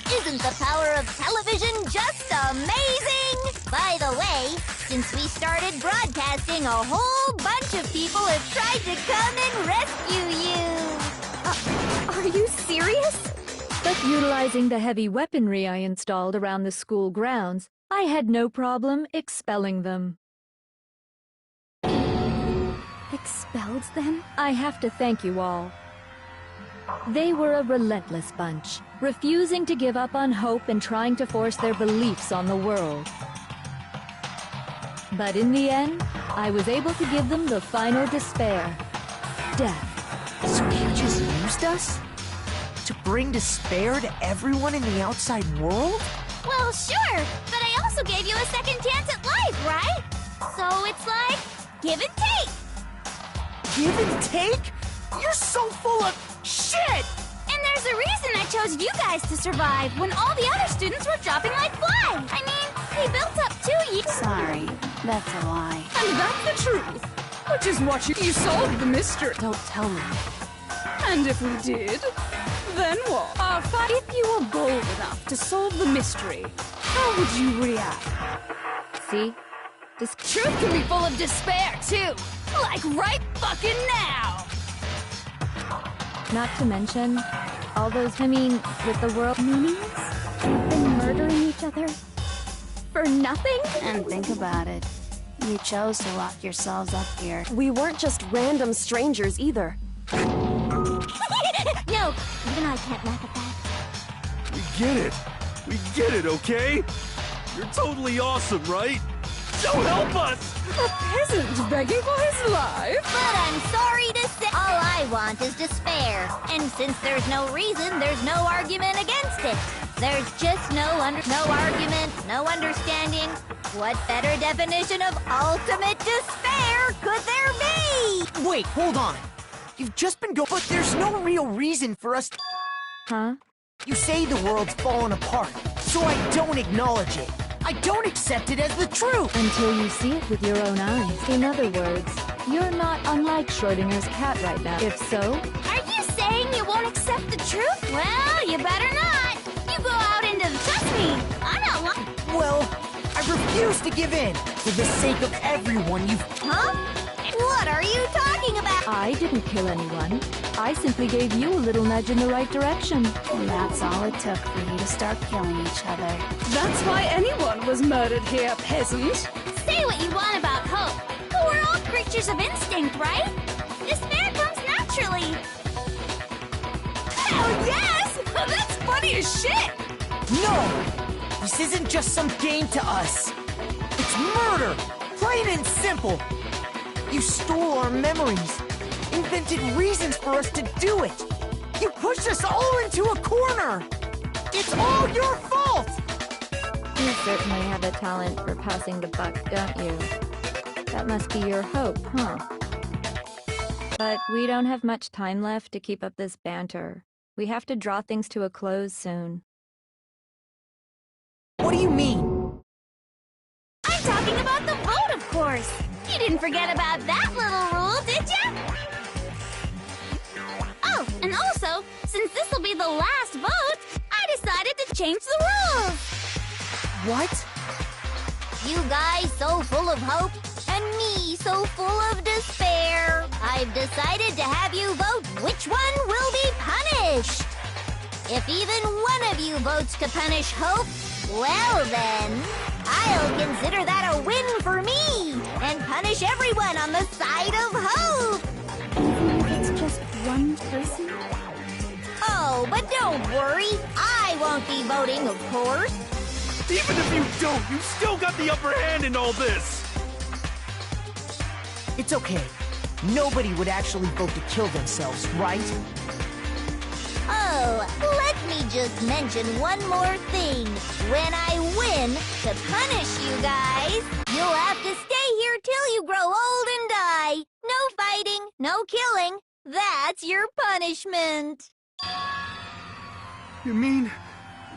Isn't the power of television just amazing? By the way, since we started broadcasting, a whole bunch of people have tried to come and rescue you. Are you serious? But utilizing the heavy weaponry I installed around the school grounds, I had no problem expelling them. Expelled them? I have to thank you all. They were a relentless bunch, refusing to give up on hope and trying to force their beliefs on the world. But in the end, I was able to give them the final despair. Death. So you just used us? To bring despair to everyone in the outside world? Well, sure, but I also gave you a second chance at life, right? So it's like, give and take. Give and take? You're so full of shit! And there's a reason I chose you guys to survive when all the other students were dropping like flies. I mean, we built up 2 years. Sorry, that's a lie. And that's the truth. Which is what you solved the mystery. Don't tell me. And if we did, then what? If you were bold enough to solve the mystery, how would you react? See? This truth can be full of despair, too. Like right fucking now. Not to mention, all those, with the world Meanings? We've been murdering each other? For nothing? And think about it. You chose to lock yourselves up here. We weren't just random strangers either. No, even I can't laugh at that. We get it. We get it, okay? You're totally awesome, right? So help us! A peasant begging for his life? But I'm sorry to say, all I want is despair. And since there's no reason, there's no argument against it. There's just no argument, no understanding. What better definition of ultimate despair could there be? Wait, hold on. You've just been but there's no real reason for us to... Huh? You say the world's fallen apart, so I don't acknowledge it. I don't accept it as the truth! Until you see it with your own eyes. In other words, you're not unlike Schrodinger's cat right now. If so... Are you saying you won't accept the truth? Well, you better not. You go out into the... Trust me, I'm not lying. Well, I refuse to give in, for the sake of everyone you've... Huh? What are you talking about? I didn't kill anyone. I simply gave you a little nudge in the right direction. And that's all it took for you to start killing each other. That's why anyone was murdered here, peasant. Say what you want about hope, but we're all creatures of instinct, right? Despair comes naturally. Hell yes! That's funny as shit! No! This isn't just some game to us. It's murder! Plain and simple! You stole our memories, invented reasons for us to do it. You pushed us all into a corner. It's all your fault! You certainly have a talent for passing the buck, don't you? That must be your hope, huh? But we don't have much time left to keep up this banter. We have to draw things to a close soon. What do you mean? I'm talking about the vote, of course. You didn't forget about that little rule, did you? Oh, and also, since this will be the last vote, I decided to change the rules. What? You guys so full of hope, and me so full of despair. I've decided to have you vote which one will be punished. If even one of you votes to punish hope, well then, I'll consider that a win for me, and punish everyone on the side of hope. Even if it's just one person? Oh, but don't worry, I won't be voting, of course. Even if you don't, you still got the upper hand in all this! It's okay. Nobody would actually vote to kill themselves, right? Oh, let me just mention one more thing. When I win, to punish you guys, you'll have to stay here till you grow old and die. No fighting, no killing. That's your punishment. You mean,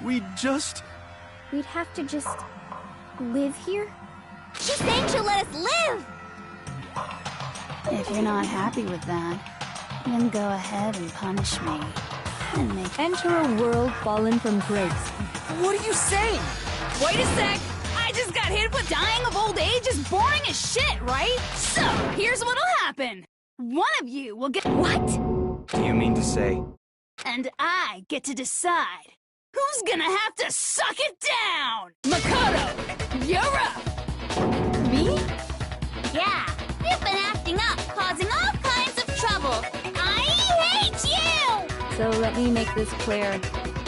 we just... We'd have to just live here? She's saying she'll let us live. If you're not happy with that, then go ahead and punish me. And make Enter a world fallen from grace. What are you saying? Wait a sec! I just got hit with dying of old age is boring as shit, right? So, here's what'll happen. One of you will get— What? Do you mean to say? And I get to decide who's gonna have to suck it down! Makoto, you're up! Me? Yeah, you've been acting up, causing all kinds of trouble. I hate you! So let me make this clear.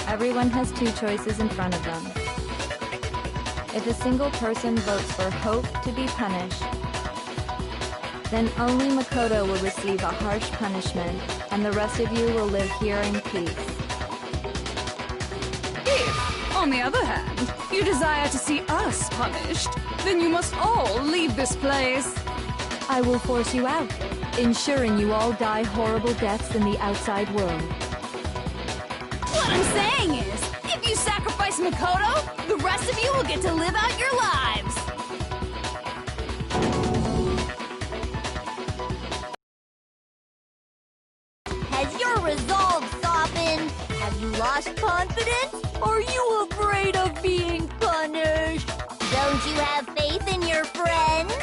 Everyone has two choices in front of them. If a single person votes for Hope to be punished, then only Makoto will receive a harsh punishment, and the rest of you will live here in peace. If, on the other hand, you desire to see us punished, then you must all leave this place. I will force you out, ensuring you all die horrible deaths in the outside world. What I'm saying is, if you sacrifice Makoto, the rest of you will get to live out your lives. Has your resolve softened? Have you lost confidence? Are you afraid of being punished? Don't you have faith in your friends?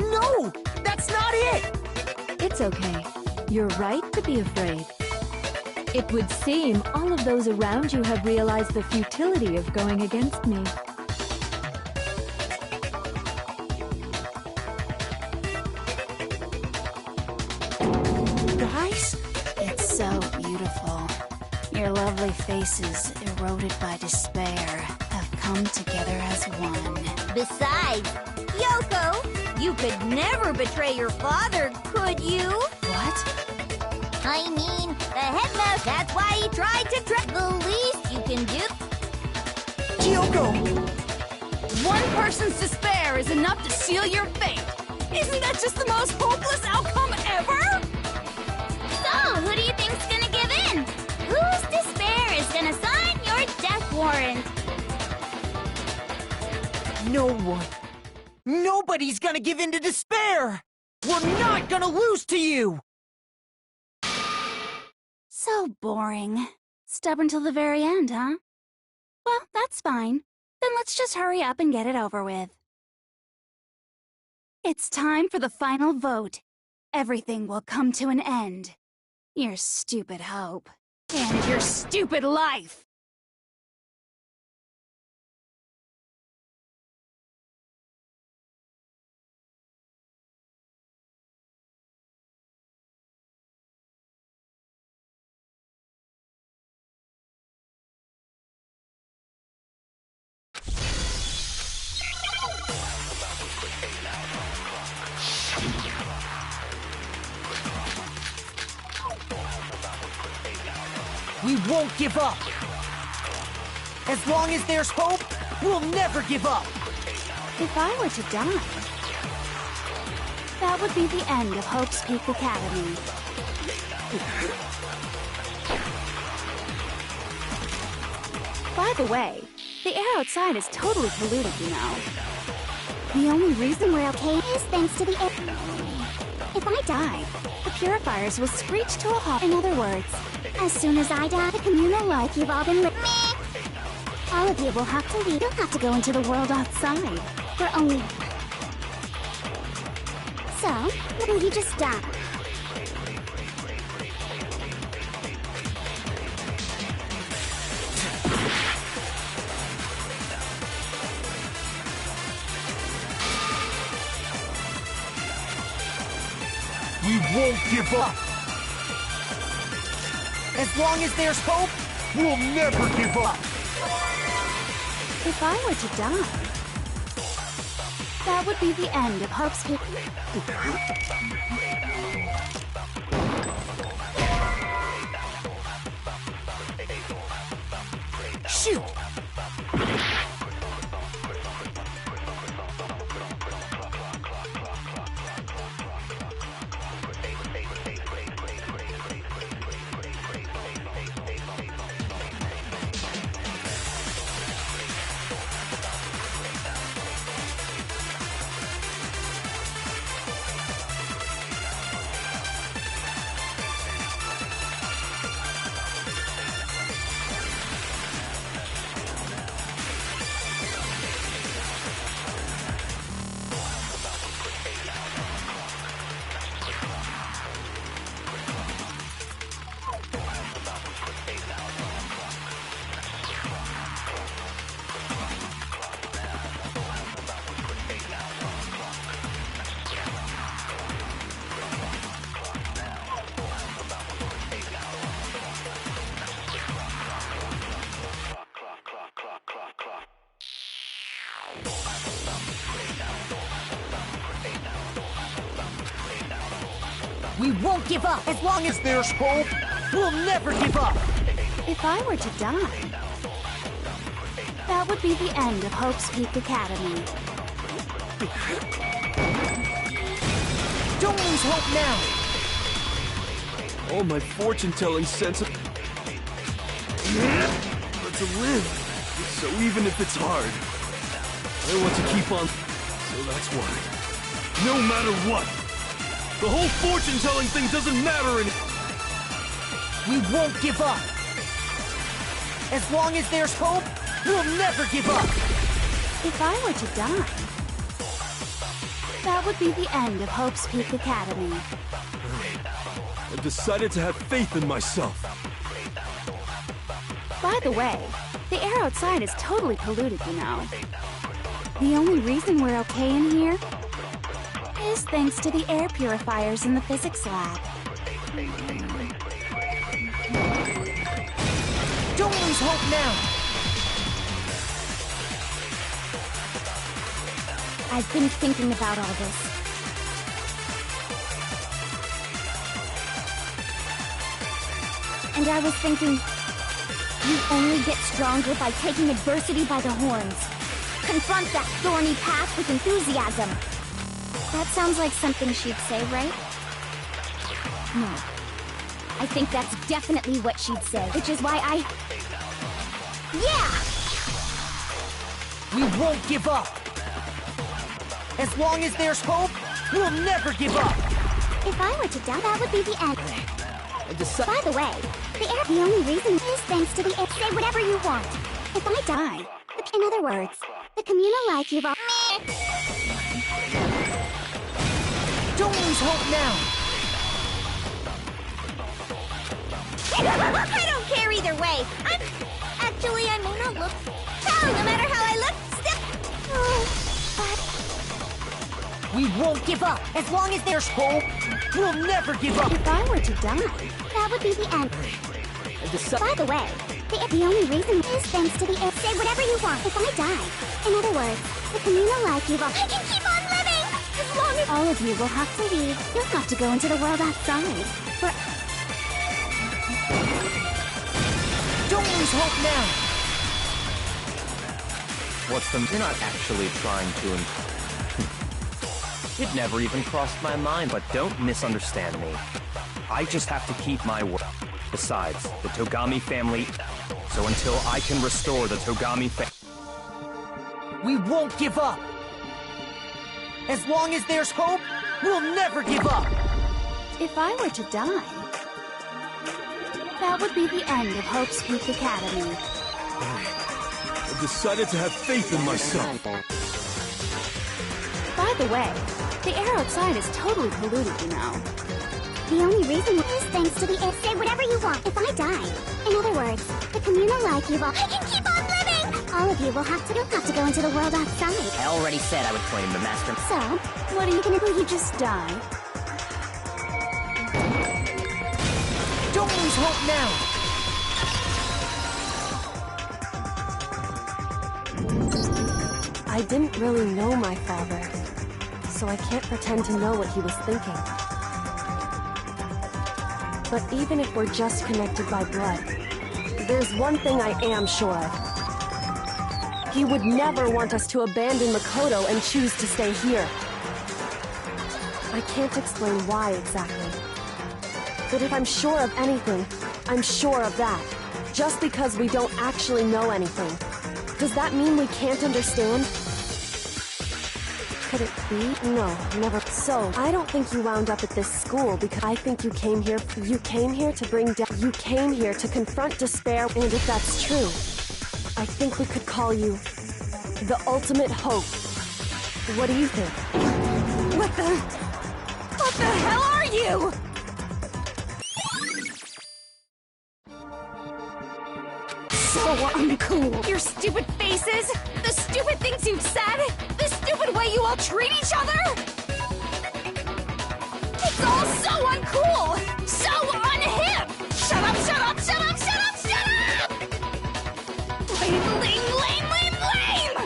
No, that's not it! It's okay. You're right to be afraid. It would seem all of those around you have realized the futility of going against me. Guys? It's so beautiful. Your lovely faces, eroded by despair, have come together as one. Besides, Yoko, you could never betray your father, could you? What? I mean, the headmaster, that's why he tried to the least you can do. Kyoko! One person's despair is enough to seal your fate. Isn't that just the most hopeless outcome ever? So, who do you think's gonna give in? Whose despair is gonna sign your death warrant? No one. Nobody's gonna give in to despair! We're not gonna lose to you! So boring. Stubborn till the very end, huh? Well, that's fine. Then let's just hurry up and get it over with. It's time for the final vote. Everything will come to an end. Your stupid hope. And your stupid life! We won't give up! As long as there's hope, we'll never give up! If I were to die, that would be the end of Hope's Peak Academy. By the way, the air outside is totally polluted, you know. The only reason we're okay is thanks to the air. If I die, the purifiers will screech to a halt. In other words, as soon as I die, the communal life you've all been living. All of you will have to leave. You'll have to go into the world outside. We're only... So, will you just die? We won't give up! As long as there's hope, we'll never give up! If I were to die, that would be the end of Hope's Peak. Shoot! We won't give up. As long as there's hope, we'll never give up. If I were to die, that would be the end of Hope's Peak Academy. Don't lose hope now. All my fortune-telling sense of... But to live, so even if it's hard, I want to keep on... So that's why. No matter what, the whole fortune-telling thing doesn't matter any... We won't give up. As long as there's hope, we'll never give up. If I were to die, that would be the end of Hope's Peak Academy. I've decided to have faith in myself. By the way, the air outside is totally polluted, you know. The only reason we're okay in here is thanks to the air purifiers in the physics lab. Don't lose hope now. I've been thinking about all this. And I was thinking, you only get stronger by taking adversity by the horns. Confront that thorny path with enthusiasm. That sounds like something she'd say, right? No. I think that's definitely what she'd say, which is why I... Yeah! We won't give up. As long as there's hope, we'll never give up. If I were to die, that would be the end. By the way, the only reason is thanks to the air. Say whatever you want. If I die, in other words, the communal life you've all... Don't lose hope now. I don't care either way. Actually, I may not look... Oh, no matter how I look, still... We won't give up. As long as there's hope, we'll never give up. If I were to die, that would be the end. By the way, the only reason is thanks to the air. Say whatever you want. If I die, in other words, the communal life you've all... I can keep on living! As long as... All of you will have to leave. You'll have to go into the world outside. For... Don't lose hope now. What's the... You're not actually trying to... It never even crossed my mind, but don't misunderstand me. I just have to keep my word. Besides, the Togami family... So until I can restore the Togami family... We won't give up. As long as there's hope, we'll never give up. If I were to die, that would be the end of Hope's Peak Academy. I've decided to have faith in myself. By the way, the air outside is totally polluted, you know. The only reason is thanks to the air. Say whatever you want. If I die, in other words, the communal life you've all... I can keep on living! All of you will have to go into the world outside. I already said I would claim the master. So, what are you gonna do? You just die? Don't lose hope now. I didn't really know my father, so I can't pretend to know what he was thinking. But even if we're just connected by blood, there's one thing I am sure of. He would never want us to abandon Makoto and choose to stay here. I can't explain why exactly. But if I'm sure of anything, I'm sure of that. Just because we don't actually know anything, does that mean we can't understand? Could it be? No, never. So, I don't think you wound up at this school because I think you came here to bring down... You came here to confront despair, and if that's true, I think we could call you the ultimate hope. What do you think? What the hell are you? So uncool. Your stupid faces, the stupid things you've said, the stupid way you all treat each other. It's all so uncool, so unhip. Shut up, shut up, shut up, shut up, shut up! Lame, lame, lame, lame, lame!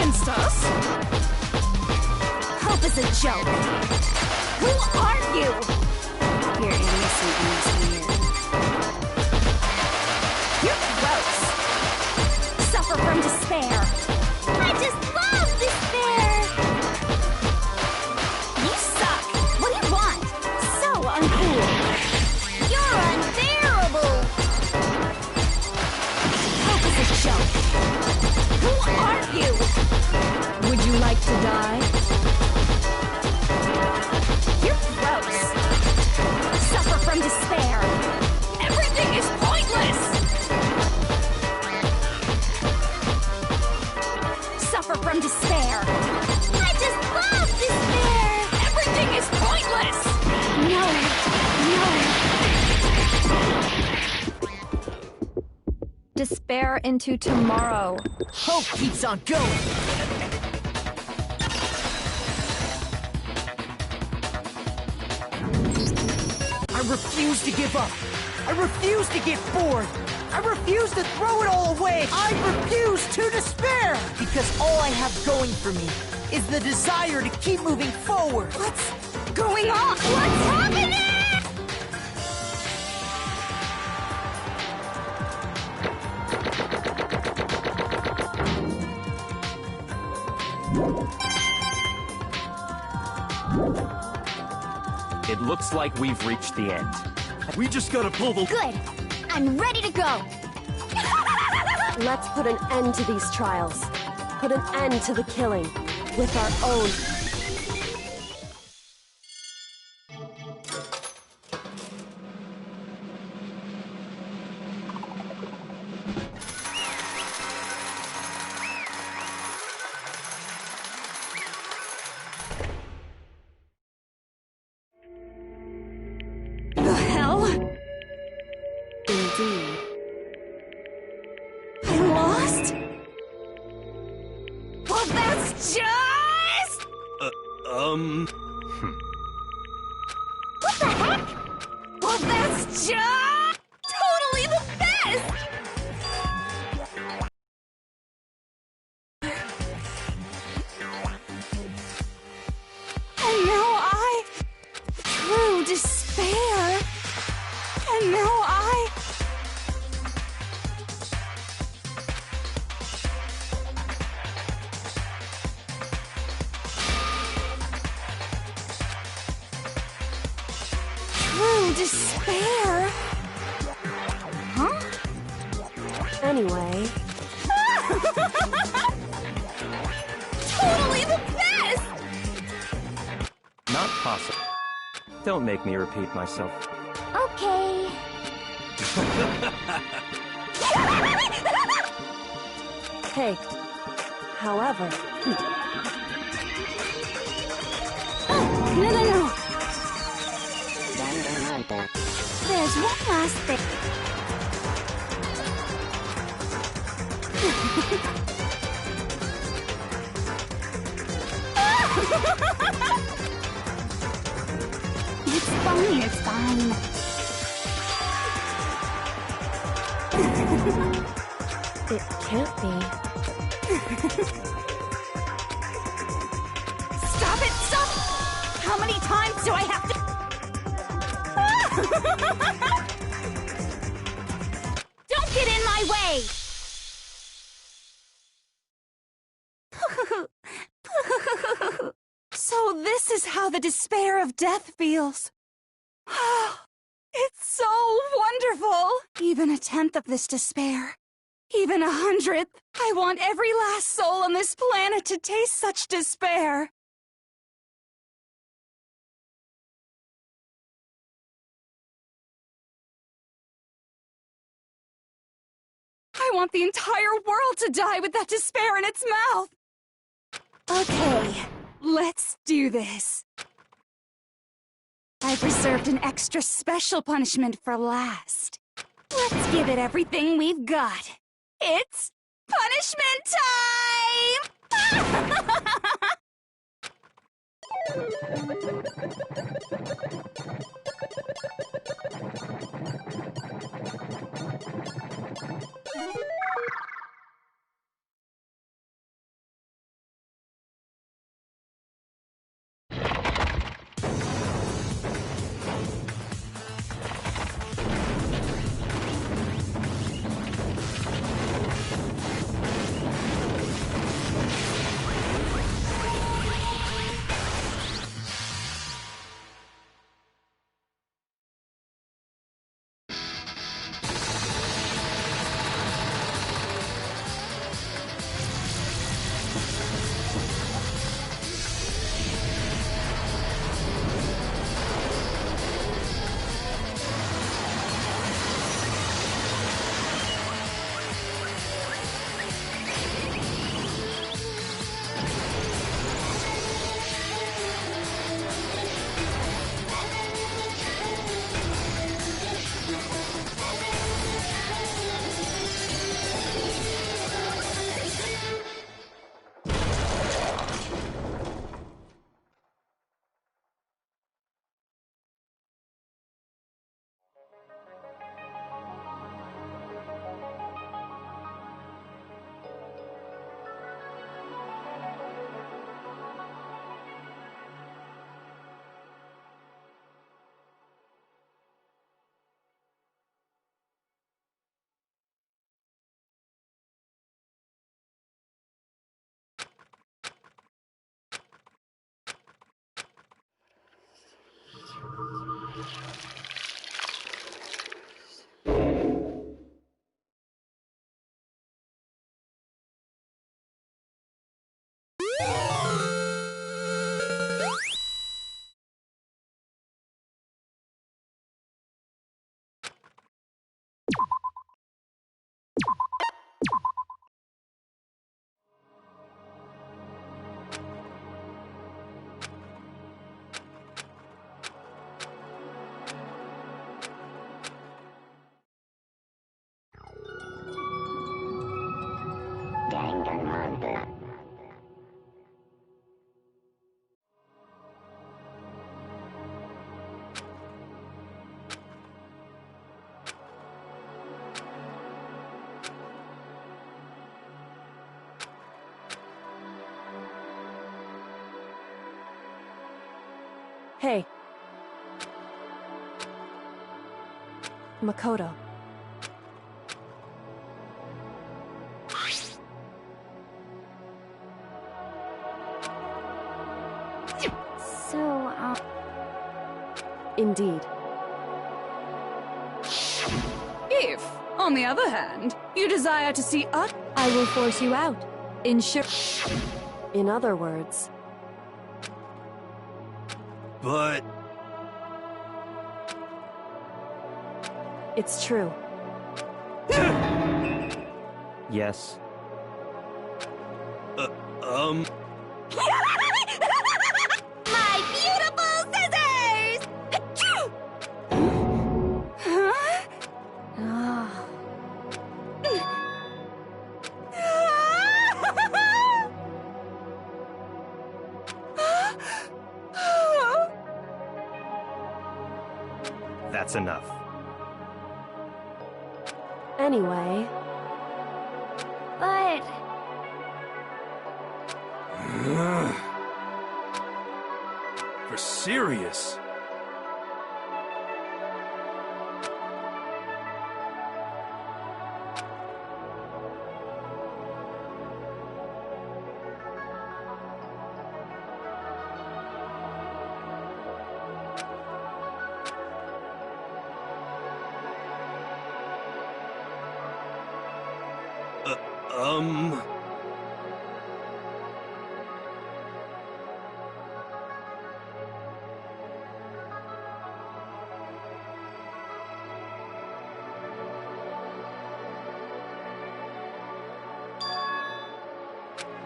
against us? Hope is a joke. Who are you? You're innocent in this weird. You're gross. Suffer from despair. I just love despair. You suck. What do you want? So uncool. You're unbearable. Hope is a joke. Who are you? Would you like to die? You're gross. Suffer from despair. Everything is pointless! Suffer from despair. I just love despair. Everything is pointless! No. Despair into tomorrow. Hope keeps on going. I refuse to give up. I refuse to get bored. I refuse to throw it all away. I refuse to despair. Because all I have going for me is the desire to keep moving forward. What's going on? What's happening? It looks like we've reached the end. We just gotta pull the... Good. I'm ready to go. Let's put an end to these trials. Put an end to the killing. With our own. The hell? Indeed. I lost? Well, that's just... What the heck? Well, that's just... totally the best! And now true despair. And now true despair? Huh? Anyway. Totally the best! Not possible. Don't make me repeat myself. Okay. Hey. However. No. There's one last thing. It's fine, it's fine. It can't be. Stop it! Stop! How many times do I have to... Don't get in my way! So this is how the despair of death feels. It's so wonderful! Even a tenth of this despair. Even 100th. I want every last soul on this planet to taste such despair. I want the entire world to die with that despair in its mouth. Okay, let's do this. I've reserved an extra special punishment for last. Let's give it everything we've got. It's punishment time! Makoto. So, Indeed. If, on the other hand, you desire to see us, I will force you out. In other words... But... It's true. Yes. My beautiful scissors! Achoo! That's enough. Anyway... but... For serious?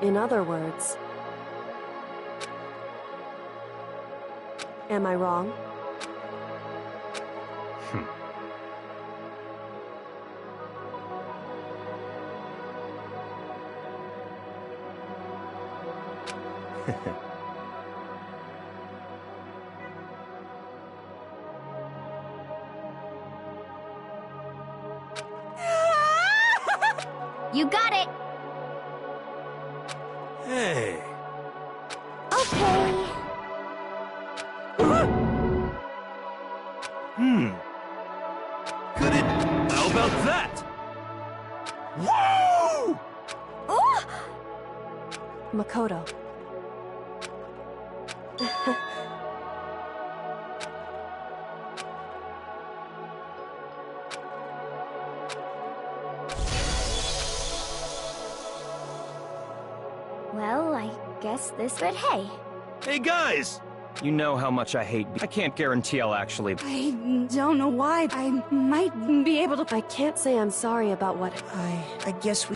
In other words... Am I wrong? You got it! Hey. Okay. Could it... How about that? Woo! Oh! Makoto. Well, I guess this, but hey. Hey, guys! You know how much I hate. I can't guarantee I'll actually. I don't know why. I might be able to. I can't say I'm sorry about what... I guess we...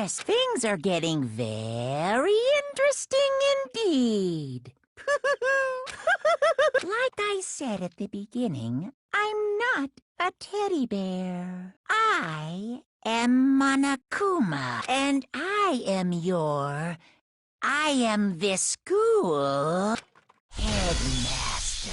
Things are getting very interesting indeed. Like I said at the beginning, I'm not a teddy bear. I am Monokuma, and I am this school headmaster.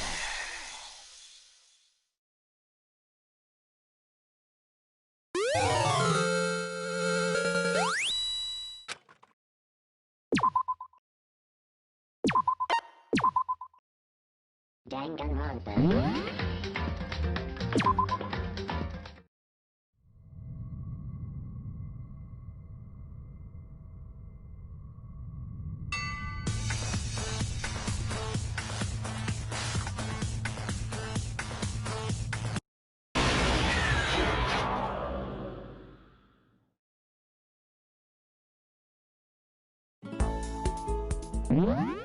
What?